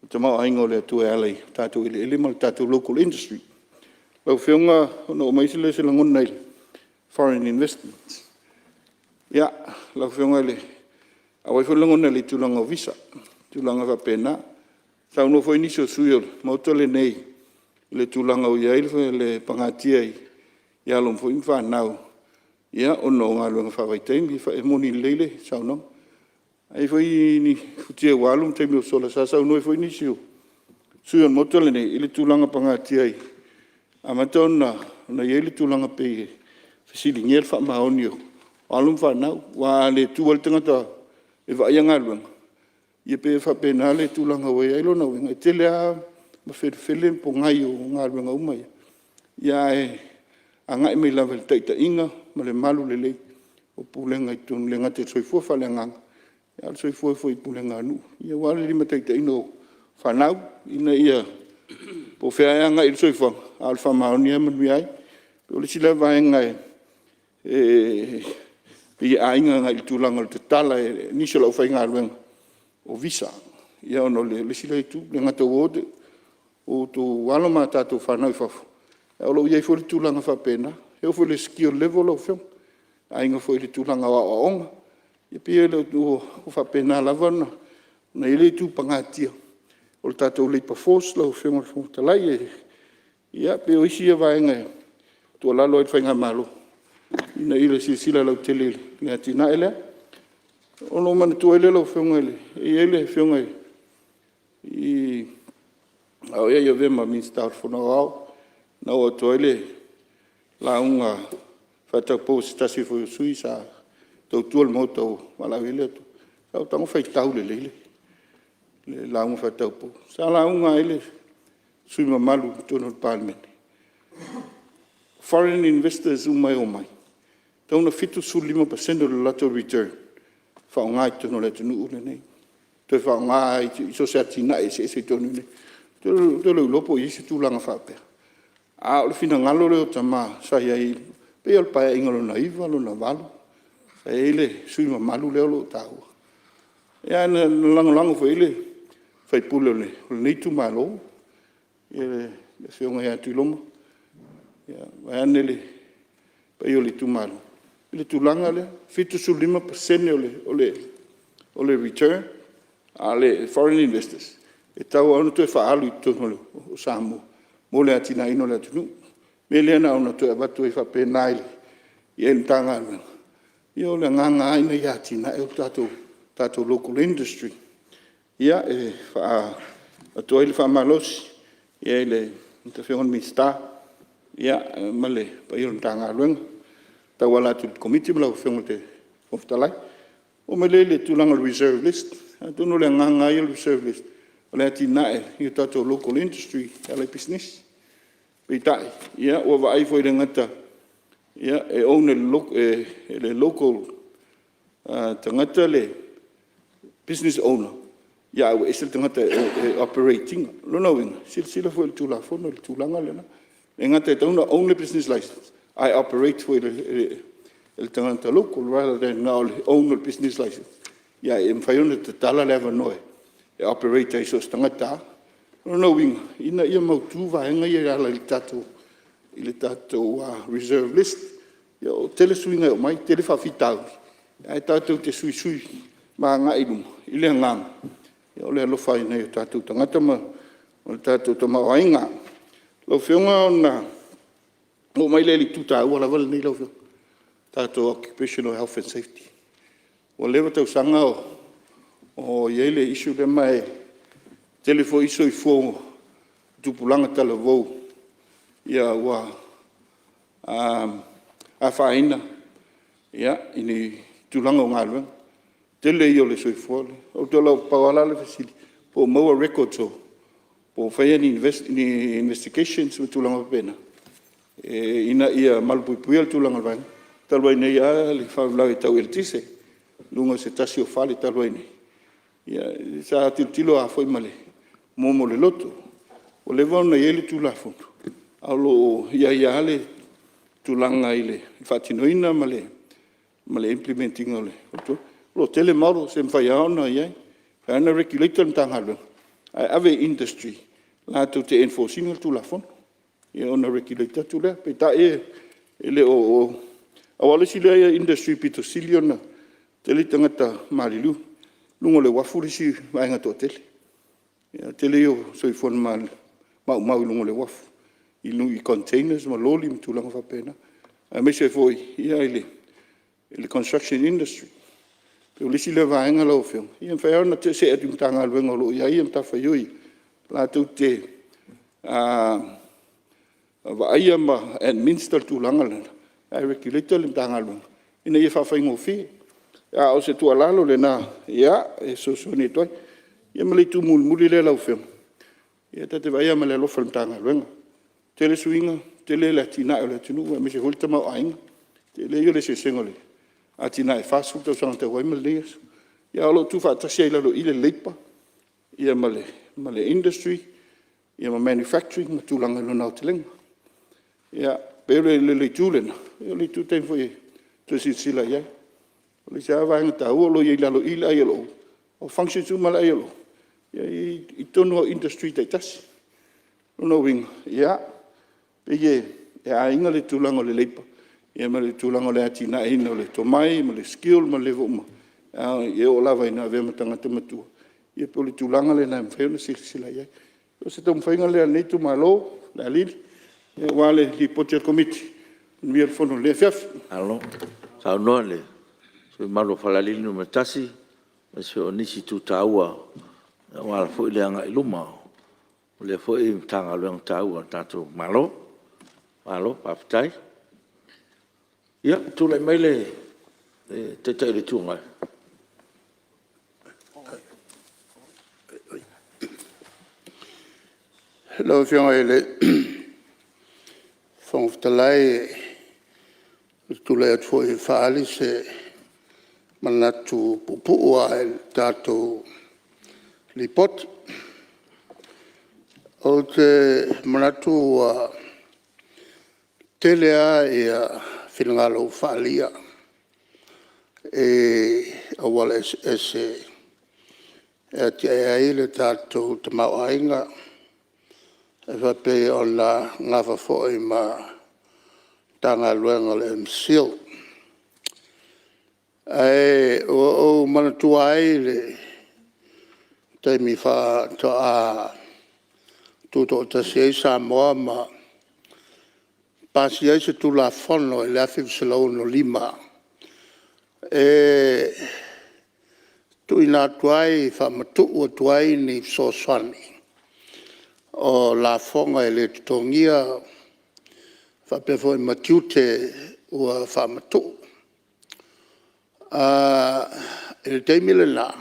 te mau aingo le tu ele tatu ile mal tatu local industry o fionga no mai se le se langon nei foreign investments ya la fionga le a wai langon nei tulanga visa tulanga va pena sa no foi ni so suyo motole nei le tulanga o ia le pangatia ia lo foi fa nau ya ono ngalo fa vai tem fa moni lele sa no ai foi ni futie walum te mi so la sa no foi ni suyo motole nei ile tulanga pangatia amatona na yele tulanga pe fasili ngel fa maonio alum fa na wa le tuol tanga e va yanga lu ye pe fa penale tulanga we ilo na we tele a ma fele po ngai o ngalu nga umai ya e anga me la vel taita inga ma le malu le o pulenga tun lenga te soi fo fa lenga ya soi fo pulenga nu ye wale li taita ino fa na ina ia po fe anga il soi fo alfa maonia mbiai o le sila vai ngai e ainga ngai tulanga te tala ni so lo fai ngalwen o visa ia no le sila tu le ngata wode o to walo mata to fa na fa o lo ia fo tulanga fa pena e fo le skill level of film ainga fo le tulanga wa onga e pia le o fa pena la vana na ile tu pangatia o tato le pa force lo film fo talai ia pe o isia vai ngai to la lo fa ngamalo ina ile sila lo tele le atina ele o lo man to ele lo fengele ele fengele i au ia ve ma min star fo no au na o to ele la unga fata post si fo suisa to el moto wala vile to au tango fa tau le la unga fata po sa la unga ele sui malu to no parliament foreign investors umai tau na fitu su 5% o lato return fa ngai to no le tunu nei to fa ngai so certina e se to nei to lo lopo i se tu langa fa pe a o fina ngalo le tama sa ia pe al pa ingolo na iva lo na valo sa ele sui malu le lo tau ya na lang fo ele fai pulo le nei tu malo ele se nga ya tu lomo ya va nele pe yo le tu malo le tulanga le fitu su 5% o le return ale foreign investors e tau ono to fa alu to o samu mo le atina ino le tunu me le na ono to ba to fa penai ye ntanga yo le nganga ina ya tina e tato local industry ya e fa to il fa malos ye le interferon mista ya male pa yo ntanga lueng tawala tu committee bla fengote oftalai o melele tulanga reserve list atono le nganga il reserve list ole tina e tato local industry ele business pita ya o vai foi le ngata ya e own le local tangata le business owner ia ua ese le tagata operating lona uiga silasila foi le tulafono le tulaga lena le gata e tauna own le business license I operate foi le tagata local rather than now le own le business license ia e mafai ona tatala le avanoe e operate ai so se tagata lona uiga ina ia mautū vaega ia ala i le tatou reserve list ia o tele suiga e o mai tele faafitau ai tatou te suisui magaʻi luma i le agaga ia o le alofa ai nei o tatou tagata ma o le tatou tamaoaiga laufeoga ona o mai le litu tāua lava lenei laufeoga tatou occupational health and safety ua leva tausaga o iai le isu le mae tele foi iso i fo tupulaga talavou ia ua afāina ia ini tulaga o galuega tele i o le soifua le ou tolau pauala le fesili po maua records o po faia ni investigations ma tulaga pepena ina ia malupuipuia le tulaga levaega talu ai nei a le faavelau e tau i le tise luga se tasi o fale talu ai nei ia sa tilotilo a foi ma le momo le loto o leva ona iai le tulafono ao loo ia le tulaga i le faatinoina ma le implementing o le lo tele mauro se mfai ona iai fa ana regulator le tagaluega ae ave industry latou te enforcing le tulafono ia ona regulator tu lea peitaʻi e le o auale sili ai industry pitosili ona tele tagata maliliu luga o le uafu lesi vaega toʻatele ia tele o soifona maumau i luga o le uafu i nui containers ma loli ma tulaga faapena ae maise foʻi ia i le construction industry pe o lesi le vaega laufeoga ia mafai ona te se atu matagaluega o loo ia ia matafaioi latou te vaaia ma administer tulaga lena ae regulator le matagaluega ina ia faafaigofie a o se tualalo lena ia e sosoni atu ai ia ma le itumulimuli le laufeoga ia tate vaia ma le alofa le matagaluega tele suiga tele le atinaʻi o le atunuu ae maise foi le tamaoaiga tele io le sesega o le atinaʻi fasu tausaga tauai ma lenei aso ia o loo tufaatasi ai laloʻi le leipa ia ma le industry ia ma manufacturing ma tulaga lona aotelega ia pe le leitu lena ia leitu taimi foi tusilasila i ai o le sa vaega tāua o lo iai laloʻi le ai aloo o function tuma le ai aloo ia i tonu o industry taitasi lona uiga ia peie e aiga le tulaga o le leipa ia ma le tulaga o le atinaʻina o le tomai ma le skill ma le vouma ia o lava ina avea ma tagata matua ia pe o le tulaga lena mafai ona silasila i ai o se taumafaiga lea nei tumālō le alili ia ua le lipoti a le komiti mia le fono le afiafi alo saunoa le so malo falalili no matasi se o nisi tutaua ua la foʻi le agaʻi luma o le foʻi tagaluega tāua tatou malo paafetai ia tulaʻi mai le taʻitaʻi le tuagae Lo fianga ele fong talai tula at foi faali se manatu pupu el tato lipot o te manatu telea e finangalo faalia e awal ese e te ai le tato te mauainga e pe ona ngafa foi ma tanga luenga le msil o manatua ai le te mi fa to a tutto te sei sa mo ma pasi ai se tu la fono e la fi selo no lima e tu ina tuai fa matu o tuai ni so swani o la fonga e le tutongia fa pe foi matiute o fa matu il temile la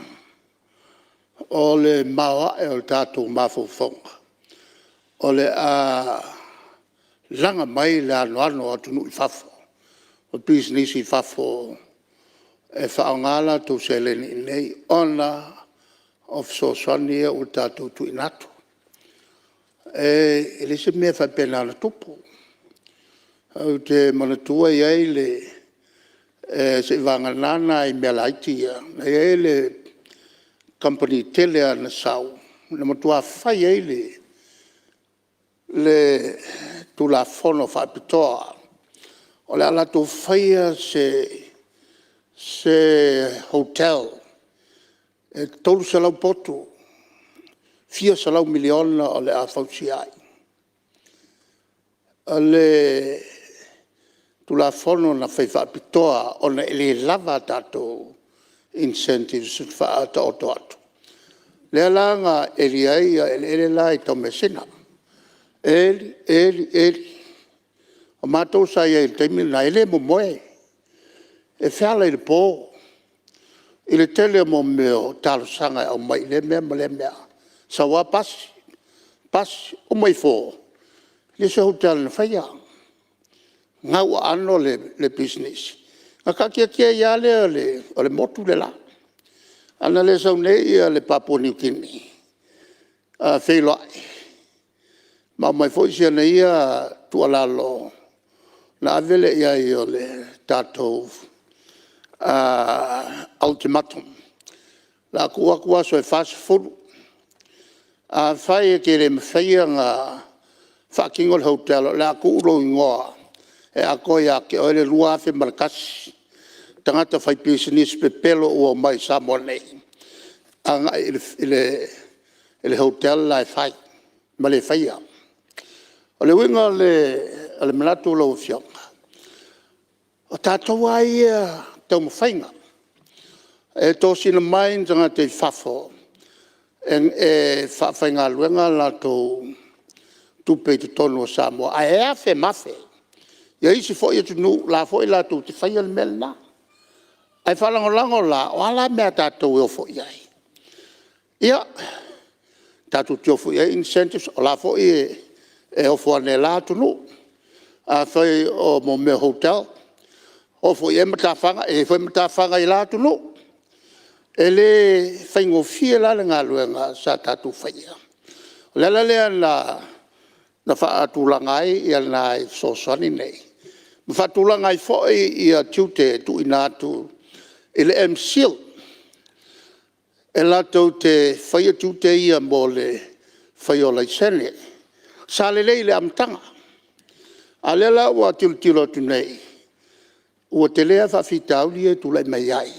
o le mawa e o tato mafo fonga o le langa mai le ano atu nui fafo o business i fafo e whaongala tu se le nei ona of Sosani o tātou tu inatu. E le se mea whai pēnā na tupu. Au te manatua iai le se vanganana i mea laitia. Iai le company tele ana sau. Na matua whai iai le tula fono whapitoa. O le ala tō whaia se hotel. E tolu salau poto. 4 salau miliona o le a whausi ai. O le tula fono na whai whapitoa o na ele lava tātou incentives whaata o to atu. Lea langa eri ai a ele lai tau mesina. Eli. O mātou sa ia i teimi na ele mo moe. E whiala i le pō. I le tele mo meo talo sanga au mai le mea. Sa wā pasi, o mai fō. Le se hotel na whaia. Ngau ano le business. Nga kakia ia o le motu le la. Ana le sau nei ia le Papua New Guinea. Wheilai. Ma mai fōi sia na ia tualalo. Na avele ia i o le tātou ultimatum. La kua so e fast food. Whai e ke le mwhaia ngā whakingo le hotel. La kuuro ingoa. E ako ia ke oile lua awhi marakasi. Tangata whai business pe pelo ua mai Samoa nei. Anga ile hotel lai whai. Ma le whaia. O le winga le manatu lau fionga. O tātou ai tau mawhainga. E tōsina mai tanga te whafo. E whawhainga luenga la tō tupe te tonu o Samoa. A ea whe mawhe. Ia isi fo ia tunu la fo ila tō te whaia le mele na. Ai whalangolango la o ala mea tātou e o fo iai. Ia tātou te o fo iai incentives o la fo ie e ofo ane la tunu. A whai o mo me hotel. Ofo i e matawhanga i la tunu. E le whaingo fie la le ngā luenga sa tātou whaia. Lela lea na whaatulangai i ana i sosani nei. Whaatulangai fhoi i a tiute tu inatu i le MCL. E la tau te whaia tiute i a mo le whaio lai sene. Sa le le amtanga. A lela ua tilo tu nei. Ua te lea whawhitau li e tu lai mai ai.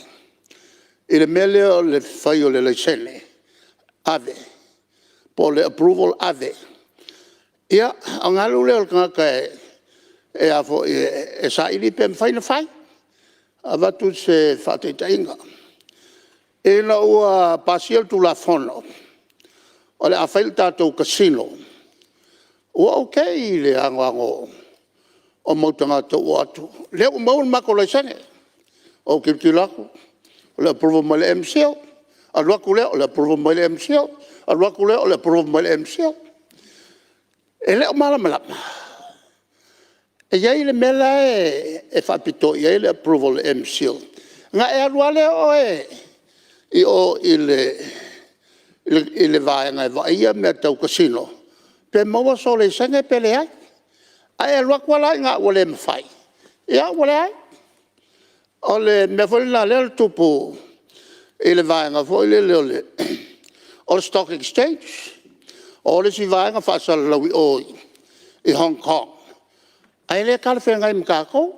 I le mele o le whaio le sene. Ave. Po le approval ave. Ia, a ngalu leo kanga e afo e sa ili pe mwhai na whai. A watu se whateitainga. E na ua pasiel tu la fono. O le a whail tātou casino. Ua okei le angoango o mautanga tau atu. Leo maun mako lai sane. O kirti lako. O le approval mai le MCL. A luaku leo o le approval mai le MCL. A luaku leo o le approval mai le MCL. E leo malama. E iai le mela e whapito, iai le approval MCL. Nga e arua leo i o i le vaenga e vaia mea tau casino. Pe maua so le sanga pe le ai. A e arua kua lai ngā ua le mawhai. Ia ua le ai. O le mea whalina leo tupu i le vaenga fo i le leo le. O le stock exchange. O le si vaenga whaasala lawi oi i Hong Kong. Ai le kala whenga i mkako.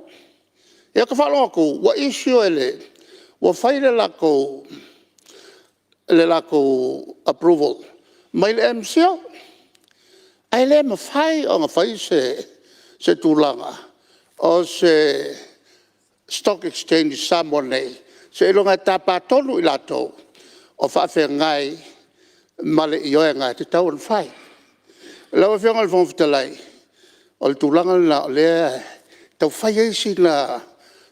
Ia ka whalonga ko, wa isio ele, wa whaile lako approval. Mai le MCL. Ai le mawhai o ngā whai se tūlanga. O se stock exchange Samoa nei. Se ilonga tāpā tonu i lato. O whawhengai male i oenga te tau an whai. Lau e whionga le whongwhitalai. O le tūlanga na lea tau whai eisi na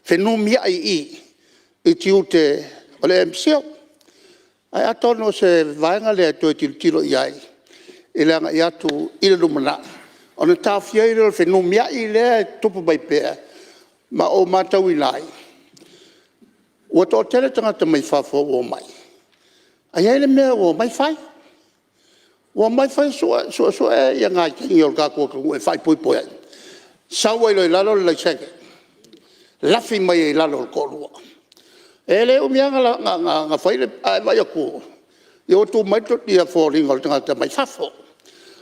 whenumia i tiute o le MCL. Ai atono se vaenga lea tue tilo i ai. I leanga i atu i le lumana. O na tāwhia i le whenumia i lea tupu mai pēr. Ma o mātau i nai. Ua tō tele tangata mai whafo o mai. Ai ele mea o mai fai. O mai fai so e ia ngai ki o ka ko e fai poi poi. Sa wai lo lalo le cheke. Lafi mai lalo ko lua. Ele o mea nga fai le ai vai ko. Yo tu mai to dia falling o tanga mai fafo.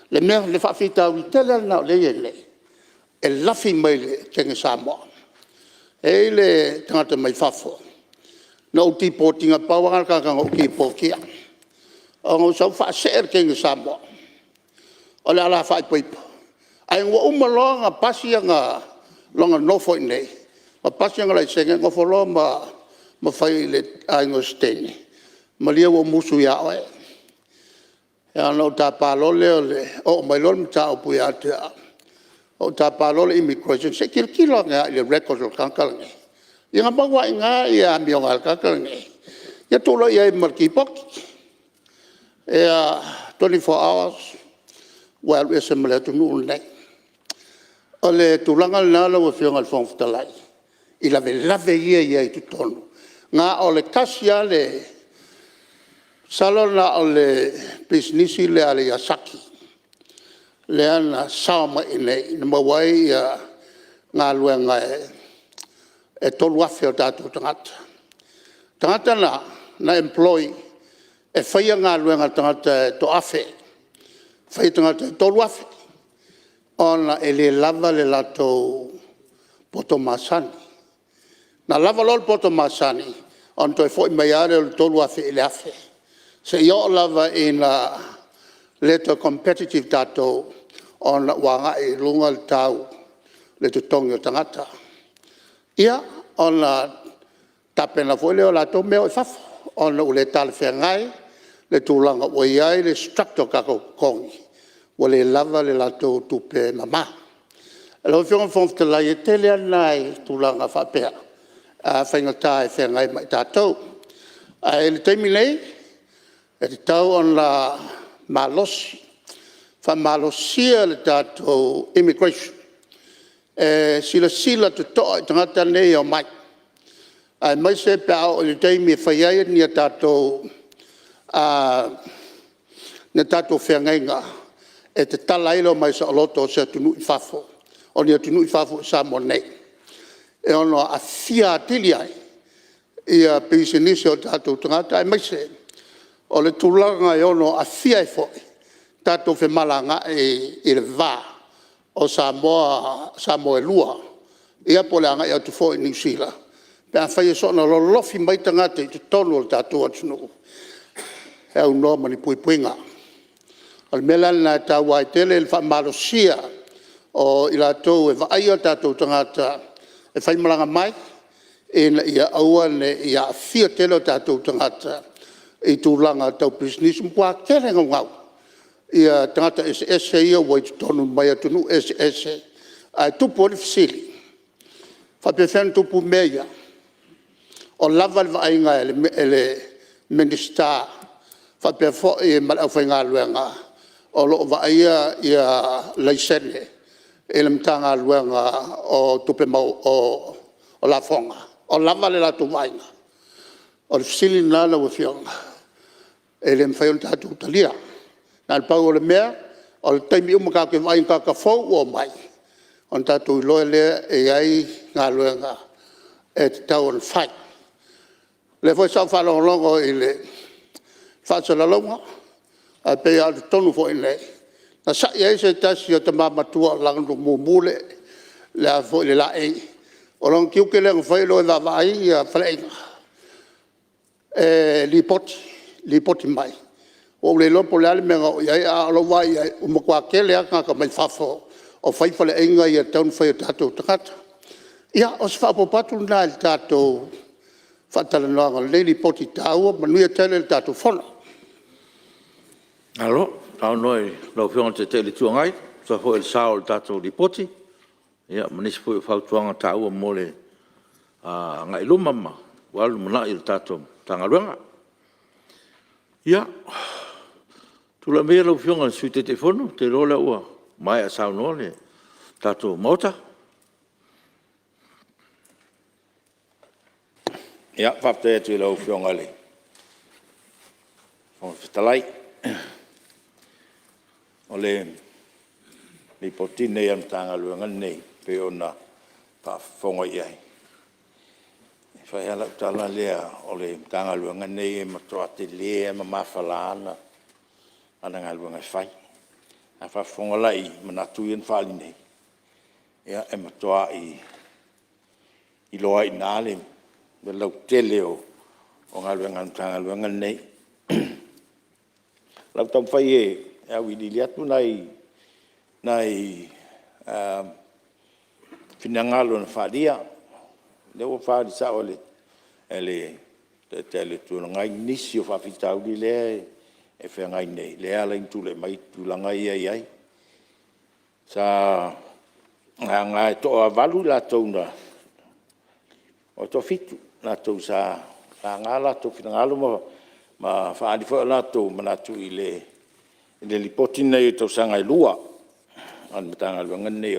Le mea le fa fita wi tele na le ele. E lafi mai le kenga Samoa. Ele tanga mai fafo. No ti potinga pawa ka ka o ki pokia. O so fa ser kenga Samoa. O la la fa poi. Ai ngo umalonga pasianga longa no foi nei. Ma pasianga la senga ngo folo ma fai le ai ngo steni. Ma lia wo musu ya oe. Ya no ta palole o mai lol ta o pu ya ta. O ta palole immigration se kilo nga le record o kankal ngi. Yang apa wa nga ya mi ngal kankal ngi. Ya to lo ya marki pok. Ya 24 hours well is similar to no nek. Ole tulangal na lo fiong al fong talai. Ila ve lave ye tu tonu. Nga ole kasia le salona ole businessi le ale yasaki. Le ana sama ine mawai ya nga luenga e tolu afeo tatu tangata. Tangata na employee e whaia ngā luenga tangata to afe. Whai tangata tolu afe. Ona e le lava le lato poto masani. Na lava lol poto masani. On toi foi mai are le tolu afe ele afe. Se yo lava in leto competitive tato on wanga e lunga tau le tutongi o tangata. Ia on tapena foi leo lato meo e fafo. On ule tala whengai le tūlanga o iai le structure kako kongi. O le lava le lato tupe mama. E lau whionga whonfta lai e tele anai tūlanga whapea. Whaingatai e whengai mai tātou. E le teimi nei, e te tau on la malosi. Wha malosia le tātou immigration. Sila te toa i tangata nei o mai. Ai mai se pe au le teimi e whaiai ni a tātou na tātou whengainga. E te talailo mai sa oloto se tunu i whafo. O ni a tunu i whafo sa mo nei. E ono a fia atili ai. I a pisi nisi o tātou tangata. Ai mai se. O le tūlanga e ono a fia e foi. Tātou whemalanga e le vā. O Samoa e lua. Ia poleanga i atu foi New Zealand. Pea whai e sona lo lofi mai tangata i te tonu o tātou atunu. E au noa mani pui puinga. Al melan na tau ai tele le whamalosia o ila tau e vai o tātou tangata e whaimalanga mai e na ia aua ne ia fia tele o tātou tangata i tūlanga tau business mpua kerenga ngau. Ia tangata SS ia wai tonu mai atunu SS ai tupu o le fisili. Whapewhen tupu meia o lava le vainga ele minister whapewho e malau whainga luenga. O lo vaia ia leisene e le mtanga luenga o tupe mau o la fonga. O lava le latu vainga. O le fisili nana wa fionga. E le mwhaion tatu talia. Nā le pau o le mea, o le taimi umaka ke vainga ka fau o mai. On tatu iloe lea e ai ngā luenga e te tau on whai. Le foi sau whalongongo i le whasalalonga. A pe al tonu fo ile na sa ye se tasi o te mamatua langu mumule le fo le la e o long kiu ke le fai lo da vai a flenga li poti mai o le lo po le ale menga ya lo vai o mo kwa ke le ka mai fafo o fai fale enga ia tonu fai tato takata ia o sfa po patu na il tato fatala no le li poti tau manuia tele il tato fono. Alo, tau noi, lau whionga te te li tuangai, sa ho el sao le tātou li poti. Ia, manisi fo whau tuanga tāua mole ngai lumama, walu mana i le tātou tangaruanga. Ia, tula mea lau whionga sui te whono, te rola ua, mai a sao noa le tātou mauta. Ia, whapte atu i lau whionga le. o fitalai o le ni potine ia tanga luanga nei pe ona pa fonga ia fa ela tala lea o le tanga luanga nei e matua te le ma mafalana ana nga luanga fai a fa fonga lai manatu ien fali nei ia e matua i loa i nale me lau tele o nga luanga tanga luanga nei lau tau fai e au i li atu nai finangalo na fadia le o fadi sa ole ele te tu ngai nisi o fa fitau di le e fe ngai nei le ala intu le mai tu la ngai ai sa nga to valu la tona o to fitu la to sa nga la to finangalo ma fa di fo la to ma tu ile li potina i to sanga lua an matanga luanga nei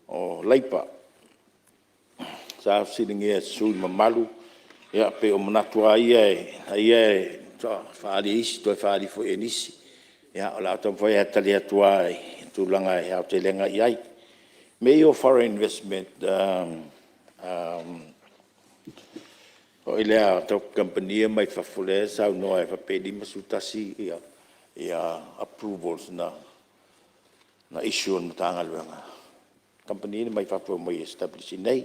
o laipa sa silingi e sui mamalu ia pe o manatua ia whaari isi toi whaari fo e nisi ia o la atam whai hatali atua e tūlanga e hao te lenga iai me o foreign investment o ilea tau company mai whafule sau noa e whapedi masutasi ia approvals na issue on matanga luanga company mai whapua mai establish nei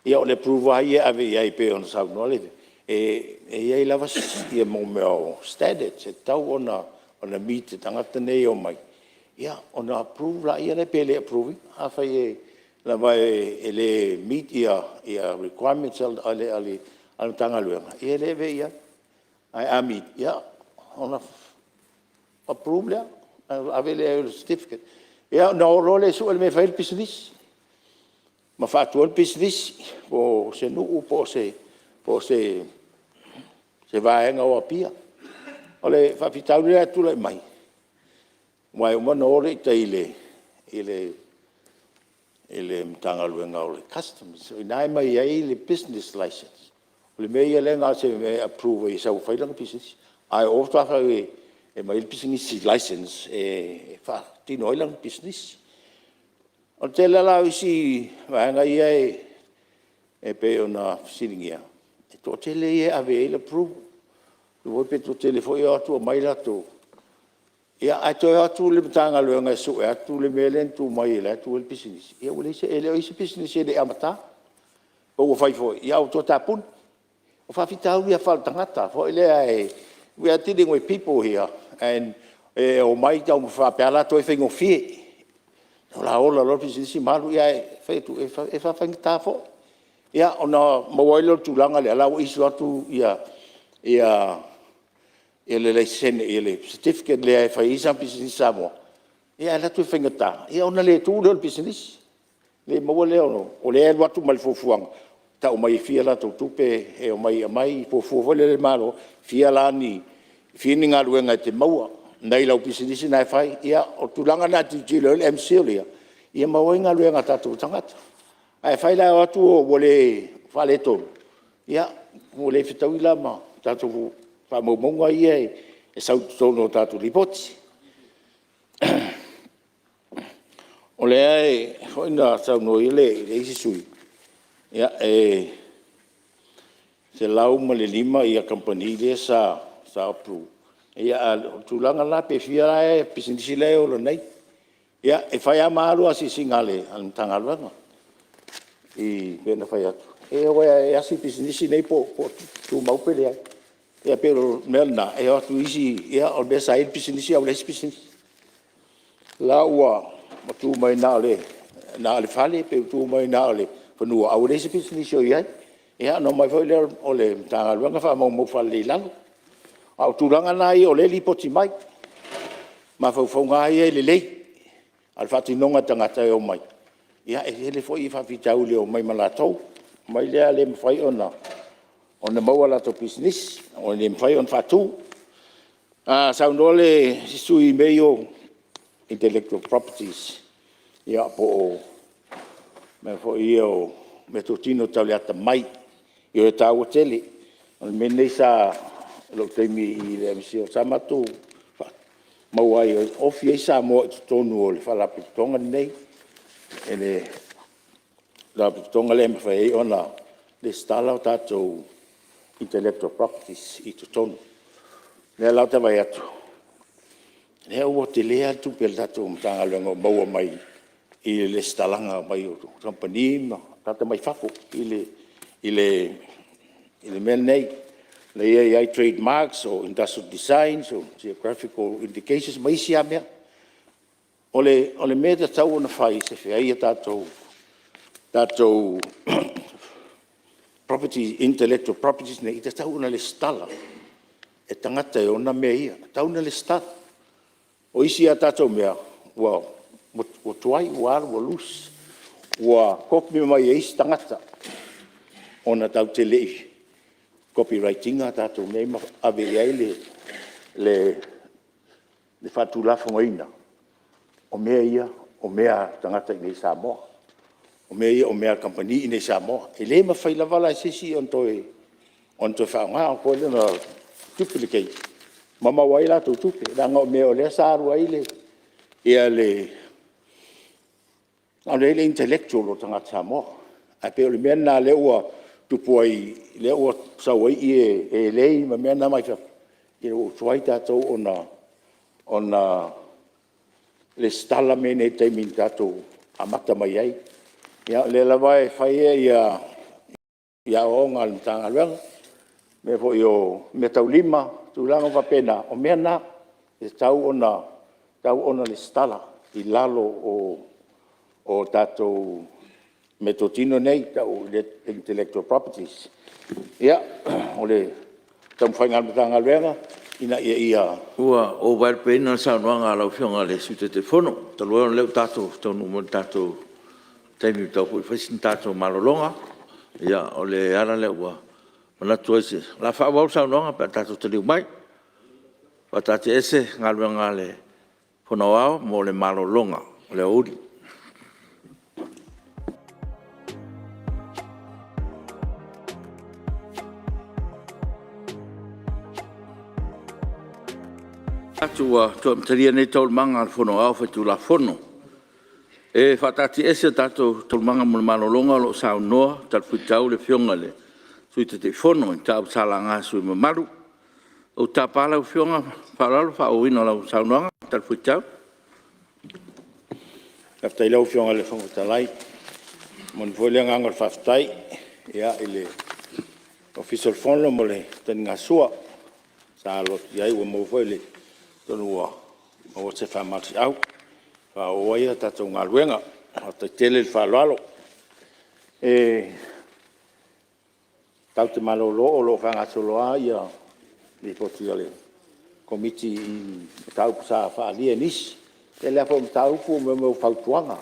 ia o le approve ai ave ia pe on sau no le ia lava ia mo me standard se tau ona meet tangata nei o mai ia ona approve la ia le pele approve a fai la vai ele meet ia requirements ale tanga luanga ia le ve ia ai ami ia ona approve la ave le certificate ia no role su le me fai business ma fatto il business o se nu po se vai nga o pia ole fa pitau le tu le mai mai o no le ile mtanga luenga o le customs nai mai ai le business license le me ia le nga se me approve i sa fai lang business ai o fa e mai il business license fa ti no lang business o te la isi vanga ia e pe ona silingia e to te le ia ave le pro lo pe to telefone o tu mai la to ia a to tu le tanga lo nga su e tu le melen tu mai la tu el business ia o le se ele isi business e amata o fai fo ia o to tapun o fa fitau ia falta ngata fo ele we are dealing with people here and o mai tau fa pela to e fengo fie la ola lo pisi malu ia fe tu e fa fangta fo ia ona mawailo tu langa le ala isu atu ia ele license ele certificate le fa isa pisi samo ia la tu fangta ia ona le tu lo business le mawale ono o le watu mal fofuang ta o mai fia la tu pe e o mai fofu le malo fia la ni fininga luenga te maua nei lau pisinisi nai fai ia o tulanga na tilo le MCL ia mawenga luenga tatu tangata ai fai la atu o wole fale to ia wole fitawila ma tatu fa momonga ia e sau tono tatu lipoti ole ai hoina sau no ile isi sui ia se lau male lima ia company le sa approve ia tulanga la pe fia e pisinisi le o nei ia e fai amalu asi singale an tangalanga i bena fai atu o asi pisinisi nei po tu mau pele ia pero melna e atu isi ia o besa il pisinisi au les pisinisi la ua tu mai na le fale pe tu mai na le panu au les pisinisi o ia no mai foi le o le tangalanga fa mo fale lango au tulanga nai o le lipoti mai ma fau ngai le lei al fatu nonga tangata o mai ia ele foi fa fitau le o mai malatou mai le fai ona mau ala to business o le fai on fatu sa ndole sui meio intellectual properties ia po me foi io me totino tau le ata mai io tau tele o menei sa lo te mi I le misi o samatu mau ai ofi ai sa mo tonu o le fala pitonga nei ele la pitonga le me fai ona le stala o tatou intellectual properties I tonu le la te vai atu le o te le atu pe tatou mtanga lengo mau mai I le stalanga mai o company ma tata mai fafo I le men nei le AI trademarks or industrial designs or geographical indications mai sia mea ole me te tau ona fai se fai tatou property intellectual properties nei te tau ona le stala e tangata e ona mea ia tau ona le stala o isi a tatou mea wa tuai wa lus wa kopi mai e tangata ona tau te lei copywriting tatou nei ma ave ai le fatula fongoina o mea tangata I Samoa o mea company I Samoa e le ma fai la vala sisi on to fa nga ko le na duplicate mama wai la tu la ngo me o le sa ru ai le ia le le intellectual o tangata Samoa a pe o le mena le ua tupuai le ua sawai e lei ma mea na mai fa I o tuai tatou ona le stala me ne te min tatou amata mai ai ia le lava e fai ia o ngā tanga luenga me fo me tau lima tu langa va pena o mea na e tau ona le stala I lalo o tatou me totino nei tau le intellectual properties ia o le tau whainga tanga luenga ina ia ua o vai pena sa noanga la fionga le sute te fono talo le tato tonu mo tato temi tau fu fasin tato malolonga ia o le ara le ua ona tuese la fa wa sa noanga pa tato te mai pa tate ese ngaluanga le fono ao mo le malolonga le uri Atua mtaria nei tau manga al fono au fai tu la fono. E fatati ese tato tau manga mo malolonga lo sao noa tal fui tau le fionga le. Sui te fono in tau salanga sui mamaru. O tapala o fionga paralo fa o ino lau sao noa tal fui tau. Aftai lau fionga le fonga talai. Mon volia ngangar faftai. Ia ile official fono mo le tani ngasua. Sa lo iai ua mo voile. Tonua o te whamati au, wha o waia tatou ngā luenga, o te tele whalalo. Tau te malolo o lo whangatoloa ia li poti ale komiti I tau sa whaalia nisi. Te lea po mtau pu me mo whautuanga.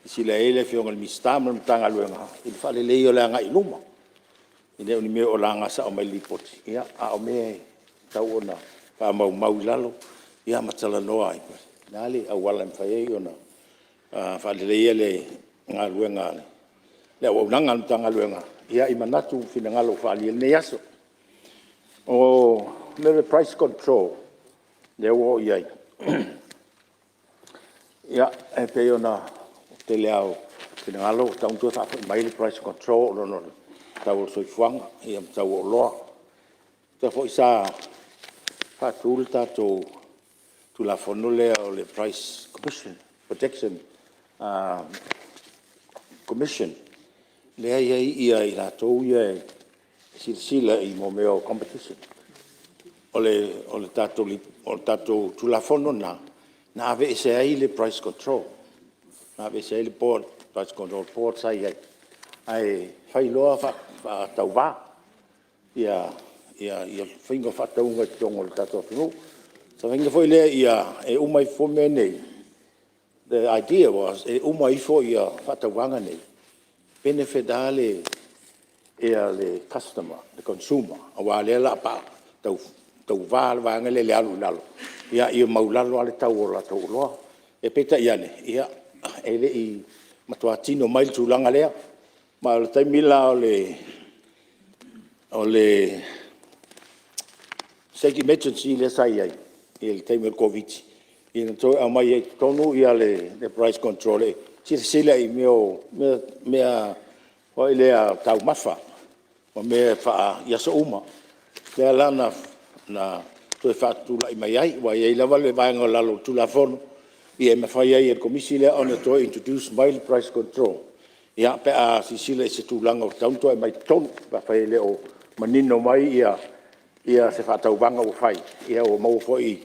Sila ele fionga le mistama mtanga luenga. I whale leo lea ngai luma. I leo ni me o langa sa o mai li poti. Ia a o me tau ona. Pa mau lalo ia matala noa ai nali awala mfai ona fa le le ngaluenga le o nanga tanga luenga ia I manatu fina ngalo fa le ne yaso o le price control le o ia ia e pe ona te leao fina ngalo tau tu fa mai le price control no tau so fuanga ia tau lo te fo isa Patul tato tu la fonole o le price commission protection commission le ia I la to ia sila I mo meo competition o le tato tu la fono na ave se ai le price control na ave se le board price control board sai ai fai loa fa tau va ia fingo fata unga tongo le tato fingo. So fingo foi le ia e umai fo me nei. The idea was e umai fo ia fata wanga nei. Benefit ale ia le customer, the consumer. Awa le la pa tau va wanga le alu lalo. Ia maulalo ale tau o la tau loa. E peta iane. Ia ele I matuatino mai tulanga lea. Ma le taimila o le State emergency le sai ai. Il time el Covid. In to a mai tonu ia le price control. Sila I mea o ile a tau mafa. O me fa ia so uma. Le lana na to fa tu la mai ai wa ia lava le vai ngolalo tu la fono. Ia me fa ia el komisi le on to introduce mild price control. Ia pe a sila se tu langa o tau to mai ton va fa ile o manino mai ia se fa tau vanga o fai. Ia o mau foi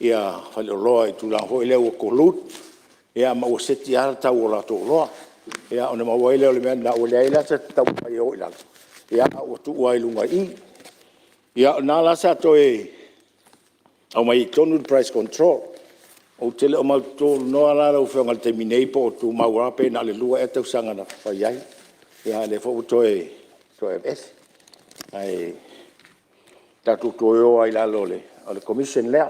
ia fa le loa tu la ho ile o kolut. Ia mau seti ar tau o la to loa. Ia ona mau ile o le mena o le ila se tau mai o ila. Ia o tu wai lunga I. Ia na la sa to au mai tonu price control. O tele o mau to no ala o fe ngal terminate po tu mau rape na le lua e tau sanga na fa yai. Ia le fo to es. Ai ta tu to yo ai la lo le. O le commission le.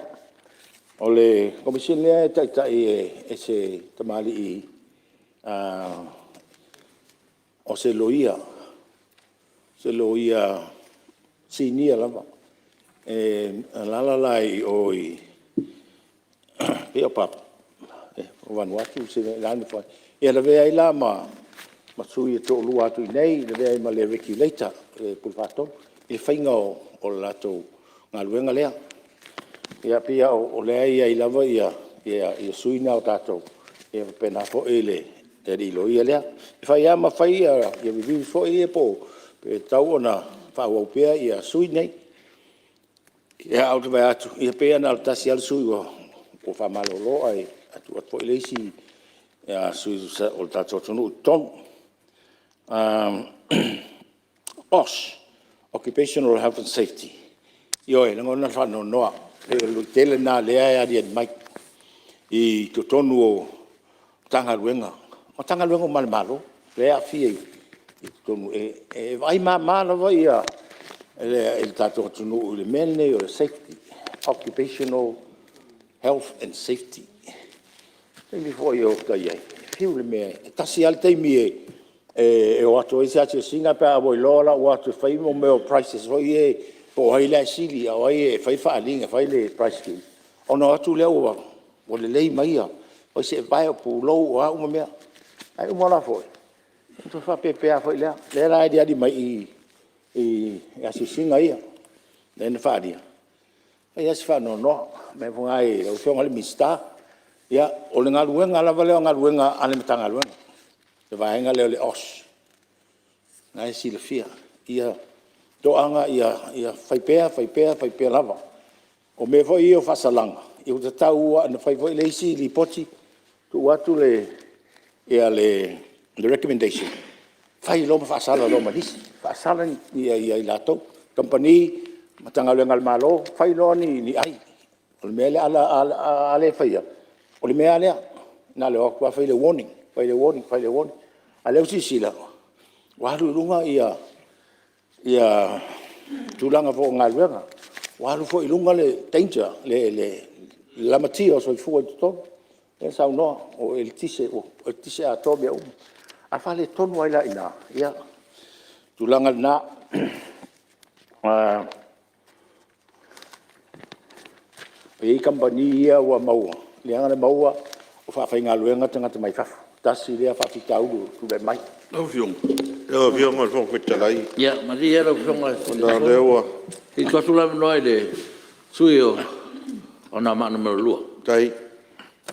O le commission le ta e se tamali o se loia sinia lava la lai oi pe pap o Vanuatu se la ni fa e la ve ai la ma sui to lu atu nei le ve ma le regulator pulfato e fainga o la to ngaluenga lea ia pia o le ai lava ia sui na o tato e pena fo ele e lo ia lea e fai ama fai ia vivi fo e po pe tau ona fa o pea ia sui nei ia auto vai atu ia pea na tasi al sui o fa malolo ai atu fo ele si ia sui o tato tonu ton OSH Occupational Health and Safety io e ngona fa no noa le tele na le ai dia mai I to tonu o tanga luenga o tanga luenga mal malo le a fie I tonu e vai ma la vai il tato tonu le mene o safety occupational health and safety mi foi o tai fiu le me tasi altai mi e o ato ese ati singa pa voi lola o ato fai mo me prices foi po ai la sili o ai fai fa linga fai le price skill ono atu le o le lei mai o se vai po lo o uma me ai uma la foi to fa pepe a foi le la dia di mai I asisinga ia den fa dia ai as fa no me vo ai o fe ngal mista ia o le ngaluenga la vale ngaluenga ale mitanga luenga te vai ngale le os ngai si le fia ia to anga ia fai pea lava o me foi io fa salanga io te tau na fai foi le si li poti tu atu le ia le recommendation fai lo fa sala lo madis fa sala ia lato company matanga le ngal malo fai lo ni ai o me le ala fai o le me ala na le o fai le warning ale si sila waru lunga ia tulanga fo ngaluenga waru fo ilunga le danger le la matia so fu to e sa no o el tise a to bia a fale tonu ai la ina ia tulanga na e company ia wa mau le anga mau o fa fa ngaluenga tanga te mai fa tasi le fa fitau tu le mai Au fiong. Ia fiong al fong fetalai. Ia, mari era fiong al. Ona lewa. I ko tula noi le suio ona ma numero lua. Tai.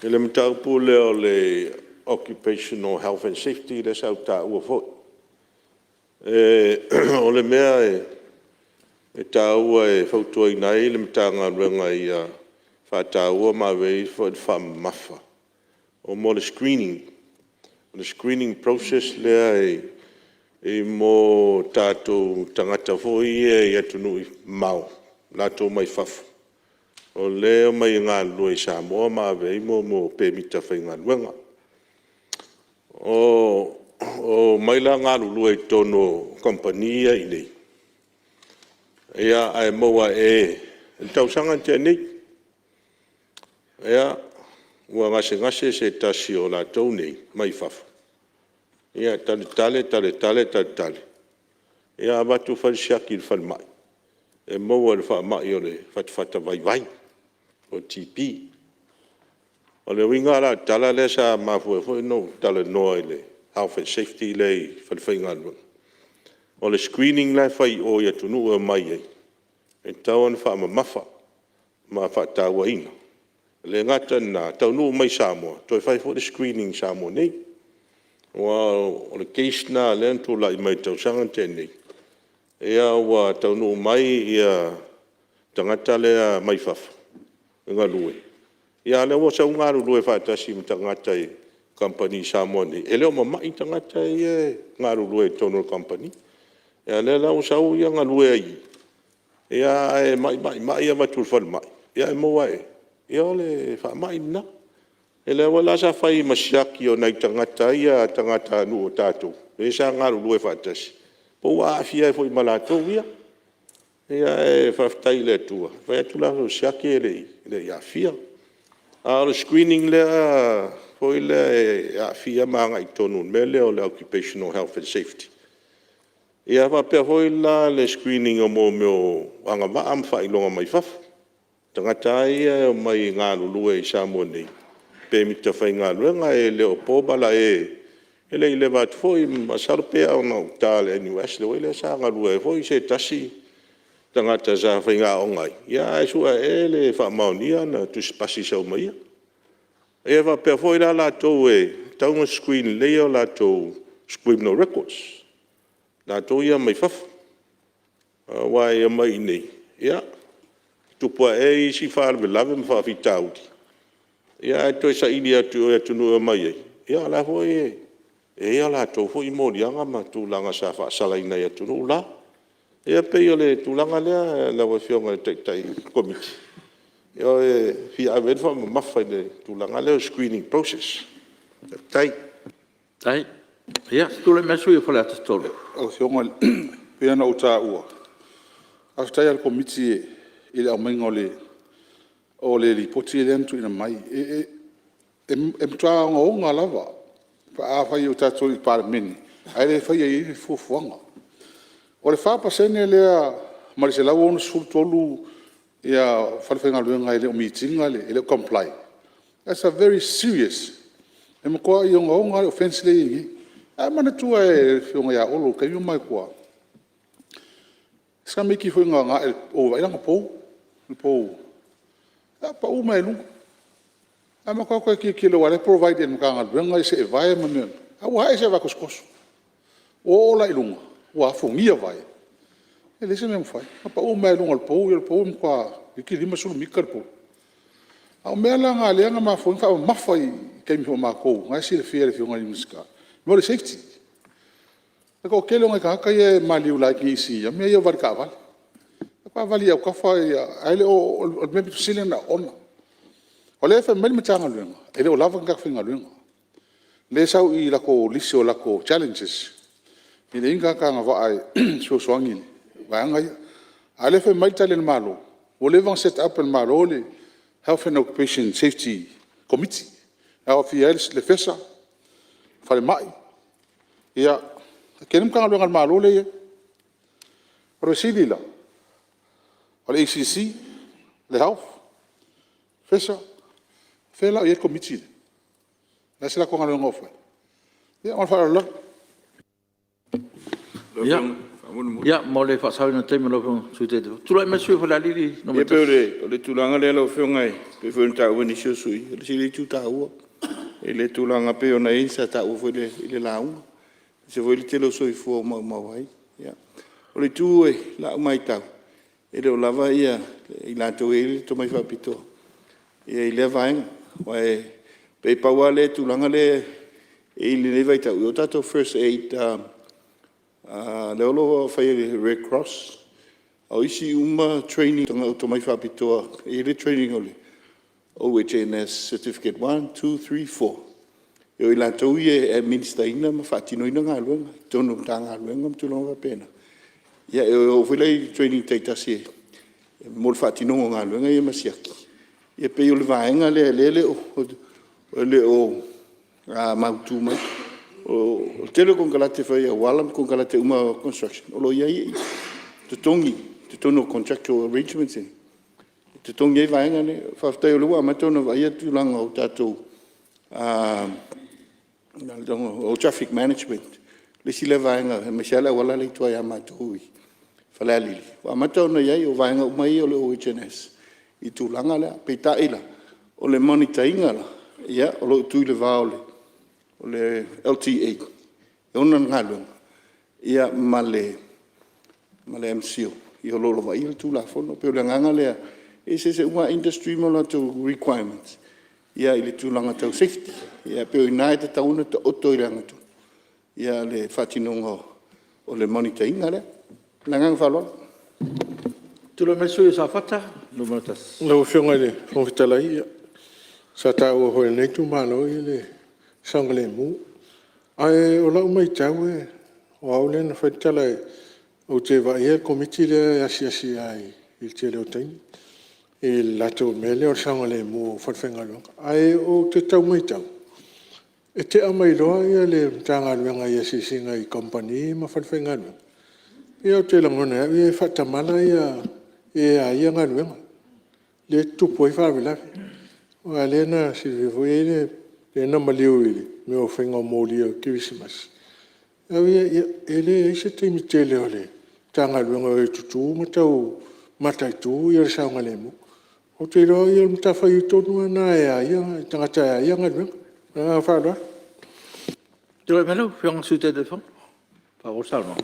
Ele mtau pu le occupational health and safety le sa ta u fo. O le mea e tau e fautoi nai le mtanga renga ia fa tau ma ve fo fa mafa. O mo le screening. The screening process le mo tato tangata foi e tunu mau lato mai fafu o le mai nga loi sa mo ma ve mo permita fa nga wenga o mai la nga loi tono compania ini ia ai mo tau sanga teni ia ua ngase se tasi o la tau nei mai fafu. Ia tale. Ia abatu falsiaki il fal mai. e maua le whaamai o le whatawhata vai o TP. O le winga la tala le sa mafue no tala noa i le health and safety le i whaliwhainga lua. O le screening le whai o ia tunu o mai ei. E tau an wha mafa ma wha taua ina. Le ngata na tau nu mai Samoa. Toi whai fo le screening Samoa nei. O le case na le antu la i mai tau sanga tēnei. Ea wa tau nu mai ia tangata lea mai whafa. Ngā lue. Ia le wa sa unga lue whaatasi mi tangata i company Samoa nei. E leo ma mai tangata i ngā lue tono company. Ia le lau sa u ia ngā lue ai. Ia e mai ia matul whal mai. Ia e mua e. Ia le wha mai na. E le wala sa whai masiaki o nei tangata ia tangata nu o tātou. E sa ngā lue whaatasi. Po wa afia e foi malatou ia. Ia e whaftai le tua. Whai atu la o siaki e le afia. A le screening le foi le afia maanga i tonu me le o le occupational health and safety. Ia wa pe foi la le screening o mo meo anga ma am whai longa mai whafu. Tangata ia mai ngā lulue i Samoa nei. Pe mi te whai ngā luenga e leo pōbala e le i le vat foi masalo pe au na tale NUS le wele sa ngā lue foi se tasi tangata za whai ngā o ngai. Ia e sua e le wha maunia na tu spasi sau mai. E wa pe foi la la tau e taunga screen leo la tau criminal records. La tau ia mai whafu. Wa e mai nei. Ia. Tupua e isi whaarwe lawe mwha whitaudi. Ia e toi sa ili atu o atu nua mai ei. Ia la hoi e. E ia la tau hoi mōri anga ma tūlanga sa whaasala ina i atu nua la. Ia pei o le tūlanga lea la wa whionga tai komiti. Ia e whia awen wha mawhai le tūlanga lea screening process. Tai. Tai. Ia, tūle mea sui o whale atas tolu. O whionga pia na uta ua. Aftai al komiti e. Ile au mainga o le ripoti le antu ina mai. Mtua o ngā lava. Pa a whai o tātou i pāre meni. Ai le whai e i fuafuanga. O le whapasene lea marise lau onu suru tolu ia whalewhenga luenga ele o meetinga ele o comply. That's a very serious. E mkoa i o ngā offense le ingi. Ai mana tua e whionga ia olo kai mai kua. Ska meki foi ngā o vairanga pou. Po pa o mai lu ama ko ki lo wale provide en ka ngal se vai man a wa se va koskos o la ilunga wa fungia vai ele se nem fai pa o mai lu po kwa ki lima sulu mikar po a me la nga le nga ma fo fa ma fai ke mi ma ko nga si le fiere fi ngal muska mo le safety ko ke lo nga ka ye maliu la ki si ya me yo var ka val pa valia ka fa ele o me pisile na ona o le fa mel mitanga lunga ele o lava ka finga lunga le sau i la ko lisio la ko challenges ni le inga ka nga va ai so swangi va nga ale fa mai tale malo o le van set up el malo le health and occupation safety committee a officials le fesa fa le mai ia kenem ka lunga malo le prosidila o le ACC, le health, fesa, fela o ia committee. La se la konga le ngofa. Ia, on fa la. Ia, mo le whaasau na teima lo suite. Tula me sui whala liri. Ia pe o le tulanga le alo whiongai. Pe whion ta ua ni sio sui. Le si le tu ta ua. E le tulanga pe o na insa ta ua fwele le la ua. Se fwele te lo soi fua mau hai. Ia. O le tu e la umai tau. E reo lava ia, i lātou e to mai whapito. Ia i lea vaenga. Wai, pei paua le tūlanga le e ili ne vai tau. O tātou first aid, le olo whai Red Cross. Au isi training tanga o to mai whapitoa. E le training ole. OHNS Certificate 1, 2, 3, 4. E o i lātou e minister ina ma whatino ina ngā luenga. Tono tā ngā luenga mtulonga pena. Ia e o whelei training teitasi e. Mol whatinongo ngā luenga e masiaki. Ia pe o le vaenga le o mautu mai. O tele kongalate whai a walam kongalate uma construction. O lo ia i. Te tongi te tono contractual arrangements e. Te tongi e vaenga ne, whaftai o lua, ma tona vai atu langa o tātou o traffic management. Le sila vaenga, me siala wala le tua ia mātou i. Whalelili. Wa matau na iai o vaenga umai o le OHS. I tūlanga lea, pei taila. O le monitainga la, ia, o lo tui le vao o le LTA. E ona ngalunga. Ia male MCO. I o lolo vai il tūla fono. Peo le nganga lea, e se unga industry mo la tu requirements. Ia i le tūlanga tau safety. Ia peo i nai te tauna te oto i ranga tu. Ia le whatinonga o le monitainga lea. Langang whalua. Tula mai sui sa fata, no matas. Lau whionga le, whongwitalai ia. Sa tāua hoi nei tu mālo i le sanga le mū. Ai o lau mai tau e, o au le na whaitalai o te vai e komiti le asi ai il te leo taini. E lato mele o sanga le mū whawhenga longa. Ai o te tau mai tau. E te amai roa ia le mtanga luenga i asisinga i company ma whawhenga longa. Ia o te langona e whatamana ia ngā luenga. Le tupo i whawelafi. O a lena si vivoe le na maliu ili. Me o whenga o mōli o Kirisimas. Ia e le eise teimi tele o le. Tā ngā luenga e tutu matau matai tu ia saunga le mu. O te roa ia mtawhai i tonu ana ia tangata ia ngā luenga. Ngā whāroa. Tui melu, whiong su te te whong. Whakosal no.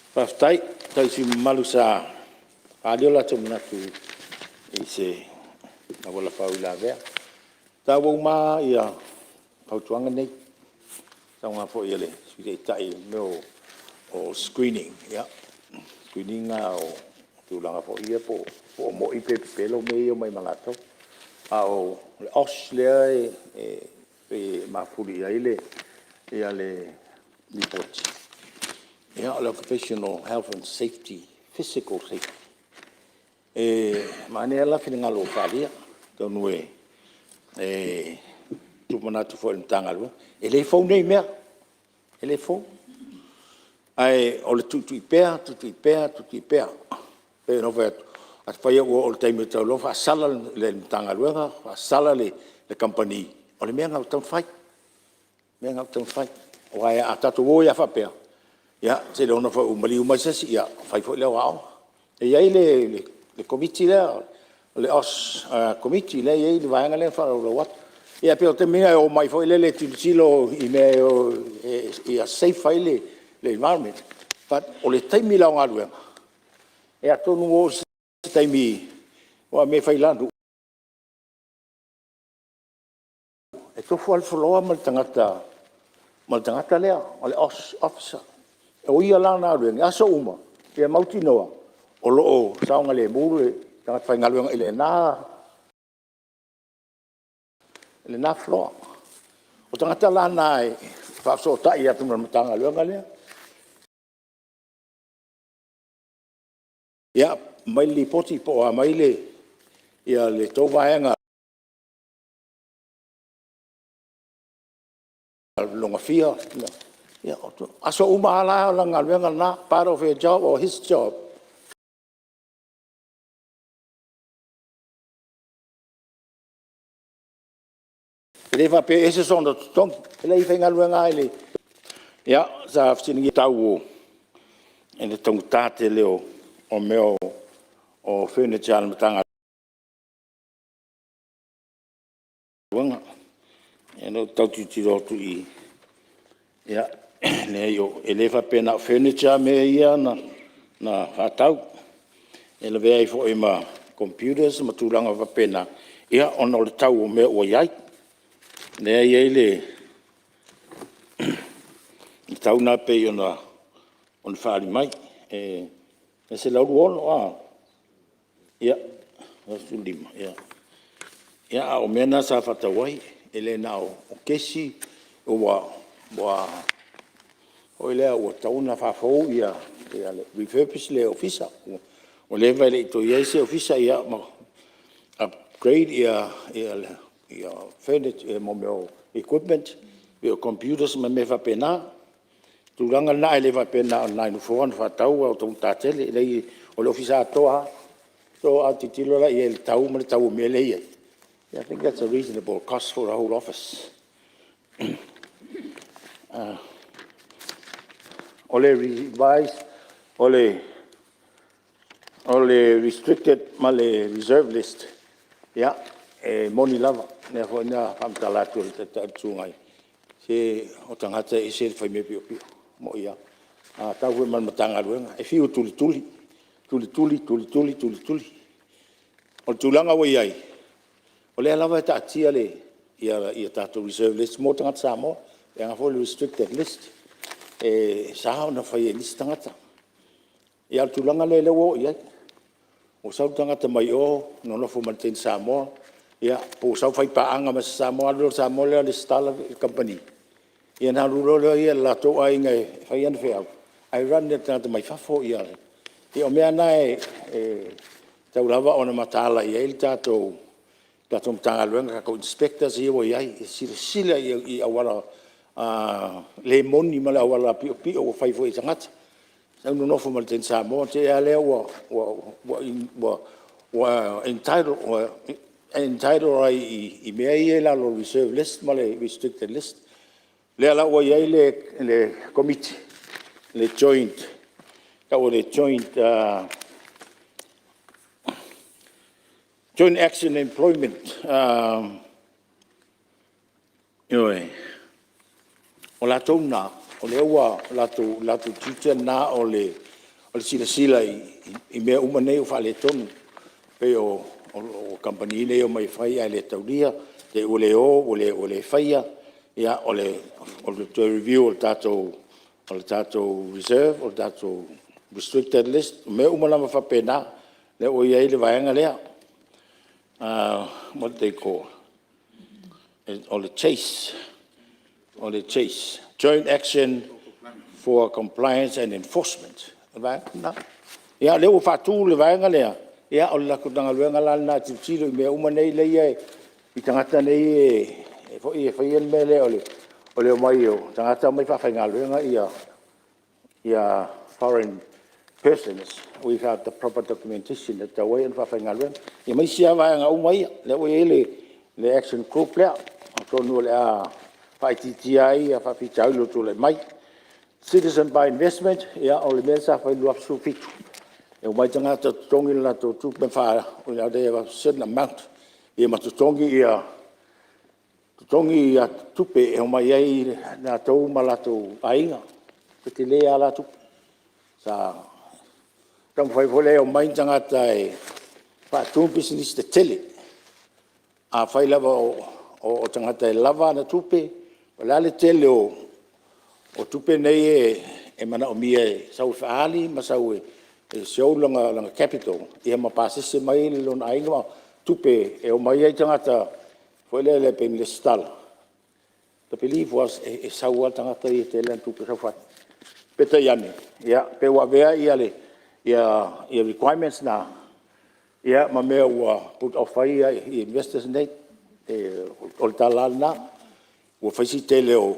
Whaftai, tau si malu sa aliola te munatu i se awala whau i la vea. Tā wau mā ia pautuanga nei. Tau ngā po ia le, sui tai meo o screening, ia. Screening o tūlanga po ia po mo i pelo me i o mai mangato. A o le os lea e mafuri ia ile ia le lipoti. Yeah, occupational health and safety, physical safety. Mane ala fina ngalo falia, tonu tu mana tu fo ntanga lo. Ele fo nei mea. Ele fo. Ai o le tu ipea. Pe no vet. At fa ia o le time to lo fa sala le ntanga lo, fa sala le company. O le mea ngau tan fai. O ai atatu o ia fa pea. Ya, se le ona fa umali umasasi ya, fai fo le wao. E ia le committee le os committee le ia le vanga le fa lo wat. Ia pe o te mea o mai fo le tilo i me o ia safe fai le environment. But o le taimi la ngalu. E atonu o taimi o me fai landu. E to fo al fo mal tangata le o le os officer. O ia lana ruenga aso uma e mauti noa o loo saunga le muru tanga fai ngaluenga ile na floa o tanga lana e fa so ta ia tu matanga luenga le ya mai li poti po a mai le ia le to vaenga longa fia. Yeah, aso uma ala langa lenga na part of a job or his job. Ele va pe ese son do tong, ele venga luenga ele. Ya, sa fini tau en tong tate leo o meo o furniture matanga. Luenga. Eno tau tiro tu I. Ya, ne yo eleva pena furniture me ia na fatau. Ele vei fo ima computers ma tulanga va pena. Ia ono le tau me o iai. Ne ia ile tau na pe ona on fali mai. Se la ruolo ia sulima ia. Ia o mena sa fatawai ele na o kesi o o le o tauna fa fo ia le refurbish le officer o le vai to ia se officer ia upgrade ia furniture mo equipment ia computers me fa pena tu langa na ele va pena online for fa tau o tu tatele le o le ofisa atoa so a titilo la i le tau ma le tau me le ia. I think that's a reasonable cost for the whole office. O le revised, o le restricted ma le reserve list. Ia, moni lava, ne ho na pamtala tu le tsungai. Se o tangata e se fai me pio pio mo ia. Tau he man matanga luenga, e fiu tuli. O tulanga wa iai. O le lava ta tia le ia tato reserve list mo tangata Samoa, e nga fo le restricted list. Sa ona fai e list tangata. Ia tulanga le wo iai. O sau tangata mai o no no fo manten Samoa. Ia po sau fai paanga ma Samoa le stala company. Ia na ruro ia la to ai ngai fai an fe au. Ai ran le tangata mai fafo ia. Ia o mea nai tau lava ona matala ia il tato mtanga luenga ka inspectors ia wo ia sila ia awala le moni ma la awala pi o fai fo tangata. Sau no fo manten Samoa te ia le wa entitled ai mea ia la lo reserve list ma le restricted list. Le ala wa ia le committee le joint joint action employment o la tona o le ua la tu tita na o le sila i mea uma nei o fa le tonu pe o company nei o mai fai ai le taulia te o le faia ia o le review o tato reserve o tato restricted list me uma lama fa pena le o ia le vaenga lea what they call or the chase joint action for compliance and enforcement va na ia le o fatu le vaenga lea ia o la kutanga luenga la na tilo me uma nei le ia i tangata nei fo ia fai me le o le mai o tangata mai fa fainga luenga ia foreign persons, we have the proper documentation that the way and fafangalwen. I mai sia vai nga umai le we le action group le to no le fa TTI fa fichau lo to le mai. Citizen by investment ya o le mesa fa lu su fitu. E mai tanga to tongi la to tu pe fa o ya de va certain amount. E ma to tongi ia tupe e mai ai na to malato ainga. Te le ala tu sa tam fai vole o mai tangata e pa tu business te tele a fai lava o tangata e lava na tupe o la le tele o tupe nei e mana o mia sau faali ma sau e show langa capital e ma pasese mai le lon ainga tupe e o mai tangata foi le pen le stal the belief was e sau tangata e tele tupe sau fa peta yane ya pe wa vea ia requirements na ia ma me wa put of fai investors nei o talal na o fai tele o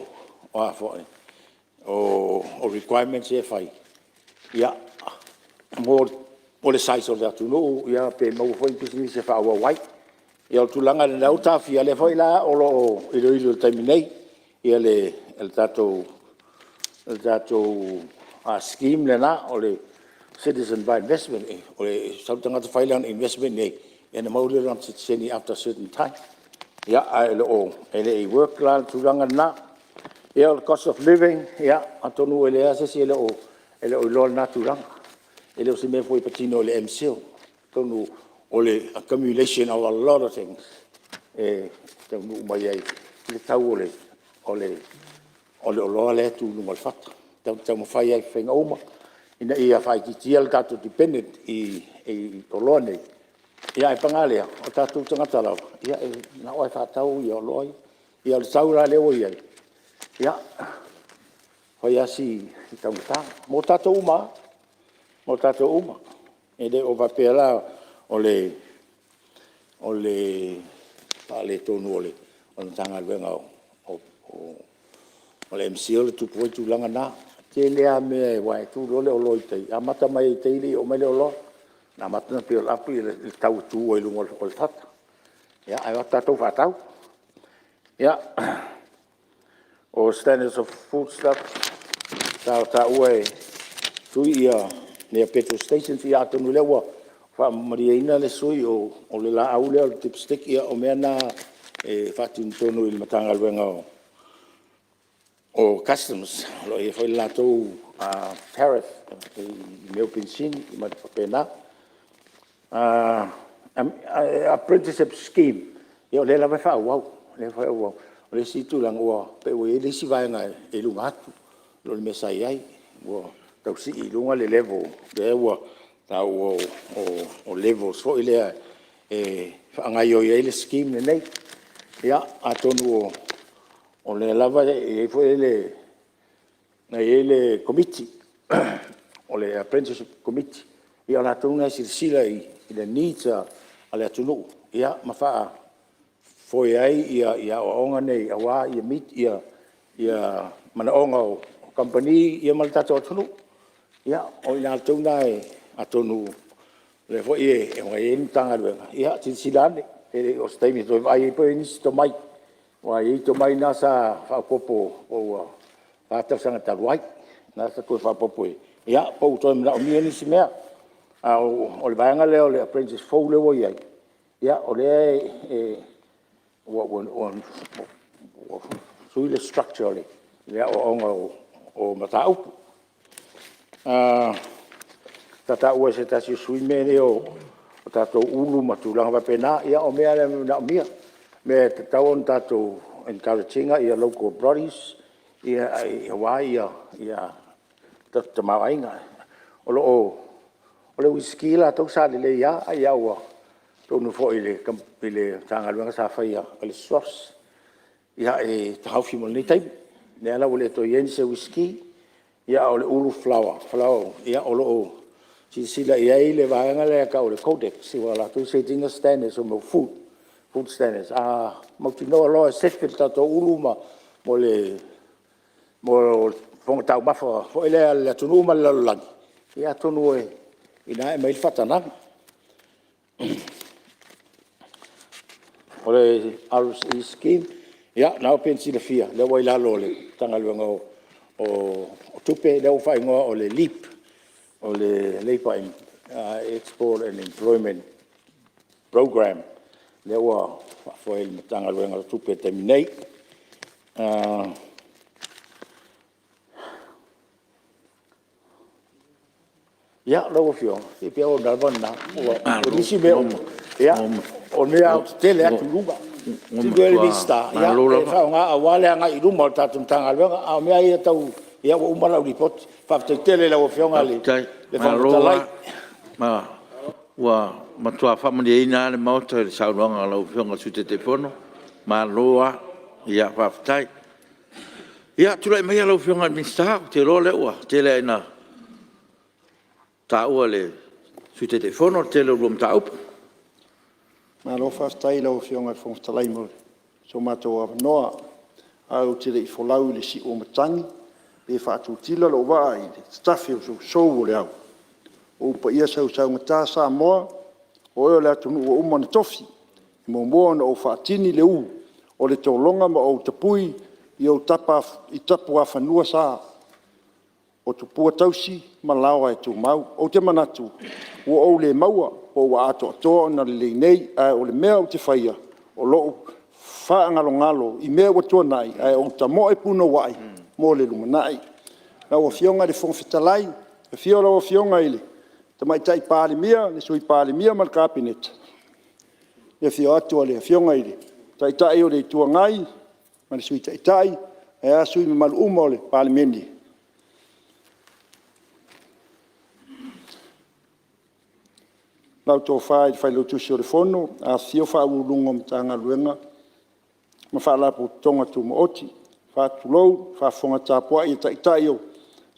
requirements e fai ia mo le size of that no ia pe mo foi business e fa wa wai ia tulanga le lauta fia le foi la o lo ilo terminei ia le el tato a scheme le na o le citizen by investment o le something at file investment nei and the model on seni after certain time ya ele work la tulanga na ya cost of living ya atonu ele ase ele o lo na tulanga ele o se me foi patino le MCO tonu o le accumulation of a lot of things tonu mai ai le tau o le tu no mal fatto tau fai ai fenga uma ina ia fai ki tiel tato dependent i tolone ia e pangalea o tato tangata lau ia na oi fatau ia loi ia le saura le oi ia hoi asi i tamuta mo tato uma e de o vapela o le tonu o tanga luenga o le MCO le tupu tu langa na te lea me wai tu lo le o loi tei a mata mai te ili o mai le o lo na matana pe la pu le tau tu o lu ngol o tata ya ai wa tatu fa tau ya o standards of food stuff ta ue tu ia ne petrol stations ia tonu le wa fa mariina le sui o le la au le dipstick ia o mena fa tin tonu il matanga luenga o customs lo e foi la tu tariff e meu pensin i ma pena apprenticeship scheme io le la fa wow le fa wow le situ lang wa pe we le si vai nga e lunga atu lo le mesai ai wo tau si i lunga le level de wa ta o level so ile fa nga yo ye le scheme nei ya atonu o le lava e foi le committee o le apprenticeship committee ia la tuna sila i le needs ale atunu ia mafa foi ai ia o onga nei awa ia mit ia mana onga o company ia malta atunu ia o ia tuna atunu le foi e ngai tanga ia silane e o stemi do ai po ni sto mai wa i to mai na sa fa popo o fa ta sanga taluai na sa ko fa popo ia po to na mi ni simea o le vanga le o le apprentice fo le wo ia ia o le sui le structurally ia o onga o matau tata ua se tasi sui mene o tato ulu matulanga va pena ia o mea le na mia me tawon tato encouraging ia local bodies ia Hawaii ia tata mawainga o lo le whisky la to sa le ia ia wa to no fo ile tanga luanga sa fa ia le source ia e tau fi mo ni tai ne ala wole to yen se whisky ia o le ulu flower ia o lo si la ia ile vanga le ka o le codex si wala to se tinga standards o mo food standards mo tino lo se filta to ulu ma mo le fong tau ba fo ile la tunu ma la la ia tonu e ina e mai fatana ole RC scheme ia na pensi le fia le wai la lole tanga luanga o tupe le fai ngo o le leap o le Labour Export and Employment Program le wa fo el tanga luanga tupe terminate ya lo fio e pia o dalvana o disi be ya o ne a tele atu luga ti gel vista ya fa nga awale nga i lumo tatum tanga luanga a me ai tau ya o mala report fa tele la o fio nga le fa talai ma wa matua fa mani ina le moto le sa luanga lo fio nga su telefono ma loa ya fa tai ya tu le mai lo fio nga minsta te lo le wa tele na ta ole su telefono te lo rum ta up ma lo fa stai lo fionga fon stai mo so mato no au te le folau le si o matangi pe fa tu tila lo vai staff so le au o pa ia sa ngata sa mo o le tu o mo tofi mo o fa tini le u o le tolonga ma o te pui i o tapa fa nua sa o tu pua tausi ma lawa e tu mau o te manatu o le maua o wa ato to na le nei o le mea o te faia o lo fa ngalo i mea o to nai o ta mo e puno wai mo le lumanai na o fionga de fon fitalai e fiola o fionga ile te mai tai pali mia le sui pali mia mal cabinet e fio atu le fionga ile tai o le tu ngai ma le sui tai e a sui mal umole pali mendi lau tō whai lo tusi o le fono, a thio wha ulunga mtanga luenga, ma wha lapu tonga tu mo oti, wha tulou, wha fonga tāpua i tai o,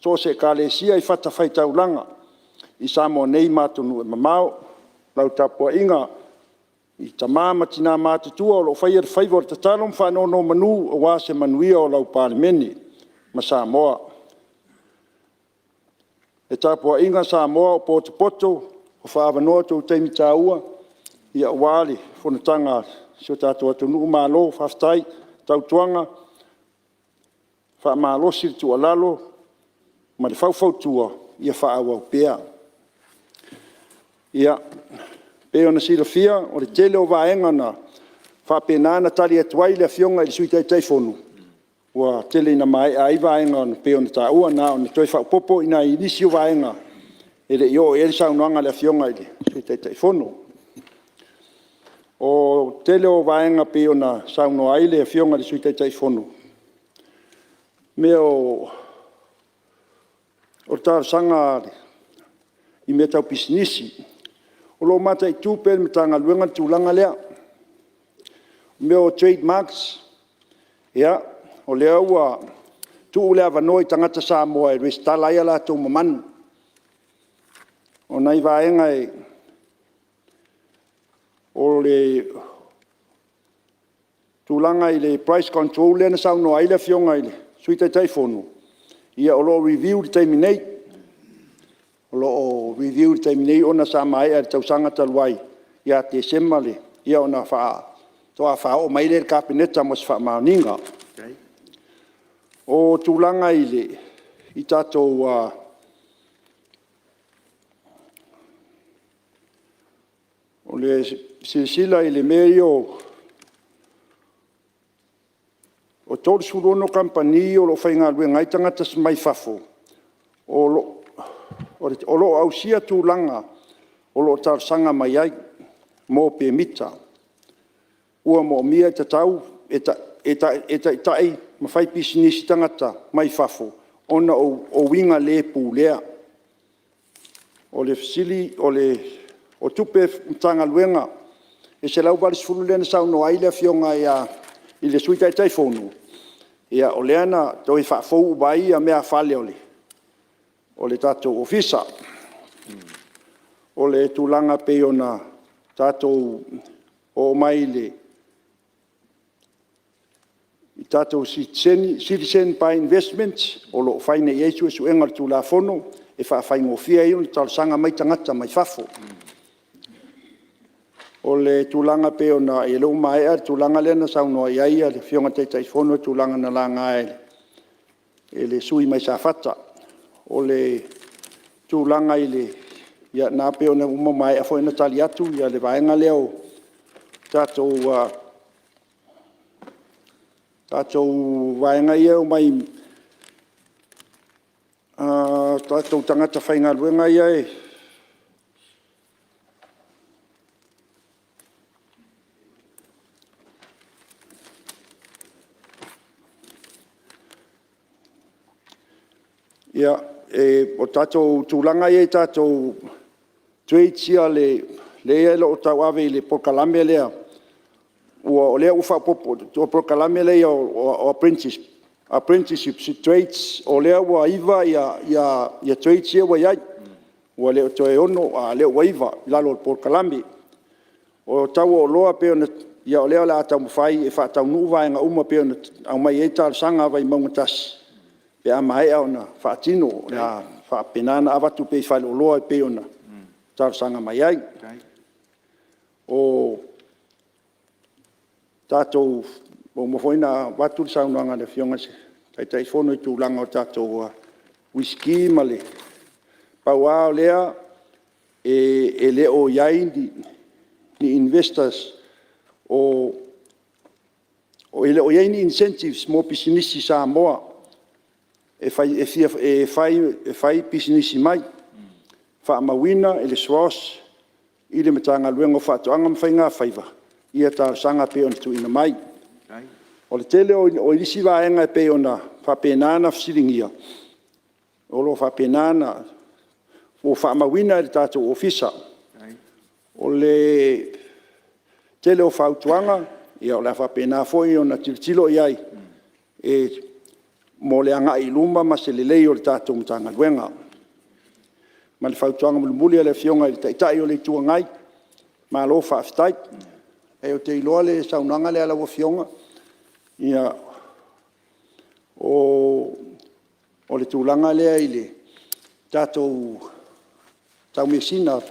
so se ka le sia i whata whai taulanga, i samo nei mātonu e mamao, lau tāpua inga, i ta māma tina mātutua o lo whai ar whaiva o tatalom wha no manu o wā se manuia o lau pālimeni, ma Samoa. E tāpua inga Samoa o poto, o whaavanoa tō teimi tāua, ia wāle, whanatanga, sio tātou atunu mālo, whaftai, tautuanga, wha mālo siri tu alalo, ma le whauwhautua, ia whaawau pēa. Ia, pēo na sila fia, o le tele o vaenga na, whapenana tali atuai le fionga i sui tei whonu. Ua tele ina mai ai vaenga na pēo na tāua na, o na toi whaupopo ina inisi o vaenga, ele io ele saunoanga le fionga i sui tei whonu. O tele o vaenga pēo na sauno ai le fionga i sui tei whonu. Meo o tāra sanga i mea tau pisinisi. O lo mata i tūpel me tanga luenga tūlanga lea. Meo trademarks, ia, o lea ua tuu lea vanoi tangata Samoa e restala ia la tō mamanu. O nai vaenga e o le tūlanga i le price control lea na sauno aile fionga ile. Sui tai whonu. Ia o lo review di taimi nei. O lo review di taimi nei ona sa mai ar tausanga taluai. Ia te semale. Ia ona wha. Toa wha o mai le kapineta mos wha maaninga. O tūlanga i le. I tātou o le silsila i le mei o o tōru surono kampani o lo whainga lue ngai tangata mai fafo. O lo au sia tūlanga o lo tarsanga mai ai mō pe mita. Ua mō mia e tatau e tai ma whai pisinisi tangata mai fafo. Ona o winga le pū lea. O le fasili o tupe tanga luenga. E se lau baris fulu lena sauno aile fionga i le sui tai whonu. Ia o leana toi whafou bai a mea whale ole. O le tātou ofisa. O le tūlanga pe ona tātou o mai le. I tātou citizen by investment. O lo whaine Iesu e su engar tū la whono. E whaafai ngofia i on tāl sanga mai tangata mai whafo. O le tūlanga pe ona e lo mai ar tūlanga lena saunoa iaia le fionga teitai whono tūlanga na langa e le sui mai sa fata. O le tūlanga i le ia nā pe ona uma mai a whoina tali atu ia le vaenga leo tātou vaenga ia o mai tātou tangata whainga luenga ia e ia o tātou tūlanga i tātou tueitia le ela o tau ave i le pokalame lea. O lea ufa popo, o pokalame lea o apprenticeship, si trades, o lea ua iwa ia tueitia wa iai. O lea o toe ono, a lea ua iwa, lalo o pokalame. O tau o loa pe ona, ia o lea la atau mwhai e whaatau nuwa e nga uma pe ona, au mai e tāl sanga vai maungatasi. Pe a mai au na whaatino, na whaapenana awatu pe whai loa pe ona, tār sanga mai ai. O tātou, o mawhoina watu saunoanga le fionga se, tai whono i tūlanga o tātou whisky male. Pau ao lea, e le o iai ni investors, o ele o iai ni incentives mo pisinisi sa moa, e fai pisinisi mai, wha mawina, ele swas, i le matanga luengo whaatoanga mwhainga whaiva, ia tā sanga pe ona tu ina mai. O le tele o ilisi waenga pe ona whapenana fsiringia, o lo whapenana, o wha mawina e tātou ofisa, o le tele o whautuanga, ia o le whapena foi ona tilo iai, e mo le anga i luma ma se le lei o le tātou mtanga luenga. Ma le whautuanga mulumuli le fionga i taitai o le tuangai, ma lo whaafitai, e o te iloa le saunanga le ala o fionga, ia o le tūlanga lea i le tātou tau mesina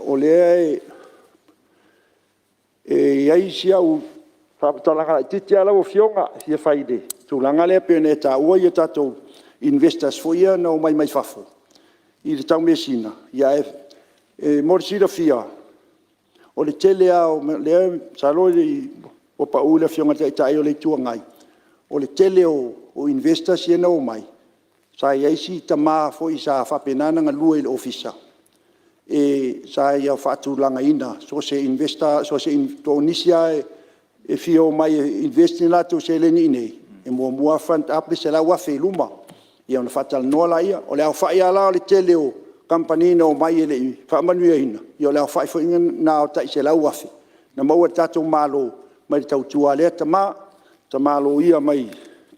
O lea ai sia u whapatalaga titi ala o fionga ia whaide. Tūlanga lea pēne tā ua ia tātou investors fo ia na o mai whafo. I le tau mesina. Ia morisira fia. O le tele au lea salo o pa ula fionga tai o le tuangai. O le tele o investors ia na o mai. Sa ia isi ta maa fo i sa whapenana nga lua il ofisa. Sa ia whaatulanga ina. So se investor, so se tonisia fio mai investing la to se le ni nei. E mua fund up se la wa fe luma. Ia na fatal no la ia. O le au fa ia la le tele o company no mai le fa manuia ina. Ia le au fa fo ina na o tai se la wa fe. Na mau tato malo mai tau tua le ta malo ia mai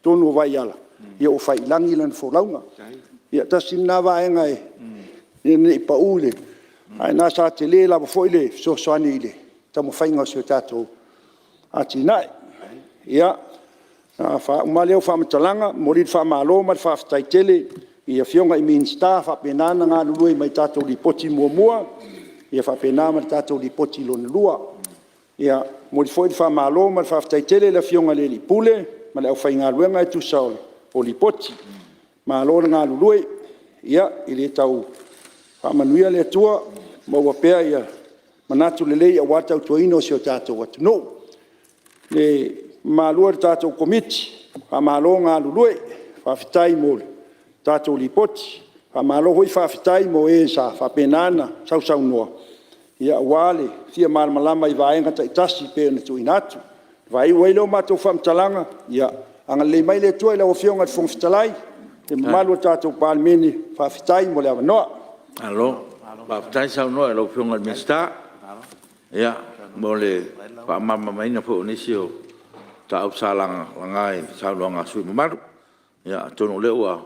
tonu vai ala. Ia o fai langi lan fo launga. Ia ta sinna va enga ni pa ule. Ai na sa te le la fo ile so soani ile. Ta mo fainga so tato. Ati nai. Ia fa maleo fa matalanga morid fa malo ma fa tai tele ia fionga I min sta fa penana nga lului mai tato li poti mua ia fa penana tato li poti lon lua ia morid foi fa malo ma fa tai tele la fionga le li pule ma le fa inga luenga tu saul o li poti malo nga lului ia ile tau fa manuia le tua mo wa pe ia manatu le ia wata tu ino sio tato wat no le malua tatou komiti faamalo galulue faafetai mo tatou lipoti faamalo hoi faafetai mo sa faapenana sausaunoa ia ua le fia malamalama I vaega taʻitasi pe ona tuuina atu vai ua I leo matou faamatalaga ia agalelei mai le atua I le auafioga le fogafetalai le mamalu o tatou palemene faafetai mo le avanoa alo faafetai saunoa I le auafioga le minista ia mo le faamamamaina po o nisi o tau salanga langai salanga sui mamaru ya tono lewa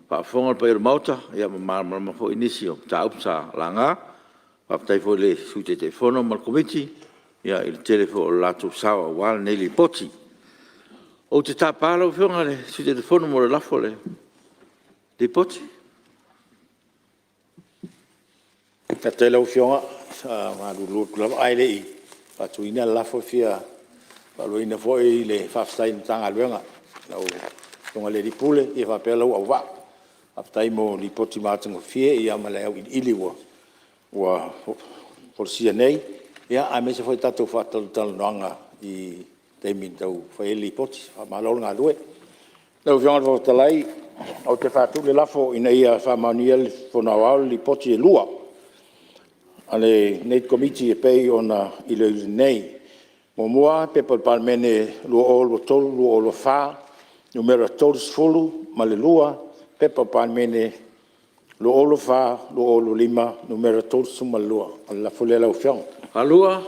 pa fonga pa ir mauta ya ma fo inisio tau sa langa pa tai fo le su telefono mal komiti ya il telefono la tu sa wal neli poti o te tapalo fonga le su telefono mo la fole de poti ta tele o fionga ma lu lu ai le pa tu ina la fo fia Palo ina foi le fafstai tanga luenga. Lau tonga le ripule I fa pela au wa. Aftai mo li poti matango fie ia mala au ili wa polisia nei. Ia a me se foi tato fa tal nanga I te min tau fa li poti fa malo nga lue. Lau fianga fo talai au te fa tu le lafo ina ia fa manuel fo na wa li poti e lua. Ale nei komiti e pei ona I le nei. Momoa pepa palmene lo tolu lo fa numero todos fulu malelua pepa palmene lo fa lo lima numero todos malua alla folela o fion alua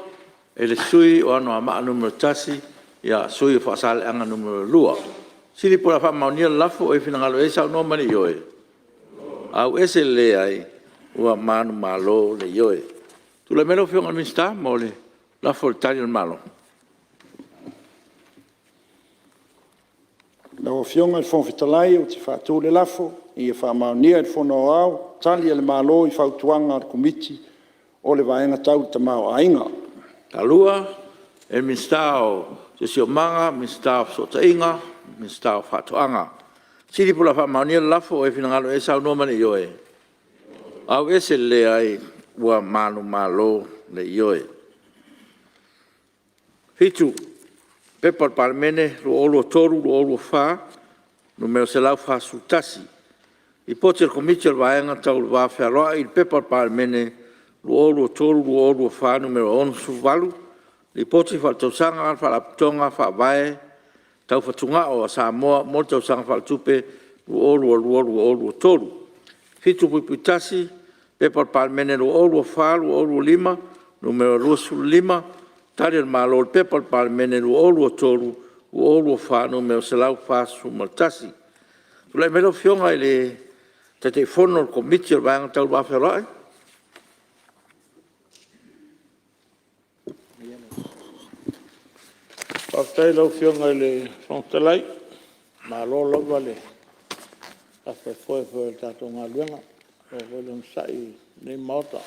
ele sui o ano ama numero tasi ya sui fa sal anga numero lua sili por fa maunia lafo e fina ngalo esa no mani yoe au ese le ai o manu malo le yoe tu le melo fion amista mole lafo tali malo La ofionga il fonfetalai o te whātou le lafo, I whamaunia il fono au, tali le malo I whautuanga al komiti o le vaenga tau te mau ainga. Talua, e mistao se sio manga, mistao sota inga, mistao whatuanga. Siri pula whamaunia le lafo e finangalo e sau nomane ioe. Au ese le ai ua manu malo le ioe. Fitu, Pepal palmene lo olo toru lo olo fa no me se la fa sutasi I poti il comizio il vaenga tau il va ferroa il pepal palmene lo olo toru lo olo fa numero 1 su valu I poti fa tau sanga fa la tonga fa vae tau fa tunga o Samoa mo tau sanga fa tupe lo olo toru fitu pupitasi pepal palmene lo olo fa lo olo lima numero 2 su lima Tari al malo il pepal palmene lo olu toru lo olu fa no me se lau fa su maltasi. Tu le melo fionga ile te telefono il comiti il vang tau va ferrai. Pastai lo fionga ile fontelai malo lo vale. Afe foi il tato ngaluenga o vole un sai nei mota.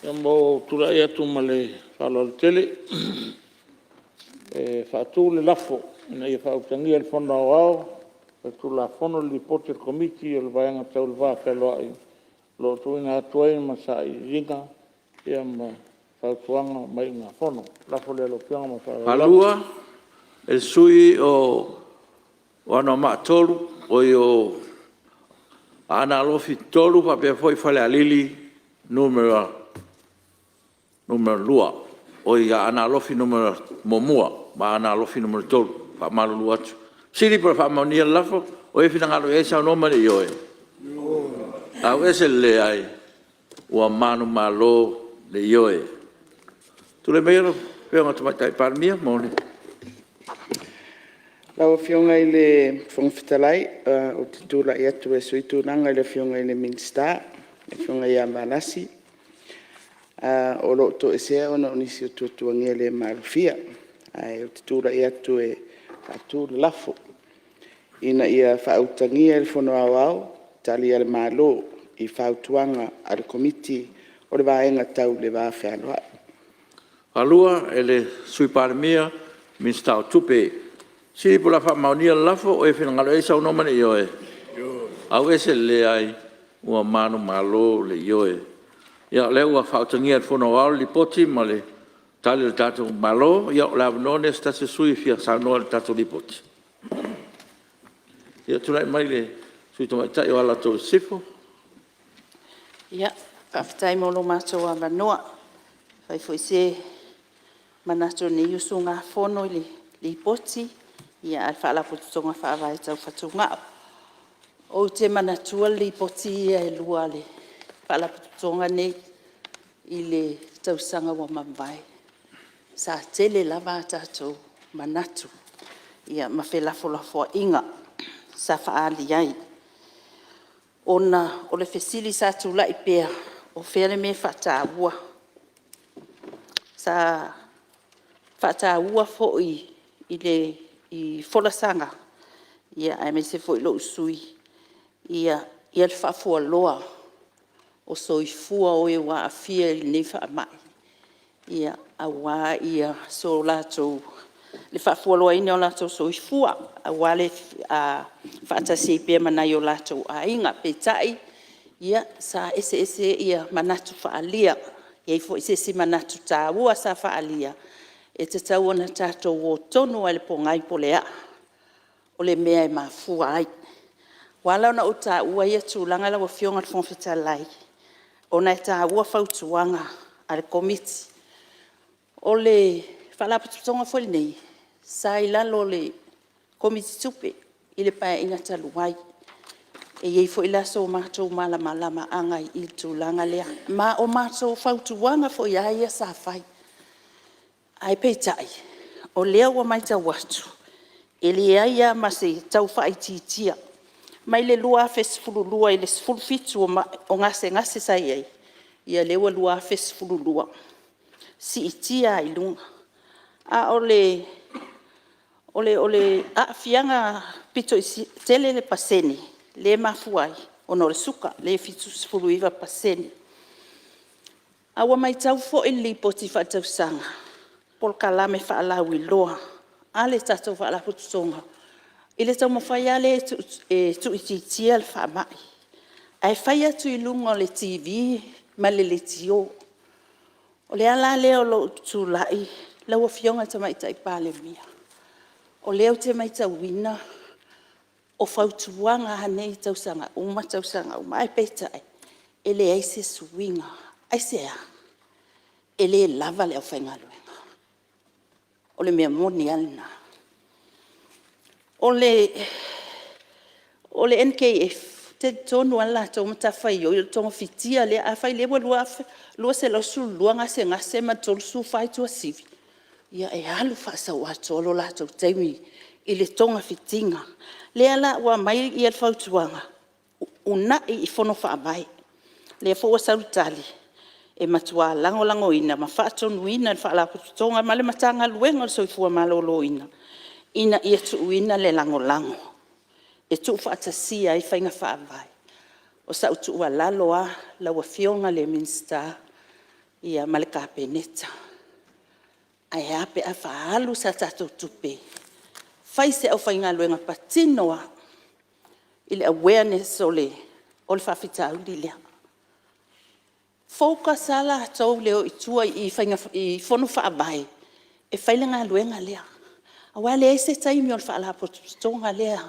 Ia mo tura ia tu male whalol tele. Whaatu le lafo. Ina ia whautangia le whono au au. Tu la whono li pote komiti o le vaianga tau le wā wheloa i. Lo tuina atuai masa i ringa. Ia ma whautuanga mai ngā whono. Lafo le lo pianga ma whaola. Palua, el sui o wana maatolu, o i ana alofi tolu, pa pia foi fale alili, numero lua. O i ana alofi numero momua, ma ana alofi numero tolu, pa malulu atu. Siri pa fa maunia lafo, o e fina ngalo e sa noma le ioe. Au ese le ai, ua manu malo le ioe. Tule meiro, pia ngata mai parmia, mone. Lau fionga i le whangwhitalai, o te tūla i atu e sui tūnanga i le fionga i le Minsta, le fionga i Amanasi. O lo to e sea ona onisi o tuatuangia le Marufia, o te tūla i atu e atu le lafo. Ina ia whautangia i le whono au au, tali ale malo i whautuanga a le komiti o le vaenga tau le vā wheanoa. Alua, ele sui parmia, Minsta o tupe. Si pula fa maunia lafo o e fina ngalo e sa noma le ioe. Au ese le ai, ua manu malo le ioe. Ia le ua whautangia e whono au li poti ma le tali le tatu malo, ia la vanone sta se sui fia sa noa le tatu li poti. Ia tulai mai le sui tomaitai o ala tō sifo. Ia, whaftai molo mātou a manoa. Whai fwoi se manato ni usu ngā whono li poti. Ia al whaala pututonga whaawai tau whatunga. O te manatua li poti ia e lua le whaala pututonga nei i le tausanga wa mambai. Sa tele lava tātou manatu. Ia mawhelafo lafo inga sa whaali ai. Ona o le fesili sa tula i pēr o where me whataua. Sa whataua fo i le wholasanga. Ia ai me se fo i lo usui. Ia le whafua loa o soifua o e wā a fia i nei wha mai. Ia a wā ia so lātou. Le whafua loa ine o lātou soifua. A wā le whaatasi i pēr manai o lātou a inga pētai. Ia sa ese ia manatu whaalia. Ia i fo ese manatu tāua sa whaalia. E te tau ana tātou o tonu ai le pongai po lea. O le mea e mafua ai. Wala ona o tā ua ia tūlanga la wa fionga le whonwhitalai. Ona e tā ua whautuanga a le komiti. O le whalapututonga fwoi nei. Sa i lalo le komiti tupe. I le pae inga taluai. E iei fwoi laso o mātou malama angai i tūlanga lea. Ma o mātou whautuanga fwoi aia sa whai. Ai peitai, o lea ua mai tau watu, e le aia ma se tau whai titia. Mai le lua fesfulu lua i le sfulu fitu o ngase sa iei. Ia lewa lua fesfulu lua. Si itia i lunga. A ole a fianga pito i tele le paseni, le mafuai, ono le suka, le fitu sfulu iwa paseni. Awa mai tau fo i li poti whatau sanga. Pol kalame whaalau i loa. Ale tatou whaala pututonga. I le tau mawhai ale tu i titia le whaamai. Ai whai atu i lunga le TV, ma le tio. O le ala leo lo tu lai, lau a fionga ta mai tai pāle mia. O leo te mai tau wina, o whautuanga hanei tausanga uma, ai peitai. E le aise suinga, aise a. E le lava leo whaingalu. O le mea moni alina. O le NKF, te tonu ala tau matawhai o tonga fitia le a whai lewa lua se lau su luanga se ngase ma tolu su whai tua sivi. Ia e alu whaasa ua tolo la tau teimi i le tonga fitinga. Le ala ua mai i al whautuanga. Una i whono wha mai. Le fo wa sautali. E matua lango ina, ma whaatonu ina, whaala pututonga, ma le matanga luenga o soifua malolo ina. Ina ia tu ina le lango. E tu whaatasia i whainga whaavai. O sa utu ua laloa, laua fionga le Minsta, ia ma le kapeneta. Ai ape a whaalu sa tatou tupe. Fai se au whainga luenga patinoa i le awareness o le whawhita audi lea. Focus ala tau leo i tua i whono whaavai e whailenga luenga lea. Awa le se taimi o le whaala potonga lea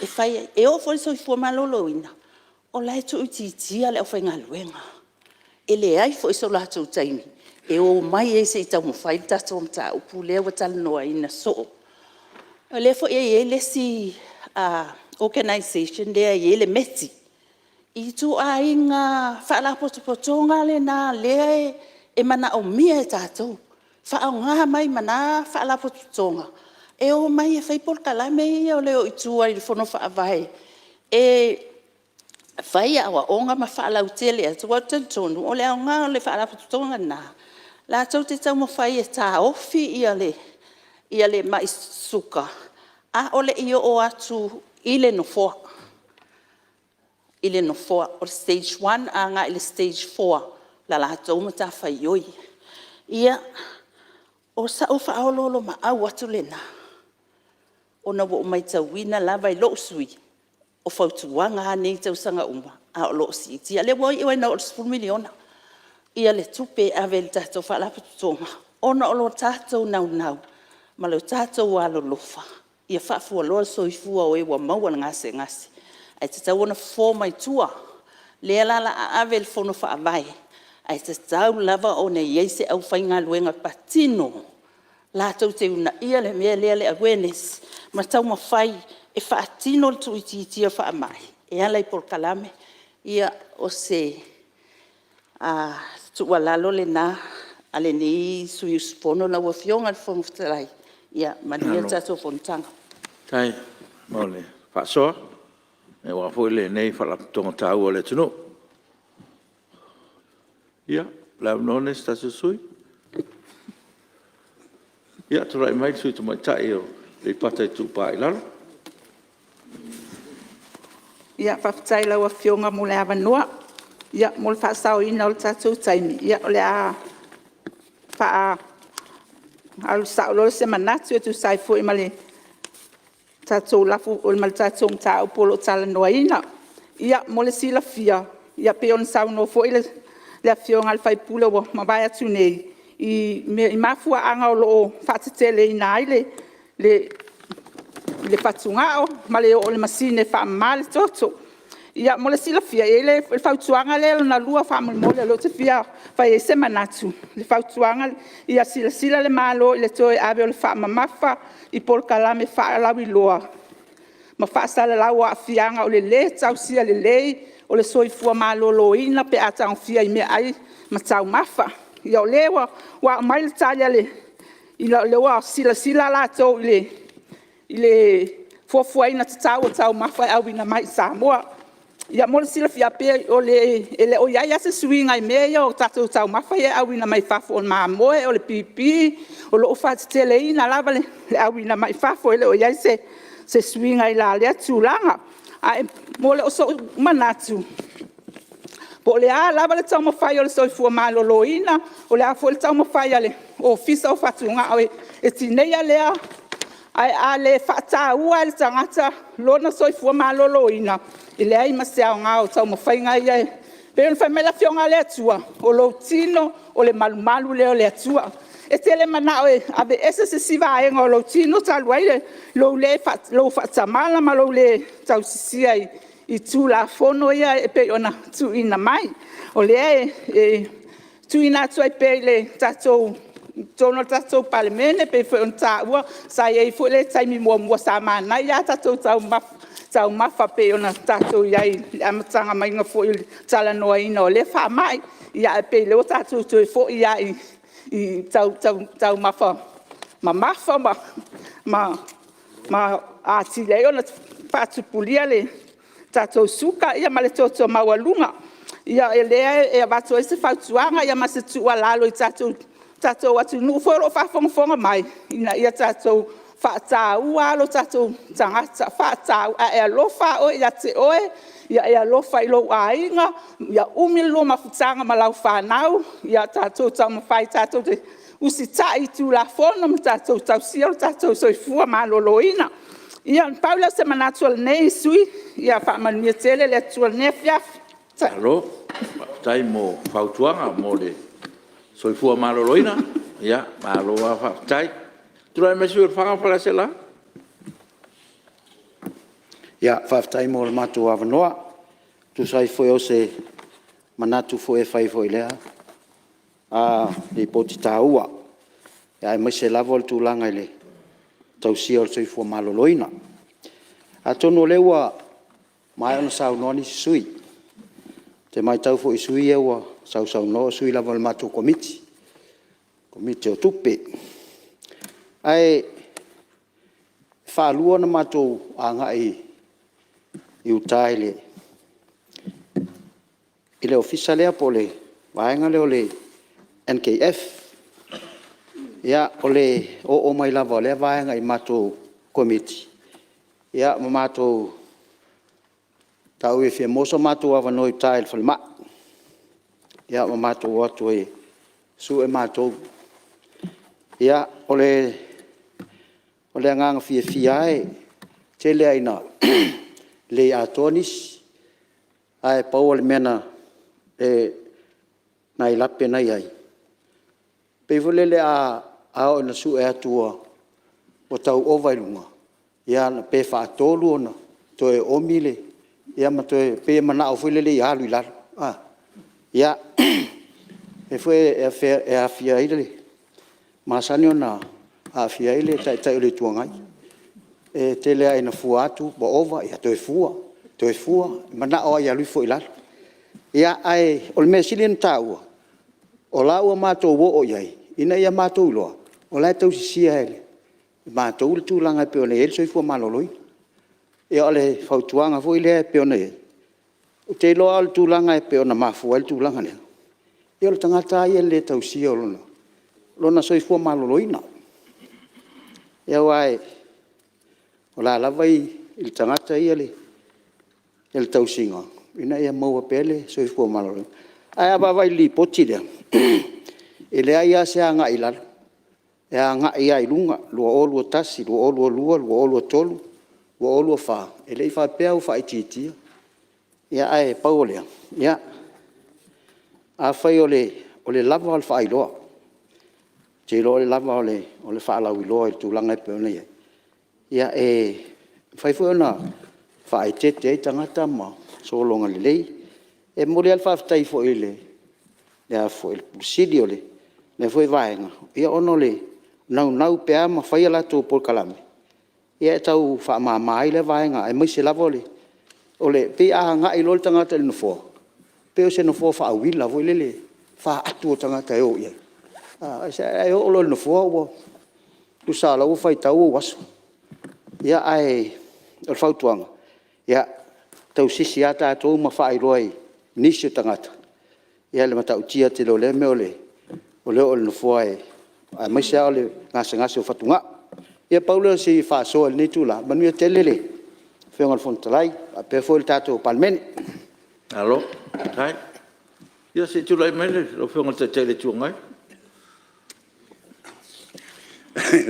e whai e o fo so i fua malolo ina. O lai tu utitia le au whainga luenga. E le ai fo iso la tu taimi. E o mai e se i tau mwhai tato mta upu lea wa tala noa ina so. O le fo e le si organization lea e le meti. I tu a inga whaala potonga le na lea e mana o mia e tato. Wha ngā mai mana whaala potonga. E o mai e whaipol kalame i o leo i tua i whono whaavai. E whai awa o ngā ma whaala utele a tua tantonu o leo ngā le whaala potonga nā. La tau te tau mo whai e tā ofi i ale mai suka. A ole i o atu i le no foa. I le no foa o stage 1 a ngā i le stage 4. La tau mo tā whai oi. Ia o sa o whaololo ma au atu le nā. O na wo mai tau wina lava i lo sui. O whautuanga nei tau sanga uma. A o lo si. Tia le woi iwa na o 10 miliona. Ia le tupe a vel tatou whaalapatonga. Ona o lo tatou nau. Ma lo tatou alo lofa. Ia whaafua loa soifua o e wa maua ngase. Ai te tau ona forma i tua. Lea lala a avel fono whaavai. Ai te tau lava o ne yeise au whainga luenga patino. La tau te una ia le mea lea le awareness. Ma tau ma whai e whaatino le tui titia whaamai. E ala i por kalame. Ia o se tua lalo le nā. Ale ni sui uspono na wafionga le fono futarai. Ia mania tato fontanga. Tai, mole. Whaasoa. E wafo le nei whalapatonga tau o le tunu. Ia, lau none statu sui. Ia, turai mai sui tu mai tai o le pata i tupa i lalo. Ia, whaftai lau a fionga mo le awa noa. Ia, mo le whaasau ina o le tatou taimi. Ia, o le a wha alu saulolo se manatu e tu sai fo i male tatou lafu o le male tatou mta o polo tala noa ina. Ia, mo le sila fia. Ia, pe on sau no fo i le fionga le fai pula wa mawai atu nei. I mafua anga o loo whatatele ina ai le whatungao, ma le o le masine whaamale toto. Ia mo le sila fia e le whautuanga le na lua whaamole lo te fia whai e se manatu. Le whautuanga ia sila le malo i le toe awe o le whaamamafa i por kalame whaalau i loa. Ma whaasala lau a fianga o le tau sia le lei o le soifua malo lo ina pe atang fia i mea ai ma tau mafa. Ia o lewa wa mai le talia le le wa sila la tau i le fofua ina tau o tau mafa au ina mai Samoa. Ia mo le sila fia pe o le o ia se suinga i mea o tatou tau mafa ia au ina mai fafo o mamoe o le pipi o lo whaatele ina lava le au ina mai fafo ele o ia se suinga i la lea tūlanga. Mo le oso manatu. Po le a lava le tau mawhai o le soifua malolo ina, o le a fo le tau mawhai ale o fisa o whatunga o e tineia lea a le whaata ua le tangata lona soifua malolo ina. I le ai masea o ngā o tau mawhai ngai e. Pero le whaimela fionga le atua, o lo tino o le malumalu leo le atua. E tele mana o e abe ese se siva aenga o lo tino taluai lo whaatamala ma lo le tau sisia i tū la fono ia e pe ona tu ina mai. O le tu ina atu ai pe le tatou tono tatou palemene pe fe on ta ua sa e fo le taimi mua sa mana ia tatou tau mafa pe ona tatou iai amatanga mai nga fo i tala noa ina o le wha mai ia e pe leo tatou tu fo ia i tau mafa ma mafa ma ati le ona whaatupulia le tatou suka ia ma le toto maualunga. Ia e lea e avato e se whautuanga ia ma se tua lalo i tatou atu nu foro whafonga mai. Ina ia tatou whaataua lo tātou tangata, whaatau a e alofa o ia te oe, ia e alofa i lo ainga, ia umilo mafutanga malau whanau, ia tātou tau mawhai tātou te usitai tu la fono ma tātou tau sia o tātou soifua maloloina. Ia Paula se manatu al nei sui, ia whaamanuia tele le atu al nei fiafi. Alo, tai mo fautuanga mo le soifua maloloina, ia, maloa tai. Tura me suur whanga pala se la? Ia, whaftai mo le matu awanoa. Tu sai foi o se manatu foi e whai foi lea. Ni poti tā ua. Ia, e mai se lavo le tūlanga le tausia o le soifua maloloina. A tonu lewa mai ona sau noni sui. Te mai tau fo i sui ewa sau no sui lavo le matu komiti. Komiti o tupe. Ai whaalua na matou anga i utai le. I le ofisa lea po le vaenga leo le NKF. Ia o le o mai lava le vaenga i matou komiti. Ia ma matou tau e fia moso matou avanoi tai le whalema. Ia ma matou atu e su e matou. Ia o le nganga fia e te le aina le atonis ai pau le mena na ilape na ai. Pe vole le a o na su e atua o tau ovailunga. Ia na pe fa tolu ona to e omile. Ia ma to e pe mana o fule le alu ilalo. Ia e foi e a fia ile. Masani ona a fia ile tai le tuangai. E te lea ina fuatu bo ova ia to e fua mana o ia lui foi ilalo. Ia ai o le mesilin taua. O laua matou wo o iai. Ina ia matou loa. O lai tau sisia ele. Matou le tūlanga pe o ne ele soifua maloloi. Ia o le fautuanga foi lea pe o ne ele. O te loa o le tūlanga e pe o na mafua le tūlanga lea. Ia o le tangata ia le tau sia o lona. Lona soifua maloloina. Ia wai o la lavai il tangata ia le el tau singa. Ina ia maua pele soifua maloloina. Ai aba vai li poti lea. Ele ai se anga ilalo. E anga ia ilunga, lua o lua tasi, lua o lua lua, lua o lua tolu, lua o lua fa. Ele i fa pea u fa ititia. Ia ai pau lea. Ia. A fai o le lava o le fa iloa. Te lo le lava o le fa alau iloa i tūlanga e peona ia. Ia fai fai ona fa itete e tangata ma so longa le lei. E mori al fa ftai fo ile. Ia fo il pusidi o le. Ne foi vaenga. Ia ono le nau pea ma fai ala tō por kalame. Ia e tau wha mai le vaenga. E mai se lava o le pe a nga i lol tangata le nufo. Pe o se nufo wha awila voi le wha atu o tangata e o ia. E o lol nufo o tu sa lau fai tau o wasu. Ia ai o whautuanga. Ia tau sisi ata ato ma wha i roi nisi o tangata. Ia le matau tia te lo le me o le nufo e ai mai se o le ngase o whatunga. Ia Paula si wha soa le nitu la. Manuia telele. Whionga fontalai. A pe fo le tato palmeni. Alo, tai. Ia se tulai mele, lo whionga te tele tuangai.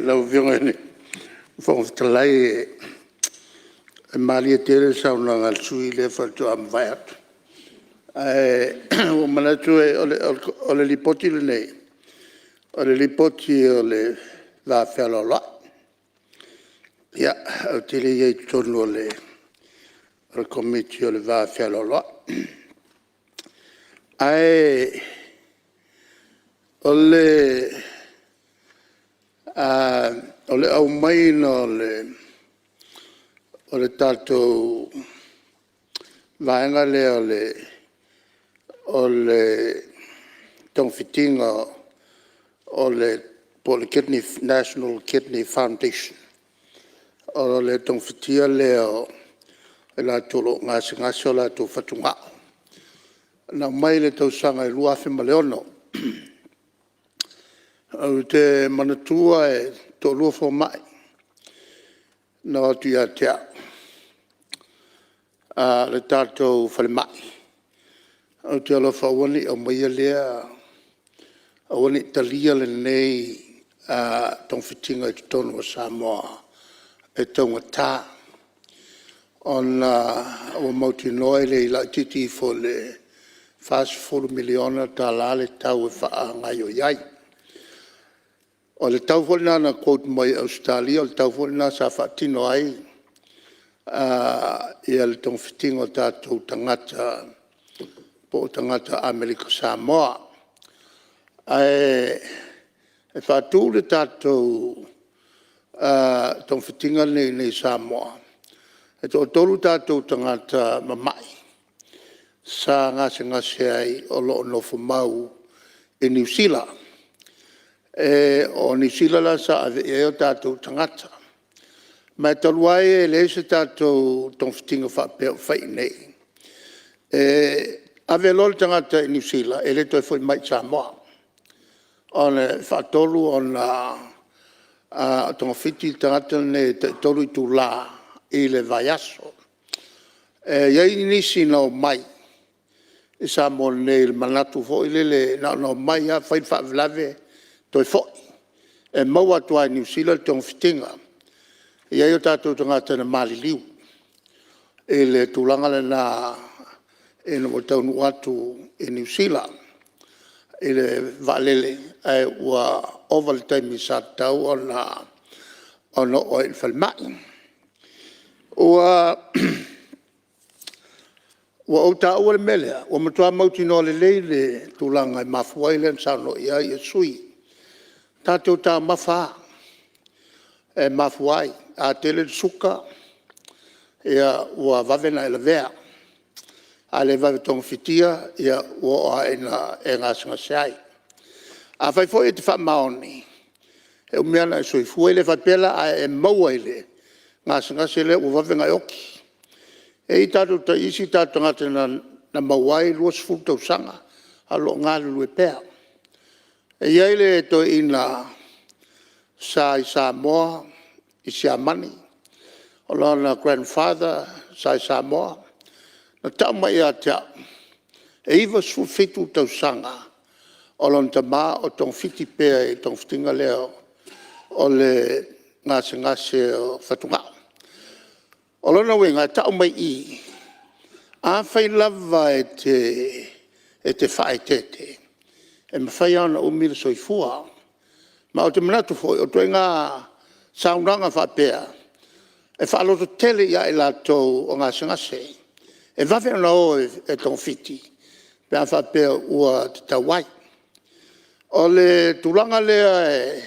Lau whionga ni. Fontalai e mali e tere sauna ngal sui le whatu am vaiat. O manatu e o le lipoti le nei. O le lipoti o le la wheloloa. Ia, au tiri iei tonu o le komiti o le va wheloloa. Ai, o le au maina o le tātou vaenga le o le tongfitinga o le po le National Kidney Foundation. O le tongfitia leo e la tolo ngasi o la to fatunga. Na mai le tausanga e lua fe maleono. Au te manatua e to lua fo mai. no tia tia. Le tātou whalemai. Au te alofa awani o maia lea, awani talia le nei tong whitinga I te tonu o Samoa, e taunga tā. On o mauti noe le ila titi fo le fast 4 miliona tā la le tau e wha ngai o iai. O le tau fo na quote mai Australia, o le tau fo na sa whaatino ai, ia le tong whitinga o tātou tangata, po o tangata Amerika Samoa. E whaatū le tātou tong whitinga nei Samoa. E tō tolu tātou tangata mamai. Sa ngase ai o loo nofo mau e New Zealand. O New Zealand la sa ave e o tātou tangata. Mai taluai e le se tātou tong whitinga whai nei. Ave lol tangata e New Zealand, e le toi foi mai Samoa. O ne whaatolu o na tonga whiti tangata ne tolu I tu la I le vai aso. Iai nisi no mai. I Samoa ne il manatu fo I le no mai a whai whaavlave toi foi. E maua tua New Zealand tonga whitinga. Iai o tātou tangata na maliliu. E le tūlanga le na e no taunu atu e New Zealand. E le valele e ua oval taimi sa tau ona o il falmai. Ua o tau le melea. Ua matua mauti no le le tūlanga I mafuai le nsano ia I sui. Tātou tā mawha e mafuai a tele suka ia ua vavena e la vea. A le vave tong fitia ia ua e ngāsinga seai. A whai fo e te whamaoni. E umeana e soi fua le whapela a e maua le ngāsinga se le ua vavenga oki. E I tātou ta isi tātou ngate na mauai luas fultau sanga a lo ngālu lue pēr. E iai le to ina sa I Samoa I Siamani. O lona grandfather sa I Samoa. Na tau mai a tea. E iwa su fitu tau sanga. O lona ta maa o tong fiti pēr I tong fitinga leo. O le ngase o whatungao. O lona wenga tau mai I. A whai lava e te whae tete. E mawhai ana umira soifua. Ma o te manatu foi, o toi ngā saunanga whapea. E whaaloto tele ia I lātou o ngase. E wawe ana o e tong fiti. Pea whapea ua te tawai. O le tūlanga lea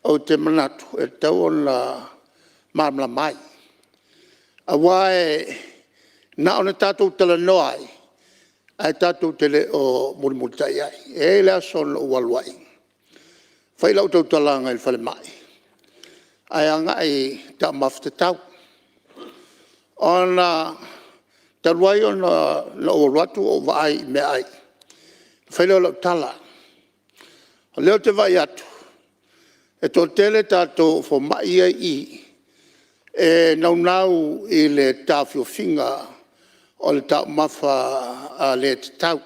o te manatu. E tau o na maramla mai. A wae na ona tātou tala noai. Ai tātou tele o murimuritai ai. E lea son o waluai. Whai lau tau talanga I whale mai. Ai anga I ta mafta tau. Ona taruai o na o ratu o vai me ai. Whai lau tala. O leo te vai atu. E tō tele tātou fo mai ai e nau I le tāwhio whinga o le tau mawha a le te tau.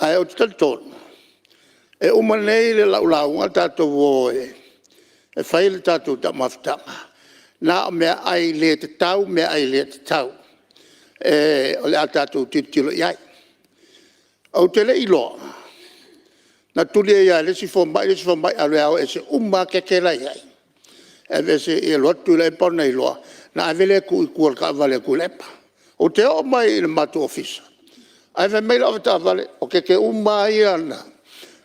Ai o te tatonu. E umanei le laulaunga tātou woe. E whai le tātou ta mawhtanga. Nā mea ai le te tau, mea ai le te tau. O le a tātou titilo iai. Au te le iloa. Na tuli e iai, lesi whombai a reao e se kekera iai. E vese e lotu le pona iloa. Na avele ku I kual ka avale ku lepa. O te o mai I le matu ofisa. Ai ve meila o ta avale, o keke I ana.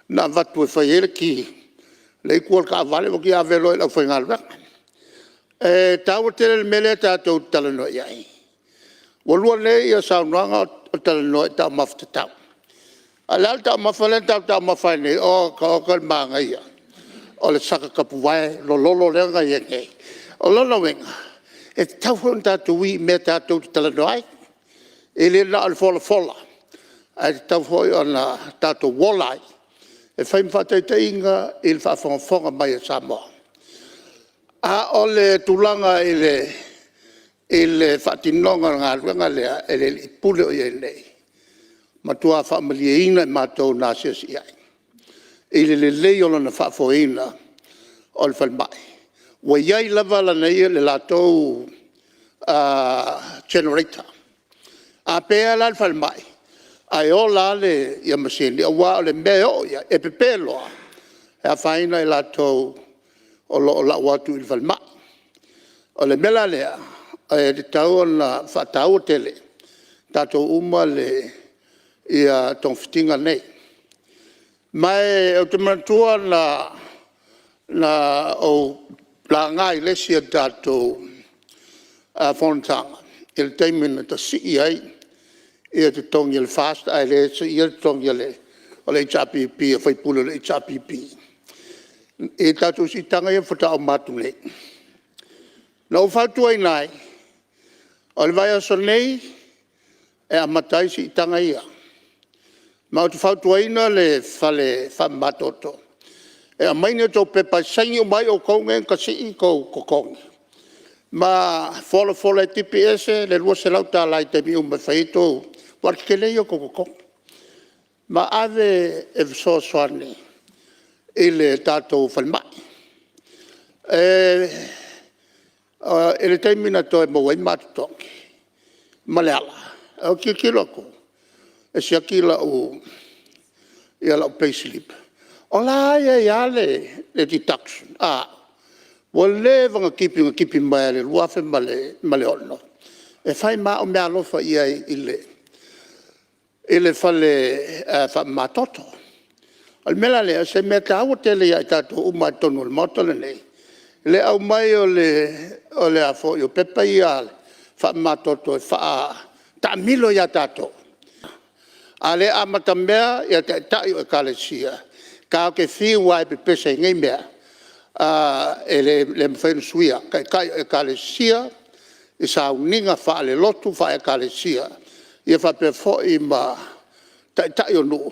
Na vatu e whai ele ki le kual ka avale o ki avelo e lau whai ngalwa. Tau tele le mele tātou talano iai. Walua nei ia saunuanga o talano I tau mafta tau. A lal tau mawhale tau mawhai nei o ka okal maanga ia. O le saka kapuwae lo lolo lenga ia kei. O lolo wenga. E tau hon tātou I me tātou talano ai. E le na al fola. E tau hoi o na tātou wolai. E whai mwhatai te inga I le whawhonga mai a Samoa. A o le tulanga ele whatinonga ngā ruenga lea ele li pule o iei nei. Matua whaamaliaina mātou nā sias iai. Ele le lei o lana whaafoina o le whalmai. Wa iai lava lana ia le lātou generator. A pēa la le whalmai. Ai o la le ia masini. A wā o le mea o ia e pepeloa. E a whaina i lātou o la watu i whalmai. O le mela lea, e te tau na whatau tele, tātou uma le ia tong whitinga nei. Mai o te manatua na o la ngai lesia tātou whanatanga. I le teimina ta si ai, ia te tongi le fast, ai le se ia te tongi le o le HRPP, a whaipula le HRPP. E tātou si tanga ia whatau matu nei. Na o whautua i nai, o le vai aso nei, e a matai si tanga ia. Ma o te whautua ina le whale whamatoto. E a maine tau pepa saingi o mai o kongen ka si i kou kokongi. Ma whola tipi ese, le lua se lau tā lai te mi umai whaito, warkele i o kokongi. Ma ave e viso soani, i le tātou whalmai. E le teimina toi mawai matutongi. Maleala. O ki loko. E si akila o ia la o payslip. O la ia le deduction. Wa le vanga kipi mai le luafe male ono. E fai ma o mea lofa ia ile fale matoto. Al mela le se meta au tele ia tato uma tonu le motole nei. Le au mai o le afo yo pepa ia fa matoto fa ta milo ya tato. Ale amata mea ia ta yo kalesia. Ka ke fi wai pe pese ngai mea. Le mfen suia kai kalesia isa uninga fa le lotu fa kalesia. Ia fa pe fo i ma ta yo no.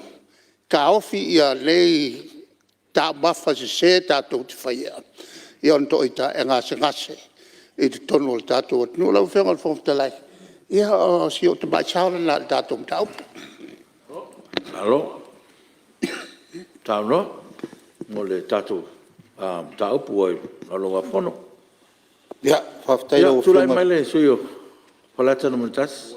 Ka ofi ia lei ta mafa se tato te faia. Ia on to ita e ngase i te tonu o tātou atunu lau whenga le whongatalai. Ia o si o te mai chaura na le tātou mtaupu. Alo. Tāuno. Mo le tātou mtaupu o alonga whono. Ia, whaftai lau Tulai mai le suyo. Whalata na mutas.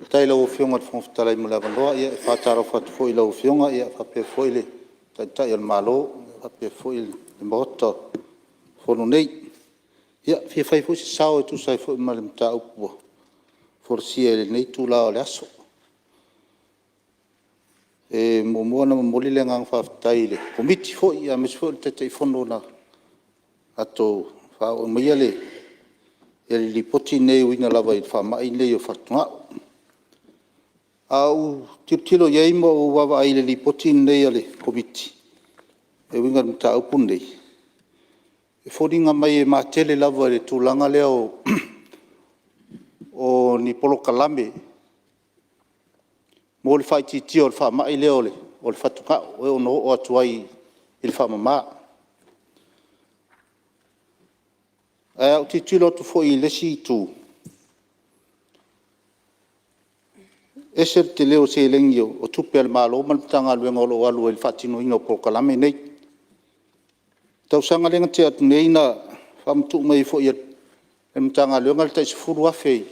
Tai lau whionga te whongatalai mo lewa loa. Ia, whataro whatu fo i lau whionga. Ia, whape fo i le tai al malo. Whape fo i le mahota. Fono nei, ia, fia fai fusi sao e tu sai fo ma le mta upua. Forsia le nei tu lao le aso. E mo na moli le ngang whaftai le. Komiti fo ia, mes fo te te fono na ato whao mai le. Ia li poti nei uina lava i whamai nei o whatunga. Au tiro iei mo o wawa ai le li poti nei ale komiti. E uinga mta upu nei. E whodinga mai e mātele lava e tūlanga leo o ni polo kalame. Mo le whaititi o le whamai leo le, o le whatunga o ono o atuai i le whamama. Ai au titilo tu fo i lesi tu. Eser te leo se lengi o tupe al malo, malutanga luenga o lo alu e le whatino ino polo kalame nei. Tau sanga lenga te atu nei na whamtu mai fo i e mtanga leonga le taisi furu awhei.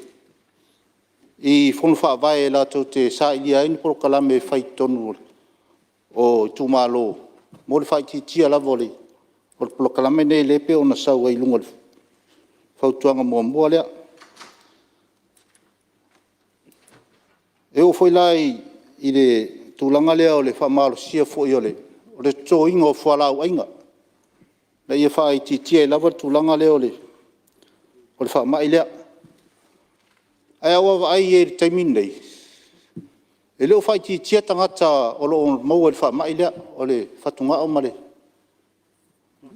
I whonu whaavae la tau te sa ili aini poro kalame whai tonu o tu malo. Mo le whai tia lavo le. O le poro kalame nei lepe o na sau ai lunga le whautuanga mua mua lea. E o foi lai i le tūlanga lea o le whamalo sia fo i o le. O le tō inga o whalau ainga. Na ia wha i tia e lava tūlanga leo le. O le wha mai lea. Ai awa ai e taimin nei. E leo wha i tia tangata o lo maua le wha mai lea. O le whatunga o male.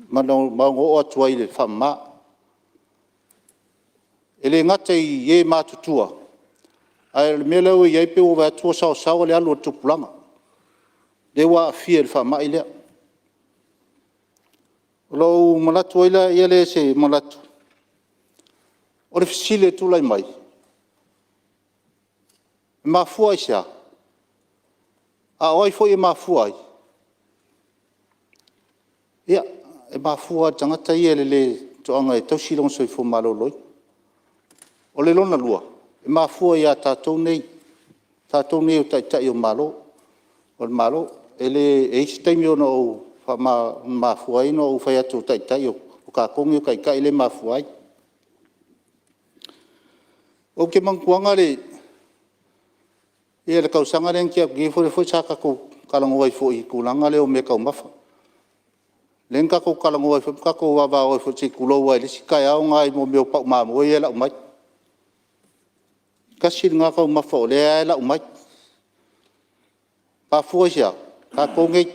Maungo o atua i le wha maa. E le ngata i e mātutua. Ai le mea leo i aipe o vai atua sao le alu o tupulanga. Le wa fia le wha mai lea. Lo malatu ila ia le se malatu. O le fisile tu lai mai. Mafua isa. A oi foi mafua. Ia, e mafua tangata ia le toanga e tau silong soi fu maloloi. O le lona lua. E mafua ia tātou nei. Tātou nei o tai o malo. O le malo. Ele e isi taimi ona o mafua ino o fai atu tai o ka kongi o kai le mafua. O ke mangkuanga le ia le kausanga ren kia ge foi saka ko kalango ai foi kulanga le o me kau mafa. Len ka ko kalango ai ka ko wa o foi si kulo wa le sikai au ngai mo me pa ma mo ia la mai. Ka sil nga ka mafa le la mai. Pa foi sia ka ko ngai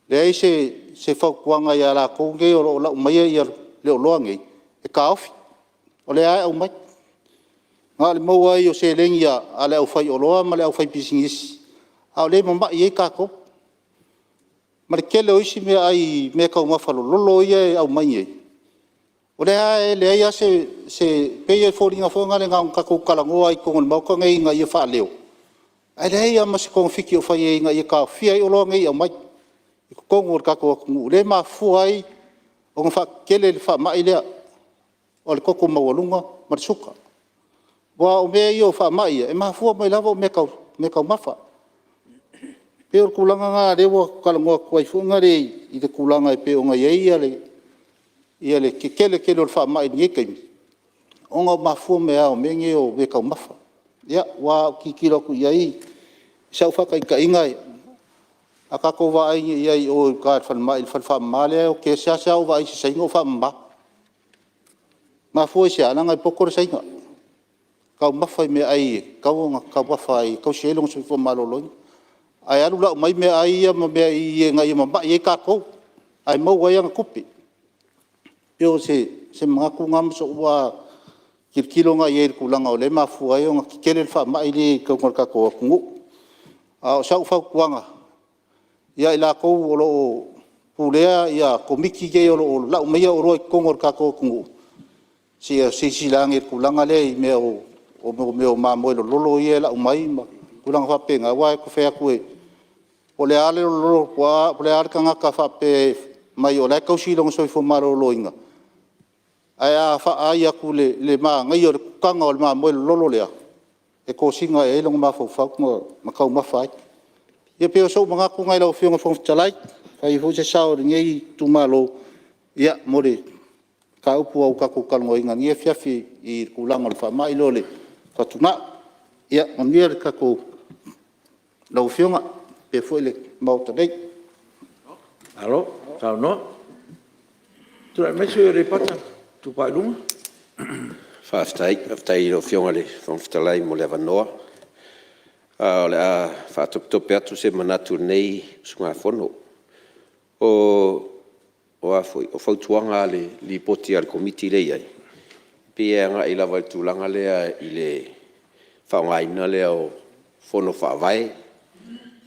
le se fa kuanga ia la ko ngai o la mai ia le o loangi e ka ofi o le ai au mai. Nga le maua i o se lengia a le au fai oloa ma le au fai pisingisi. A le mama i e kako. Ma le kele o isi mea ai mea kau mawhalo lolo ia e au mai e. O le hae le aia se pei e fōringa fōnga le ngā kako kalangoa i kongon mauka ngai ngā ia wha leo. Ai le aia ma se kongo fiki o fai e ngā ia kao fia i oloa ngai au mai. I kongo o kako akungu. Le maa fuai o ngā wha kele le wha mai lea. O le koko mawalunga ma le suka. Wa o mea i o wha mai e mafua mai lava o me kau mafa. Pe o kulanga ngā rewa kalangoa kuai fuanga re i te kulanga e pe o ngā ia le kele o le wha mai ni e kaimi. O ngā mafua mea o mengi o me kau mafa. Ia, wa ki kira ku iai, sau whakai ka ingai. A kako wa ai iai o ka whanmai, whanmale o ke sia o wa ai se sainga o whanma. Mafua se ananga i pokore sainga. Kau mawhai me ai, kau mawhai, kau selong sui fo maloloi. Ai aru lau mai me ai ia, ma me ai e ngai ma i e kako. Ai mau wai anga kupi. Pio se mga kunga so ua kirkilo nga i e kulanga o le mafu ai o nga kikele le wha mai le kau ngor kako a kungu. O sau whau kuanga. Ia i la kou o lo pulea, ia komiki ke o lo lau mai o roi kongor kako a kungu. Si langi kulanga le i me o meu mamoi lo lolo ia la umai ma kulang fa pe nga wa ko fe ku o le ale lo kwa o le ar kanga ka fa pe mai o le ka si long so fo maro lo inga aya fa aya ku le ma ngai o kanga o ma mo lolo le e ko singa e long ma fo fa ma ka ma fa ye pe so mga ku ngai lo fio fo talai ai fo se sa o ngai tu malo ya mori ka upu au ka ku kalmo inga ni fiafi i kulang o fa mai lo le Patuna, ia, manir kako lau fionga, pe foi le mauta nei. Alo, tau no. Tu la mesu e repata, tu pai lunga? Whaftai lo fionga le, whamwhtalai mo le avanoa. O le a whaatope atu se manatu nei sunga whono. O a foi, o whautuanga le li poti al komiti le iai. Pia nga ila vai tulanga lea i le whaongaina lea o whono whaavai.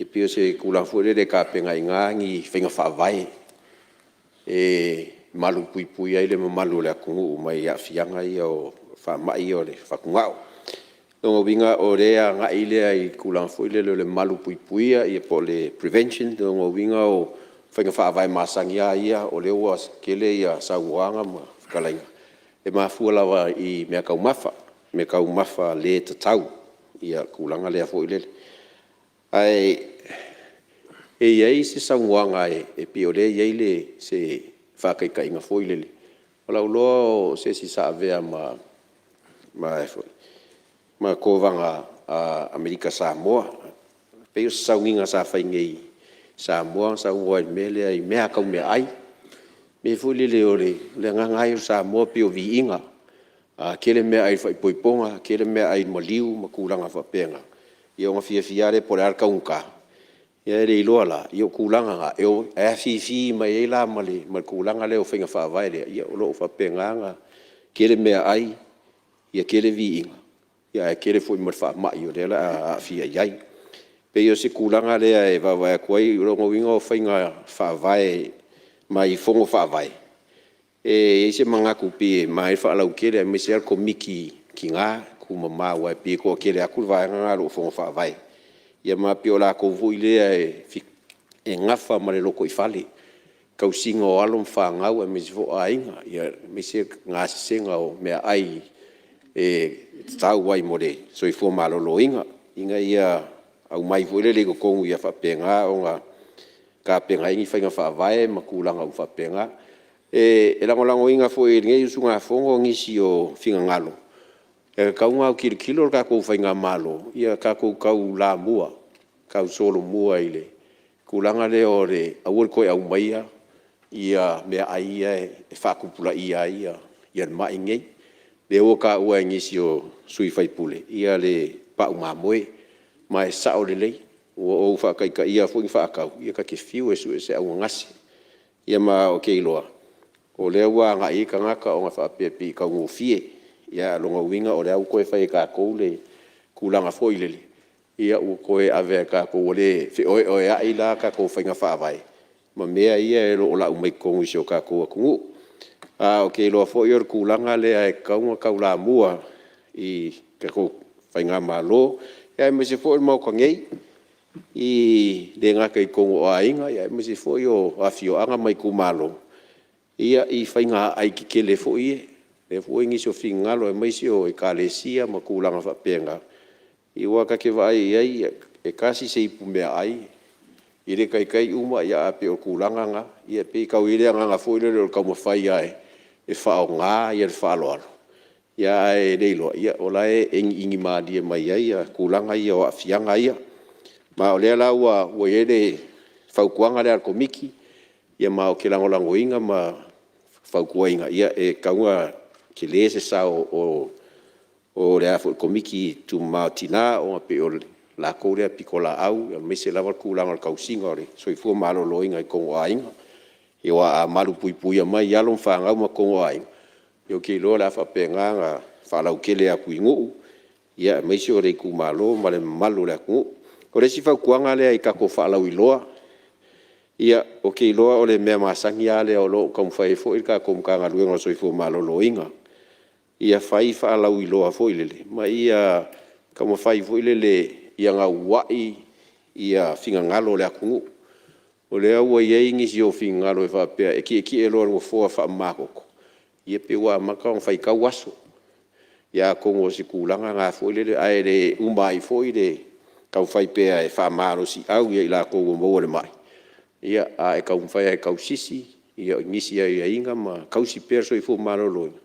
I pia se kulang fuere le ka penga inga ngi whenga whaavai. E malu pui pui ai le malu le akungu mai a fianga i o whaamai o le whakungao. Nongo winga o rea nga ilea i kulang fuere le malu pui pui i po le prevention. Nongo winga o whenga whaavai masangia ia o le ua kele ia sauanga ma whakalainga. E mafua lawa i mea kau mafa le tatau ia kulanga lea fo ilele. Ai e iei se sanguanga e pio le iei le se whakaika inga fo ilele. Ola uloa o se si sa avea ma kovanga a Amerika Samoa. Peo sa saunginga sa whaingei Samoa, sa ua i mele ai mea kau mea ai. Me fuli le ore, le ngangai sa mo pio vi inga. Kele mea ai fai poiponga, kele mea ai maliu, makulanga whapenga. Ia nga fiare po le arka unka. Ia re iloa la, ia kulanga nga, e fi mai e la mali, ma kulanga leo whenga whaavai lea. Ia olo whapenga nga, kele mea ai, ia kele vi inga. Ia kele fui mar whaamai o lela a fia iai. Pe ia se kulanga lea e vavai kuai, rongo winga o whenga whaavai mai fongo whaavai. E se mga kupi mai whaalau kere me se ko miki ki ngā kuma maua pi ko kere aku vai ngā lo fongo whaavai. Ia ma pio la ko vui lea e ngafa ma le loko i whale. Kau singa o alom whangau e me se fo ainga. Ia me se ngā senga o mea ai tau wai mo le so i fo malolo inga. Inga ia au mai fuile le ko kongu ia whapenga o ngā ka penga ingi whainga whaavai ma kulanga u whapenga. E lango inga fo e ngei usu ngā fongo ngisi o whinga ngalo. E kau ngau kilo ka kou whainga malo. Ia ka kou kau la mua. Kau solo mua ile. Kulanga le o re awur koe au maia. Ia mea aia e whakupula ia ia. Ia mai ngei. Le o ka ua ngisi o sui whaipule. Ia le pau mamoe. Mai sao le lei. O whakaika ia fo i whakau. Ia ka ke fiu e su e se au ngasi. Ia ma o keiloa. O lea ua ngā i ka ngaka o ngā whapepi kau ngō fie. Ia longa winga o lea u koe whai ka kou le kulanga fo i lele. Ia u koe ave ka kou le whioe o ea i la ka kou whainga whaavai. Ma mea ia e lo o la umai kongu si o ka kou a kungu. O ke loa fo i or kulanga lea e kaunga kau la mua i ka kou whainga malo. Ia e mese fo i mau ka ngei. I le ngaka i kongu o a inga. Ia e mese fo i o awhio anga mai ku malo. Ia i whainga ai ki kele fo i e. E fo ingi so fingalo e maisi o e kalesia ma kulanga whapenga. I waka ke vai ai e kasi se ipu mea ai. I re kai uma ia ape o kulanga nga. Ia pe kau i rea nganga fo i lere o kau mawhai ai. E whao ngā ia re whaalo alo. Ia e reilo. Ia o lae ingi maadi e mai ai. Kulanga ia o awhianga ia. Ma o lea la ua ere whaukuanga lea ko miki. Ia ma o ke langolango inga ma whaukua inga. Ia e kaunga ke le se sa o rea ko miki tu mao tina o pe o la ko rea pikola au. Ia me se lava kulanga kau singa ore. So i fua malo lo inga i kongo a inga. Ia wa a malu pui pui a mai yalom whangau ma kongo a inga. Ia ke lo la whapenga nga whalau kele a kui nguu. Ia me se ore i ku malo ma le malu le a nguu. O le si whaukuanga lea i kako whalau i loa. Ia o ke iloa o le mea masangi a lea o lo kam whai fo i ka komkanga luenga so i fo malo lo inga. Ia whai whaalau i loa fo i lele. Ma ia kam whai fo i lele ia ngā wai ia whinga ngalo le akungu. O lea ua iei ngisi o whinga ngalo e whapea e ki e loa ngā fōa wha makoko. Ia pe ua maka o whai kau aso. Ia kongo si kulanga ngā fo i lele ae le umai fo i le kau whai pea e wha maro si au ia i la kongo maua le mai. Ia a e kau mwhai e kau sisi, ia ngisi ia inga ma kau si perso i fo maro loina.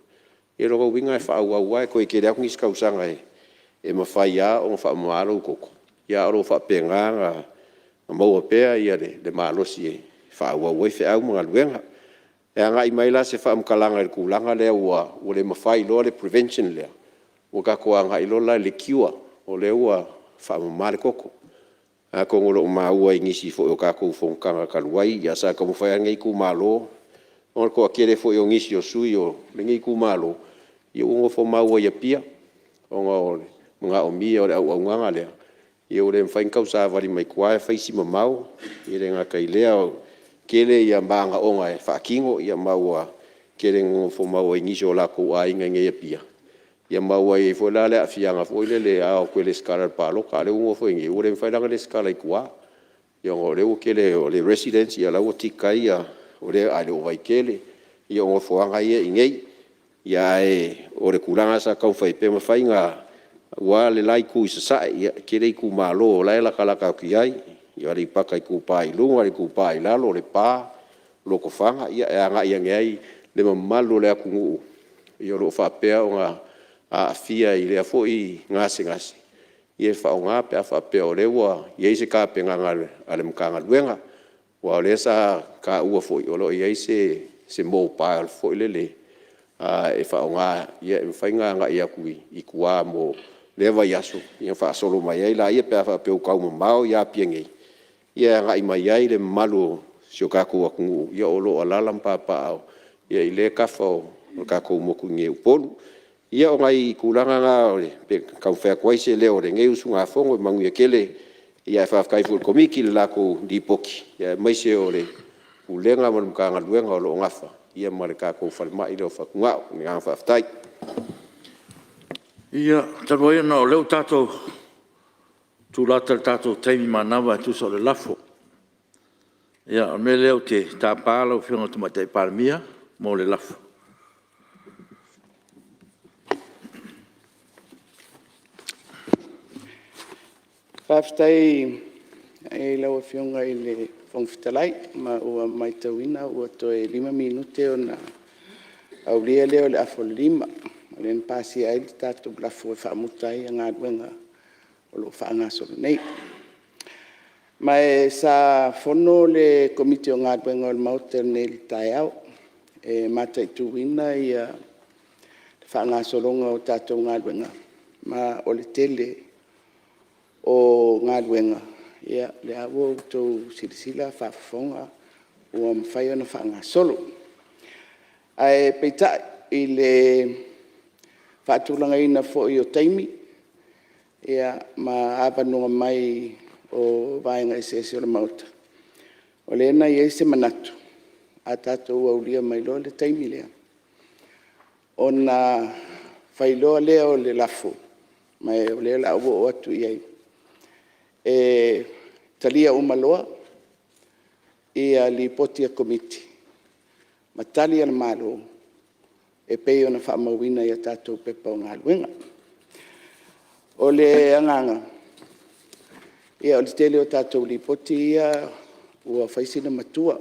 Ia roga winga e wha au e koe kere aku ngisi kau sanga e mawhai a o wha maro koko. Ia aro wha penga nga maua pea ia le malosi e wha au e wha au mga luenga. E anga i maila se wha mkalanga e kulanga lea ua le mawhai loa le prevention lea. Ua kako anga i lola le kiwa o le ua wha mamare koko. A kongolo maua i ngisi fo o kako whongkanga kaluai, ia sa ka mwhai ngai ku malo, o ko akere fo o ngisi o sui o ngai ku malo, ia ungo fo maua ia pia, o mga o mia o le au nganga lea, ia o le mwhai nkau sa vari mai kua e whaisi mamau, ia le ngaka i lea o kele ia mbanga onga e whakingo, ia maua kere ngongo fo maua i ngisi o lako a inga ngai ia pia. Ia maua i fo la le afianga fo ile le a o kwele skala palo ka le ungo fo ingi ure mfailanga le skala i kua ia ngo le o kele o le residence ia la o tika ia o le ale o vai kele ia ngo fo anga ia ingei ia e o le kulanga sa kau fai pe mawhainga ua le lai ku i sasai ia kele i ku malo o lai la kalaka ki ai ia ri paka i ku pa i lunga i ku pa i lalo le pa loko fanga ia e anga ia ngai le mamalu le akungu ia lo fa pea o nga a fia i lea fo i ngase. Ie whao ngā pia wha pia o lewa, iei se ka pe nganga ale mkanga luenga, wa o lea sa ka ua fo i olo iei se mou pae al fo i lele, e whao ngā, ie mwhai ngā ia kui i kua mo lewa yaso, ia wha solo mai ei la ia pia wha pia ukau mamao ia pia ngei. Ia ngai mai ei le malu sio kako wa kungu, ia olo alalam papa au, ia i le kafa o kako moku nge upolu, ia o ngai kulanga ngā ore, pe kau whea kwaise leo re ngei usu ngā whongo mangu ia kele, ia e whawkai fu komiki le lako di poki, ia maise o le pulenga mo ka ngaluenga o lo ngafa ia mo le ka ko fa mai le fa nga ni nga fa tai ia tawai no leo tato tu lata tato taimi manawa tu so le lafo ia me leo te tapala o fionga tu matai palmia mo le lafo Whaftai e lau fionga i le whongwhitalai, ma ua mai tauina, ua toe 5 minute o na au lia leo le afo 5. Ma len pasi ai le tātou lafo e whaamutai a ngā duenga o lo whaangaso nei. Ma e sa whono le komite o ngā duenga o le mautel nei le tai au, e matai tuwina i a whaangaso longa o tātou ngā duenga. Ma o le tele o ngā luenga. Ia, le awo tau silisila whaafonga ua mwhai ona whaanga solo. Ai peita i le whaatulanga ina fo i o taimi. Ia, ma apanunga mai o vaenga ese o le mauta. O le ena i eise manatu. A tātou aulia mai loa le taimi lea. O na whailoa lea o le lafo. Mai o lea la awo o atu iai. E talia umaloa ia li potia komiti. Ma talia le malo e pei ona whaamawina ia tātou pepa o ngā luenga. O le anganga. Ia o le tele o tātou li poti ia ua whaisina matua.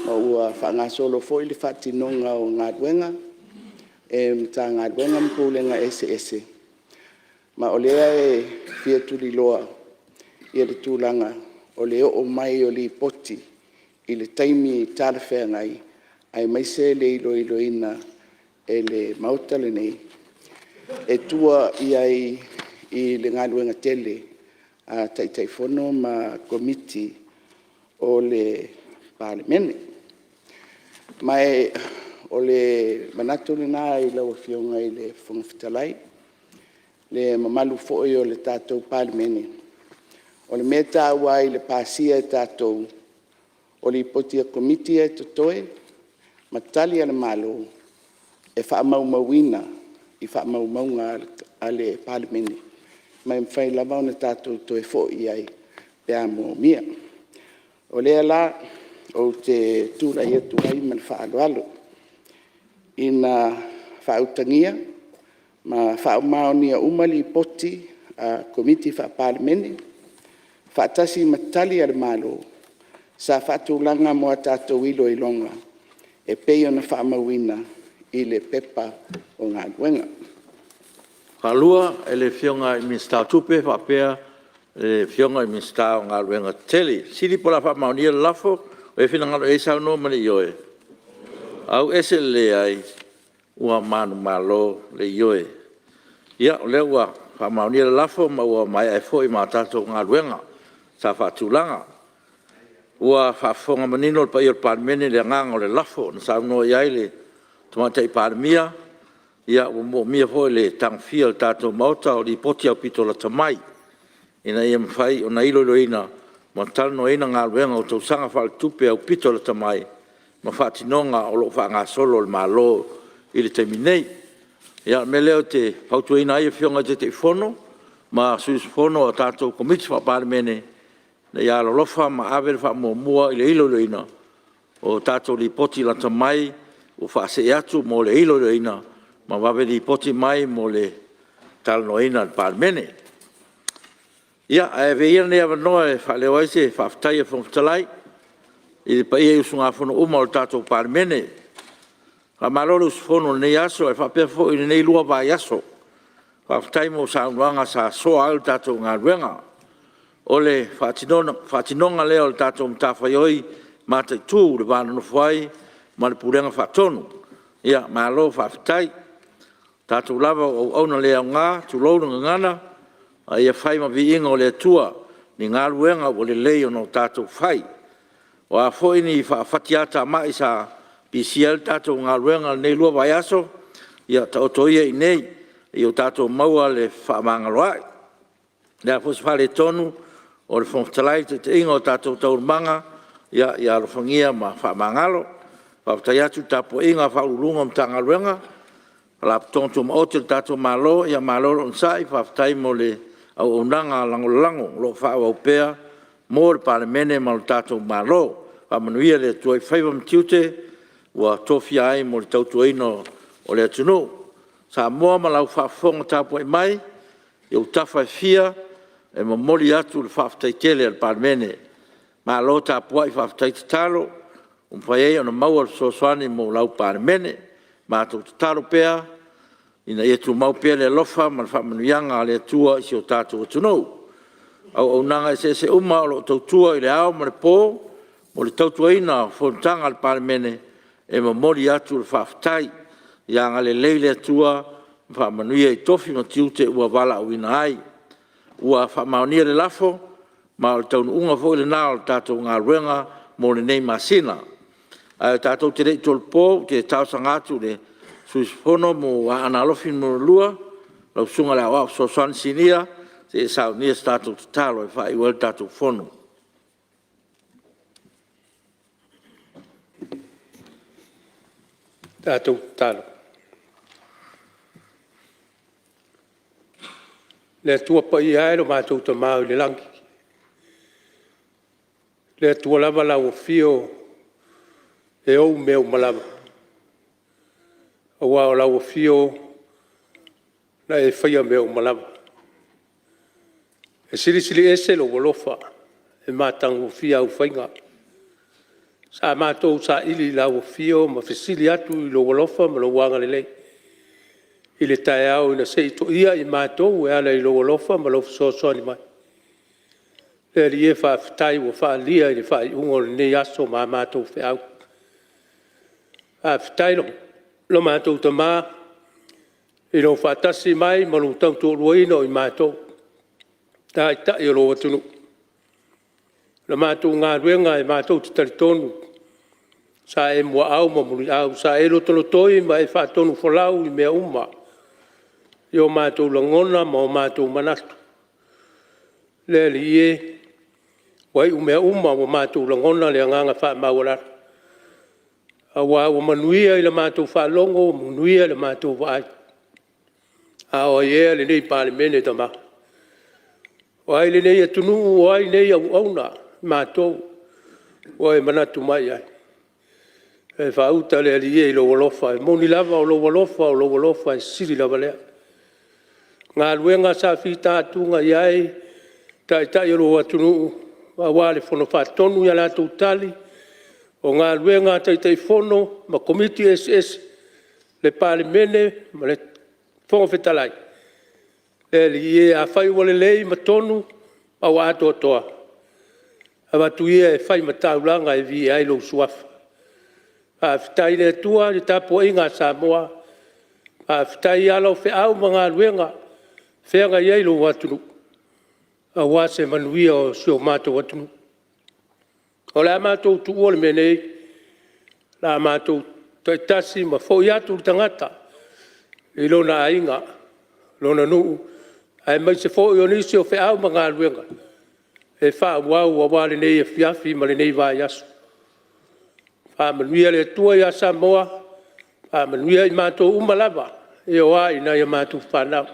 Ma ua whaangasolo fo i le whaatinonga o ngā luenga. E mta ngā luenga mpūlenga ese. Ma o lea e fia tuli loa ia le tūlanga o le o mai o li poti i le taimi tāle whea ngai ai maise le ilo ina e le mauta le nei e tua i le ngaluenga tele a tai fono ma komiti o le parlemene mai o le manatu le nā i lau fionga i le whangawhitalai le mamalu fo'i o le tātou parlemene o le meta wai le pasia e tātou, o le potia komiti e totoe, matali ale malo, e whaamaumawina, i whaamaumaunga ale parlemene, mai mwhai lava ona tātou toe fo i ai, pēa mō mia. O lea la, o te tūra i atu ai man whaaloalo, ina whaautangia, ma whaamaonia umali poti, a komiti wha parlemene, Whaatasi matali al malo, sa whaatulanga moa tātou ilo i longa, e pei ona whaamawina i le pepa o ngā luenga. Kalua e le fionga i minsta tupe whapea le fionga i minsta o ngā luenga teli. Siri pola whaamaunia le lafo, o e whina ngalo e sao no mani ioe. Au ese le ai, ua manu malo le ioe. Ia, o le ua whaamaunia le lafo, ma ua mai e fo i mā tātou ngā luenga. Sa whaatulanga. Ua whaafonga manino le pai o le parlemene le nganga o le lafo, na sa unua iai le tumatai parlemia, ia ua mo mia fo le tangwhia le tātou mauta o li poti au pito la tamai. Ina ia mwhai o na ilo ina, ma talno ina ngā luenga o tausanga whaal tupe au pito la tamai, ma whaatinonga o lo whaanga solo le malo i le taiminei. Ia me leo te pautua ina ia fionga te fono, ma sus fono o tātou komiti wha parlemene, na ia lolofa ma awere wha mua i le ilo ina o tātou li poti la tamai o wha se atu mo le ilo ina ma wawe li poti mai mo le talno ina le parlemene. Ia, e veia ne awa noa e wha leo aise wha aftai e whongtalai i le pai e usunga whono uma o tātou parlemene. Ka maroro usfono nei aso e wha pia fo i nei lua vai aso. Wha aftai mo sa unwanga sa soa au tātou ngā ruenga. O le whaatinonga leo le tātou mtawhaioi mātai tū le wāna no whai ma le purenga whaatonu. Ia, mā lo whaafitai, tātou lava o auna lea ngā, tu louna ngana, a ia whai ma vi inga o le tua, ni ngā luenga o le lei o no tātou whai. O a fwoi ni whaatiata mai sa PCL tātou ngā luenga nei lua vai aso, ia ta otoia i nei, i o tātou maua le whaamangaloai. Nea fwos whare tonu, o le whongtalai te inga o tātou taurumanga, ia alofangia ma whaamangalo, whaatai atu tapo inga whaulunga mtanga ruenga, la tonto ma o te tato malo, ia malo on sai, whaatai mo le au unanga lango lo whaau au pea, mo le pale mene ma le tato malo, whaamanuia le tuai whaiva mtiute, ua tofia ai mo le tautu eino o le atunu. Sa moa ma lau whaafonga tapo e mai, iau tafa e fia, e mo moli atu le whaatai tele al pale mene, ma lo tapo ai whaatai te talo, whaiei ona maua le sosoani mo lau pale mene, ma tau te talo pea, ina ia tu mau pea le lofa, ma le whaamanuianga le atua isi o tātou atunou. Au nanga e se uma o lo tautua i le ao ma le pō, mo le tautua ina whontanga le pale mene, e mo mori atu le whaatai, ia ngā le leile atua, whaamanuia i tofi ma tiute ua wala au ina ai. Ua whaamaunia le lafo, ma le taunu unga fo le nao le tātou ngā ruenga, mo le nei masina. Tātou te rei tol pō, te tausanga atu le suisfono mo analofi mo lua, lau sunga le awao sosoan sinia, te sao nia tātou te talo e whai uel tātou fono. Tātou talo. Le tua pa i aero mātou ta mau le langi. Le tua lava lau fio e ou meu malava. Awa o lau fio na e whaia meu malava. E siri ese lo walofa e mātangu fia au whainga. Sa mātou sa ili lau fio ma fesili atu i lo walofa ma lo wanga lelei. I le tae au ina se ito ia i mātou e ala i lo walofa ma lo fisosoani mai. Le li e whaafitai wa whaalia i le whai ungo le nei aso ma mātou whi au. Whaafitai lo mātou ta mā i lo whaatasi mai ma lo tautu ruaino i mātou. Tā i tai o lo atunu. Le mātou ngā ruenga i mātou te taritonu. Sa e mua au ma muri au. Sa e lo tolotoi ma e whaatonu whalau i mea uma. I o mātou langona ma o mātou manatu. Le li e wai u mea uma o mātou langona le anganga wha mauara. A wā o manuia i le mātou wha longo, manuia le mātou wai. A o ia le nei pāle mene tama. Wai le nei atunu, wai nei au auna mātou. Wai manatu mai ai. E whauta le ali e lo walofa. E moni lava o lo walofa e siri lava lea. Ngā luenga sa whita atunga iai, tai o lo atunu, a wale whono whatonu ia lātou tali, o ngā luenga tai whono, ma komiti SS, le pāle mene, ma le whonga whetalai. E li e a whai wale lei ma tonu, a wa ato atoa. A watu ia e whai ma taulanga e vi ai lo suafa. A whitai le tua, le tapo inga Samoa, a whitai alo whi au mga luenga, whenga iei lo watunu. A wase manuia o sio mātou watunu. O la mātou tu ole menei, la mātou taitasi ma fo iatu tangata. I lona ainga, lona nuu. Ai mai se fo ionisi o whi au mga luenga. E wha wau a wale nei e fiafi ma le nei vai asu. Wha manuia le tua ia Samoa, wha manuia i mātou umalava. E o ai na ia mātou whanau.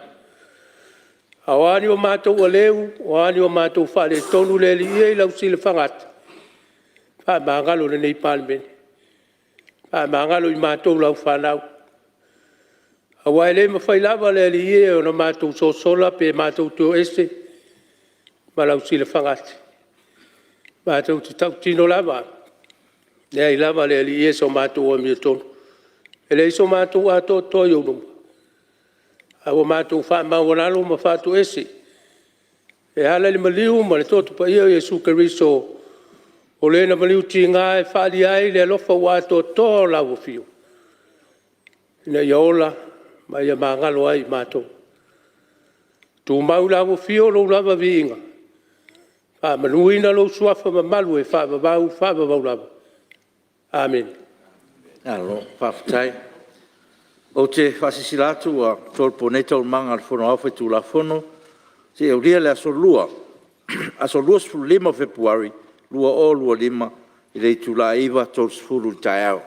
A wani o mātou a leu, wani o mātou whale tonu le li i lau sile whangata. Wha mangalo le nei palmeni. Wha mangalo i mātou lau whanau. A wai le mawhai lava le li i o na mātou sosola pe mātou teo ese, ma lau sile whangata. Mātou te tau tino lava. Nei lava le li i so mātou o mia tonu. E le iso mātou ato toi o numa. A o mātou wha mawanalo ma whātu ese. E hala li maliu ma le tōtu pa ia Jesu Karisto. O le na maliu ti ngā e whaali ai le alofa wāto tō lau fio. Ina ia ola ma ia māngalo ai mātou. Tū mau lau fio lo lava viinga. Wha manuina lo suafa ma malu e wha vavau lava. Amen. Alo, whawhitai. O te whasisilatu a tolpo nei tau manga al whono awhai tū la whono, te euria le aso lua. Aso lua sfu lima Februari, lua o lua lima, I le tula iwa tol sfuru tai au.